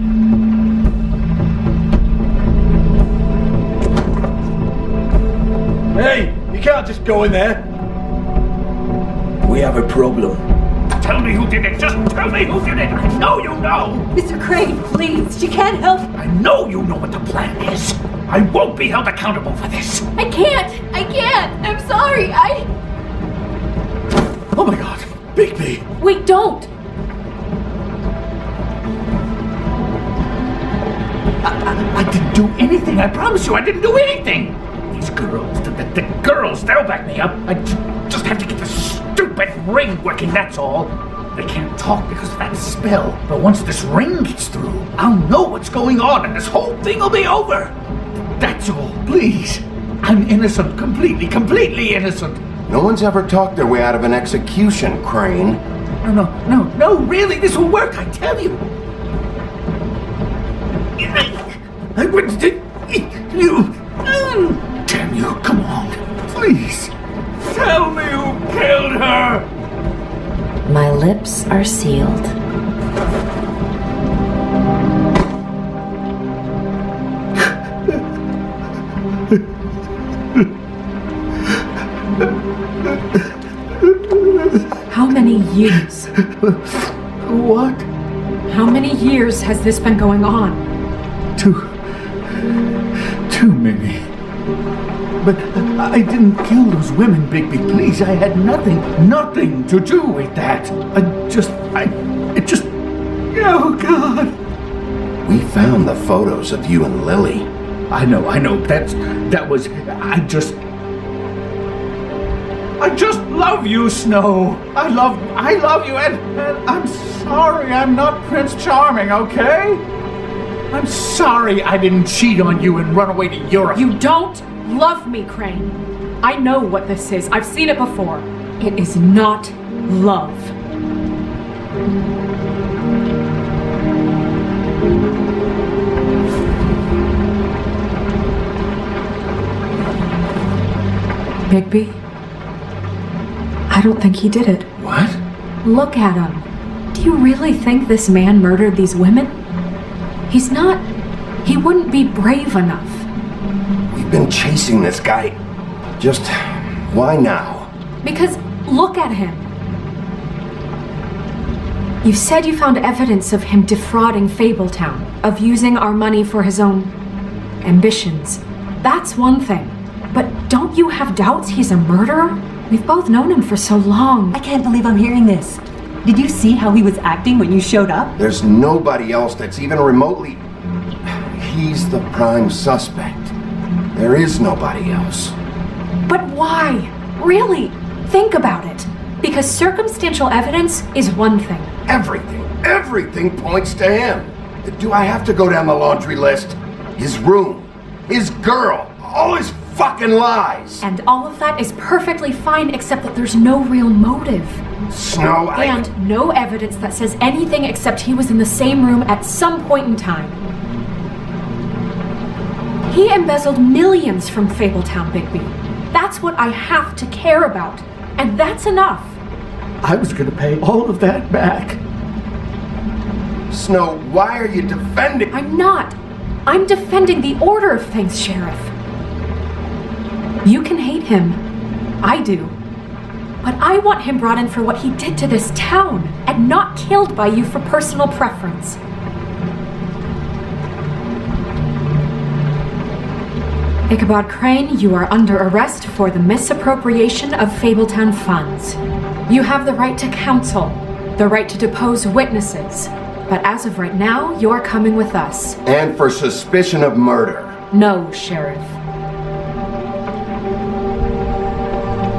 can't just go in there. We have a problem. Tell me who did it. Just tell me who did it. I know you know. Mr. Crane, please, she can't help. I know you know what the plan is. I won't be held accountable for this. I can't. I'm sorry. Oh my god, Bigby. Wait, don't. I didn't do anything. I promise you, I didn't do anything. These girls, the girls, they'll back me up. I just have to get the stupid ring working, that's all. They can't talk because of that spell. But once this ring gets through, I'll know what's going on and this whole thing will be over. That's all, please. I'm innocent, completely innocent. No one's ever talked their way out of an execution, Crane. No, really, this will work, I tell you. I wouldn't you. Damn you, come on, please. Tell me who killed her. My lips are sealed. How many years? What? How many years has this been going on? Too many. But I didn't kill those women, Bigby. Please, I had nothing to do with that. Oh, God. We found the photos of you and Lily. I know. I just love you, Snow. I love you, and I'm sorry I'm not Prince Charming, okay? I'm sorry I didn't cheat on you and run away to Europe. You don't love me, Crane. I know what this is. I've seen it before. It is not love. Bigby? I don't think he did it. What? Look at him. Do you really think this man murdered these women? He's not. He wouldn't be brave enough. We've been chasing this guy. Just why now? Because look at him. You said you found evidence of him defrauding Fabletown, of using our money for his own ambitions. That's one thing. But don't you have doubts he's a murderer? We've both known him for so long. I can't believe I'm hearing this. Did you see how he was acting when you showed up? There's nobody else that's even remotely... He's the prime suspect. There is nobody else. But why? Really? Think about it. Because circumstantial evidence is one thing. Everything points to him. Do I have to go down the laundry list? His room, his girl, all his fucking lies. And all of that is perfectly fine, except that there's no real motive. Snow, And no evidence that says anything except he was in the same room at some point in time. He embezzled millions from Fabletown, Bigby. That's what I have to care about. And that's enough. I was gonna pay all of that back. Snow, why are you defending... I'm not. I'm defending the order of things, Sheriff. You can hate him. I do. But I want him brought in for what he did to this town, and not killed by you for personal preference. Ichabod Crane, you are under arrest for the misappropriation of Fabletown funds. You have the right to counsel, the right to depose witnesses, but as of right now, you're coming with us. And for suspicion of murder. No, Sheriff.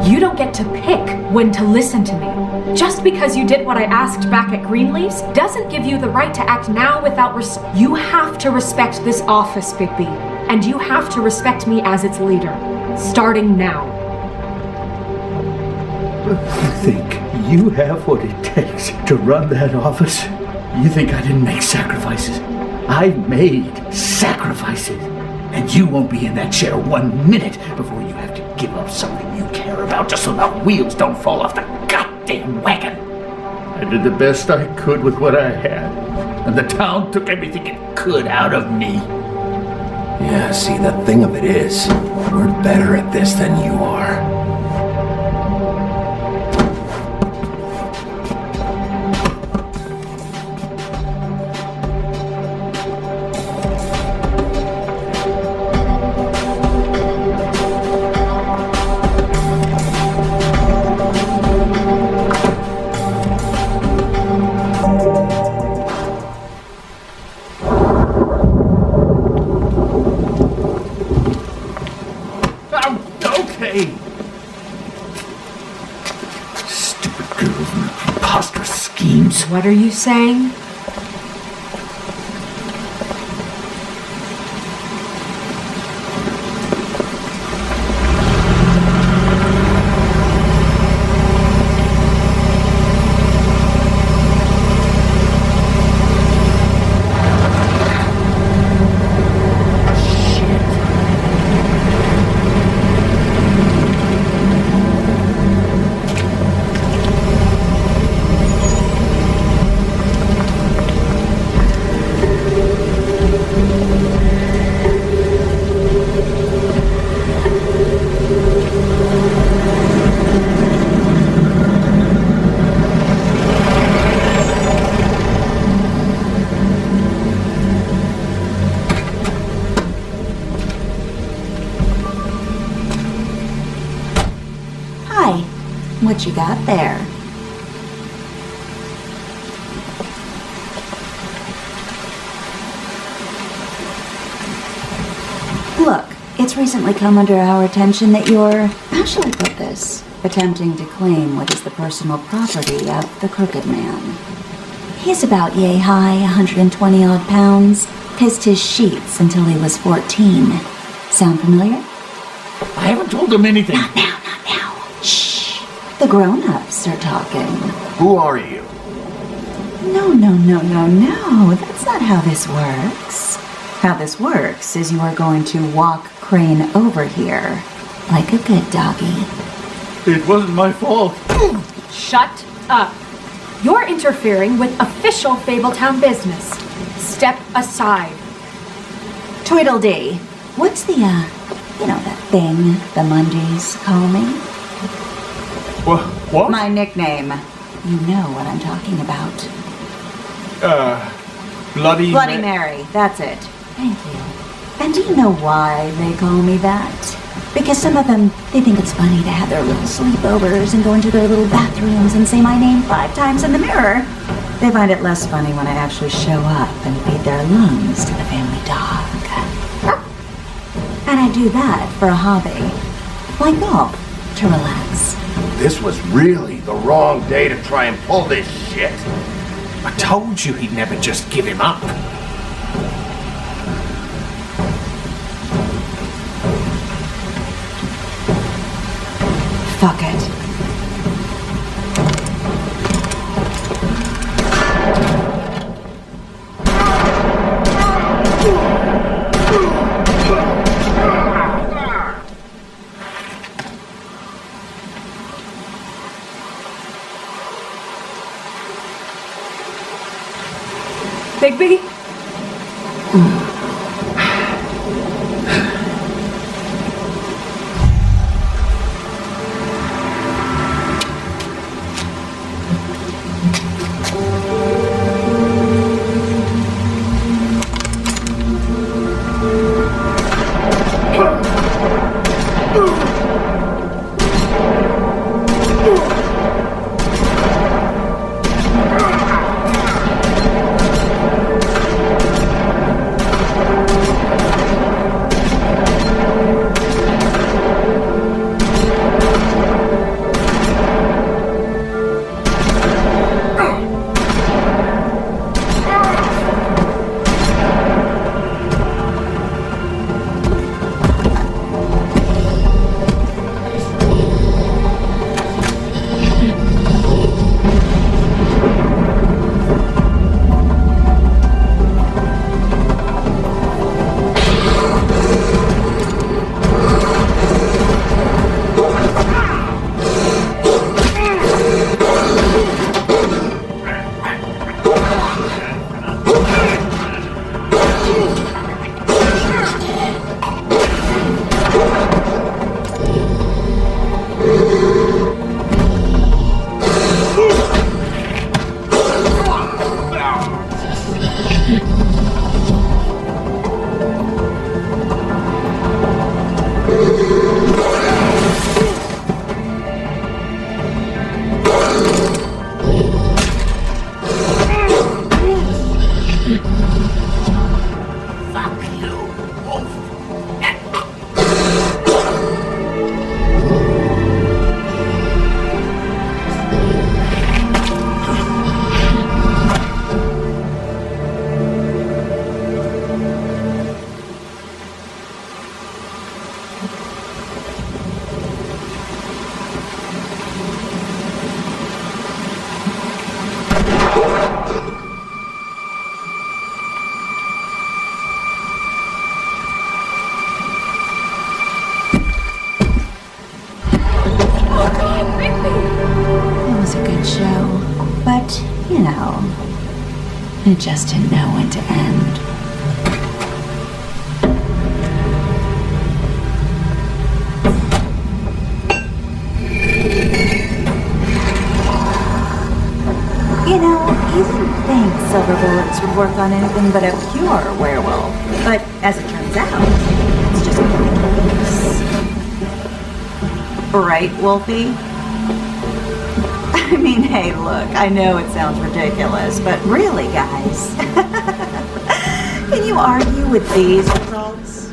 You don't get to pick when to listen to me. Just because you did what I asked back at Greenleaf's doesn't give you the right to act now without You have to respect this office, Bigby. And you have to respect me as its leader. Starting now. You think you have what it takes to run that office? You think I didn't make sacrifices? I made sacrifices. And you won't be in that chair 1 minute before you have to give up something you care about just so the wheels don't fall off the goddamn wagon. I did the best I could with what I had, and the town took everything it could out of me. Yeah, see, the thing of it is, we're better at this than you are. away! Stupid girls and preposterous schemes. What are you saying? What you got there? Look, it's recently come under our attention that you're, how shall I put this, attempting to claim what is the personal property of the Crooked Man. He's about yay high, 120 odd pounds, kissed his sheets until he was 14. Sound familiar? I haven't told him anything. Not now. Shh. The grown-ups are talking. Who are you? No. That's not how this works. How this works is you are going to walk Crane over here, like a good doggy. It wasn't my fault. Shut up. You're interfering with official Fabletown business. Step aside. Tweedledee, what's the, that thing the Mundies call me? What? My nickname. You know what I'm talking about. Bloody Mary, that's it. Thank you. And do you know why they call me that? Because some of them, they think it's funny to have their little sleepovers and go into their little bathrooms and say my name 5 times in the mirror. They find it less funny when I actually show up and feed their lungs to the family dog. And I do that for a hobby. Like golf, to relax. This was really the wrong day to try and pull this shit. I told you he'd never just give him up. Fuck it. Bigby? It was a good show, but, you know, it just didn't know when to end. You know, you didn't think silver bullets would work on anything but a pure werewolf. But as it turns out, it's just right, Wolfie? I mean, hey, look, I know it sounds ridiculous, but really, guys, can you argue with these results?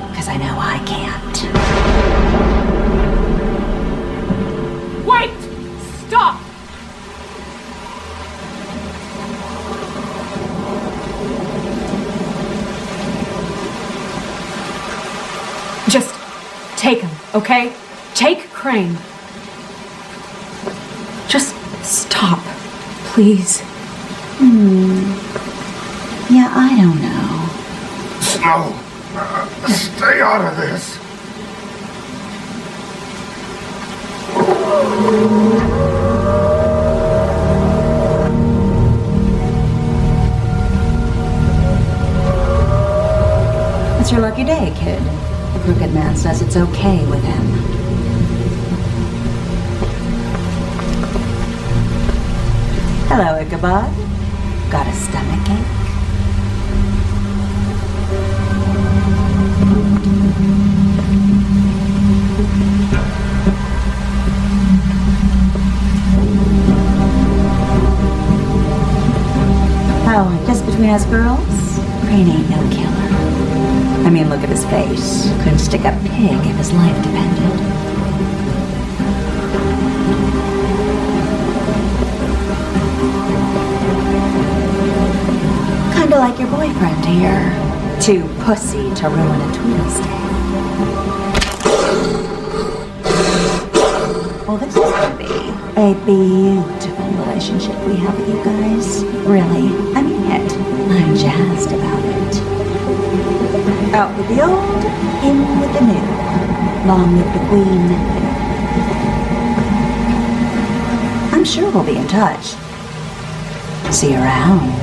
Because I know I can't. Wait! Stop! Just take him, okay? Take Crane. Just stop, please. Yeah, I don't know. Snow, stay out of this. It's your lucky day, kid. The Crooked Man says it's okay with him. Hello, Ichabod. Got a stomachache? Oh, just between us girls, Crane ain't no killer. I mean, look at his face. Couldn't stick a pig if his life depended. Kinda like your boyfriend here. Too pussy to ruin a Tweedle's day. Well, this is gonna be a beautiful relationship we have with you guys. Really, I mean it. I'm jazzed about it. Out with the old, in with the new. Long live the Queen. I'm sure we'll be in touch. See you around.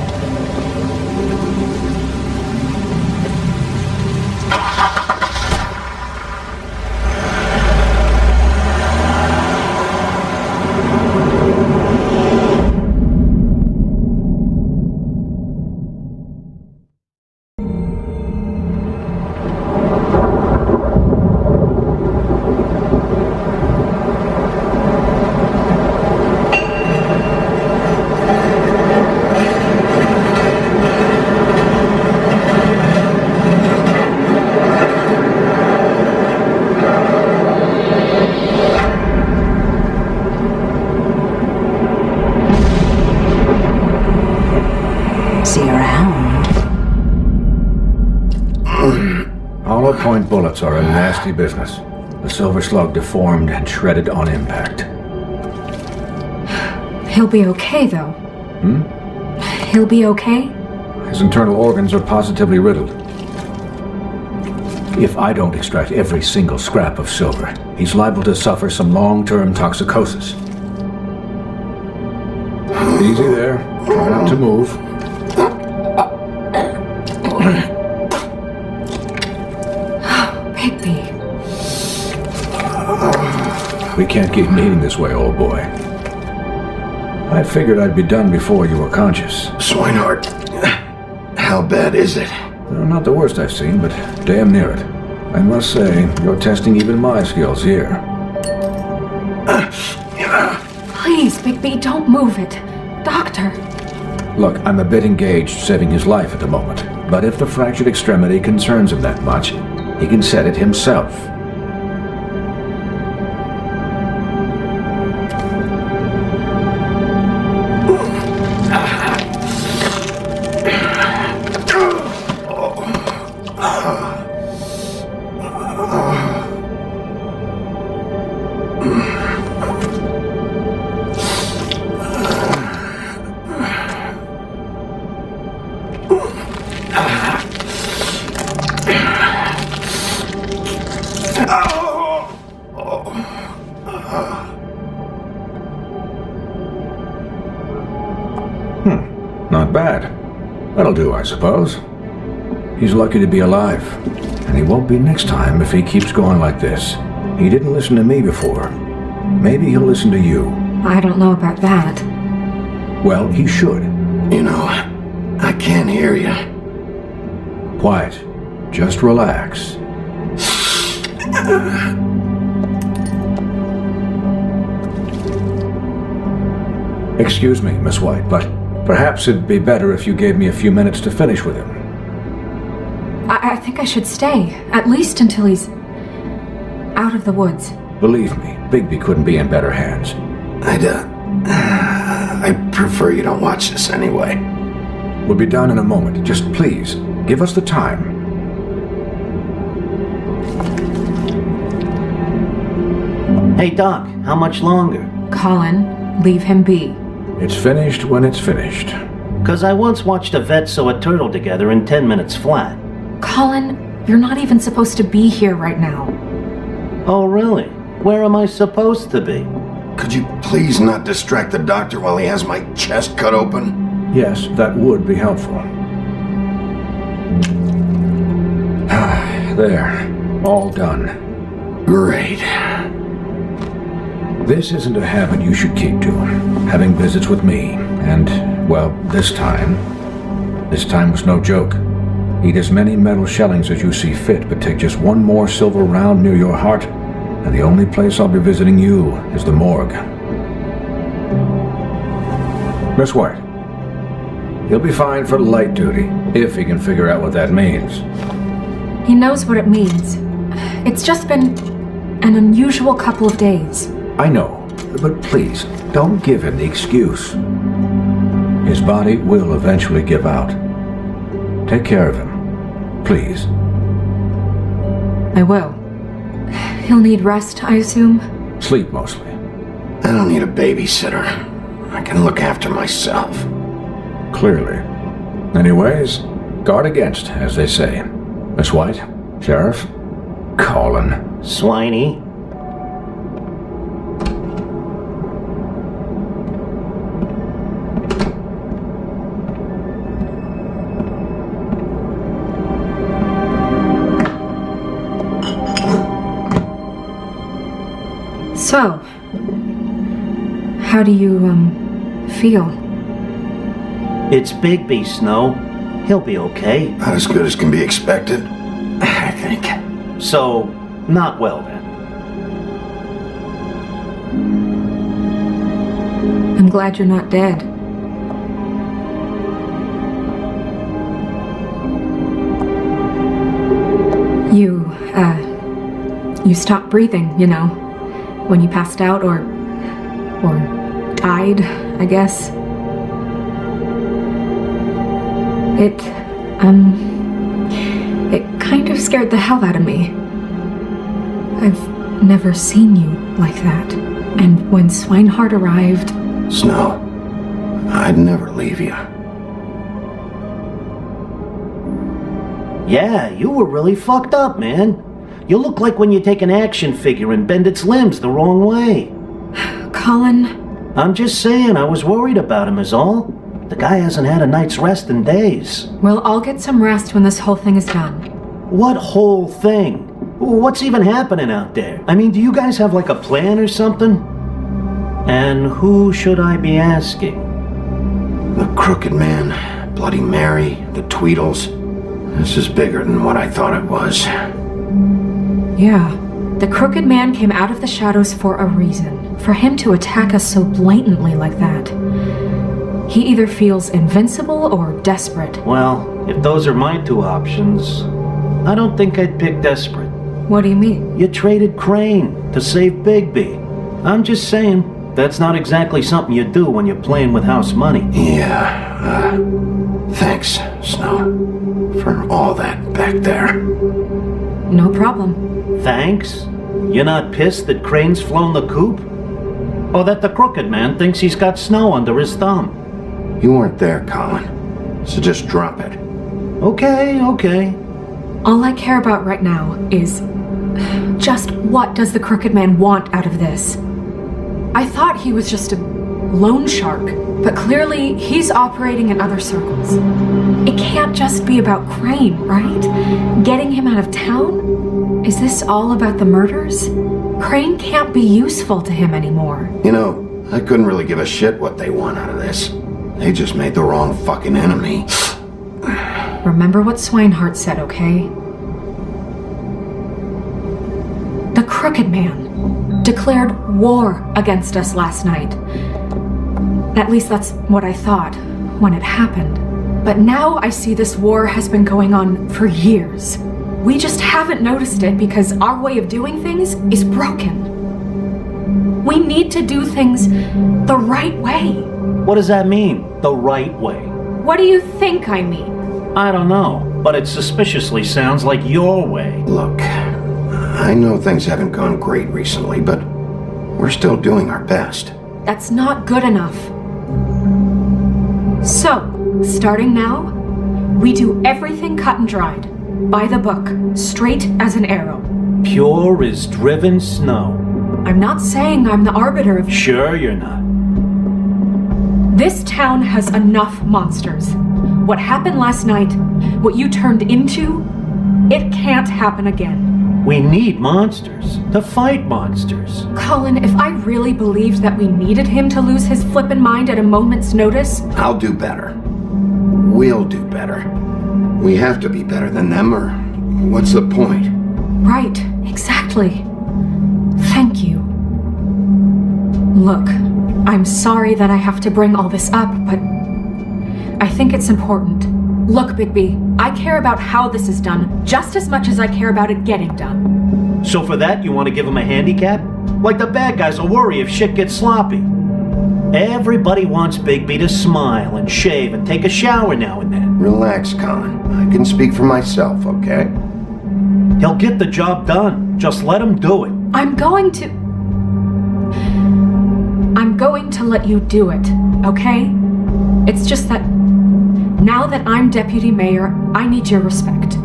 Hollow point bullets are a nasty business. The silver slug deformed and shredded on impact. He'll be okay, though. He'll be okay? His internal organs are positively riddled. If I don't extract every single scrap of silver, he's liable to suffer some long-term toxicosis. Easy there. Try not to move. We can't keep meeting this way, old boy. I figured I'd be done before you were conscious. Swinehart, how bad is it? Not the worst I've seen, but damn near it. I must say, you're testing even my skills here. Please, Bigby, don't move it. Doctor. Look, I'm a bit engaged saving his life at the moment, but if the fractured extremity concerns him that much, he can set it himself. Not bad. That'll do, I suppose. He's lucky to be alive. And he won't be next time if he keeps going like this. He didn't listen to me before. Maybe he'll listen to you. I don't know about that. Well, he should. You know, I can't hear you. Quiet. Just relax. Excuse me, Miss White, but perhaps it'd be better if you gave me a few minutes to finish with him. I think I should stay, at least until he's out of the woods. Believe me, Bigby couldn't be in better hands. I prefer you don't watch this anyway. We'll be done in a moment. Just please, give us the time. Hey, Doc, how much longer? Colin, leave him be. It's finished when it's finished. 'Cause I once watched a vet sew a turtle together in 10 minutes flat. Colin, you're not even supposed to be here right now. Oh, really? Where am I supposed to be? Could you please not distract the doctor while he has my chest cut open? Yes, that would be helpful. There. All done. Great. This isn't a habit you should keep to. Having visits with me. And, well, this time was no joke. Eat as many metal shellings as you see fit, but take just one more silver round near your heart, and the only place I'll be visiting you is the morgue. Miss White, he'll be fine for light duty, if he can figure out what that means. He knows what it means. It's just been an unusual couple of days. I know, but please, don't give him the excuse. His body will eventually give out. Take care of him, please. I will. He'll need rest, I assume? Sleep, mostly. I don't need a babysitter. I can look after myself. Clearly. Anyways, guard against, as they say. Miss White, Sheriff, Colin. Swiney. So, how do you, feel? It's Bigby, Snow. He'll be okay. Not as good as can be expected, I think. So, not well then. I'm glad you're not dead. You stopped breathing, you know, when you passed out or died, I guess. It kind of scared the hell out of me. I've never seen you like that. And when Swinehart arrived... Snow, I'd never leave you. Yeah, you were really fucked up, man. You look like when you take an action figure and bend its limbs the wrong way. Colin... I'm just saying, I was worried about him is all. The guy hasn't had a night's rest in days. Well, I'll get some rest when this whole thing is done. What whole thing? What's even happening out there? I mean, do you guys have like a plan or something? And who should I be asking? The Crooked Man, Bloody Mary, the Tweedles. This is bigger than what I thought it was. Yeah. The Crooked Man came out of the shadows for a reason. For him to attack us so blatantly like that. He either feels invincible or desperate. Well, if those are my two options, I don't think I'd pick desperate. What do you mean? You traded Crane to save Bigby. I'm just saying, that's not exactly something you do when you're playing with house money. Yeah, thanks, Snow, for all that back there. No problem. Thanks? You're not pissed that Crane's flown the coop? Or that the Crooked Man thinks he's got Snow under his thumb? You weren't there, Colin, so just drop it. Okay. All I care about right now is just what does the Crooked Man want out of this? I thought he was just a loan shark, but clearly he's operating in other circles. It can't just be about Crane, right? Getting him out of town? Is this all about the murders? Crane can't be useful to him anymore. You know, I couldn't really give a shit what they want out of this. They just made the wrong fucking enemy. Remember what Swinehart said, okay? The Crooked Man declared war against us last night. At least that's what I thought when it happened. But now I see this war has been going on for years. We just haven't noticed it because our way of doing things is broken. We need to do things the right way. What does that mean, the right way? What do you think I mean? I don't know, but it suspiciously sounds like your way. Look, I know things haven't gone great recently, but we're still doing our best. That's not good enough. So, starting now, we do everything cut and dried. By the book, straight as an arrow. Pure as driven snow. I'm not saying I'm the arbiter of... Sure you're not. This town has enough monsters. What happened last night, what you turned into, it can't happen again. We need monsters to fight monsters. Colin, if I really believed that we needed him to lose his flippin' mind at a moment's notice... I'll do better. We'll do better. We have to be better than them, or what's the point? Right, exactly. Thank you. Look, I'm sorry that I have to bring all this up, but I think it's important. Look, Bigby, I care about how this is done just as much as I care about it getting done. So for that, you want to give him a handicap? Like the bad guys will worry if shit gets sloppy. Everybody wants Bigby to smile and shave and take a shower now and then. Relax, Colin. I can speak for myself, okay? He'll get the job done. Just let him do it. I'm going to let you do it, okay? It's just that now that I'm deputy mayor, I need your respect.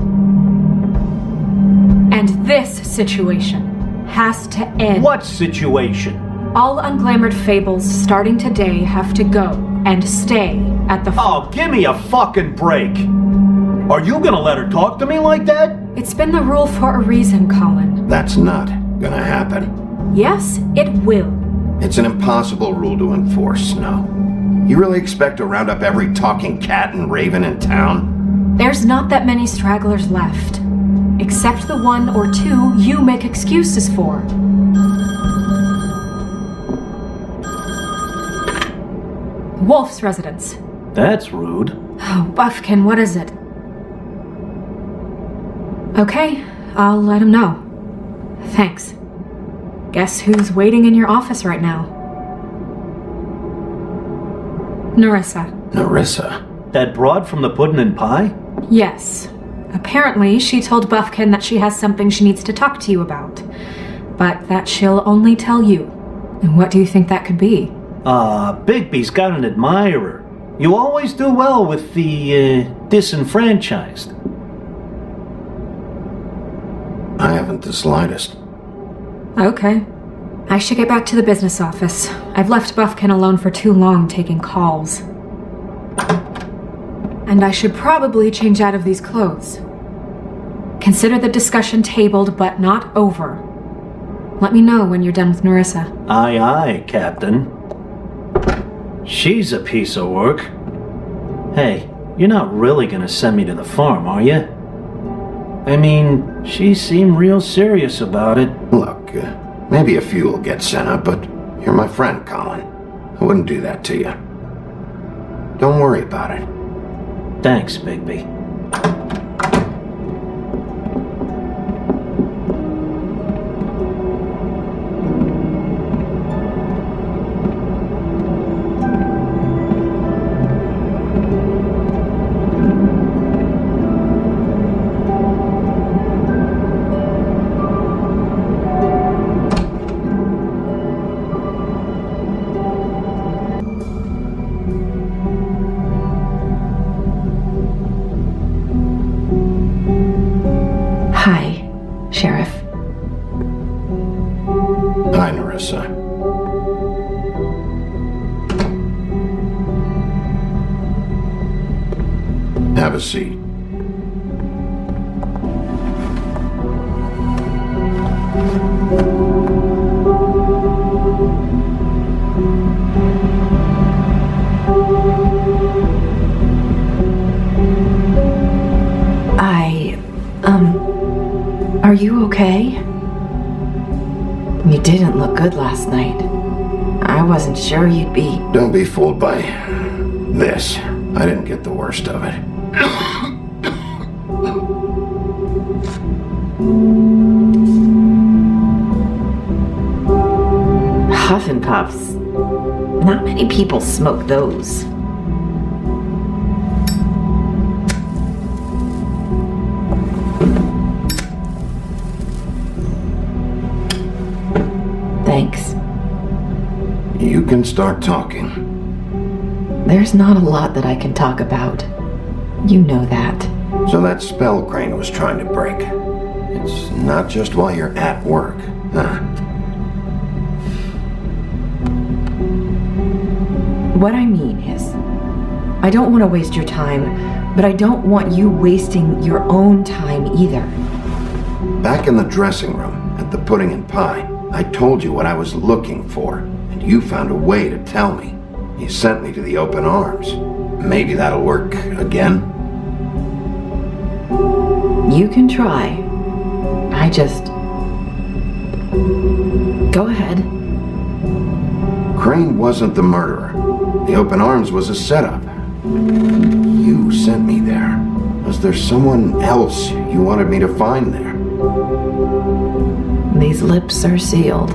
And this situation has to end. What situation? All unglamored fables starting today have to go and stay at the... Oh, give me a fucking break. Are you gonna let her talk to me like that? It's been the rule for a reason, Colin. That's not gonna happen. Yes, it will. It's an impossible rule to enforce, Snow. You really expect to round up every talking cat and raven in town? There's not that many stragglers left. Except the one or two you make excuses for. Wolf's residence. That's rude. Oh, Buffkin, what is it? Okay, I'll let him know. Thanks. Guess who's waiting in your office right now? Nerissa. Nerissa? That broad from the puddin' and pie? Yes. Apparently, she told Buffkin that she has something she needs to talk to you about. But that she'll only tell you. And what do you think that could be? Bigby's got an admirer. You always do well with the, disenfranchised. I haven't the slightest. Okay. I should get back to the business office. I've left Buffkin alone for too long taking calls. And I should probably change out of these clothes. Consider the discussion tabled but not over. Let me know when you're done with Nerissa. Aye, aye, Captain. She's a piece of work. Hey, you're not really gonna send me to the farm, are you? I mean, she seemed real serious about it. Look, maybe a few will get sent up, but you're my friend, Colin. I wouldn't do that to you. Don't worry about it. Thanks, Bigby. Hi, Narissa. Have a seat. Are you okay? You didn't look good last night. I wasn't sure you'd be. Don't be fooled by this. I didn't get the worst of it. Huff and puffs. Not many people smoke those. Thanks. You can start talking. There's not a lot that I can talk about. You know that. So that spell Crane was trying to break. It's not just while you're at work, huh? What I mean is, I don't want to waste your time, but I don't want you wasting your own time either. Back in the dressing room, at the pudding and pie, I told you what I was looking for, and you found a way to tell me. You sent me to the open arms. Maybe that'll work again? You can try. I just... Go ahead. Crane wasn't the murderer. The open arms was a setup. You sent me there. Was there someone else you wanted me to find there? These lips are sealed.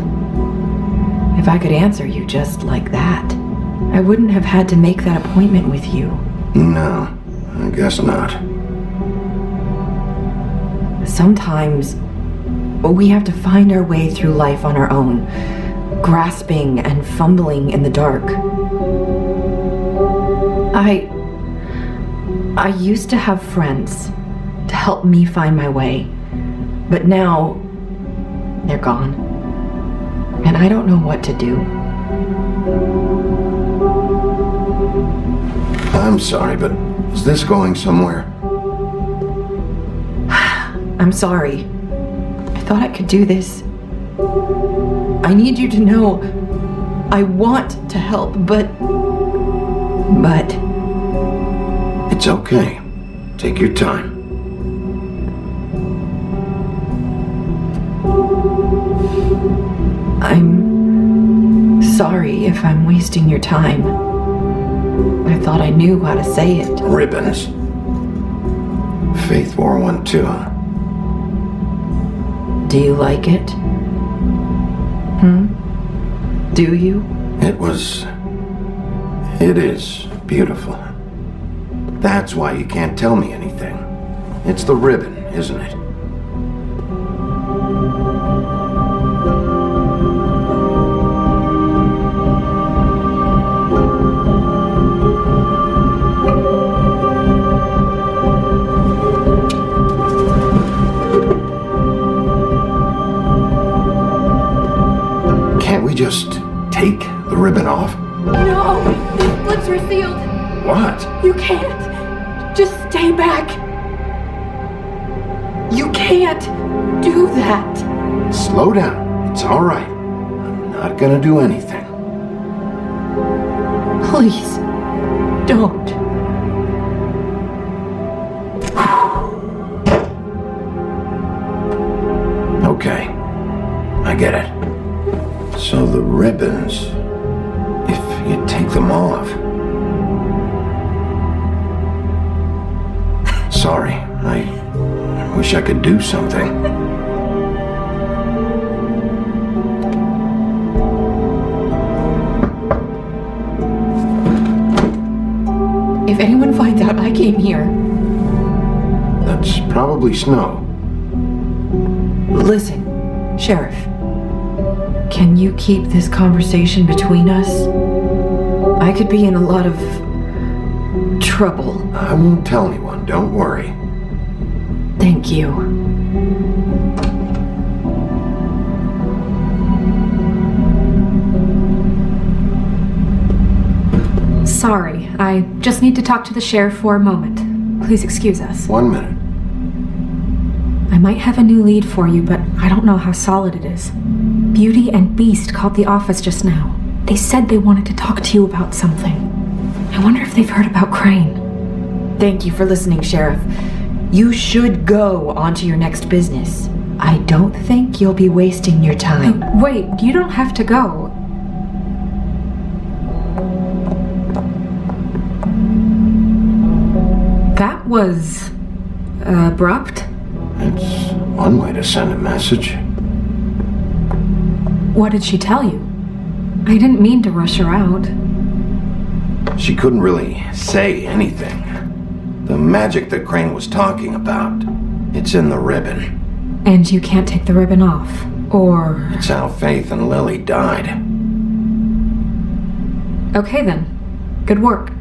If I could answer you just like that, I wouldn't have had to make that appointment with you. No, I guess not. Sometimes we have to find our way through life on our own, grasping and fumbling in the dark. I used to have friends to help me find my way, but now they're gone, and I don't know what to do. I'm sorry, but is this going somewhere? I'm sorry. I thought I could do this. I need you to know I want to help, but... It's okay. Take your time. I'm sorry if I'm wasting your time. I thought I knew how to say it. Ribbons. Faith wore one too. Do you like it? Do you? It is beautiful. That's why you can't tell me anything. It's the ribbon, isn't it? Can't we just take the ribbon off? No! These lips are sealed! What? You can't! Just stay back! You can't do that! Slow down. It's all right. I'm not gonna do anything. Please, don't. Okay. I get it. So the ribbons, if you take them off. Sorry, I wish I could do something. If anyone finds out I came here... That's probably snow. Listen, Sheriff. Can you keep this conversation between us? I could be in a lot of trouble. I won't tell anyone, don't worry. Thank you. sorry. I just need to talk to the sheriff for a moment. Please excuse us. 1 minute. I might have a new lead for you, but I don't know how solid it is. Beauty and Beast called the office just now. They said they wanted to talk to you about something. I wonder if they've heard about Crane. Thank you for listening, Sheriff. You should go on to your next business. I don't think you'll be wasting your time. Wait, you don't have to go. That was abrupt. It's one way to send a message. What did she tell you? I didn't mean to rush her out. She couldn't really say anything. The magic that Crane was talking about, it's in the ribbon. And you can't take the ribbon off, or... It's how Faith and Lily died. Okay then. Good work.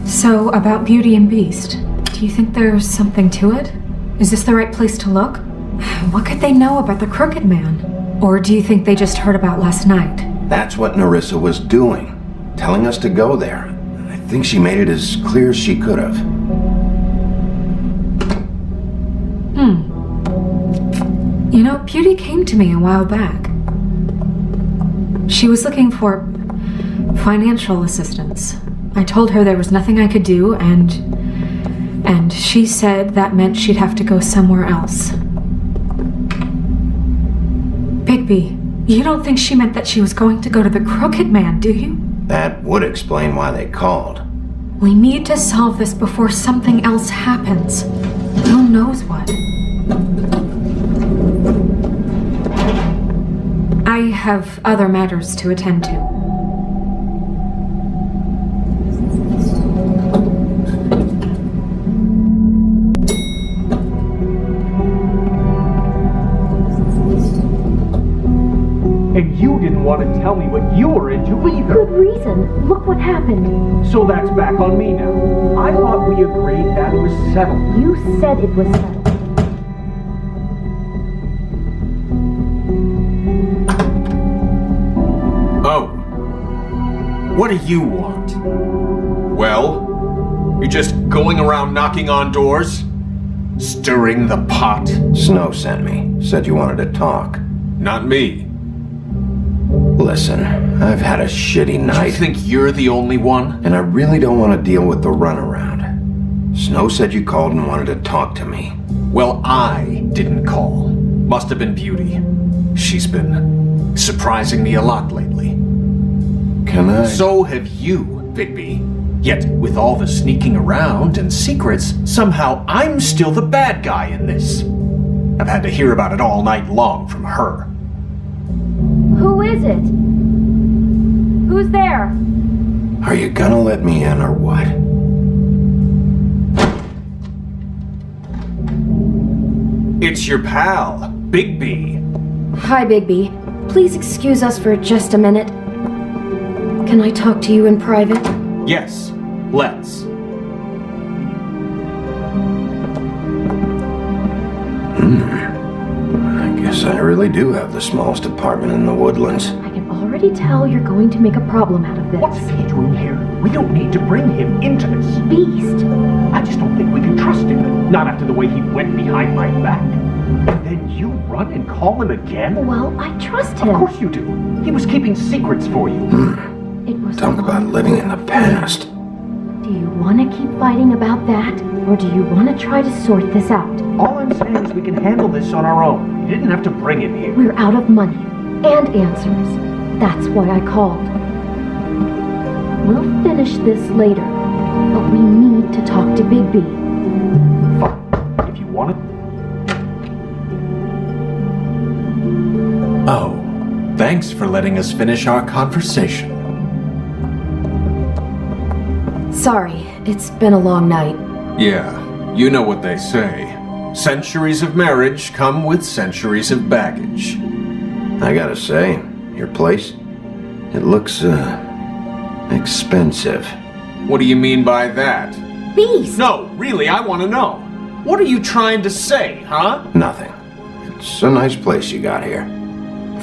So, about Beauty and Beast, do you think there's something to it? Is this the right place to look? What could they know about the Crooked Man? Or do you think they just heard about last night? That's what Nerissa was doing, telling us to go there. I think she made it as clear as she could have. You know, Beauty came to me a while back. She was looking for financial assistance. I told her there was nothing I could do, and she said that meant she'd have to go somewhere else. Bigby, you don't think she meant that she was going to go to the Crooked Man, do you? That would explain why they called. We need to solve this before something else happens. Who knows what? I have other matters to attend to. And you didn't want to tell me what you were into either. Good reason. Look what happened. So that's back on me now. I thought we agreed that it was settled. You said it was settled. Oh. What do you want? Well? You're just going around knocking on doors? Stirring the pot? Snow sent me. Said you wanted to talk. Not me. Listen, I've had a shitty night. You think you're the only one? And I really don't want to deal with the runaround. Snow said you called and wanted to talk to me. Well, I didn't call. Must have been Beauty. She's been surprising me a lot lately. Can I? So have you, Bigby. Yet, with all the sneaking around and secrets, somehow I'm still the bad guy in this. I've had to hear about it all night long from her. Who is it? Who's there? Are you gonna let me in or what? It's your pal, Bigby. Hi, Bigby. Please excuse us for just a minute. Can I talk to you in private? Yes, let's. I guess I really do have the smallest apartment in the Woodlands. I can already tell you're going to make a problem out of this. What's he doing here? We don't need to bring him into this. Beast! I just don't think we can trust him. Not after the way he went behind my back. And then you run and call him again? Well, I trust him. Of course you do. He was keeping secrets for you. It was Talk about living in the past. Do you want to keep fighting about that? Or do you want to try to sort this out? All I'm saying is we can handle this on our own. You didn't have to bring him here. We're out of money. And answers. That's why I called. We'll finish this later. But we need to talk to Bigby. Fine. If you want it. Oh, thanks for letting us finish our conversation. Sorry, it's been a long night. Yeah, you know what they say. Centuries of marriage come with centuries of baggage. I gotta say, your place, it looks, expensive. What do you mean by that? Beast! No, really, I want to know. What are you trying to say, huh? Nothing. It's a nice place you got here.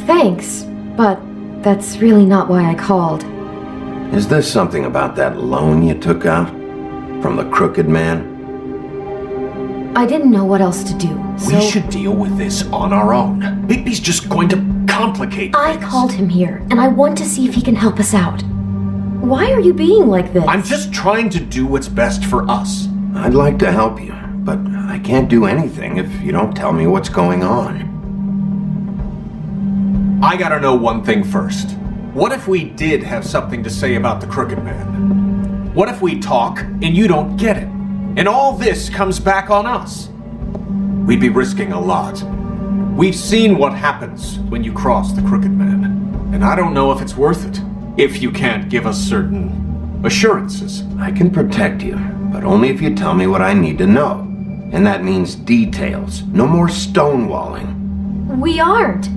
Thanks, but that's really not why I called. Is this something about that loan you took out? From the Crooked Man? I didn't know what else to do, so... We should deal with this on our own. Bigby's just going to complicate things. I called him here, and I want to see if he can help us out. Why are you being like this? I'm just trying to do what's best for us. I'd like to help you, but I can't do anything if you don't tell me what's going on. I gotta know one thing first. What if we did have something to say about the Crooked Man? What if we talk and you don't get it? And all this comes back on us? We'd be risking a lot. We've seen what happens when you cross the Crooked Man, and I don't know if it's worth it, if you can't give us certain assurances. I can protect you, but only if you tell me what I need to know. And that means details. No more stonewalling. We aren't.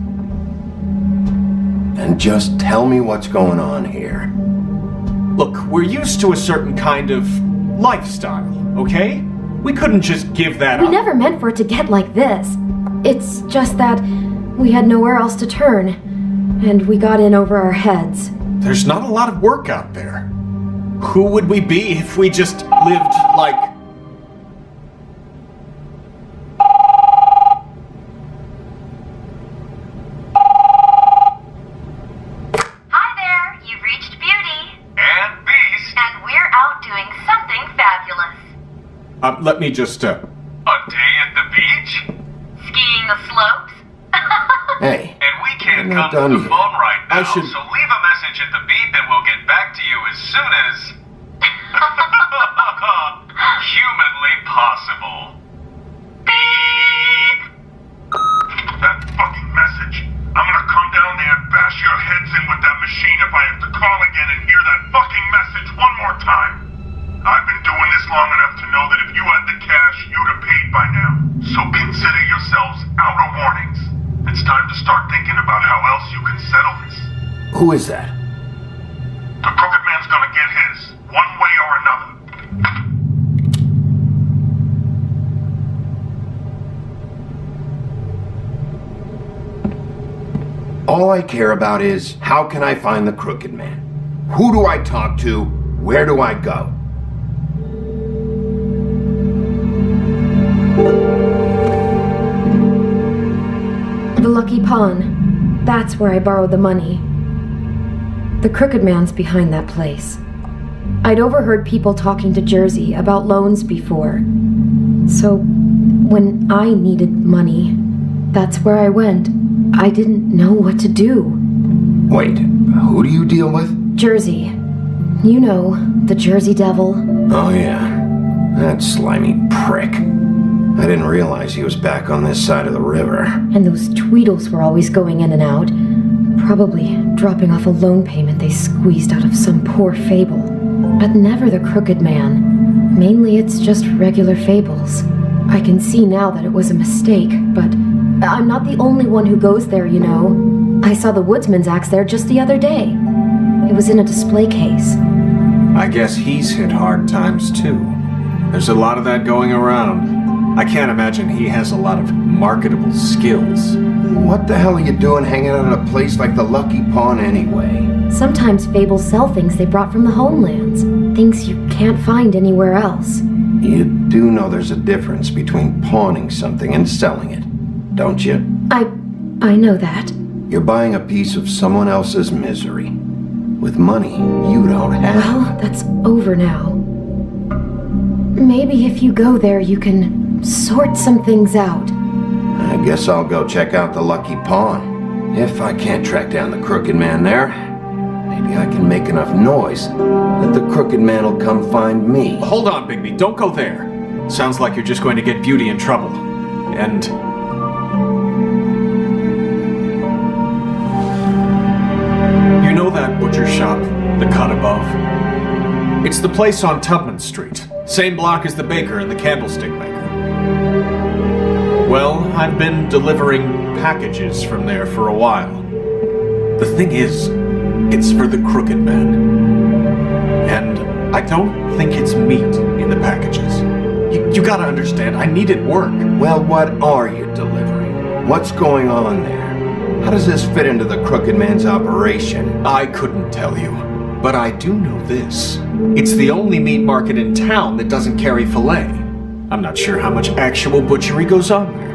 And just tell me what's going on here. Look, we're used to a certain kind of lifestyle, okay? We couldn't just give that up. We never meant for it to get like this. It's just that we had nowhere else to turn, and we got in over our heads. There's not a lot of work out there. Who would we be if we just lived like... Hi there, you've reached Beauty. And Beast. And we're out doing something fabulous. let me just, A day at the beach? Skiing the slopes? Hey. And we can't I'm not come to done the yet. phone right now, I should- so leave a message at the beep and we'll get back to you as soon as... humanly possible. Beep! That fucking message. I'm gonna come down there and bash your heads in with that machine if I have to call again and hear that fucking message one more time. I've been doing this long enough to know that if you had the cash, you'd have paid by now. So consider yourselves out of warnings. It's time to start thinking about how else you can settle this. Who is that? The Crooked Man's gonna get his, one way or another. All I care about is, how can I find the Crooked Man? Who do I talk to? Where do I go? The Lucky Pawn. That's where I borrowed the money. The Crooked Man's behind that place. I'd overheard people talking to Jersey about loans before. So, when I needed money, that's where I went. I didn't know what to do. Wait, who do you deal with? Jersey. You know, the Jersey Devil. Oh yeah, that slimy prick. I didn't realize he was back on this side of the river. And those Tweedles were always going in and out. Probably dropping off a loan payment they squeezed out of some poor fable. But never the Crooked Man. Mainly it's just regular fables. I can see now that it was a mistake, but I'm not the only one who goes there, you know. I saw the woodsman's axe there just the other day. It was in a display case. I guess he's hit hard times too. There's a lot of that going around. I can't imagine he has a lot of marketable skills. What the hell are you doing hanging out at a place like the Lucky Pawn anyway? Sometimes fables sell things they brought from the homelands. Things you can't find anywhere else. You do know there's a difference between pawning something and selling it, don't you? I know that. You're buying a piece of someone else's misery. With money you don't have. Well, that's over now. Maybe if you go there, you can sort some things out. I guess I'll go check out the Lucky Pawn. If I can't track down the Crooked Man there, maybe I can make enough noise that the Crooked Man will come find me. Hold on, Bigby, don't go there. Sounds like you're just going to get Beauty in trouble. And... you know that butcher shop, the cut above? It's the place on Tubman Street. Same block as the baker and the candlestick maker. Well, I've been delivering packages from there for a while. The thing is, it's for the Crooked Man. And I don't think it's meat in the packages. You gotta understand, I needed work. Well, what are you delivering? What's going on there? How does this fit into the Crooked Man's operation? I couldn't tell you. But I do know this. It's the only meat market in town that doesn't carry filet. I'm not sure how much actual butchery goes on there.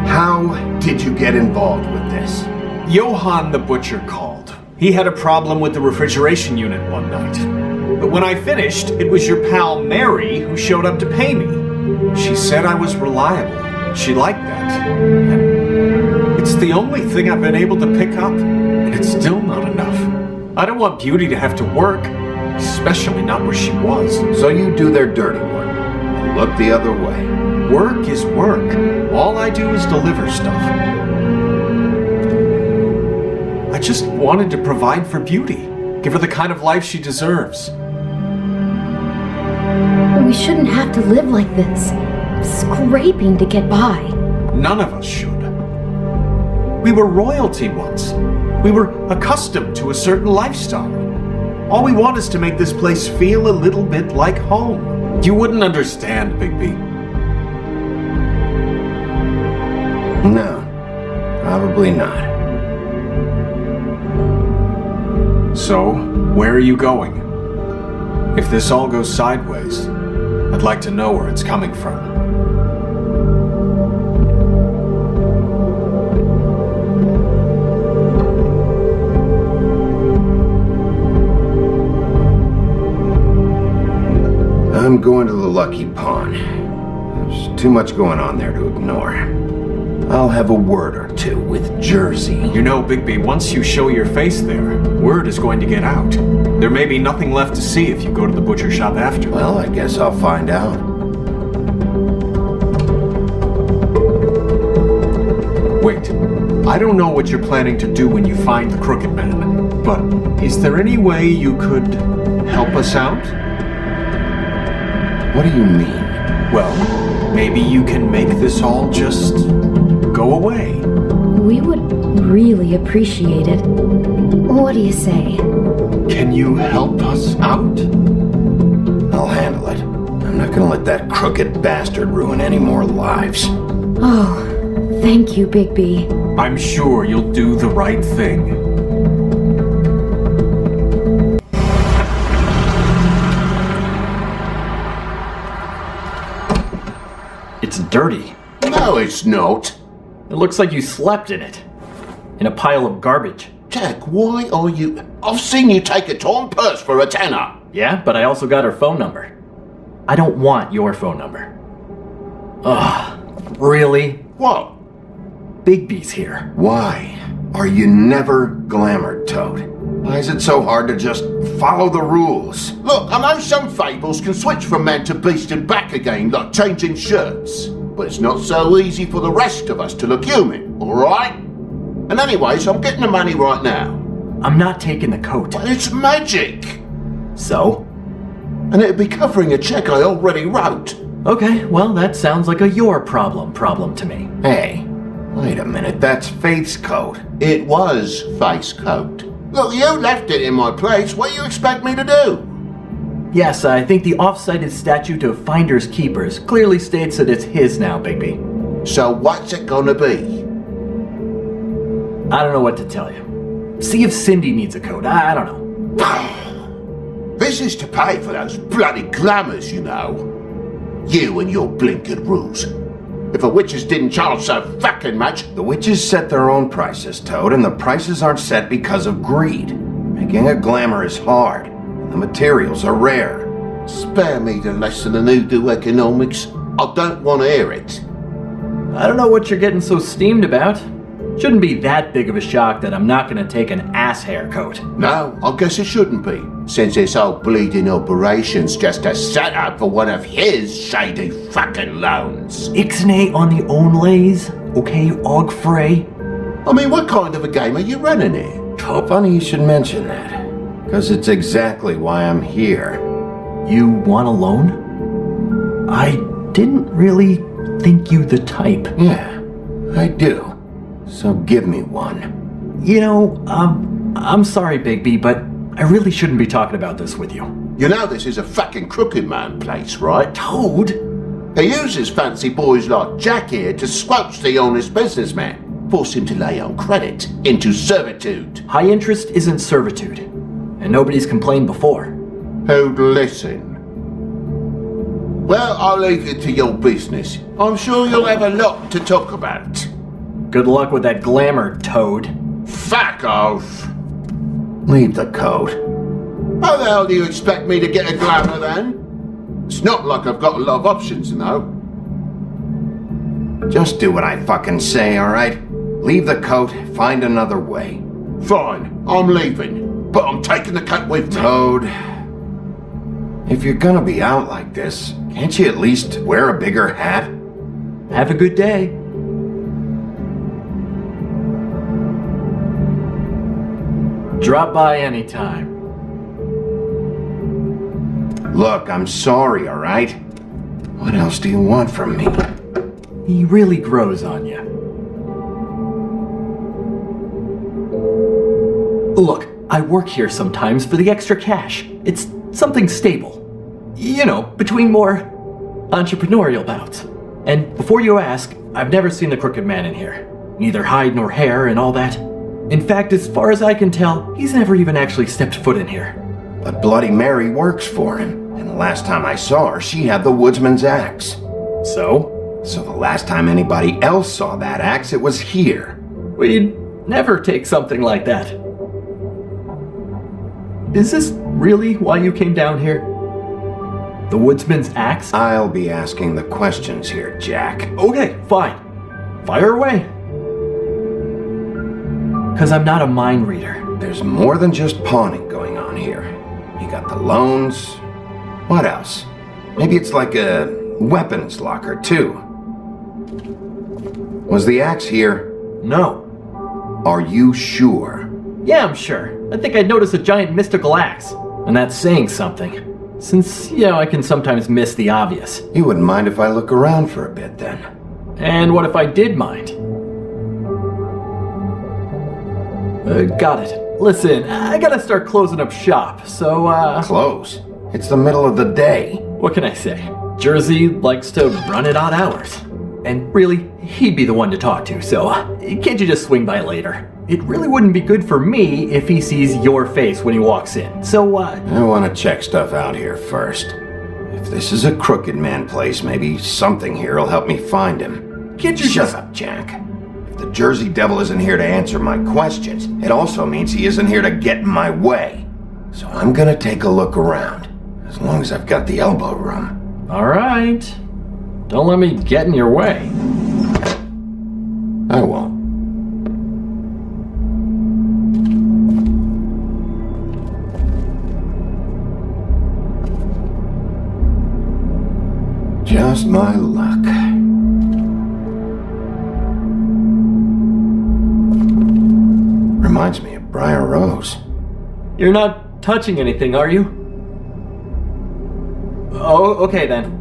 How did you get involved with this? Johann the butcher called. He had a problem with the refrigeration unit one night. But when I finished, it was your pal Mary who showed up to pay me. She said I was reliable. She liked that. And it's the only thing I've been able to pick up, and it's still not enough. I don't want Beauty to have to work, especially not where she was. So you do their dirty work, and look the other way. Work is work. All I do is deliver stuff. I just wanted to provide for Beauty. Give her the kind of life she deserves. We shouldn't have to live like this, scraping to get by. None of us should. We were royalty once. We were accustomed to a certain lifestyle. All we want is to make this place feel a little bit like home. You wouldn't understand, Bigby. No, probably not. So, where are you going? If this all goes sideways, I'd like to know where it's coming from. I'm going to the Lucky Pawn. There's too much going on there to ignore. I'll have a word or two with Jersey. You know, Bigby, once you show your face there, word is going to get out. There may be nothing left to see if you go to the butcher shop after. Well, I guess I'll find out. Wait, I don't know what you're planning to do when you find the Crooked Man, but is there any way you could help us out? What do you mean? Well, maybe you can make this all just go away. We would really appreciate it. What do you say? Can you help us out? I'll handle it. I'm not gonna let that crooked bastard ruin any more lives. Oh, thank you, Bigby. I'm sure you'll do the right thing. It's dirty. No, it's not. It looks like you slept in it. In a pile of garbage. Jack, why are you... I've seen you take a torn purse for a tenner. Yeah, but I also got her phone number. I don't want your phone number. Ugh, really? What? Bigby's here. Why are you never glamored, Toad? Why is it so hard to just follow the rules? Look, I know some fables can switch from man to beast and back again, like changing shirts. But it's not so easy for the rest of us to look human, alright? And anyways, I'm getting the money right now. I'm not taking the coat. But it's magic! So? And it'd be covering a check I already wrote. Okay, well, that sounds like a your problem to me. Hey, wait a minute, that's Faith's coat. It was Faith's coat. Look, you left it in my place. What do you expect me to do? Yes, I think the off-cited statute of Finders Keepers clearly states that it's his now, Bigby. So what's it gonna be? I don't know what to tell you. See if Cindy needs a coat. I don't know. This is to pay for those bloody glamours, you know. You and your blinkered rules. If the witches didn't charge so fucking much... The witches set their own prices, Toad, and the prices aren't set because of greed. Making a glamour is hard, and the materials are rare. Spare me the lesson in hoodoo economics. I don't want to hear it. I don't know what you're getting so steamed about. Shouldn't be that big of a shock that I'm not gonna take an ass hair coat. No, I guess it shouldn't be, since this whole bleeding operation's just a setup for one of his shady fucking loans. Ixnay on the own lays, okay, Og Frey? I mean, what kind of a game are you running here? Oh, funny you should mention that, because it's exactly why I'm here. You want a loan? I didn't really think you the type. Yeah, I do. So give me one. You know, I'm sorry, Bigby, but I really shouldn't be talking about this with you. You know this is a fucking crooked man place, right? Toad? He uses fancy boys like Jack here to squelch the honest businessman. Force him to lay on credit into servitude. High interest isn't servitude. and nobody's complained before. Who'd listen? Well, I'll leave you to your business. I'm sure you'll have a lot to talk about. Good luck with that glamour, Toad. Fuck off! Leave the coat. How the hell do you expect me to get a glamour then? It's not like I've got a lot of options, you know. Just do what I fucking say, alright? Leave the coat, find another way. Fine, I'm leaving. But I'm taking the coat with me. Toad, if you're gonna be out like this, can't you at least wear a bigger hat? Have a good day. Drop by anytime. Look, I'm sorry, alright? What else do you want from me? He really grows on you. Look, I work here sometimes for the extra cash. It's something stable. You know, between more entrepreneurial bouts. And before you ask, I've never seen the crooked man in here. Neither hide nor hair and all that. In fact, as far as I can tell, he's never even actually stepped foot in here. But Bloody Mary works for him, and the last time I saw her, she had the woodsman's axe. So? So the last time anybody else saw that axe, it was here. We'd never take something like that. Is this really why you came down here? The woodsman's axe? I'll be asking the questions here, Jack. Okay, fine. Fire away. 'Cause I'm not a mind reader. There's more than just pawning going on here. You got the loans. What else? Maybe it's like a weapons locker, too. Was the axe here? No. Are you sure? Yeah, I'm sure. I think I'd notice a giant mystical axe. And that's saying something. Since, I can sometimes miss the obvious. You wouldn't mind if I look around for a bit, then? And what if I did mind? Got it. Listen, I gotta start closing up shop, so, Close? It's the middle of the day. What can I say? Jersey likes to run at odd hours. And really, he'd be the one to talk to, so can't you just swing by later? It really wouldn't be good for me if he sees your face when he walks in, so, I want to check stuff out here first. If this is a crooked man place, maybe something here will help me find him. Can't you Shut up, Jack. If the Jersey Devil isn't here to answer my questions, it also means he isn't here to get in my way. So I'm gonna take a look around, as long as I've got the elbow room. Alright. Don't let me get in your way. I won't. Just my luck. Reminds me of Briar Rose. You're not touching anything, are you? Oh, okay then.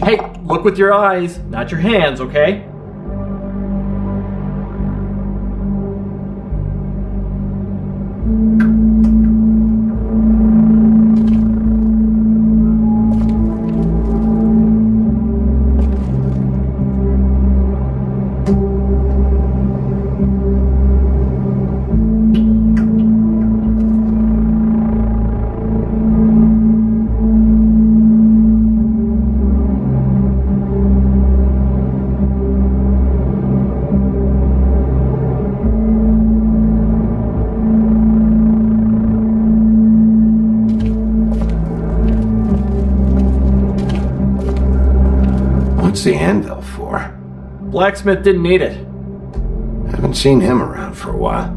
Hey, look with your eyes, not your hands, okay? What's the anvil for? Blacksmith didn't need it. Haven't seen him around for a while.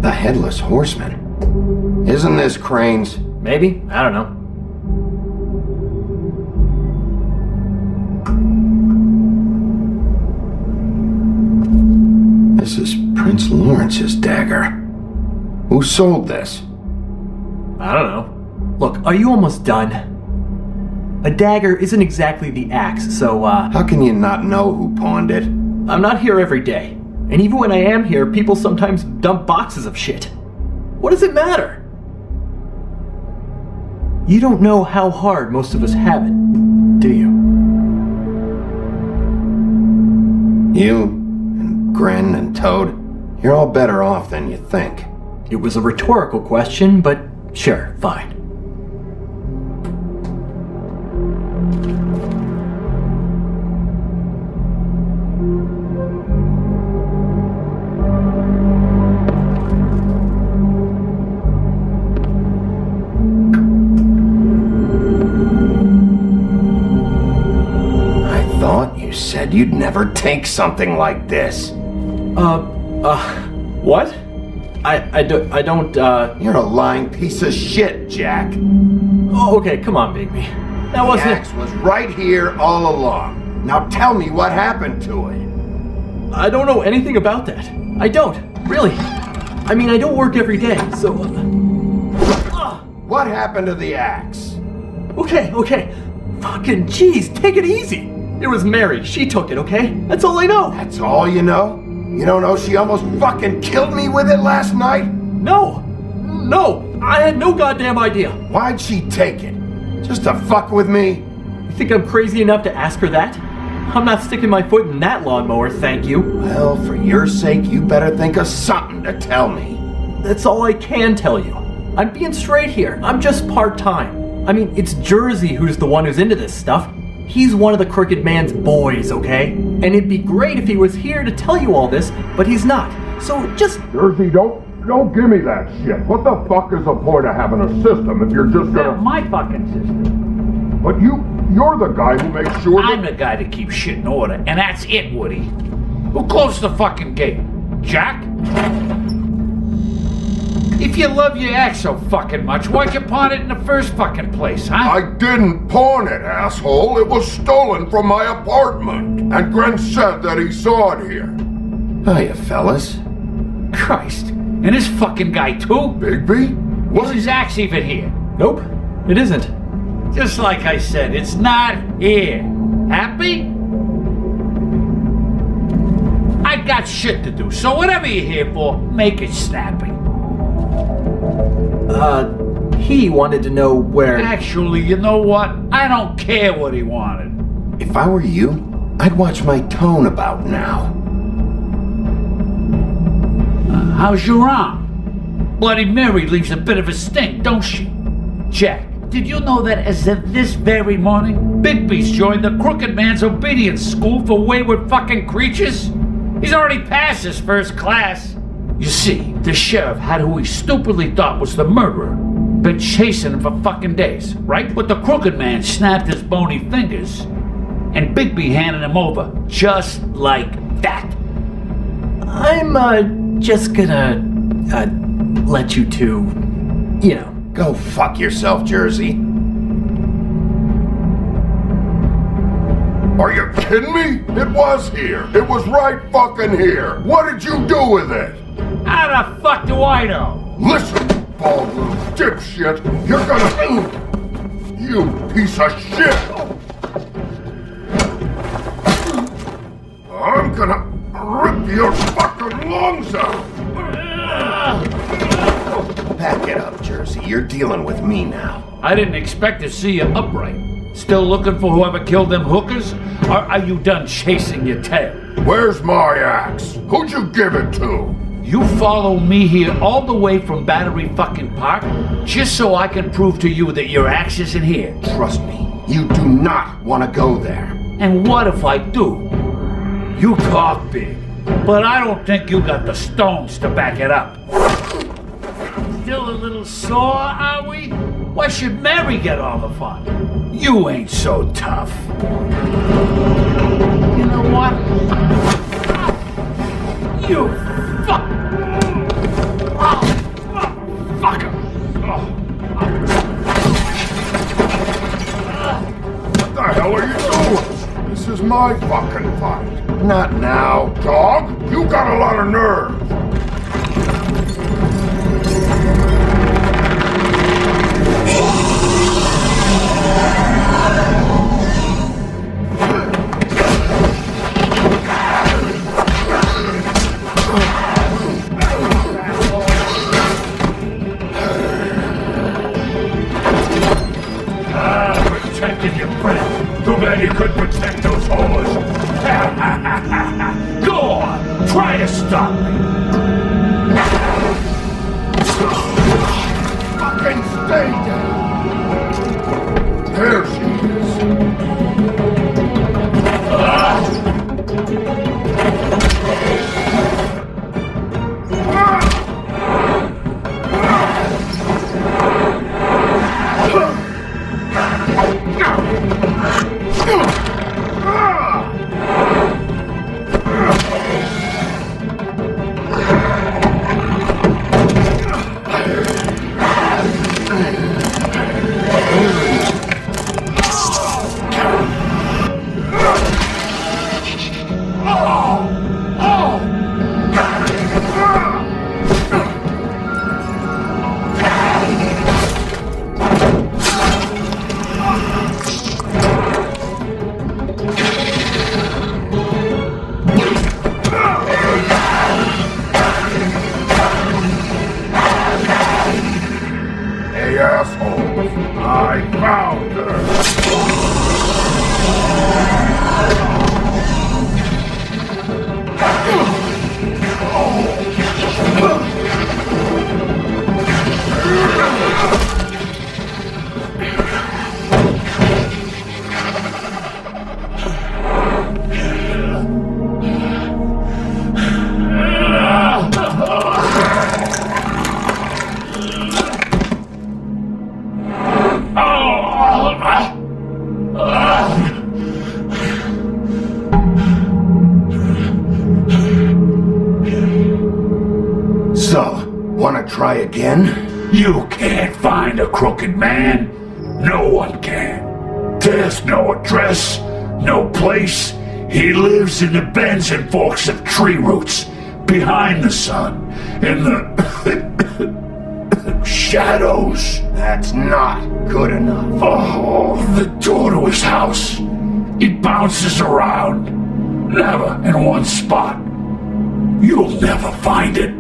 The Headless Horseman. Isn't this Crane's? Maybe? I don't know. This is Prince Lawrence's dagger. Who sold this? I don't know. Look, are you almost done? A dagger isn't exactly the axe, so, How can you not know who pawned it? I'm not here every day. And even when I am here, people sometimes dump boxes of shit. What does it matter? You don't know how hard most of us have it, do you? You and Gren and Toad, you're all better off than you think. It was a rhetorical question, but sure, fine. You said you'd never take something like this. What? I don't, You're a lying piece of shit, Jack. Oh, okay, come on, Bigby. That wasn't... The axe was right here all along. Now tell me what happened to it. I don't know anything about that. I don't, really. I mean, I don't work every day, so... What happened to the axe? Okay. Fucking jeez, take it easy. It was Mary. She took it, okay? That's all I know. That's all you know? You don't know she almost fucking killed me with it last night? No, I had no goddamn idea. Why'd she take it? Just to fuck with me? You think I'm crazy enough to ask her that? I'm not sticking my foot in that lawnmower, thank you. Well, for your sake, you better think of something to tell me. That's all I can tell you. I'm being straight here. I'm just part-time. I mean, it's Jersey who's the one who's into this stuff. He's one of the Crooked Man's boys, okay? And it'd be great if he was here to tell you all this, but he's not. So just... Jersey, don't give me that shit. What the fuck is the point of having a system if you're just gonna... Not my fucking system. But you're the guy who makes sure I'm the guy that keeps shit in order, and that's it, Woody. Who closed the fucking gate? Jack? If you love your axe so fucking much, why'd you pawn it in the first fucking place, huh? I didn't pawn it, asshole. It was stolen from my apartment. And Gren said that he saw it here. Hiya, fellas. Christ. And this fucking guy, too? Bigby? Was his axe even here? Nope, it isn't. Just like I said, it's not here. Happy? I got shit to do, so whatever you're here for, make it snappy. He wanted to know where... Actually, you know what? I don't care what he wanted. If I were you, I'd watch my tone about now. How's your arm? Bloody Mary leaves a bit of a stink, don't she? Jack, did you know that as of this very morning, Bigby's joined the Crooked Man's obedience school for wayward fucking creatures? He's already passed his first class. You see, the sheriff had who he stupidly thought was the murderer. Been chasing him for fucking days, right? But the Crooked Man snapped his bony fingers, and Bigby handed him over, just like that. I'm, just gonna, let you two, you know. Go fuck yourself, Jersey. Are you kidding me? It was here. It was right fucking here. What did you do with it? How the fuck do I know? Listen, bald little dipshit. You're gonna... You piece of shit. I'm gonna rip your fucking lungs out. Back it up, Jersey. You're dealing with me now. I didn't expect to see you upright. Still looking for whoever killed them hookers? Or are you done chasing your tail? Where's my axe? Who'd you give it to? You follow me here all the way from Battery fucking Park just so I can prove to you that your axe isn't here. Trust me, you do not want to go there. And what if I do? You talk big, but I don't think you got the stones to back it up. Still a little sore, are we? Why should Mary get all the fun? You ain't so tough. You know what? You fuck! Fucker! What the hell are you doing? This is my fucking fight. Not now. Dog, you got a lot of nerve. Protected your friend. Too bad you couldn't protect those whores. Go on, try to stop me. Fucking stay down. There she Try again? You can't find a crooked man. No one can. There's no address, no place. He lives in the bends and forks of tree roots, behind the sun, in the shadows. That's not good enough. Oh, the door to his house. It bounces around, never in one spot. You'll never find it.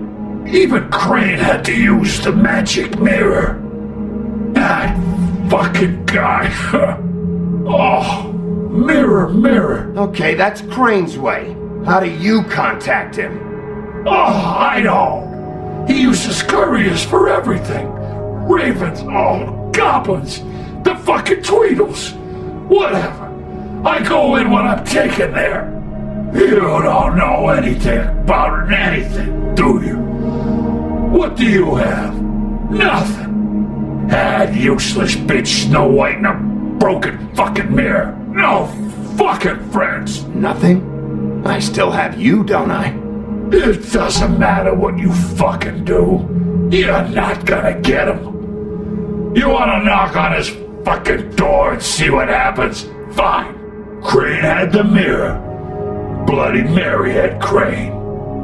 Even Crane had to use the magic mirror. That fucking guy. Oh, mirror, mirror. Okay, that's Crane's way. How do you contact him? Oh, I don't. He uses couriers for everything. Ravens, goblins, the fucking Tweedles. Whatever. I go in when I'm taken there. You don't know anything about anything, do you? What do you have? Nothing. That useless bitch Snow White and a broken fucking mirror. No fucking friends. Nothing? I still have you, don't I? It doesn't matter what you fucking do. You're not gonna get him. You wanna knock on his fucking door and see what happens? Fine. Crane had the mirror. Bloody Mary had Crane.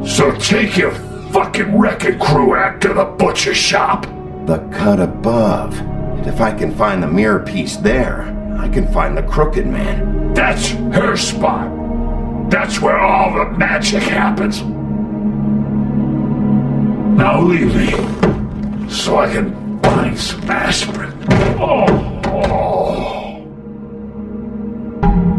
So take your fucking wrecking crew act to the butcher shop. The cut above. And if I can find the mirror piece there, I can find the crooked man. That's her spot. That's where all the magic happens. Now leave me, so I can find some aspirin.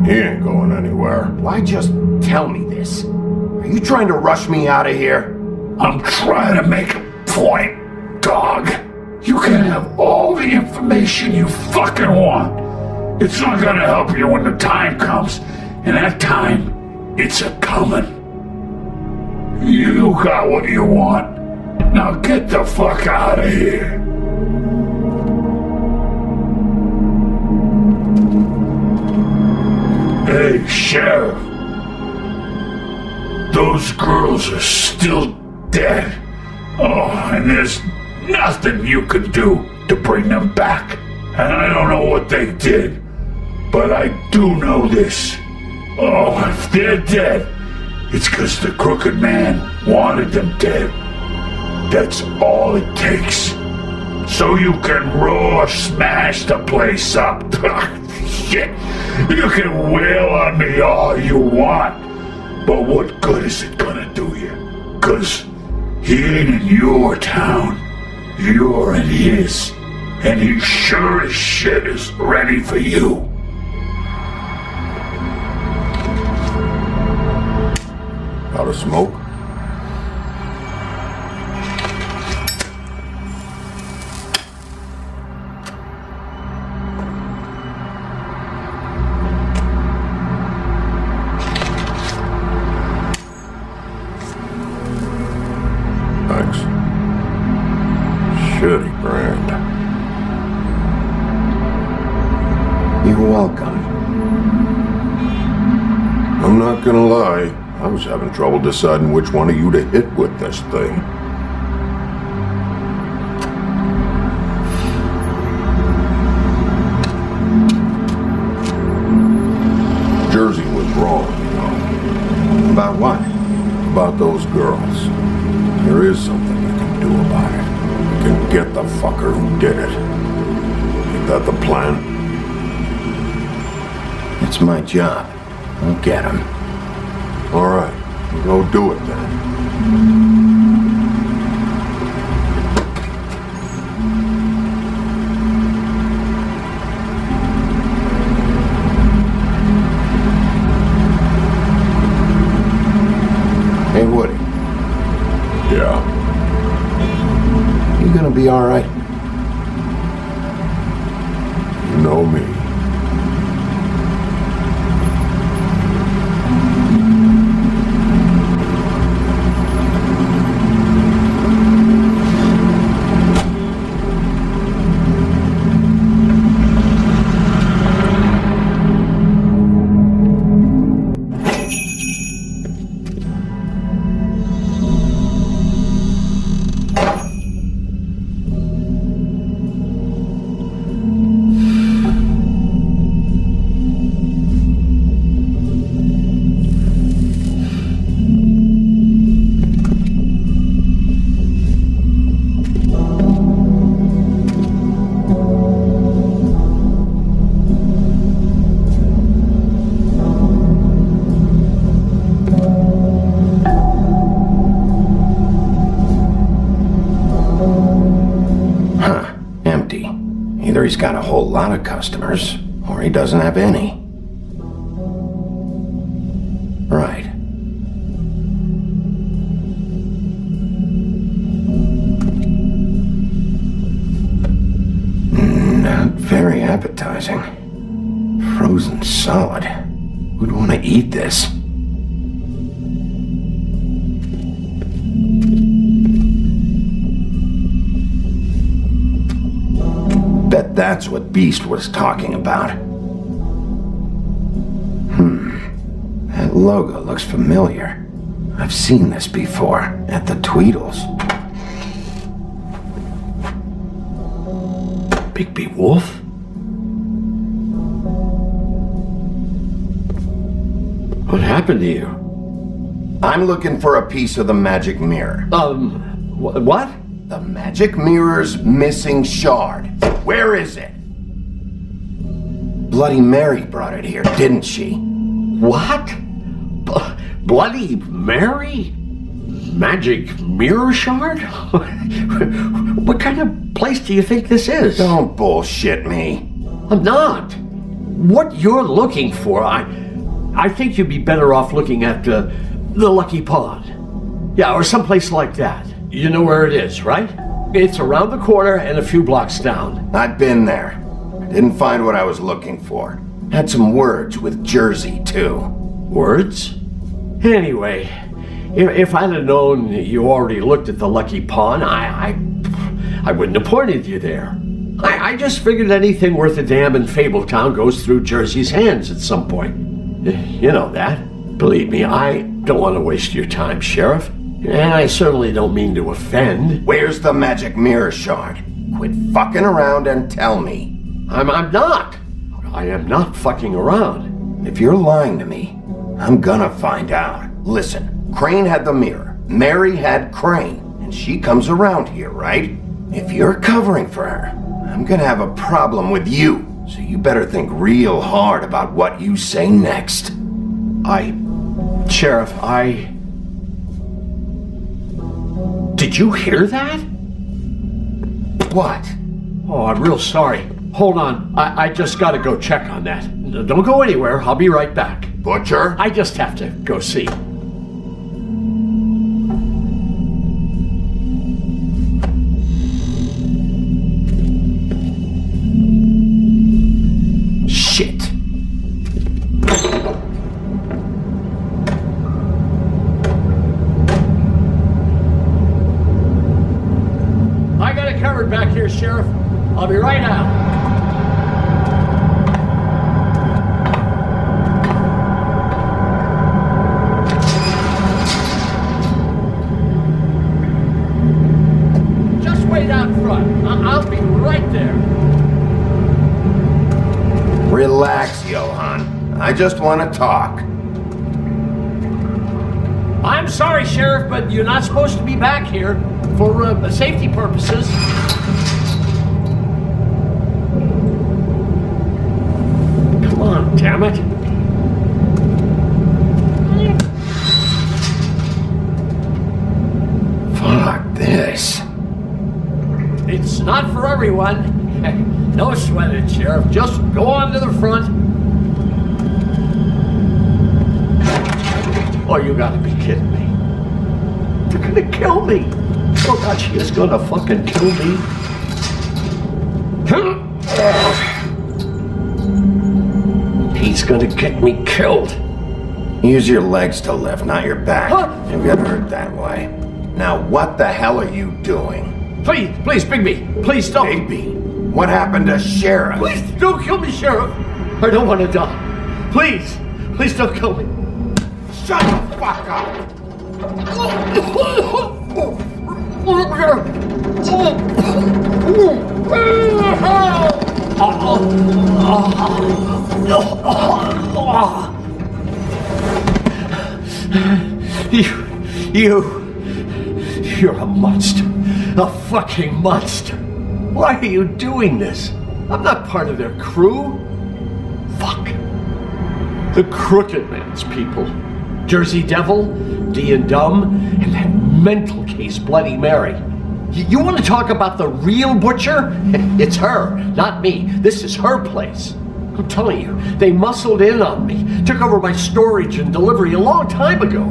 He ain't going anywhere. Why just tell me this? Are you trying to rush me out of here? I'm trying to make a point, dog. You can have all the information you fucking want. It's not gonna help you when the time comes. And that time, it's a-comin'. You got what you want. Now get the fuck out of here. Hey, Sheriff. Those girls are still dead. Oh, and there's nothing you can do to bring them back. And I don't know what they did, but I do know this. Oh, if they're dead, it's because the crooked man wanted them dead. That's all it takes. So you can roar, smash the place up. Shit, you can wail on me all you want, but what good is it gonna do you? 'Cause he ain't in your town, you're in his, and he sure as shit is ready for you. Got a smoke? Thanks. Shitty brand. You're welcome. I'm not gonna lie, I was having trouble deciding which one of you to hit with this thing. Jersey was wrong, you know. About what? About those girls. There is something you can do about it. You can get the fucker who did it. Ain't that the plan? It's my job. I'll get him. All right, we'll go do it then. Hey, Woody. Yeah. You gonna be all right? You know me. Either he's got a whole lot of customers, or he doesn't have any. Right. Not very appetizing. Frozen solid. Who'd want to eat this? Bet that's what Beast was talking about. That logo looks familiar. I've seen this before, at the Tweedles. Bigby Wolf? What happened to you? I'm looking for a piece of the magic mirror. What? The magic mirror's missing shard. Where is it? Bloody Mary brought it here, didn't she? What? Bloody Mary? Magic mirror shard? What kind of place do you think this is? Don't bullshit me. I'm not. What you're looking for, I think you'd be better off looking at the Lucky Pond. Yeah, or someplace like that. You know where it is, right? It's around the corner and a few blocks down. I've been there. Didn't find what I was looking for. Had some words with Jersey, too. Words? Anyway, if I'd have known you already looked at the Lucky Pond, I wouldn't have pointed you there. I just figured anything worth a damn in Fabletown goes through Jersey's hands at some point. You know that. Believe me, I don't want to waste your time, Sheriff. And I certainly don't mean to offend. Where's the magic mirror shard? Quit fucking around and tell me. I'm not. I am not fucking around. If you're lying to me, I'm gonna find out. Listen, Crane had the mirror. Mary had Crane. And she comes around here, right? If you're covering for her, I'm gonna have a problem with you. So you better think real hard about what you say next. Sheriff, Did you hear that? What? Oh, I'm real sorry. Hold on. I just gotta go check on that. Don't go anywhere. I'll be right back. Butcher? I just have to go see. Relax, Johan. I just want to talk. I'm sorry, Sheriff, but you're not supposed to be back here for safety purposes. Come on, damn it. Fuck this. It's not for everyone. No sweat it, Sheriff. Just go on to the front. Oh, you gotta be kidding me. They're gonna kill me. Oh God, she is gonna fucking kill me. He's gonna get me killed. Use your legs to lift, not your back. You'll get hurt that way. Now, what the hell are you doing? Please, Bigby, please don't. Bigby? What happened to Sheriff? Please don't kill me, Sheriff. I don't want to die. Please don't kill me. Shut the fuck up! You're a monster. A fucking monster. Why are you doing this? I'm not part of their crew. Fuck. The Crooked Man's people. Jersey Devil, D and Dumb, and that mental case Bloody Mary. You want to talk about the real butcher? It's her, not me. This is her place. I'm telling you, they muscled in on me, took over my storage and delivery a long time ago.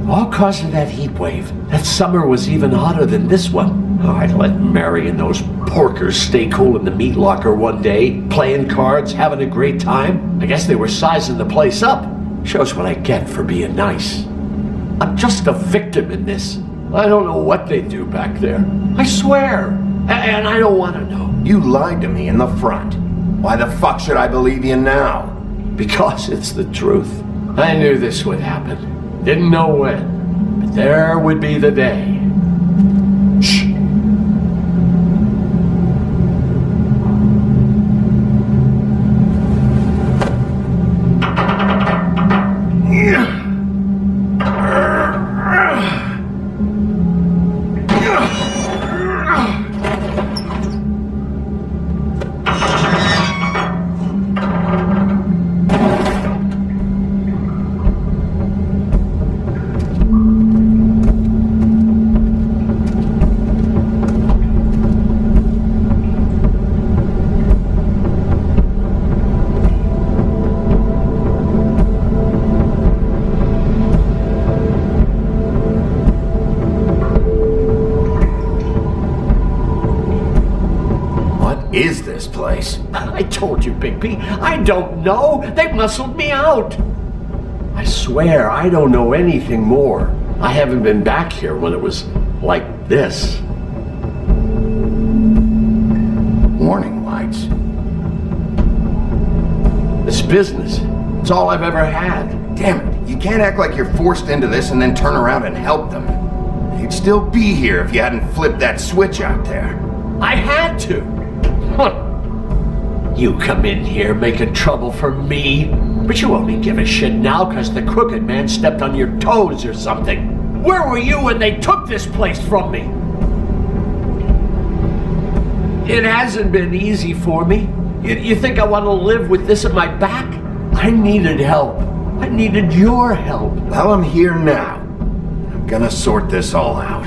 All cause of that heat wave. That summer was even hotter than this one. Oh, I'd let Mary and those porkers stay cool in the meat locker one day, playing cards, having a great time. I guess they were sizing the place up. Shows what I get for being nice. I'm just a victim in this. I don't know what they do back there. I swear. And I don't want to know. You lied to me in the front. Why the fuck should I believe you now? Because it's the truth. I knew this would happen. Didn't know when. But there would be the day. Shh. Is this place? I told you, Bigby. I don't know. They muscled me out. I swear I don't know anything more. I haven't been back here when it was like this. Warning lights. This business. It's all I've ever had. Damn it. You can't act like you're forced into this and then turn around and help them. You'd still be here if you hadn't flipped that switch out there. I had to. You come in here making trouble for me, but you only give a shit now because the Crooked Man stepped on your toes or something. Where were you when they took this place from me? It hasn't been easy for me. You think I want to live with this at my back? I needed help. I needed your help. Well, I'm here now. I'm gonna sort this all out.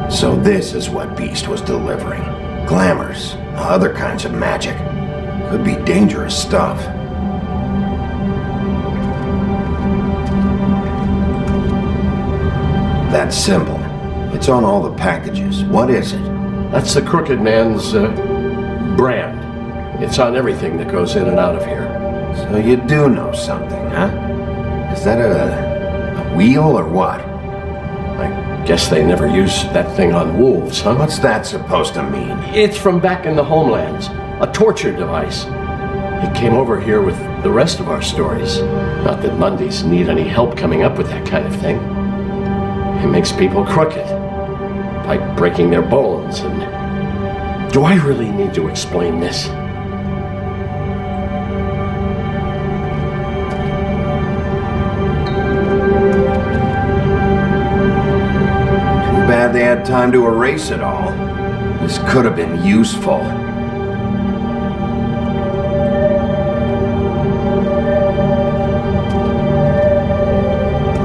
So this is what Beast was delivering. Glamours, other kinds of magic. Could be dangerous stuff. That symbol, it's on all the packages. What is it? That's the Crooked Man's brand. It's on everything that goes in and out of here. So you do know something, huh? Is that a wheel or what? I guess they never use that thing on wolves, huh? What's that supposed to mean? It's from back in the homelands. A torture device. It came over here with the rest of our stories. Not that Mondays need any help coming up with that kind of thing. It makes people crooked. By breaking their bones and... Do I really need to explain this? Too bad they had time to erase it all. This could have been useful.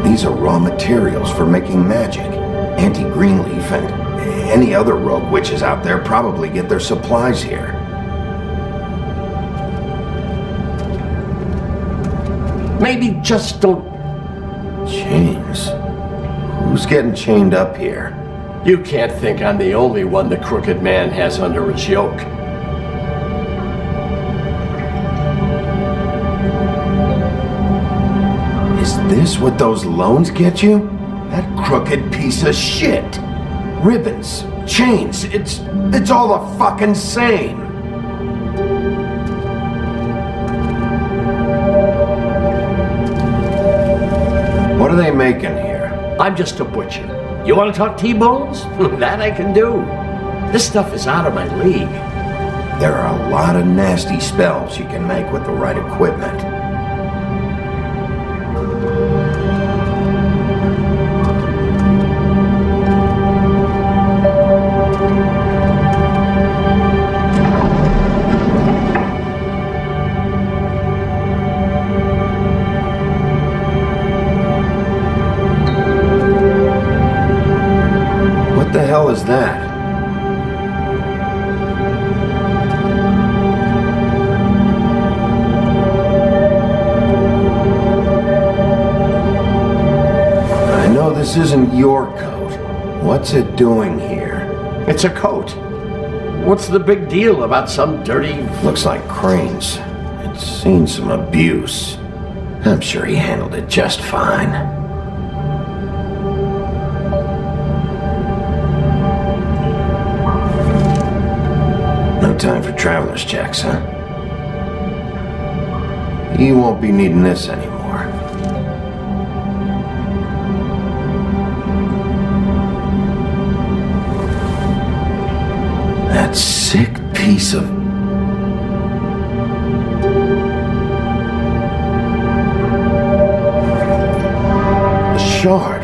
These are raw materials for making magic. Auntie Greenleaf and any other rogue witches out there probably get their supplies here. Maybe just don't... Chains? Who's getting chained up here? You can't think I'm the only one the Crooked Man has under his yoke. Is this what those loans get you? That crooked piece of shit. Ribbons, chains, it's all the fucking same. What are they making here? I'm just a butcher. You want to talk T-bones? That I can do. This stuff is out of my league. There are a lot of nasty spells you can make with the right equipment. What the hell is that? I know this isn't your coat. What's it doing here? It's a coat. What's the big deal about some dirty... Looks like Crane's. It's seen some abuse. I'm sure he handled it just fine. No time for traveler's checks, huh? You won't be needing this anymore. That sick piece of... The shard.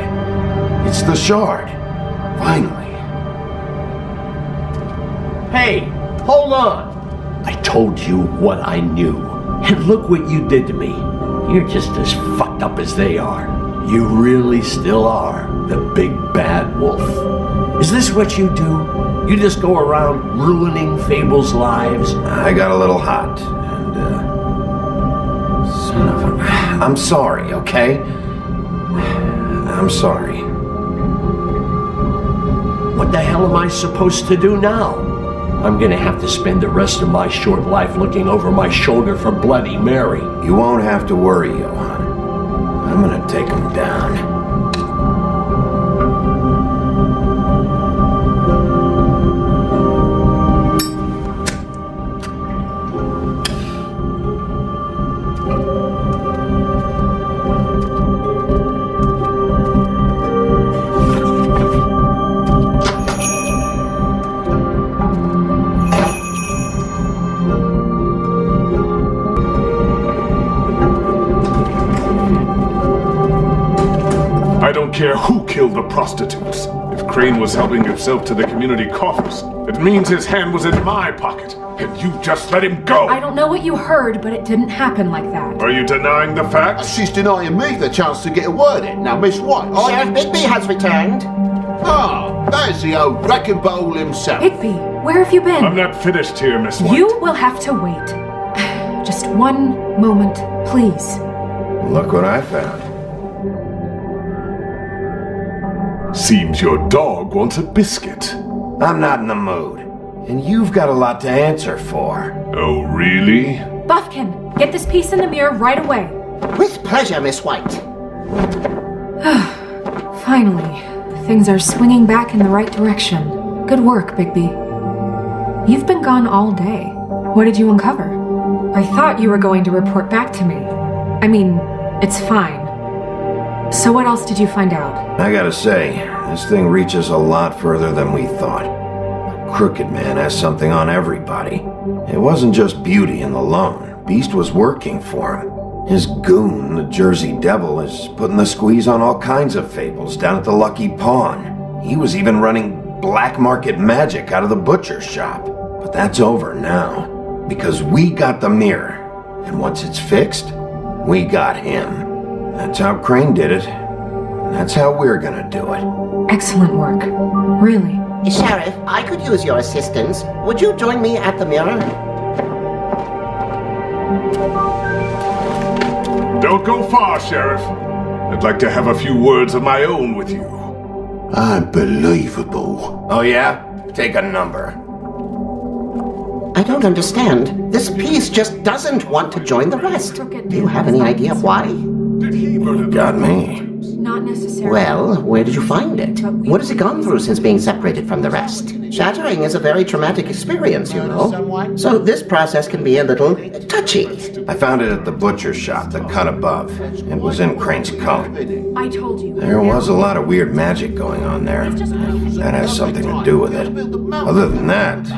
It's the shard. Finally. Hey, hold on. I told you what I knew. And look what you did to me. You're just as fucked up as they are. You really still are the big bad wolf. Is this what you do? You just go around ruining Fable's lives? I got a little hot, and, son of a... I'm sorry, okay? I'm sorry. What the hell am I supposed to do now? I'm gonna have to spend the rest of my short life looking over my shoulder for Bloody Mary. You won't have to worry, Johan. I'm gonna take him down. I don't care who killed the prostitutes. If Crane was helping himself to the community coffers, it means his hand was in my pocket, and you just let him go! I don't know what you heard, but it didn't happen like that. Are you denying the facts? She's denying me the chance to get a word in. Now, Miss White... Sheriff Bigby has returned. Ah, there's the old wrecking bowl himself. Bigby, where have you been? I'm not finished here, Miss White. You will have to wait. Just one moment, please. Look what I found. Seems your dog wants a biscuit. I'm not in the mood. And you've got a lot to answer for. Oh, really? Buffkin, get this piece in the mirror right away. With pleasure, Miss White. Finally, things are swinging back in the right direction. Good work, Bigby. You've been gone all day. What did you uncover? I thought you were going to report back to me. I mean, it's fine. So what else did you find out? I gotta say, this thing reaches a lot further than we thought. The Crooked Man has something on everybody. It wasn't just beauty and the loan. Beast was working for him. His goon, the Jersey Devil, is putting the squeeze on all kinds of fables down at the Lucky Pawn. He was even running black market magic out of the butcher shop. But that's over now, because we got the mirror. And once it's fixed, we got him. That's how Crane did it. And that's how we're gonna do it. Excellent work. Really. Sheriff, I could use your assistance. Would you join me at the mirror? Don't go far, Sheriff. I'd like to have a few words of my own with you. Unbelievable. Oh yeah? Take a number. I don't understand. This piece just doesn't want to join the rest. Do you have any idea why? You got me. Not necessarily. Well, where did you find it? What has it gone through since being separated from the rest? Shattering is a very traumatic experience, you know. So this process can be a little touchy. I found it at the butcher shop, the cut above. It was in Crane's coat. I told you. There was a lot of weird magic going on there. That has something to do with it. Other than that,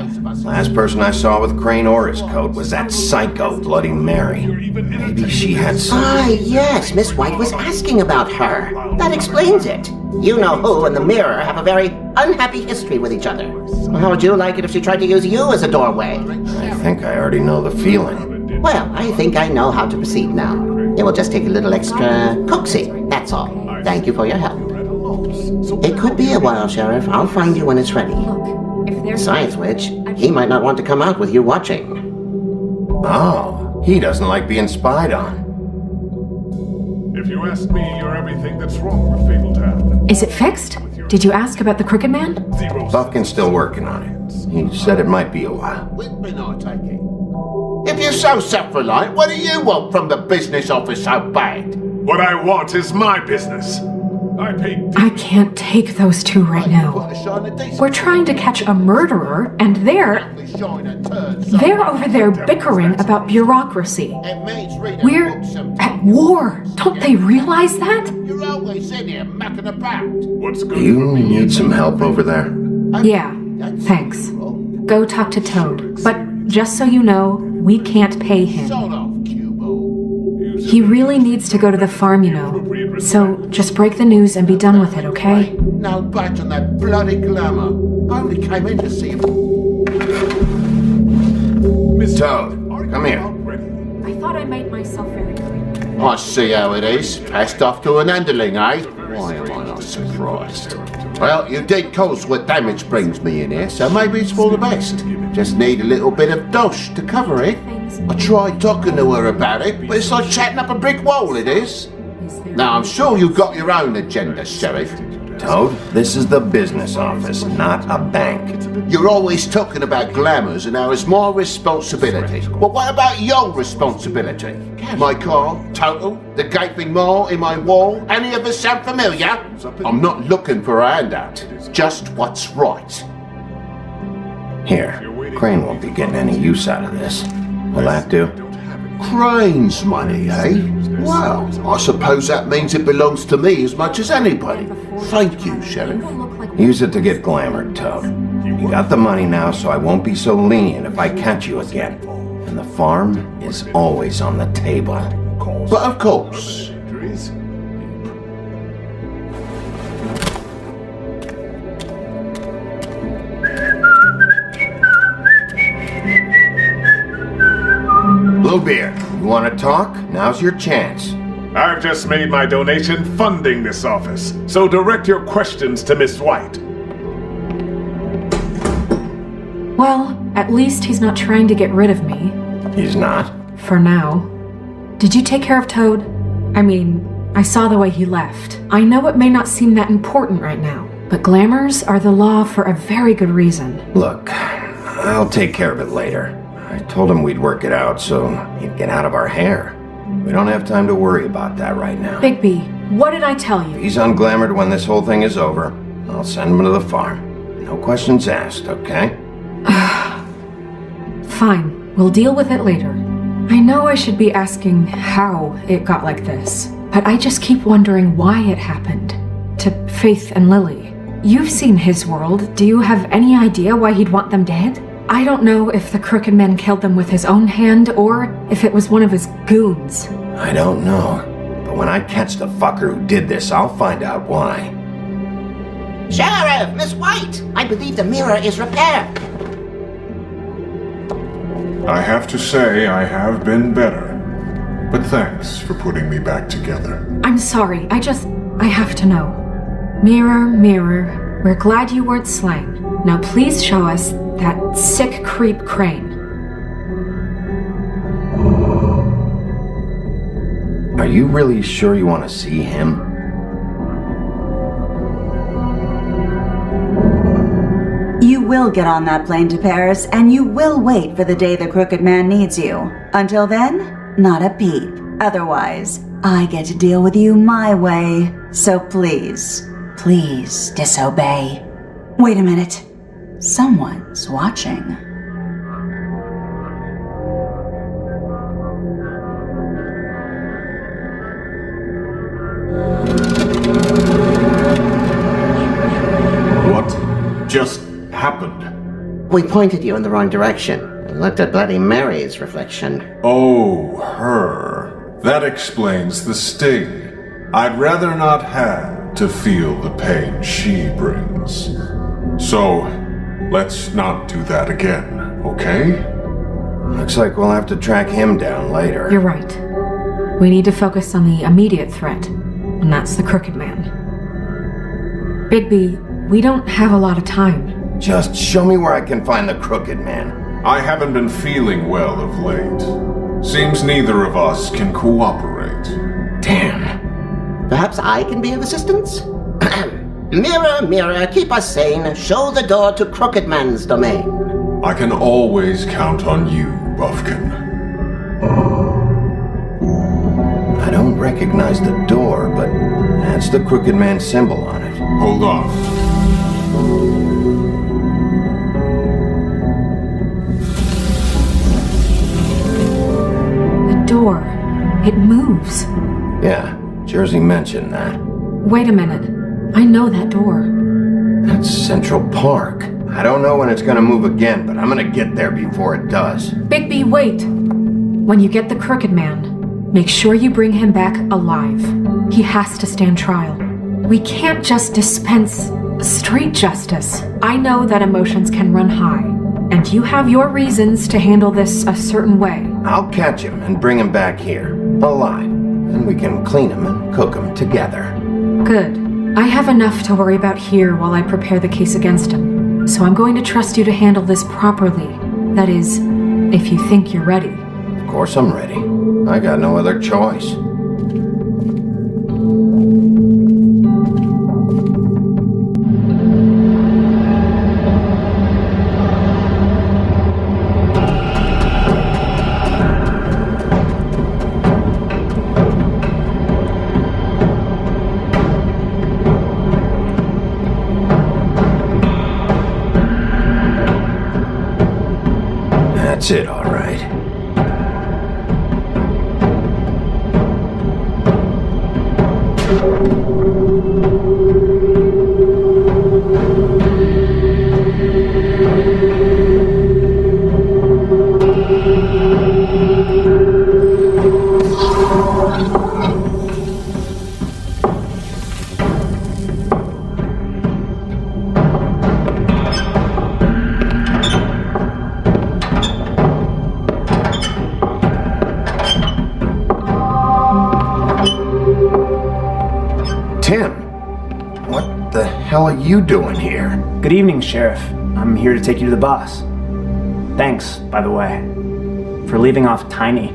last person I saw with Crane or his coat was that psycho Bloody Mary. Maybe she had some... Ah, yes, Miss White was asking about her. That explains it. You know who and the mirror have a very unhappy history with each other. How would you like it if she tried to use you as a doorway? I think I already know the feeling. Well, I think I know how to proceed now. It will just take a little extra coaxing, that's all. Thank you for your help. It could be a while, Sheriff. I'll find you when it's ready. Besides which, he might not want to come out with you watching. Oh, he doesn't like being spied on. If you ask me, you're everything that's wrong with Fabletown. Is it fixed? Did you ask about the Crooked Man? Buffkin's still working on it. He said it might be a while. If you're so self-reliant, what do you want from the business office so bad? What I want is my business. I can't take those two right now. We're trying to catch a murderer, and they're over there bickering about bureaucracy. We're at war. Don't they realize that? You're always in here mucking about. Do you need some help over there? Yeah, thanks. Go talk to Toad. But just so you know, we can't pay him. He really needs to go to the farm, you know. So just break the news and be done with it, okay? No budge on that bloody glamour. I only came in to see him. Miss Toad, come here. I thought I made myself very clear. I see how it is. Passed off to an underling, eh? Why am I not surprised? Well, you did cause what damage brings me in here, so maybe it's for the best. Just need a little bit of dosh to cover it. I tried talking to her about it, but it's like chatting up a brick wall, it is. Now, I'm sure you've got your own agenda, Sheriff. Toad, this is the business office, not a bank. You're always talking about glamours and how it's my responsibility. But what about your responsibility? My car, total, the gaping maw in my wall, any of us sound familiar? I'm not looking for a handout, just what's right. Here, Crane won't be getting any use out of this. Will that do? Crane's money, eh? Well, I suppose that means it belongs to me as much as anybody. Thank you, Sheriff. Use it to get glamored, Toad. You got the money now, so I won't be so lenient if I catch you again. And the farm is always on the table. But of course. Bluebeard, you want to talk? Now's your chance. I've just made my donation funding this office, so direct your questions to Miss White. Well, at least he's not trying to get rid of me. He's not? For now. Did you take care of Toad? I mean, I saw the way he left. I know it may not seem that important right now, but glamours are the law for a very good reason. Look, I'll take care of it later. I told him we'd work it out so he'd get out of our hair. We don't have time to worry about that right now. Bigby, what did I tell you? If he's unglamored when this whole thing is over, I'll send him to the farm. No questions asked, okay? Fine, we'll deal with it later. I know I should be asking how it got like this, but I just keep wondering why it happened. To Faith and Lily. You've seen his world. Do you have any idea why he'd want them dead? I don't know if the Crooked Man killed them with his own hand or if it was one of his goons. I don't know. But when I catch the fucker who did this, I'll find out why. Sheriff, Miss White! I believe the mirror is repaired. I have to say I have been better. But thanks for putting me back together. I'm sorry, I have to know. Mirror, mirror, we're glad you weren't slain. Now please show us that sick creep Crane. Are you really sure you want to see him? You will get on that plane to Paris, and you will wait for the day the Crooked Man needs you. Until then, not a peep. Otherwise, I get to deal with you my way. So please, please disobey. Wait a minute. Someone's watching. What just happened? We pointed you in the wrong direction and looked at Bloody Mary's reflection. Oh, her. That explains the sting. I'd rather not have to feel the pain she brings. So, let's not do that again, okay? Looks like we'll have to track him down later. You're right. We need to focus on the immediate threat, and that's the Crooked Man. Bigby, we don't have a lot of time. Just show me where I can find the Crooked Man. I haven't been feeling well of late. Seems neither of us can cooperate. Damn. Perhaps I can be of assistance? Mirror, mirror, keep us sane. Show the door to Crooked Man's domain. I can always count on you, Buffkin. I don't recognize the door, but that's the Crooked Man symbol on it. Hold on. The door. It moves. Yeah, Jersey mentioned that. Wait a minute. I know that door. That's Central Park. I don't know when it's gonna move again, but I'm gonna get there before it does. Bigby, wait! When you get the Crooked Man, make sure you bring him back alive. He has to stand trial. We can't just dispense street justice. I know that emotions can run high, and you have your reasons to handle this a certain way. I'll catch him and bring him back here, alive, and we can clean him and cook him together. Good. I have enough to worry about here while I prepare the case against him, so I'm going to trust you to handle this properly. That is, if you think you're ready. Of course I'm ready. I got no other choice. That's it, all right. Tim, what the hell are you doing here? Good evening, Sheriff. I'm here to take you to the boss. Thanks, by the way, for leaving off Tiny.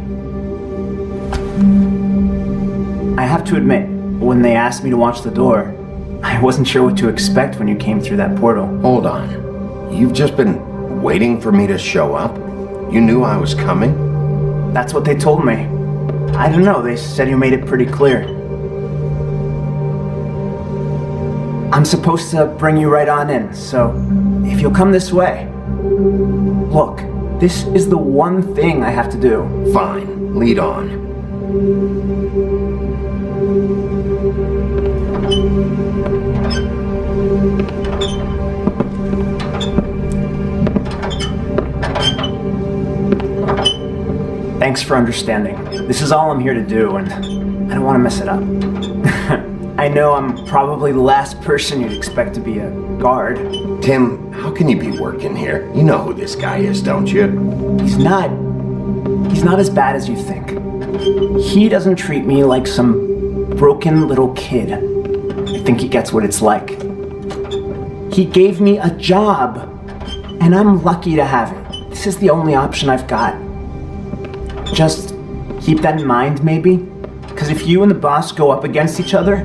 I have to admit, when they asked me to watch the door, I wasn't sure what to expect when you came through that portal. Hold on. You've just been waiting for me to show up? You knew I was coming? That's what they told me. I don't know, they said you made it pretty clear. I'm supposed to bring you right on in, so if you'll come this way. Look, this is the one thing I have to do. Fine, lead on. Thanks for understanding. This is all I'm here to do, and I don't want to mess it up. I know I'm probably the last person you'd expect to be a guard. Tim, how can you be working here? You know who this guy is, don't you? He's not as bad as you think. He doesn't treat me like some broken little kid. I think he gets what it's like. He gave me a job, and I'm lucky to have it. This is the only option I've got. Just keep that in mind, maybe? Because if you and the boss go up against each other,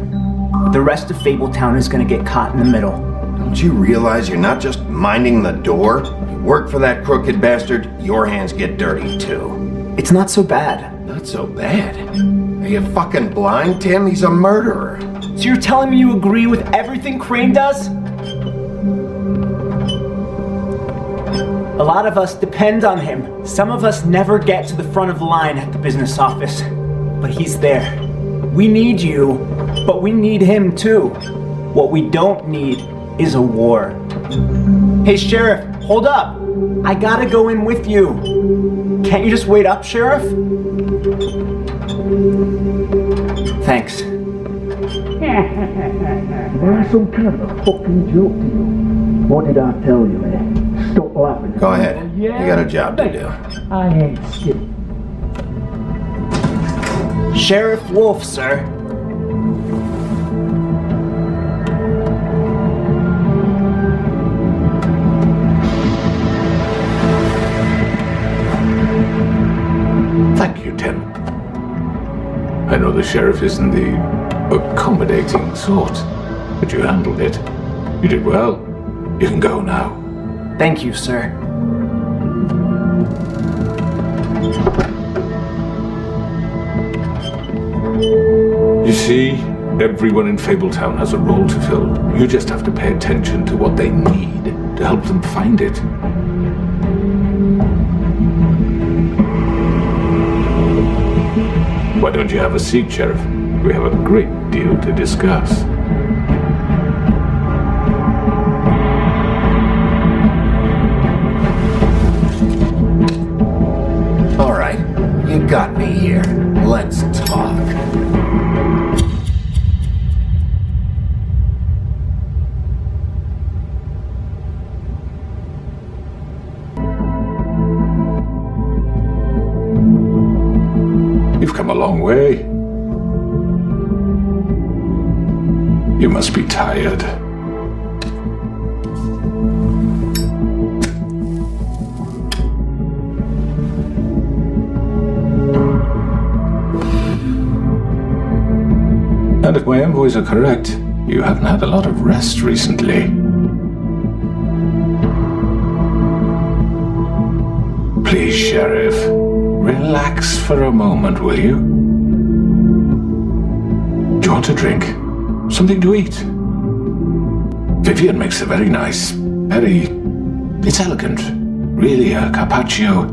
the rest of Fabletown is going to get caught in the middle. Don't you realize you're not just minding the door? You work for that crooked bastard, your hands get dirty too. It's not so bad. Not so bad? Are you fucking blind, Tim? He's a murderer. So you're telling me you agree with everything Crane does? A lot of us depend on him. Some of us never get to the front of the line at the business office. But he's there. We need you, but we need him too. What we don't need is a war. Hey, Sheriff, hold up. I gotta go in with you. Can't you just wait up, Sheriff? Thanks. That's some kind of a fucking joke to you. What did I tell you, man? Stop laughing. Go ahead. You got a job to do. I ain't skipping. Sheriff Wolf, sir. Thank you, Tim. I know the sheriff isn't the accommodating sort, but you handled it. You did well. You can go now. Thank you, sir. You see, everyone in Fabletown has a role to fill. You just have to pay attention to what they need to help them find it. Why don't you have a seat, Sheriff? We have a great deal to discuss. All right, you got me here. Let's talk. You've come a long way. You must be tired. And if my envoys are correct, you haven't had a lot of rest recently. Please, Sheriff, relax for a moment, will you? Do you want a drink? Something to eat? Vivian makes a very nice, it's elegant. Really a carpaccio.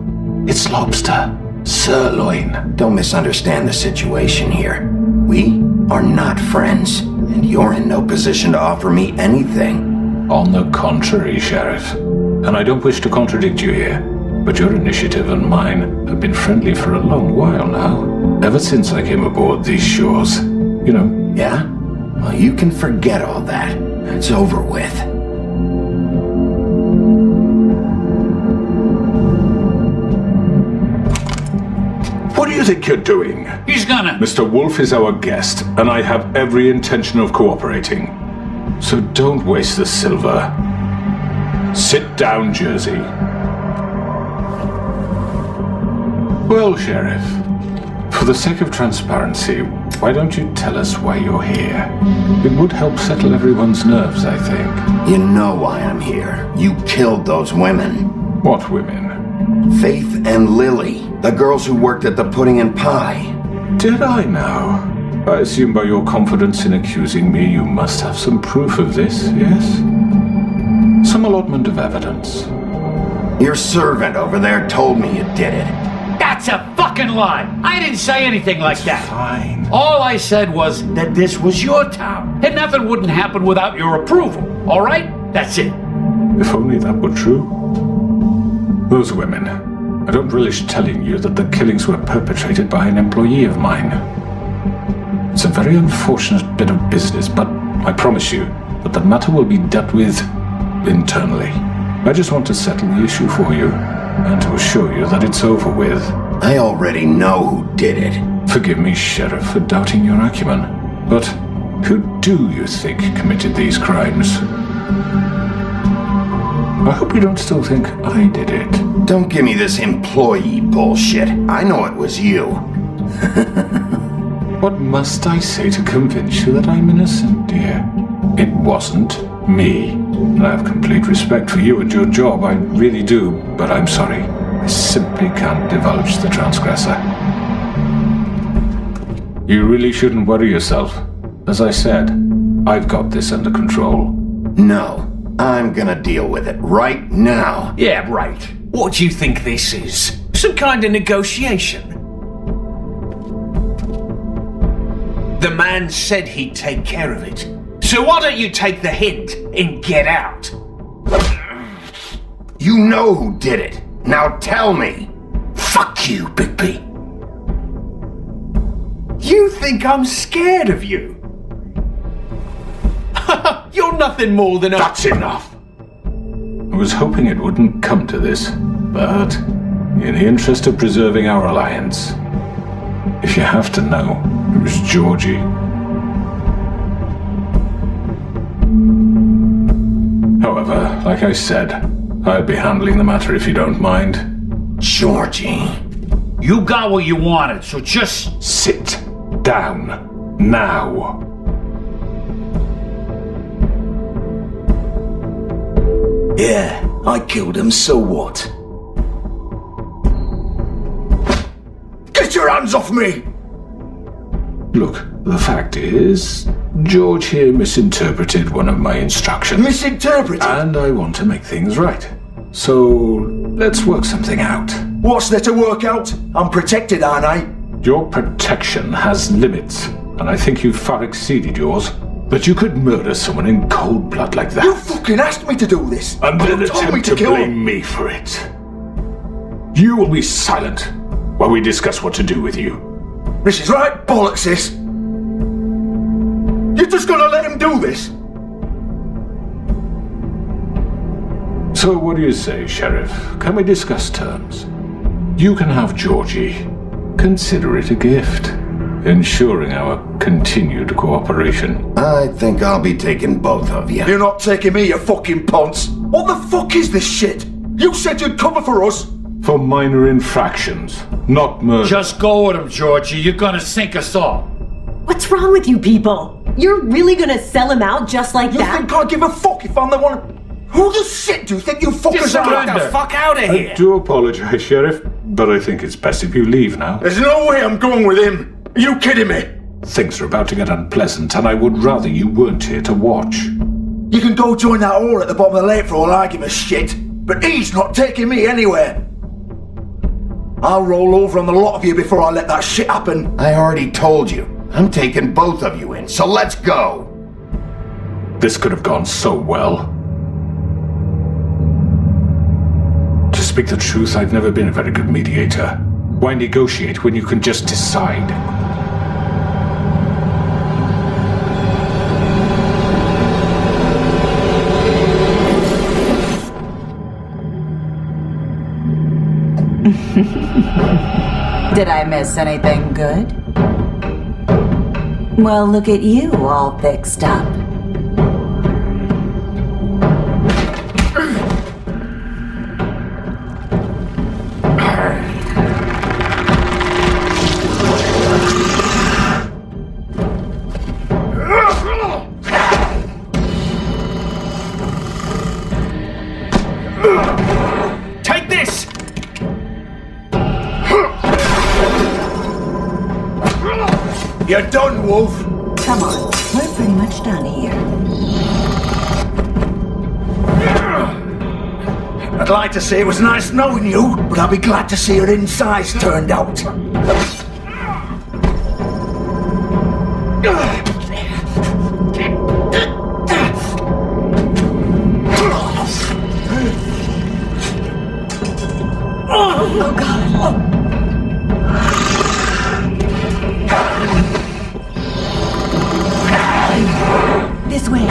It's lobster, sirloin. Don't misunderstand the situation here. We are not friends, and you're in no position to offer me anything. On the contrary, Sheriff. And I don't wish to contradict you here, but your initiative and mine have been friendly for a long while now. Ever since I came aboard these shores, you know. Yeah? Well, you can forget all that. It's over with. What do you think you're doing? He's gonna... Mr. Wolf is our guest, and I have every intention of cooperating. So don't waste the silver. Sit down, Jersey. Well, Sheriff, for the sake of transparency, why don't you tell us why you're here? It would help settle everyone's nerves, I think. You know why I'm here. You killed those women. What women? Faith and Lily, the girls who worked at the Pudding and Pie. Did I now? I assume by your confidence in accusing me, you must have some proof of this, yes? Some allotment of evidence. Your servant over there told me you did it. That's a fuck fucking lie! I didn't say anything like that. Fine. All I said was that this was your town, and nothing wouldn't happen without your approval, all right? That's it. If only that were true. Those women. I don't relish telling you that the killings were perpetrated by an employee of mine. It's a very unfortunate bit of business, but I promise you that the matter will be dealt with internally. I just want to settle the issue for you, and to assure you that it's over with. I already know who did it. Forgive me, Sheriff, for doubting your acumen, but who do you think committed these crimes? I hope you don't still think I did it. Don't give me this employee bullshit. I know it was you. What must I say to convince you that I'm innocent, dear? It wasn't me. And I have complete respect for you and your job, I really do, but I'm sorry. I simply can't divulge the transgressor. You really shouldn't worry yourself. As I said, I've got this under control. No, I'm gonna deal with it right now. Yeah, right. What do you think this is? Some kind of negotiation? The man said he'd take care of it. So why don't you take the hint and get out? You know who did it. Now tell me. Fuck you, Bigby. You think I'm scared of you? You're nothing more than a... That's enough! I was hoping it wouldn't come to this, but in the interest of preserving our alliance, if you have to know, it was Georgie. However, like I said, I'll be handling the matter if you don't mind. Georgie. You got what you wanted, so just... Sit down. Now. Yeah, I killed him, so what? Get your hands off me! Look, the fact is, George here misinterpreted one of my instructions. Misinterpreted? And I want to make things right. So, let's work something out. What's there to work out? I'm protected, aren't I? Your protection has limits, and I think you've far exceeded yours. But you could murder someone in cold blood like that. You fucking asked me to do this! And then You told me attempt to kill blame him. me for it. You will be silent while we discuss what to do with you. This is right bollocks, sis. You're just gonna let him do this? So what do you say, Sheriff? Can we discuss terms? You can have Georgie. Consider it a gift, ensuring our continued cooperation. I think I'll be taking both of you. You're not taking me, you fucking ponce. What the fuck is this shit? You said you'd cover for us. For minor infractions, not murder. Just go with him, Georgie. You're gonna sink us all. What's wrong with you people? You're really gonna sell him out just like that? You think I give a fuck if I'm the one... Who the shit do you think you fuckers are? Get the fuck out of here! I do apologize, Sheriff, but I think it's best if you leave now. There's no way I'm going with him. Are you kidding me? Things are about to get unpleasant, and I would rather you weren't here to watch. You can go join that whore at the bottom of the lake for all I give a shit, but he's not taking me anywhere. I'll roll over on the lot of you before I let that shit happen. I already told you. I'm taking both of you in, so let's go. This could have gone so well. To speak the truth, I've never been a very good mediator. Why negotiate when you can just decide? Did I miss anything good? Well, look at you, all fixed up. Take this! You're done, Wolf. Come on, we're pretty much done here. I'd like to say it was nice knowing you, but I'll be glad to see your insides turned out. Oh, God. This way.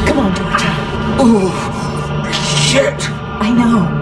Come on, Georgia. Oh, shit! I know.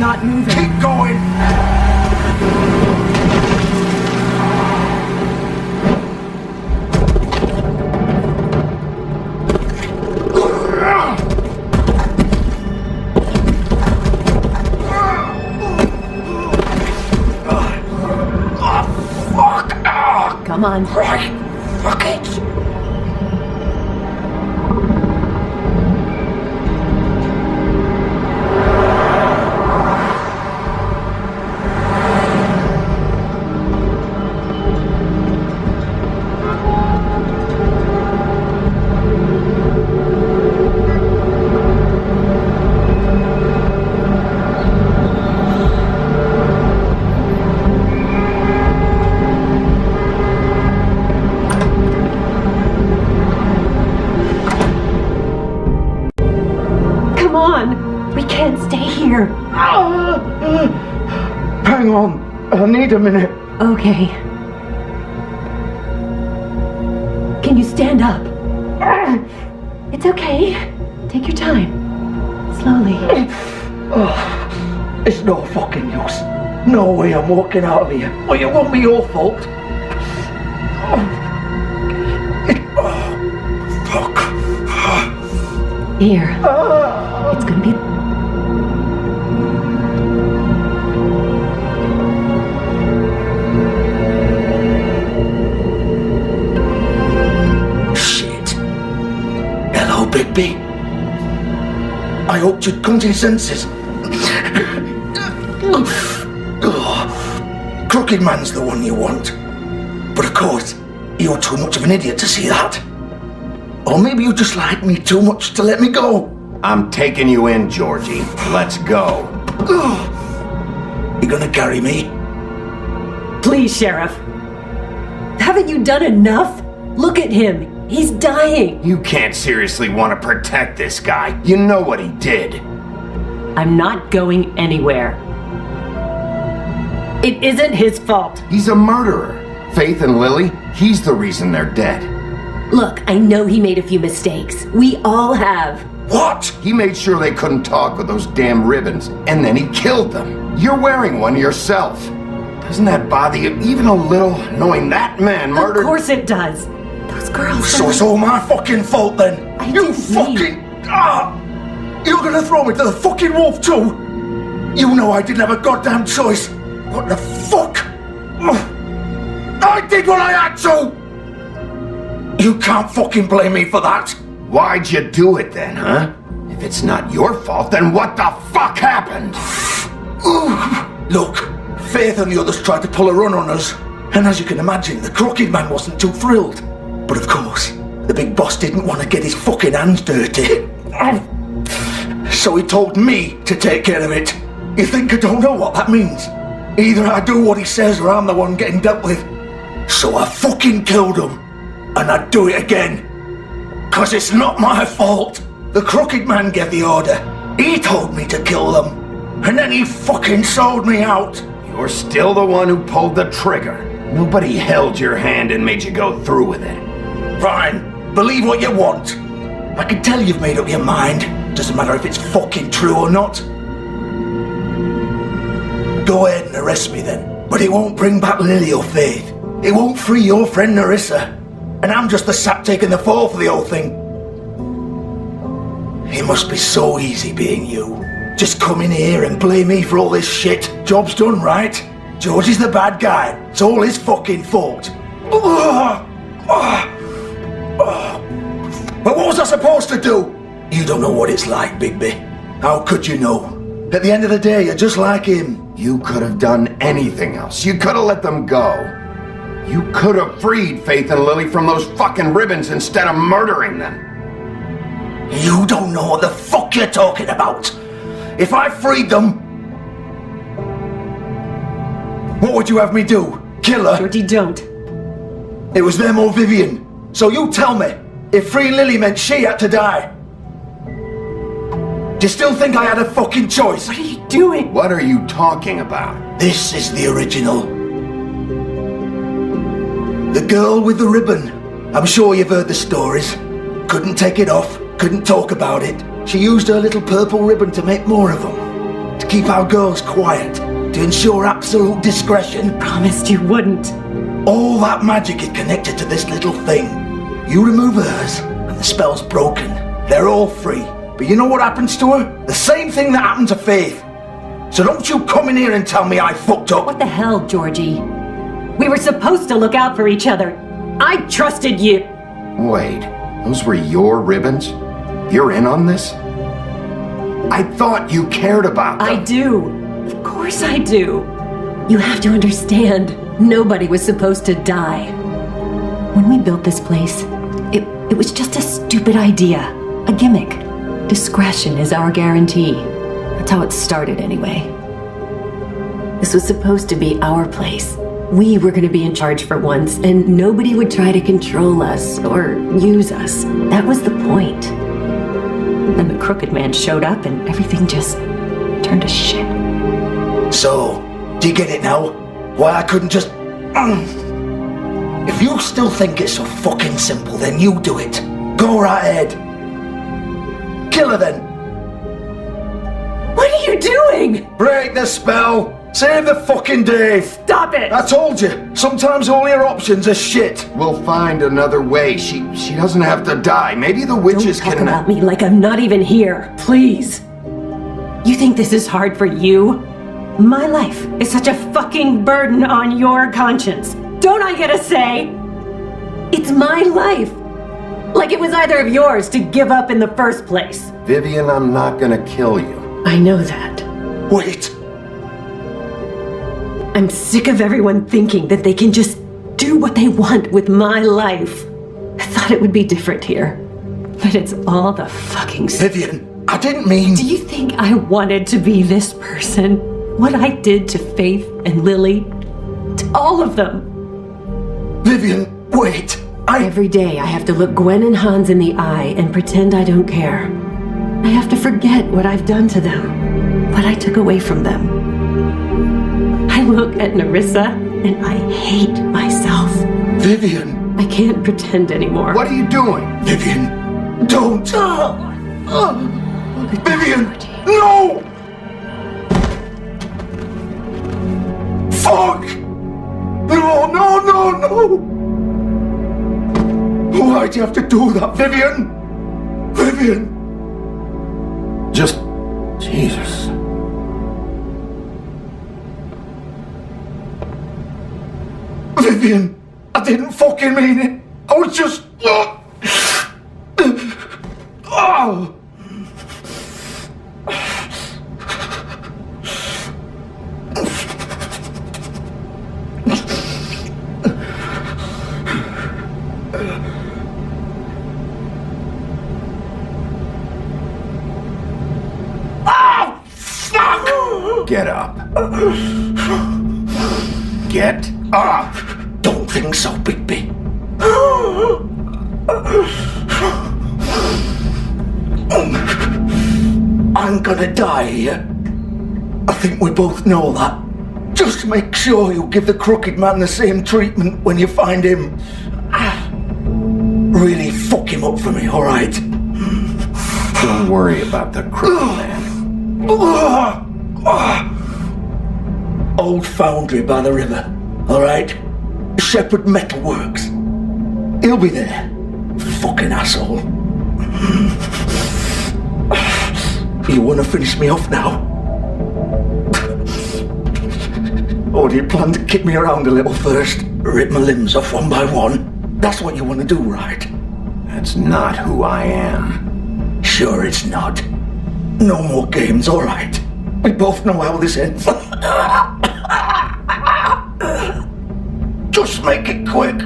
not moving. Keep going! Come on. Right. Fuck it. We can't stay here. Hang on. I need a minute. Okay. Can you stand up? It's okay. Take your time. Slowly. It's no fucking use. No way I'm walking out of here. Well, it won't be your fault. Fuck. Here. It's gonna be... Shit. Hello, Bigby. I hoped you'd come to your senses. Crooked Man's the one you want. But of course, you're too much of an idiot to see that. Or maybe you just like me too much to let me go. I'm taking you in, Georgie. Let's go. You gonna carry me? Please, Sheriff. Haven't you done enough? Look at him. He's dying. You can't seriously want to protect this guy. You know what he did. I'm not going anywhere. It isn't his fault. He's a murderer. Faith and Lily, he's the reason they're dead. Look, I know he made a few mistakes. We all have. What? He made sure they couldn't talk with those damn ribbons, and then he killed them. You're wearing one yourself. Doesn't that bother you even a little, knowing that man murdered... Of course it does. Those girls... So it's all my fucking fault then? You fucking... You're gonna throw me to the fucking wolf too? You know I didn't have a goddamn choice. What the fuck? I did what I had to! You can't fucking blame me for that. Why'd you do it then, huh? If it's not your fault, then what the fuck happened? Look, Faith and the others tried to pull a run on us. And as you can imagine, the Crooked Man wasn't too thrilled. But of course, the big boss didn't want to get his fucking hands dirty. So he told me to take care of it. You think I don't know what that means? Either I do what he says or I'm the one getting dealt with. So I fucking killed him. And I'd do it again. 'Cause it's not my fault. The Crooked Man gave the order. He told me to kill them. And then he fucking sold me out. You're still the one who pulled the trigger. Nobody held your hand and made you go through with it. Fine, believe what you want. I can tell you've made up your mind. Doesn't matter if it's fucking true or not. Go ahead and arrest me then. But it won't bring back Lily or Faith. It won't free your friend Nerissa. And I'm just the sap taking the fall for the whole thing. It must be so easy being you. Just come in here and blame me for all this shit. Job's done, right? George is the bad guy. It's all his fucking fault. But what was I supposed to do? You don't know what it's like, Bigby. How could you know? At the end of the day, you're just like him. You could have done anything else. You could have let them go. You could have freed Faith and Lily from those fucking ribbons instead of murdering them. You don't know what the fuck you're talking about. If I freed them, what would you have me do? Kill her? Georgie, don't. It was them or Vivian. So you tell me, if freeing Lily meant she had to die, do you still think I had a fucking choice? What are you doing? What are you talking about? This is the original. The girl with the ribbon. I'm sure you've heard the stories. Couldn't take it off, couldn't talk about it. She used her little purple ribbon to make more of them. To keep our girls quiet. To ensure absolute discretion. Promised you wouldn't. All that magic is connected to this little thing. You remove hers, and the spell's broken. They're all free. But you know what happens to her? The same thing that happened to Faith. So don't you come in here and tell me I fucked up. What the hell, Georgie? We were supposed to look out for each other. I trusted you. Wait, those were your ribbons? You're in on this? I thought you cared about them. I do. Of course I do. You have to understand, nobody was supposed to die. When we built this place, it was just a stupid idea. A gimmick. Discretion is our guarantee. That's how it started anyway. This was supposed to be our place. We were going to be in charge for once, and nobody would try to control us or use us. That was the point. Then the Crooked Man showed up and everything just turned to shit. So, do you get it now? Why I couldn't just... If you still think it's so fucking simple, then you do it. Go right ahead. Kill her then. What are you doing? Break the spell. Save the fucking day. Stop it. I told you. Sometimes all your options are shit. We'll find another way. She doesn't have to die. Maybe the witches Don't talk can... about me like I'm not even here. Please. You think this is hard for you? My life is such a fucking burden on your conscience. Don't I get a say? It's my life. Like it was either of yours to give up in the first place. Vivian, I'm not gonna kill you. I know that. Wait. I'm sick of everyone thinking that they can just do what they want with my life. I thought it would be different here. But it's all the fucking... Vivian, I didn't mean... Do you think I wanted to be this person? What I did to Faith and Lily? To all of them? Vivian, wait. Every day I have to look Gwen and Hans in the eye and pretend I don't care. I have to forget what I've done to them, what I took away from them. I look at Nerissa and I hate myself. Vivian! I can't pretend anymore. What are you doing? Vivian, don't! Vivian, no! Fuck! No, no, no, no! Why'd you have to do that, Vivian? Vivian! Just... Jesus. Vivian, I didn't fucking mean it. I was just... Oh! Get up. Get up. Don't think so, Bigby. I'm gonna die here. I think we both know that. Just make sure you give the crooked man the same treatment when you find him. Really fuck him up for me, alright? Don't worry about the crooked man. Old foundry by the river, alright? Shepherd Metalworks. He'll be there. Fucking asshole. You wanna finish me off now? Or do you plan to kick me around a little first? Rip my limbs off one by one? That's what you wanna do, right? That's not who I am. Sure it's not. No more games, alright? We both know how this ends. Just make it quick.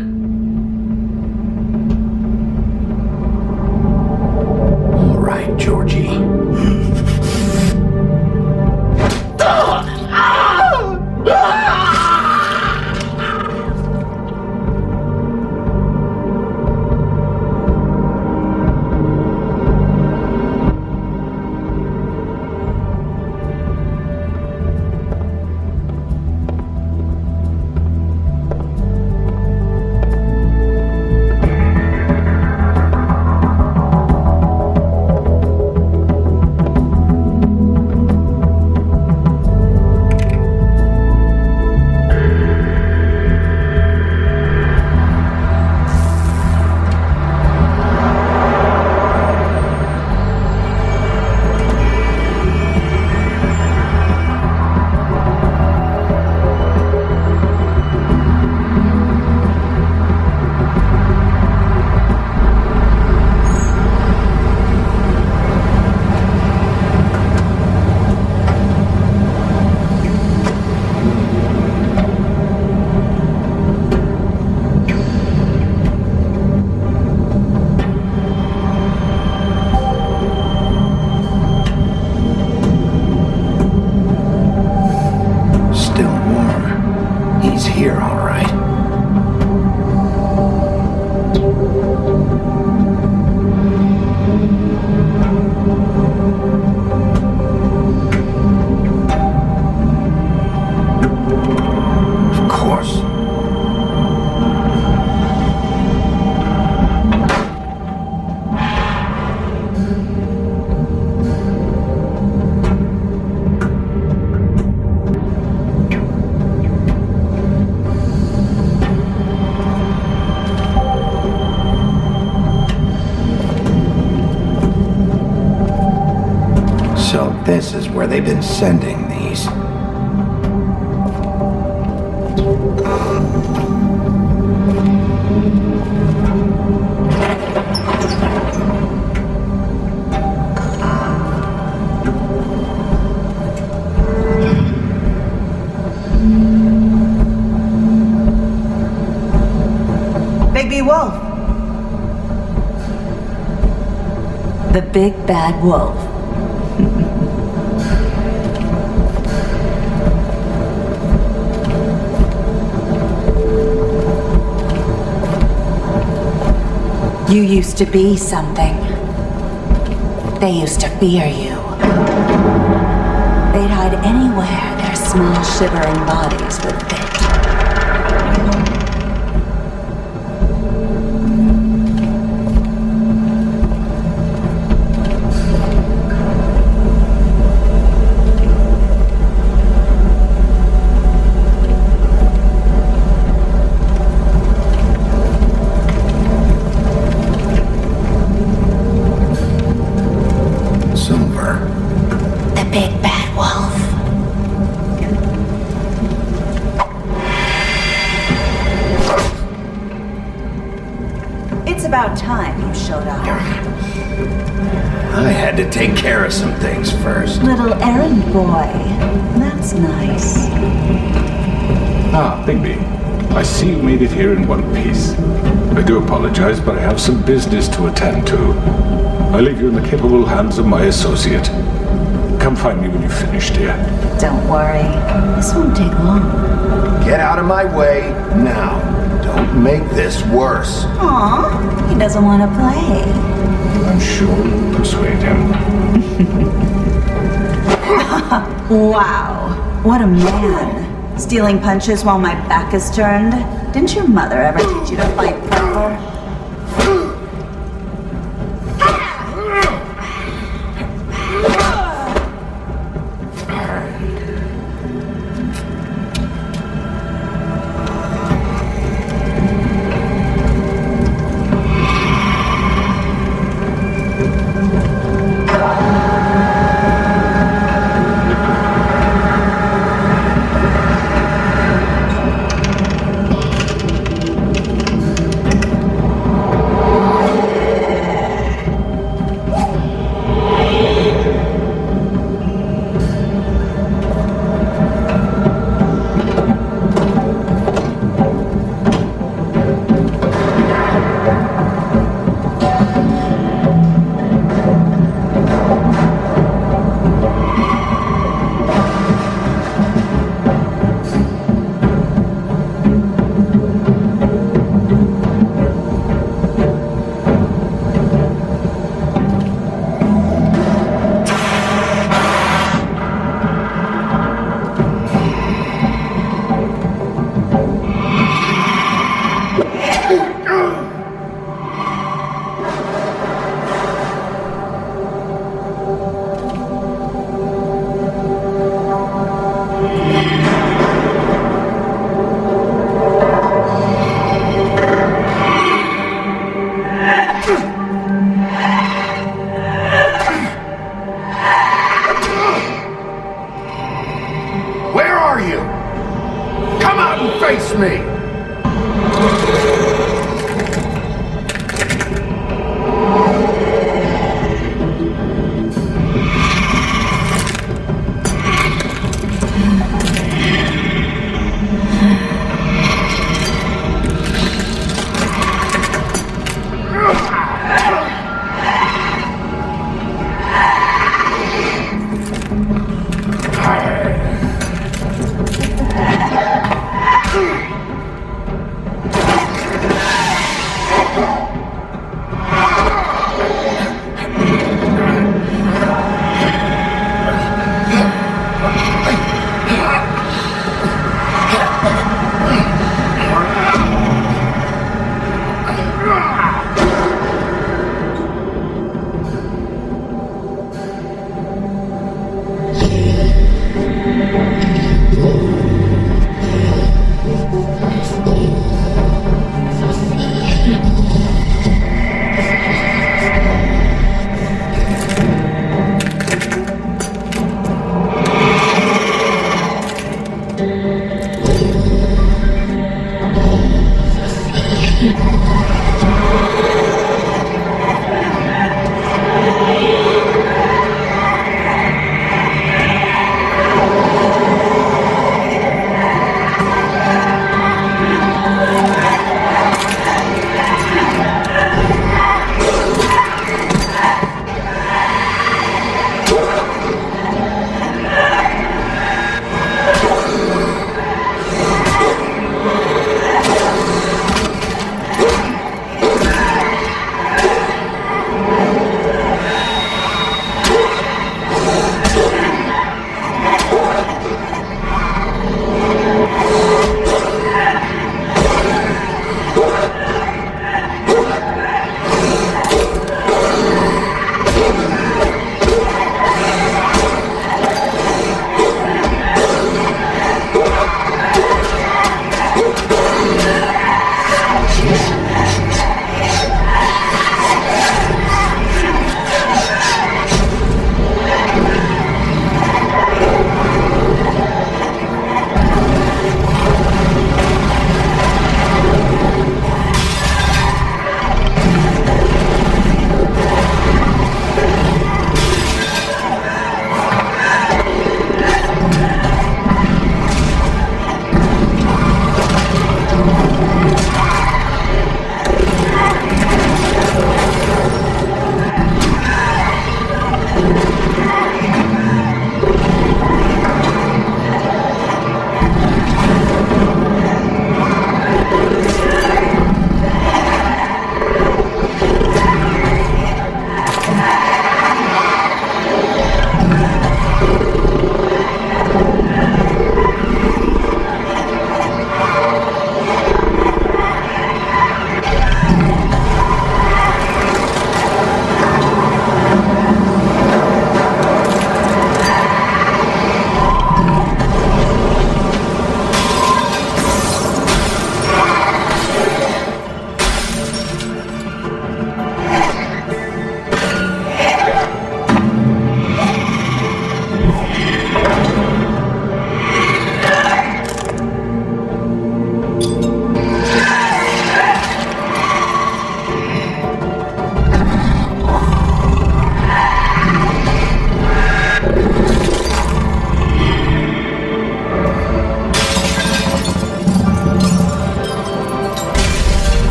All right, Georgie. This is where they've been sending these. The big bad wolf. You used to be something. They used to fear you. They'd hide anywhere their small shivering bodies would fit. About time you showed up. I had to take care of some things first. Little errand boy. That's nice. Ah, Bigby. I see you made it here in one piece. I do apologize, but I have some business to attend to. I leave you in the capable hands of my associate. Come find me when you've finished here. Don't worry. This won't take long. Get out of my way now. Don't make this worse. Aw, he doesn't want to play. I'm sure you'll persuade him. Wow, what a man. Stealing punches while my back is turned? Didn't your mother ever teach you to fight proper? Face me!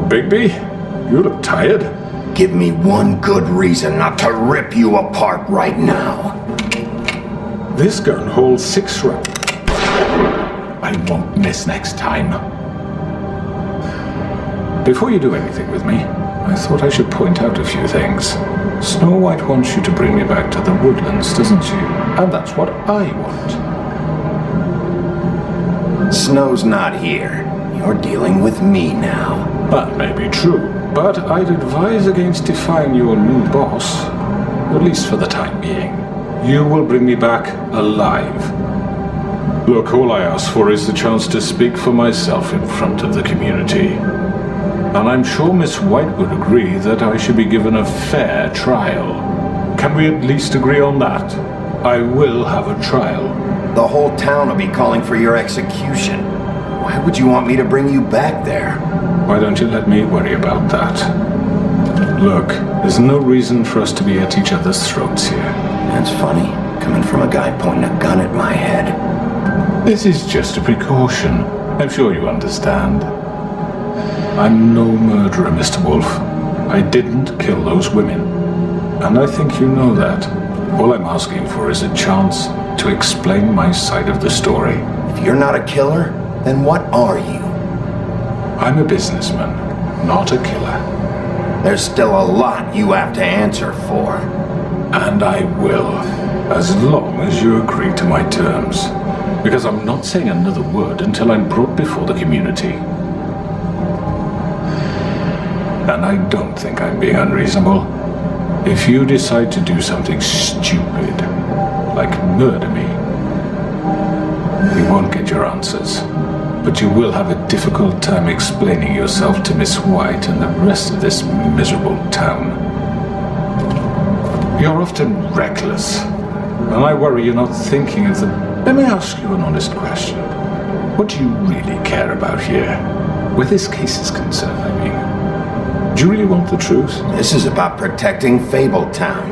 Bigby, you look tired. Give me one good reason not to rip you apart right now. This gun holds 6 rounds. I won't miss next time. Before you do anything with me, I thought I should point out a few things. Snow White wants you to bring me back to the woodlands, doesn't she? And that's what I want. Snow's not here. You're dealing with me now. That may be true, but I'd advise against defying your new boss, at least for the time being. You will bring me back alive. Look, all I ask for is the chance to speak for myself in front of the community. And I'm sure Miss White would agree that I should be given a fair trial. Can we at least agree on that? I will have a trial. The whole town will be calling for your execution. Why would you want me to bring you back there? Why don't you let me worry about that? Look, there's no reason for us to be at each other's throats here. That's funny, coming from a guy pointing a gun at my head. This is just a precaution. I'm sure you understand. I'm no murderer, Mr. Wolf. I didn't kill those women. And I think you know that. All I'm asking for is a chance to explain my side of the story. If you're not a killer, then what are you? I'm a businessman, not a killer. There's still a lot you have to answer for. And I will, as long as you agree to my terms. Because I'm not saying another word until I'm brought before the community. And I don't think I'm being unreasonable. If you decide to do something stupid, like murder me, you won't get your answers. But you will have a difficult time explaining yourself to Miss White and the rest of this miserable town. You're often reckless, and I worry you're not thinking of the... Let me ask you an honest question. What do you really care about here? Where this case is concerned, I mean. Do you really want the truth? This is about protecting Fabletown.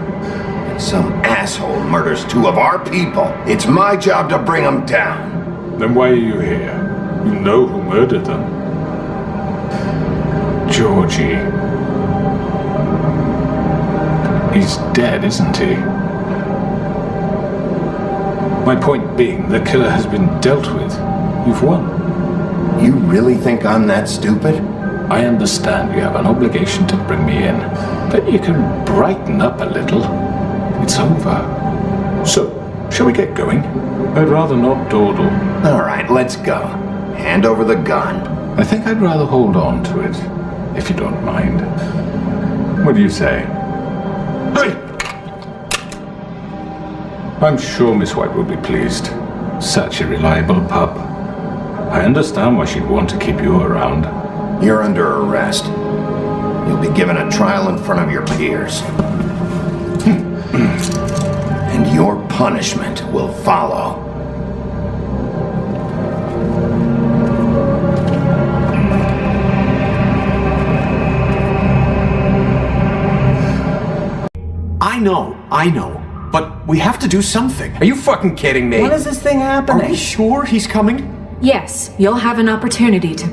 And some asshole murders 2 of our people. It's my job to bring them down. Then why are you here? You know who murdered them. Georgie. He's dead, isn't he? My point being, the killer has been dealt with. You've won. You really think I'm that stupid? I understand you have an obligation to bring me in, but you can brighten up a little. It's over. So, shall we get going? I'd rather not dawdle. All right, let's go. Hand over the gun. I think I'd rather hold on to it, if you don't mind. What do you say? Hey! I'm sure Miss White will be pleased. Such a reliable pup. I understand why she'd want to keep you around. You're under arrest. You'll be given a trial in front of your peers. And your punishment will follow. I know. But we have to do something. Are you fucking kidding me? When is this thing happening? Are we sure he's coming? Yes, you'll have an opportunity to...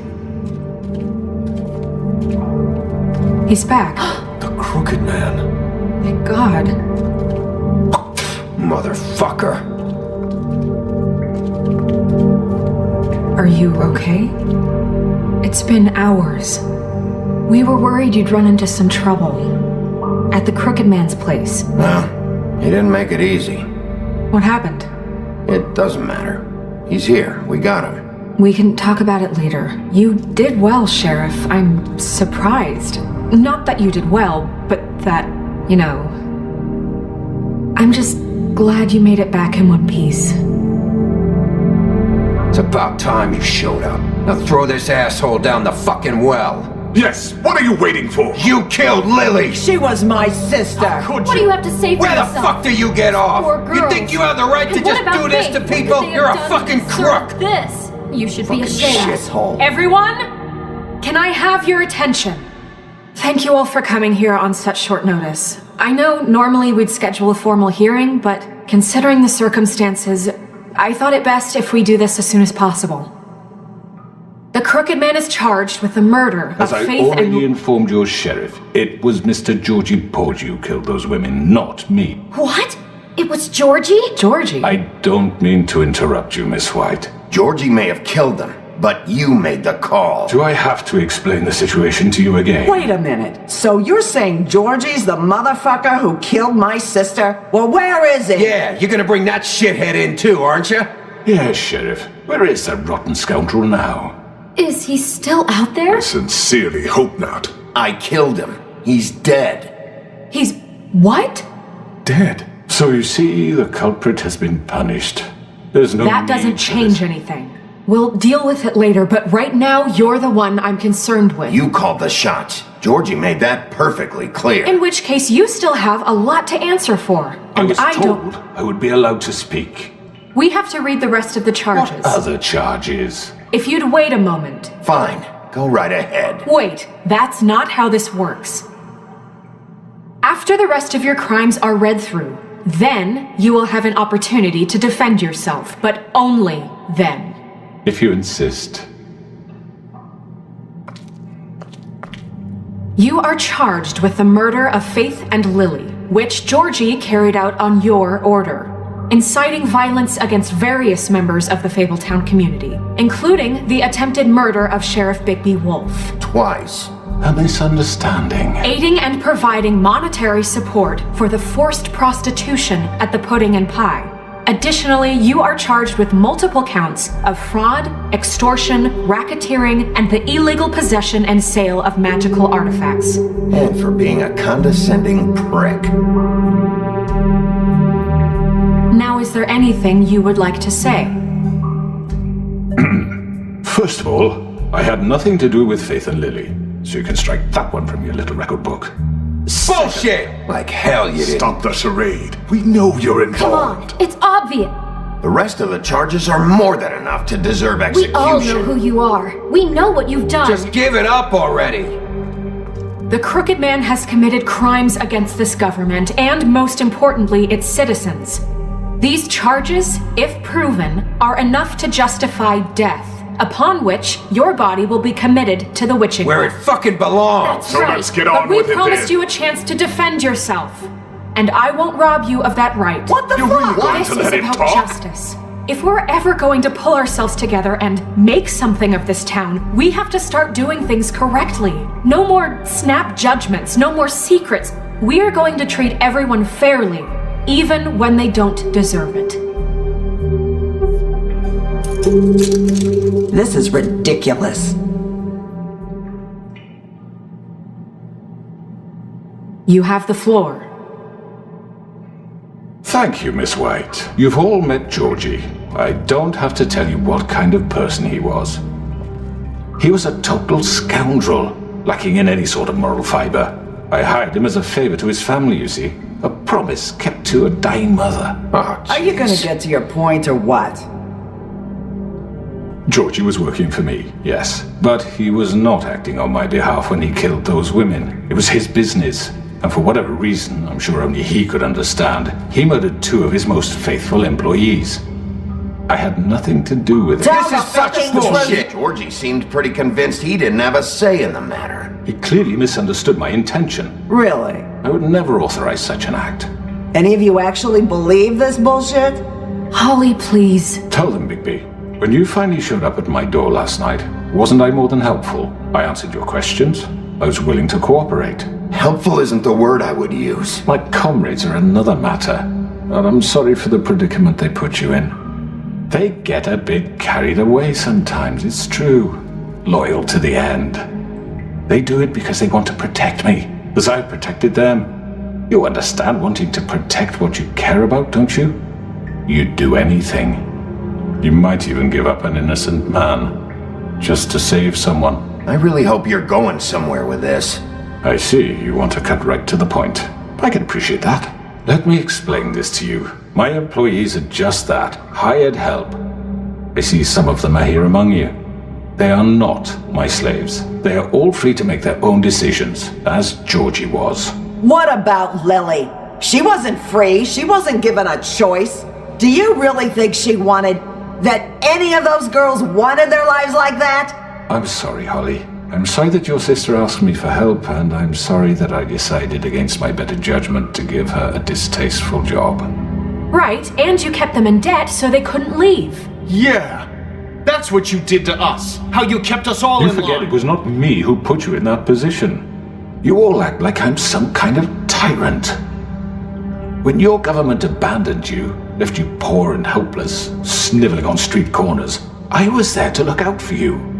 He's back. The Crooked Man. Thank God. Motherfucker. Are you okay? It's been hours. We were worried you'd run into some trouble. At the Crooked Man's place. Well, he didn't make it easy. What happened? It doesn't matter. He's here. We got him. We can talk about it later. You did well, Sheriff. I'm surprised. Not that you did well, but that, you know... I'm just glad you made it back in one piece. It's about time you showed up. Now throw this asshole down the fucking well. Yes, what are you waiting for? You killed Lily! She was my sister! What do you have to say for Where yourself? the fuck do you get off? Poor You girls. think you have the right to And just what about do this Faith? to What could people? they have You're a done fucking to deserve crook! This! You should be ashamed. Shithole. Everyone, can I have your attention? Thank you all for coming here on such short notice. I know normally we'd schedule a formal hearing, but considering the circumstances, I thought it best if we do this as soon as possible. The Crooked Man is charged with the murder As of I Faith already and... informed your sheriff, it was Mr. Georgie Porgy who killed those women, not me. What? It was Georgie? Georgie? I don't mean to interrupt you, Miss White. Georgie may have killed them, but you made the call. Do I have to explain the situation to you again? Wait a minute. So you're saying Georgie's the motherfucker who killed my sister? Well, where is he? Yeah, you're gonna bring that shithead in too, aren't you? Yes, Sheriff. Where is that rotten scoundrel now? Is he still out there? I sincerely hope not. I killed him. He's dead. He's... what? Dead. So you see, the culprit has been punished. There's no That doesn't change anything. We'll deal with it later, but right now, you're the one I'm concerned with. You called the shots. Georgie made that perfectly clear. In which case, you still have a lot to answer for. I was don't... told I would be allowed to speak. We have to read the rest of the charges. What other charges? If you'd wait a moment. Fine. Go right ahead. Wait, that's not how this works. After the rest of your crimes are read through, then you will have an opportunity to defend yourself, but only then. If you insist. You are charged with the murder of Faith and Lily, which Georgie carried out on your order, inciting violence against various members of the Fabletown community, including the attempted murder of Sheriff Bigby Wolf. Twice. A misunderstanding. Aiding and providing monetary support for the forced prostitution at the Pudding and Pie. Additionally, you are charged with multiple counts of fraud, extortion, racketeering, and the illegal possession and sale of magical artifacts. And for being a condescending prick. Now, is there anything you would like to say? First of all, I had nothing to do with Faith and Lily, so you can strike that one from your little record book. Bullshit! Like hell you did. Stop the charade. We know you're involved. Come on, it's obvious. The rest of the charges are more than enough to deserve We execution. all know who you are. We know what you've done. Just give it up already. The Crooked Man has committed crimes against this government and, most importantly, its citizens. These charges, if proven, are enough to justify death, upon which your body will be committed to the witching Where it fucking belongs. So let's get on But we with it promised then. you a chance to defend yourself. And I won't rob you of that right. What the You fuck? really want This to is let him about talk? justice. If we're ever going to pull ourselves together and make something of this town, we have to start doing things correctly. No more snap judgments, no more secrets. We are going to treat everyone fairly, even when they don't deserve it. This is ridiculous. You have the floor. Thank you, Miss White. You've all met Georgie. I don't have to tell you what kind of person he was. He was a total scoundrel, lacking in any sort of moral fiber. I hired him as a favor to his family, you see. A promise kept to a dying mother. Are you gonna get to your point or what? Georgie was working for me, yes. But he was not acting on my behalf when he killed those women. It was his business. And for whatever reason, I'm sure only he could understand, he murdered 2 of his most faithful employees. I had nothing to do with it. Tell This is such bullshit. Georgie seemed pretty convinced he didn't have a say in the matter. He clearly misunderstood my intention. Really? I would never authorize such an act. Any of you actually believe this bullshit? Holly, please. Tell them, Bigby. When you finally showed up at my door last night, wasn't I more than helpful? I answered your questions. I was willing to cooperate. Helpful isn't the word I would use. My comrades are another matter, and I'm sorry for the predicament they put you in. They get a bit carried away sometimes, it's true. Loyal to the end. They do it because they want to protect me, as I've protected them. You understand wanting to protect what you care about, don't you? You'd do anything. You might even give up an innocent man, just to save someone. I really hope you're going somewhere with this. I see, you want to cut right to the point. I can appreciate that. Let me explain this to you. My employees are just that, hired help. I see some of them are here among you. They are not my slaves. They are all free to make their own decisions, as Georgie was. What about Lily? She wasn't free. She wasn't given a choice. Do you really think she wanted... that any of those girls wanted their lives like that? I'm sorry, Holly. I'm sorry that your sister asked me for help, and I'm sorry that I decided against my better judgment to give her a distasteful job. Right, and you kept them in debt so they couldn't leave. Yeah! That's what you did to us! How you kept us all You in forget line! it was not me who put you in that position. You all act like I'm some kind of tyrant. When your government abandoned you, left you poor and helpless, sniveling on street corners, I was there to look out for you.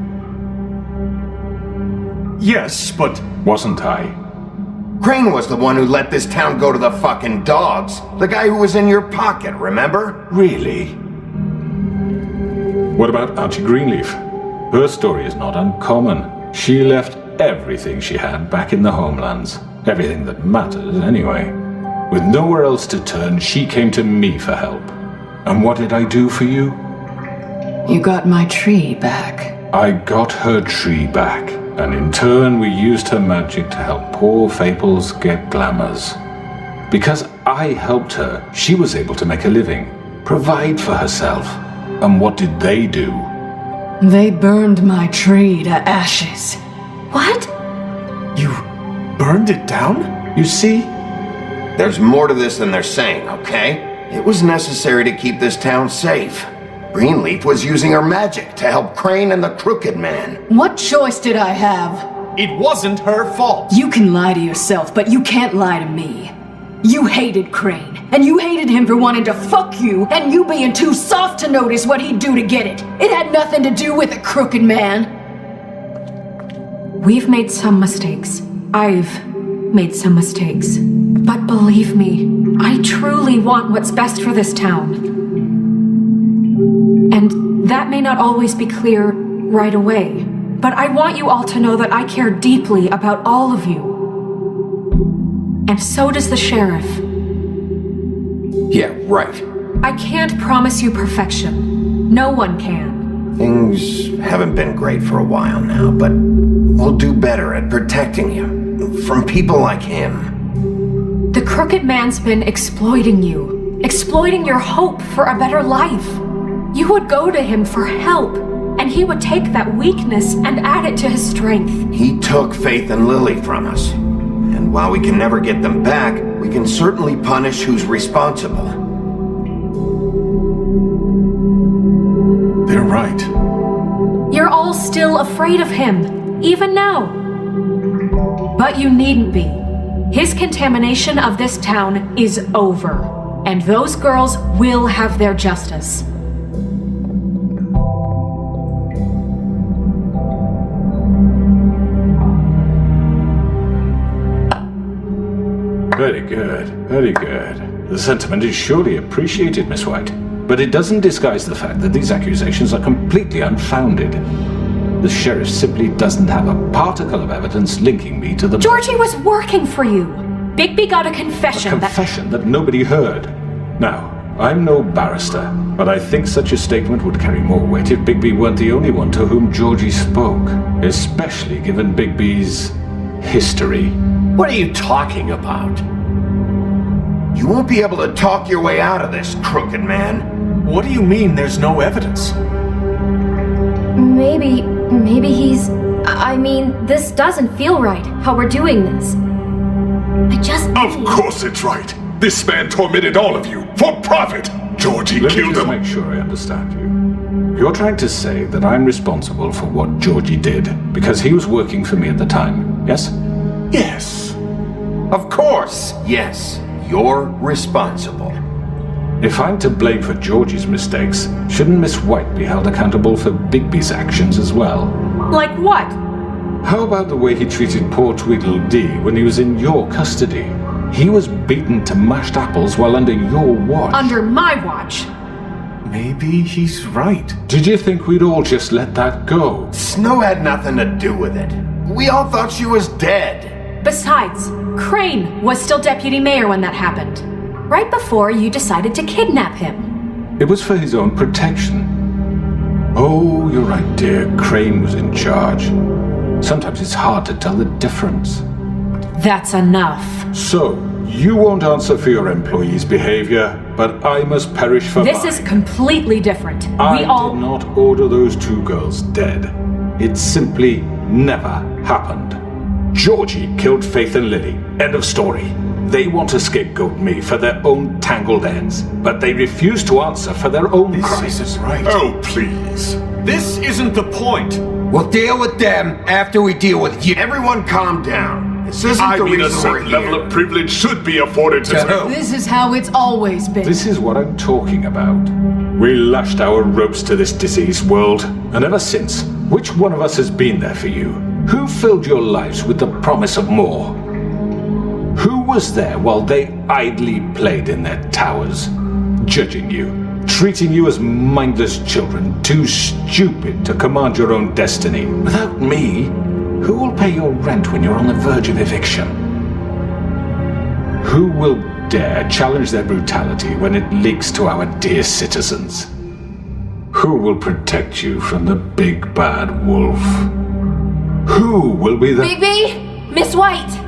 Yes, but... Wasn't I? Crane was the one who let this town go to the fucking dogs. The guy who was in your pocket, remember? Really? What about Auntie Greenleaf? Her story is not uncommon. She left everything she had back in the homelands. Everything that mattered, anyway. With nowhere else to turn, she came to me for help. And what did I do for you? You got my tree back. I got her tree back, and in turn we used her magic to help poor Fables get glamours. Because I helped her, she was able to make a living, provide for herself. And what did they do? They burned my tree to ashes. What? You burned it down? You see? There's more to this than they're saying, okay? It was necessary to keep this town safe. Greenleaf was using her magic to help Crane and the Crooked Man. What choice did I have? It wasn't her fault. You can lie to yourself, but you can't lie to me. You hated Crane, and you hated him for wanting to fuck you, and you being too soft to notice what he'd do to get it. It had nothing to do with the Crooked Man. We've made some mistakes. I've made some mistakes. But believe me, I truly want what's best for this town. And that may not always be clear right away, but I want you all to know that I care deeply about all of you. And so does the sheriff. Yeah, right. I can't promise you perfection. No one can. Things haven't been great for a while now, but we'll do better at protecting you from people like him. The Crooked Man's been exploiting you, exploiting your hope for a better life. You would go to him for help, and he would take that weakness and add it to his strength. He took Faith and Lily from us. And while we can never get them back, we can certainly punish who's responsible. They're right. You're all still afraid of him, even now. But you needn't be. His contamination of this town is over, and those girls will have their justice. Very good, very good. The sentiment is surely appreciated, Miss White. But it doesn't disguise the fact that these accusations are completely unfounded. The sheriff simply doesn't have a particle of evidence linking me to the... Georgie was working for you. Bigby got a confession. A confession that nobody heard. Now, I'm no barrister, but I think such a statement would carry more weight if Bigby weren't the only one to whom Georgie spoke. Especially given Bigby's history. What are you talking about? You won't be able to talk your way out of this, Crooked Man. What do you mean there's no evidence? Maybe he's... I mean, this doesn't feel right, how we're doing this. Of course it's right. This man tormented all of you for profit. Georgie killed him. Make sure I understand you. You're trying to say that I'm responsible for what Georgie did because he was working for me at the time, yes? Yes. Of course, yes. You're responsible. If I'm to blame for Georgie's mistakes, shouldn't Miss White be held accountable for Bigby's actions as well? Like what? How about the way he treated poor Tweedledee when he was in your custody? He was beaten to mashed apples while under your watch. Under my watch. Maybe he's right. Did you think we'd all just let that go? Snow had nothing to do with it. We all thought she was dead. Besides, Crane was still deputy mayor when that happened. Right before you decided to kidnap him. It was for his own protection. Oh, you're right, dear. Crane was in charge. Sometimes it's hard to tell the difference. That's enough. So, you won't answer for your employees' behavior, but I must perish for This mine. is completely different. I did not order those two girls dead. It simply never happened. Georgie killed Faith and Lily. End of story. They want to scapegoat me for their own tangled ends, but they refuse to answer for their own crimes. This is right. Oh, please. This isn't the point. We'll deal with them after we deal with you. Everyone calm down. This isn't I the mean, a reason we're certain level here. of privilege should be afforded to who? This is how it's always been. This is what I'm talking about. We lashed our ropes to this diseased world, and ever since, which one of us has been there for you? Who filled your lives with the promise of more? Who was there while they idly played in their towers, judging you, treating you as mindless children, too stupid to command your own destiny? Without me, who will pay your rent when you're on the verge of eviction? Who will dare challenge their brutality when it leaks to our dear citizens? Who will protect you from the big bad wolf? Who will be the... Bigby! Miss White!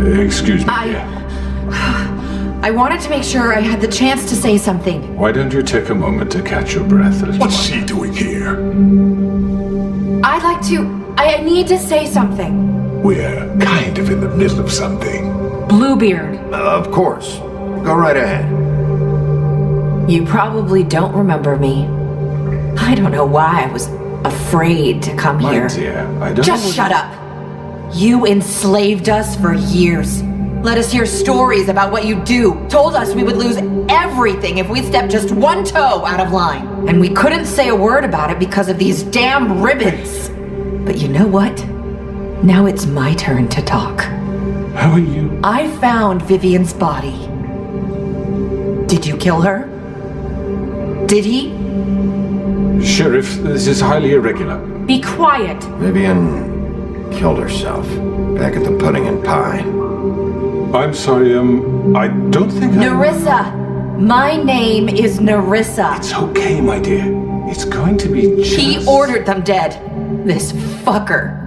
Excuse me, dear. I wanted to make sure I had the chance to say something. Why don't you take a moment to catch your breath? What's she doing here? I'd like to... I need to say something. We're kind of in the middle of something. Bluebeard. Of course. Go right ahead. You probably don't remember me. I don't know why I was afraid to come My here. dear, I don't... Just shut up. You enslaved us for years. Let us hear stories about what you do. Told us we would lose everything if we stepped just one toe out of line. And we couldn't say a word about it because of these damn ribbons. But you know what? Now it's my turn to talk. How are you? I found Vivian's body. Did you kill her? Did he? Sheriff, this is highly irregular. Be quiet. Vivian killed herself back at the Pudding and Pie. I'm sorry, I don't think Nerissa! My name is Nerissa. It's okay, my dear. It's going to be just... He ordered them dead. This fucker.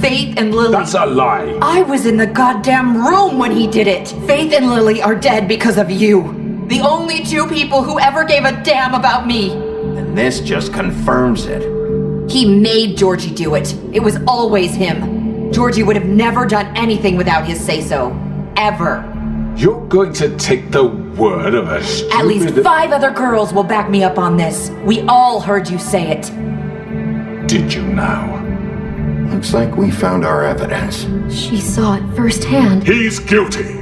Faith and Lily. That's a lie. I was in the goddamn room when he did it. Faith and Lily are dead because of you. The only two people who ever gave a damn about me. And this just confirms it. He made Georgie do it. It was always him. Georgie would have never done anything without his say-so. Ever. You're going to take the word of a stupid... At least 5 other girls will back me up on this. We all heard you say it. Did you now? Looks like we found our evidence. She saw it firsthand. He's guilty.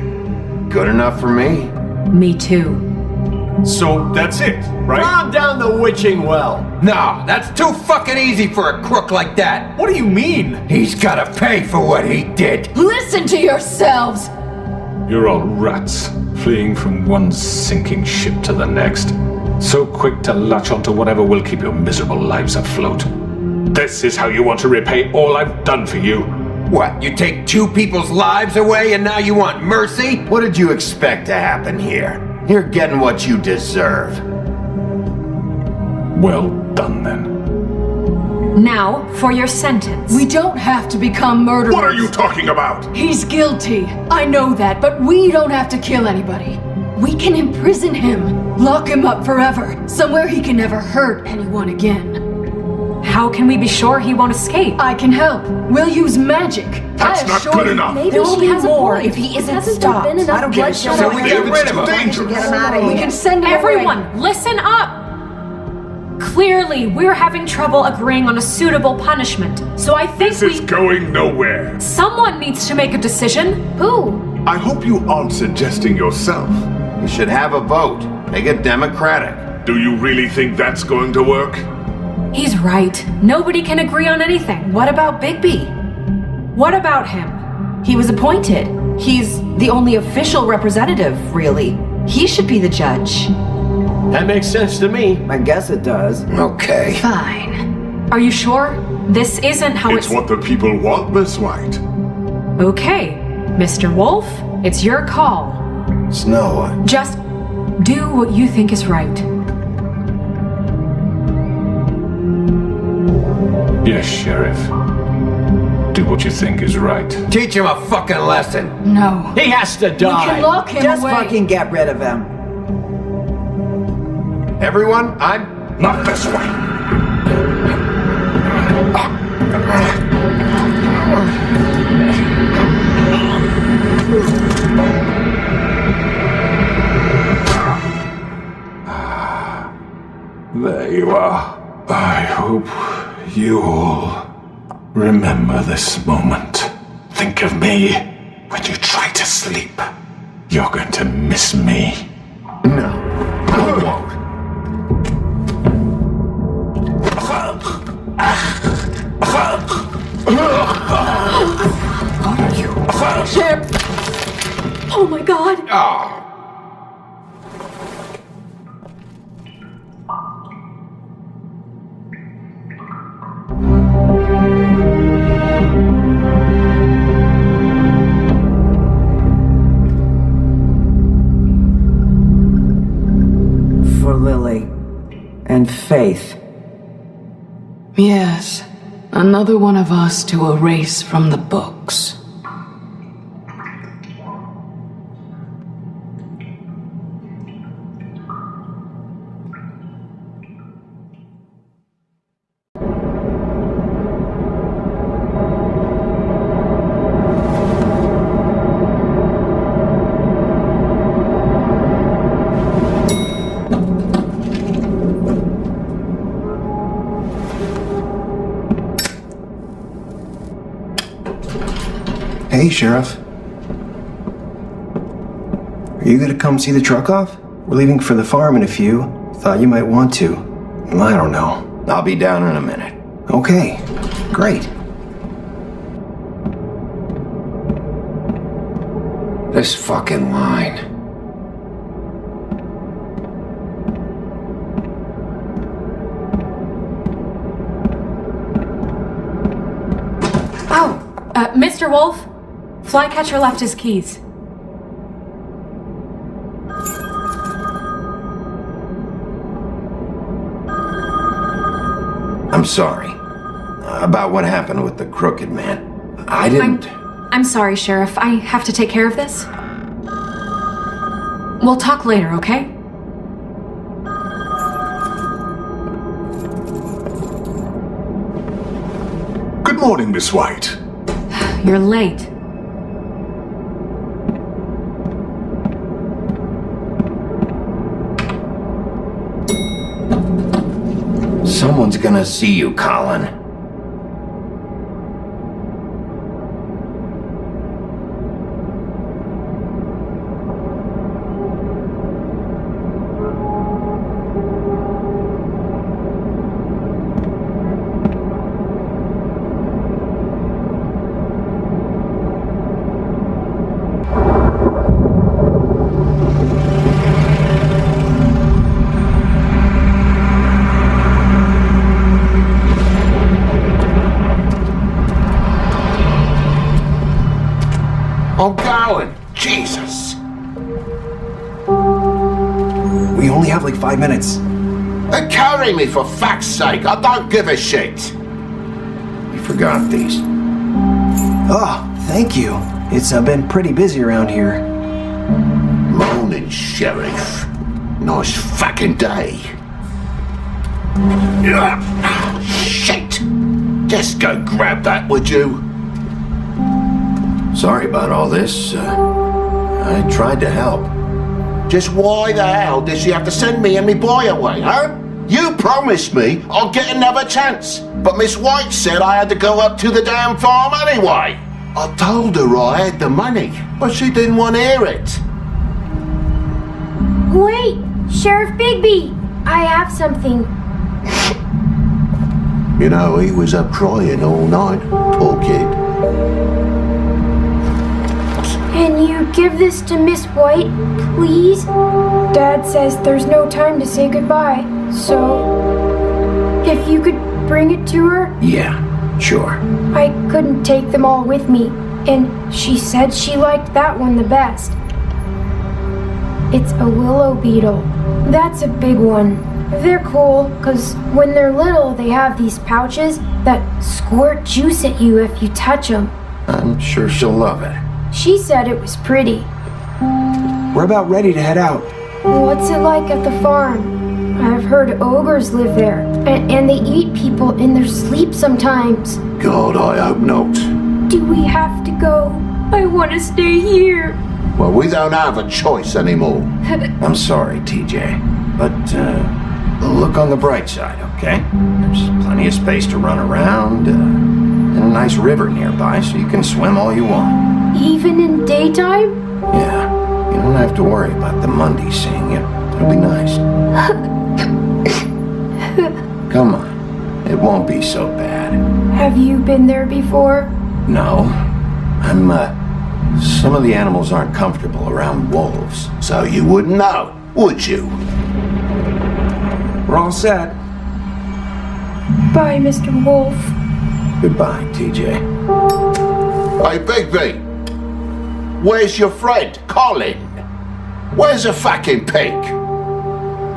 Good enough for me. Me too. So that's it, right? Calm down the witching well. No, that's too fucking easy for a crook like that. What do you mean? He's gotta pay for what he did. Listen to yourselves! You're all rats, fleeing from one sinking ship to the next. So quick to latch onto whatever will keep your miserable lives afloat. This is how you want to repay all I've done for you. What, you take 2 people's lives away and now you want mercy? What did you expect to happen here? You're getting what you deserve. Well done, then. Now, for your sentence. We don't have to become murderers. What are you talking about? He's guilty. I know that, but we don't have to kill anybody. We can imprison him. Lock him up forever. Somewhere he can never hurt anyone again. How can we be sure he won't escape? I can help. We'll use magic. That's not good enough. Maybe There will she be has a more point. if he isn't Hasn't there stopped. been enough I don't give a bloodshed shit. So we already? get rid of him. Dangerous. Get him out of We here. can send him away. Everyone, listen up! Clearly, we're having trouble agreeing on a suitable punishment. So I think This is going nowhere. someone needs to make a decision. Who? I hope you aren't suggesting yourself. You should have a vote. Make it democratic. Do you really think that's going to work? He's right. Nobody can agree on anything. What about Bigby? What about him? He was appointed. He's the only official representative, really. He should be the judge. That makes sense to me. I guess it does. Okay. Fine. Are you sure? This isn't how It's what the people want, Miss White. Okay, Mr. Wolf, it's your call. Snow. Just do what you think is right. Yes, Sheriff. Do what you think is right. Teach him a fucking lesson. No. He has to We die. can lock him Just away. fucking get rid of him. Everyone, Not this way. you are. I hope you all remember this moment. Think of me when you try to sleep. You're going to miss me. No, I won't. What are you? Sheriff! Oh my god! For Lily and Faith. Yes, another one of us to erase from the books. Hey, Sheriff. Are you gonna come see the truck off? We're leaving for the farm in a few. Thought you might want to. I don't know. I'll be down in a minute. Okay, great. This fucking line. Oh, Mr. Wolf, Flycatcher left his keys. I'm sorry. About what happened with the crooked man. I didn't... I'm sorry, Sheriff. I have to take care of this. We'll talk later, okay? Good morning, Miss White. You're late. Someone's gonna see you, Colin. I'm going. Jesus. We only have like 5 minutes. Then carry me for fuck's sake. I don't give a shit. You forgot these. Oh, thank you. It's been pretty busy around here. Morning, Sheriff. Nice fucking day. Shit. Just go grab that, would you? Sorry about all this. I tried to help. Just why the hell did she have to send me and me boy away, huh? You promised me I'd get another chance, but Miss White said I had to go up to the damn farm anyway. I told her I had the money, but she didn't want to hear it. Wait, Sheriff Bigby, I have something. You know, he was up crying all night, poor kid. Can you give this to Miss White, please? Dad says there's no time to say goodbye, so if you could bring it to her? Yeah, sure. I couldn't take them all with me, and she said she liked that one the best. It's a willow beetle. That's a big one. They're cool, because when they're little, they have these pouches that squirt juice at you if you touch them. I'm sure she'll love it. She said it was pretty. We're about ready to head out. What's it like at the farm? I've heard ogres live there, and they eat people in their sleep sometimes. God, I hope not. Do we have to go? I want to stay here. Well, we don't have a choice anymore. I'm sorry, TJ, but look on the bright side, okay? There's plenty of space to run around, and a nice river nearby, so you can swim all you want. Even in daytime? Yeah, you don't have to worry about the Monday seeing you. It'll be nice. Come on, it won't be so bad. Have you been there before? No, some of the animals aren't comfortable around wolves. So you wouldn't know, would you? We're all set. Bye, Mr. Wolf. Goodbye, TJ. Hey, Bigby. Where's your friend, Colin? Where's the fucking pig?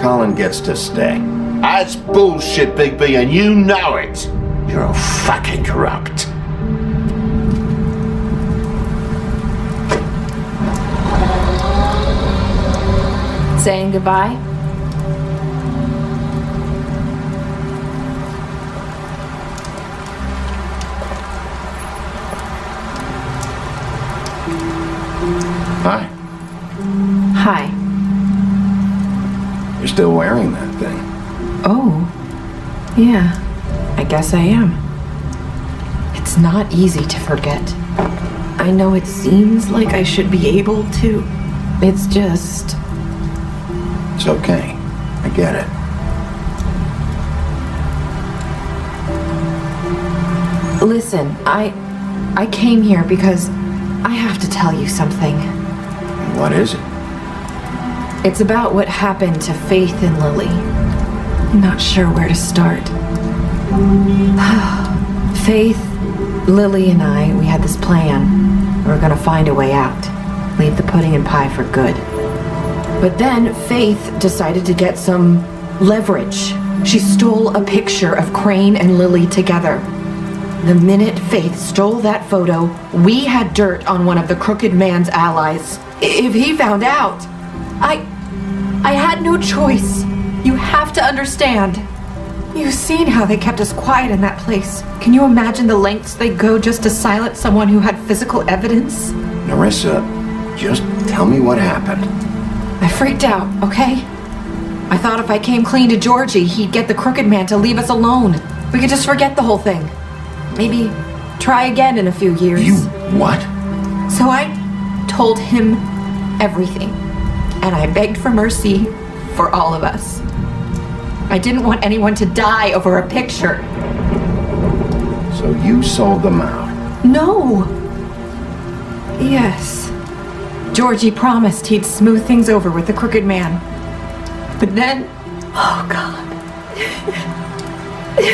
Colin gets to stay. That's bullshit, Bigby, and you know it. You're all fucking corrupt. Saying goodbye? Hi. Hi. You're still wearing that thing. Oh. Yeah. I guess I am. It's not easy to forget. I know it seems like I should be able to. It's just... It's okay. I get it. Listen, I came here because I have to tell you something. What is it? It's about what happened to Faith and Lily. I'm not sure where to start. Faith, Lily, and I, we had this plan. We were gonna find a way out. Leave the pudding and pie for good. But then Faith decided to get some leverage. She stole a picture of Crane and Lily together. The minute Faith stole that photo, we had dirt on one of the Crooked Man's allies. If he found out, I had no choice. You have to understand. You've seen how they kept us quiet in that place. Can you imagine the lengths they go just to silence someone who had physical evidence? Narissa, just tell me what happened. I freaked out, okay? I thought if I came clean to Georgie, he'd get the Crooked Man to leave us alone. We could just forget the whole thing. Maybe try again in a few years. You what? So I told him everything. And I begged for mercy for all of us. I didn't want anyone to die over a picture. So you sold them out? No. Yes. Georgie promised he'd smooth things over with the Crooked Man. But then... Oh, God.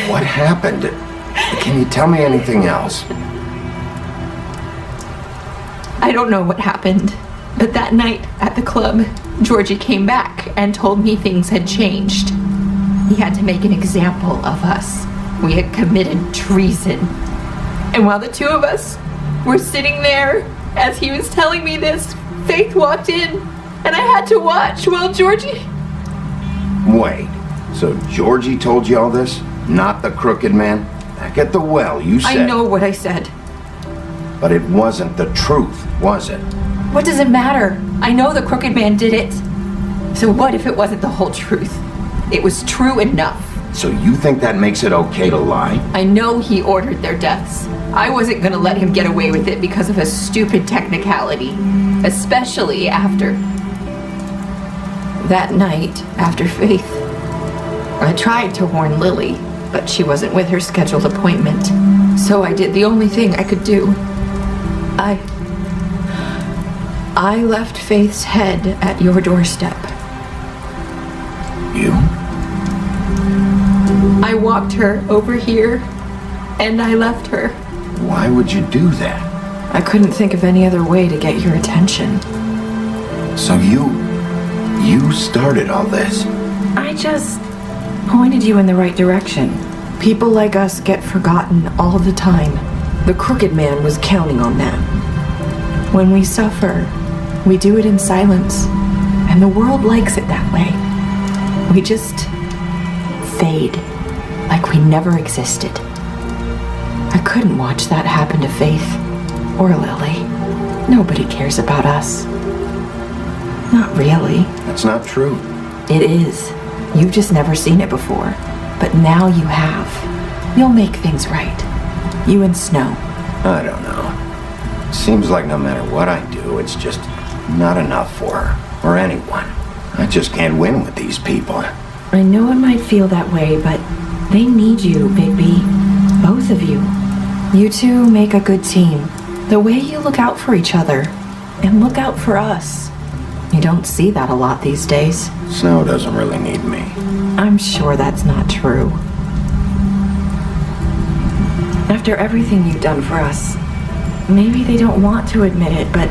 What happened? Can you tell me anything else? I don't know what happened. But that night at the club, Georgie came back and told me things had changed. He had to make an example of us. We had committed treason. And while the two of us were sitting there, as he was telling me this, Faith walked in, and I had to watch while Georgie... Wait, so Georgie told you all this? Not the Crooked Man? Back at the well, you said... I know what I said. But it wasn't the truth, was it? What does it matter? I know the Crooked Man did it. So what if it wasn't the whole truth? It was true enough. So you think that makes it okay to lie? I know he ordered their deaths. I wasn't gonna let him get away with it because of a stupid technicality. Especially after... that night, after Faith. I tried to warn Lily, but she wasn't with her scheduled appointment. So I did the only thing I could do. I left Faith's head at your doorstep. You? I walked her over here, and I left her. Why would you do that? I couldn't think of any other way to get your attention. So you started all this? I just pointed you in the right direction. People like us get forgotten all the time. The Crooked Man was counting on that. When we suffer, we do it in silence, and the world likes it that way. We just fade, like we never existed. I couldn't watch that happen to Faith or Lily. Nobody cares about us. Not really. That's not true. It is. You've just never seen it before. But now you have. You'll make things right. You and Snow. I don't know. Seems like no matter what I do, it's just not enough for her, or anyone. I just can't win with these people. I know it might feel that way, but they need you, Bigby. Both of you. You two make a good team. The way you look out for each other, and look out for us. You don't see that a lot these days. Snow doesn't really need me. I'm sure that's not true. After everything you've done for us, maybe they don't want to admit it, but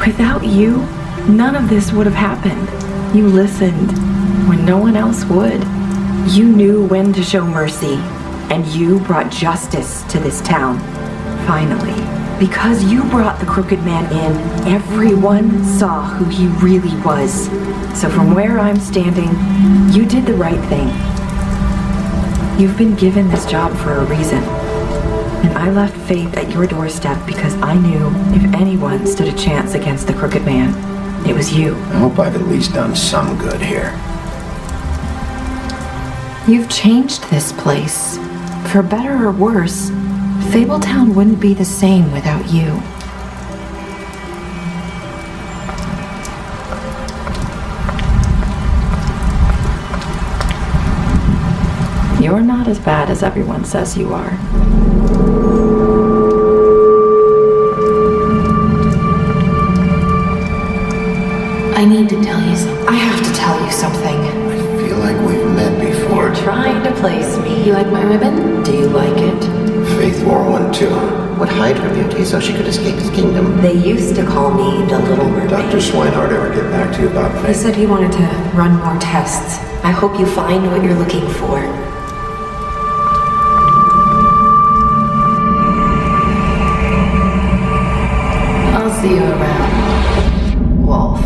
without you, none of this would have happened. You listened when no one else would. You knew when to show mercy, and you brought justice to this town. Finally. Because you brought the Crooked Man in, everyone saw who he really was. So from where I'm standing, you did the right thing. You've been given this job for a reason. And I left Faith at your doorstep because I knew if anyone stood a chance against the Crooked Man, it was you. I hope I've at least done some good here. You've changed this place. For better or worse, Fabletown wouldn't be the same without you. You're not as bad as everyone says you are. I need to tell you something. I have to tell you something. I feel like we've met before. You're trying to place me. You like my ribbon? Do you like it? Faith wore one too. Would hide her beauty so she could escape his kingdom. They used to call me the Little Mermaid. Dr. Swinehart ever get back to you about He Faith? said he wanted to run more tests. I hope you find what you're looking for. I'll see you around, Wolf.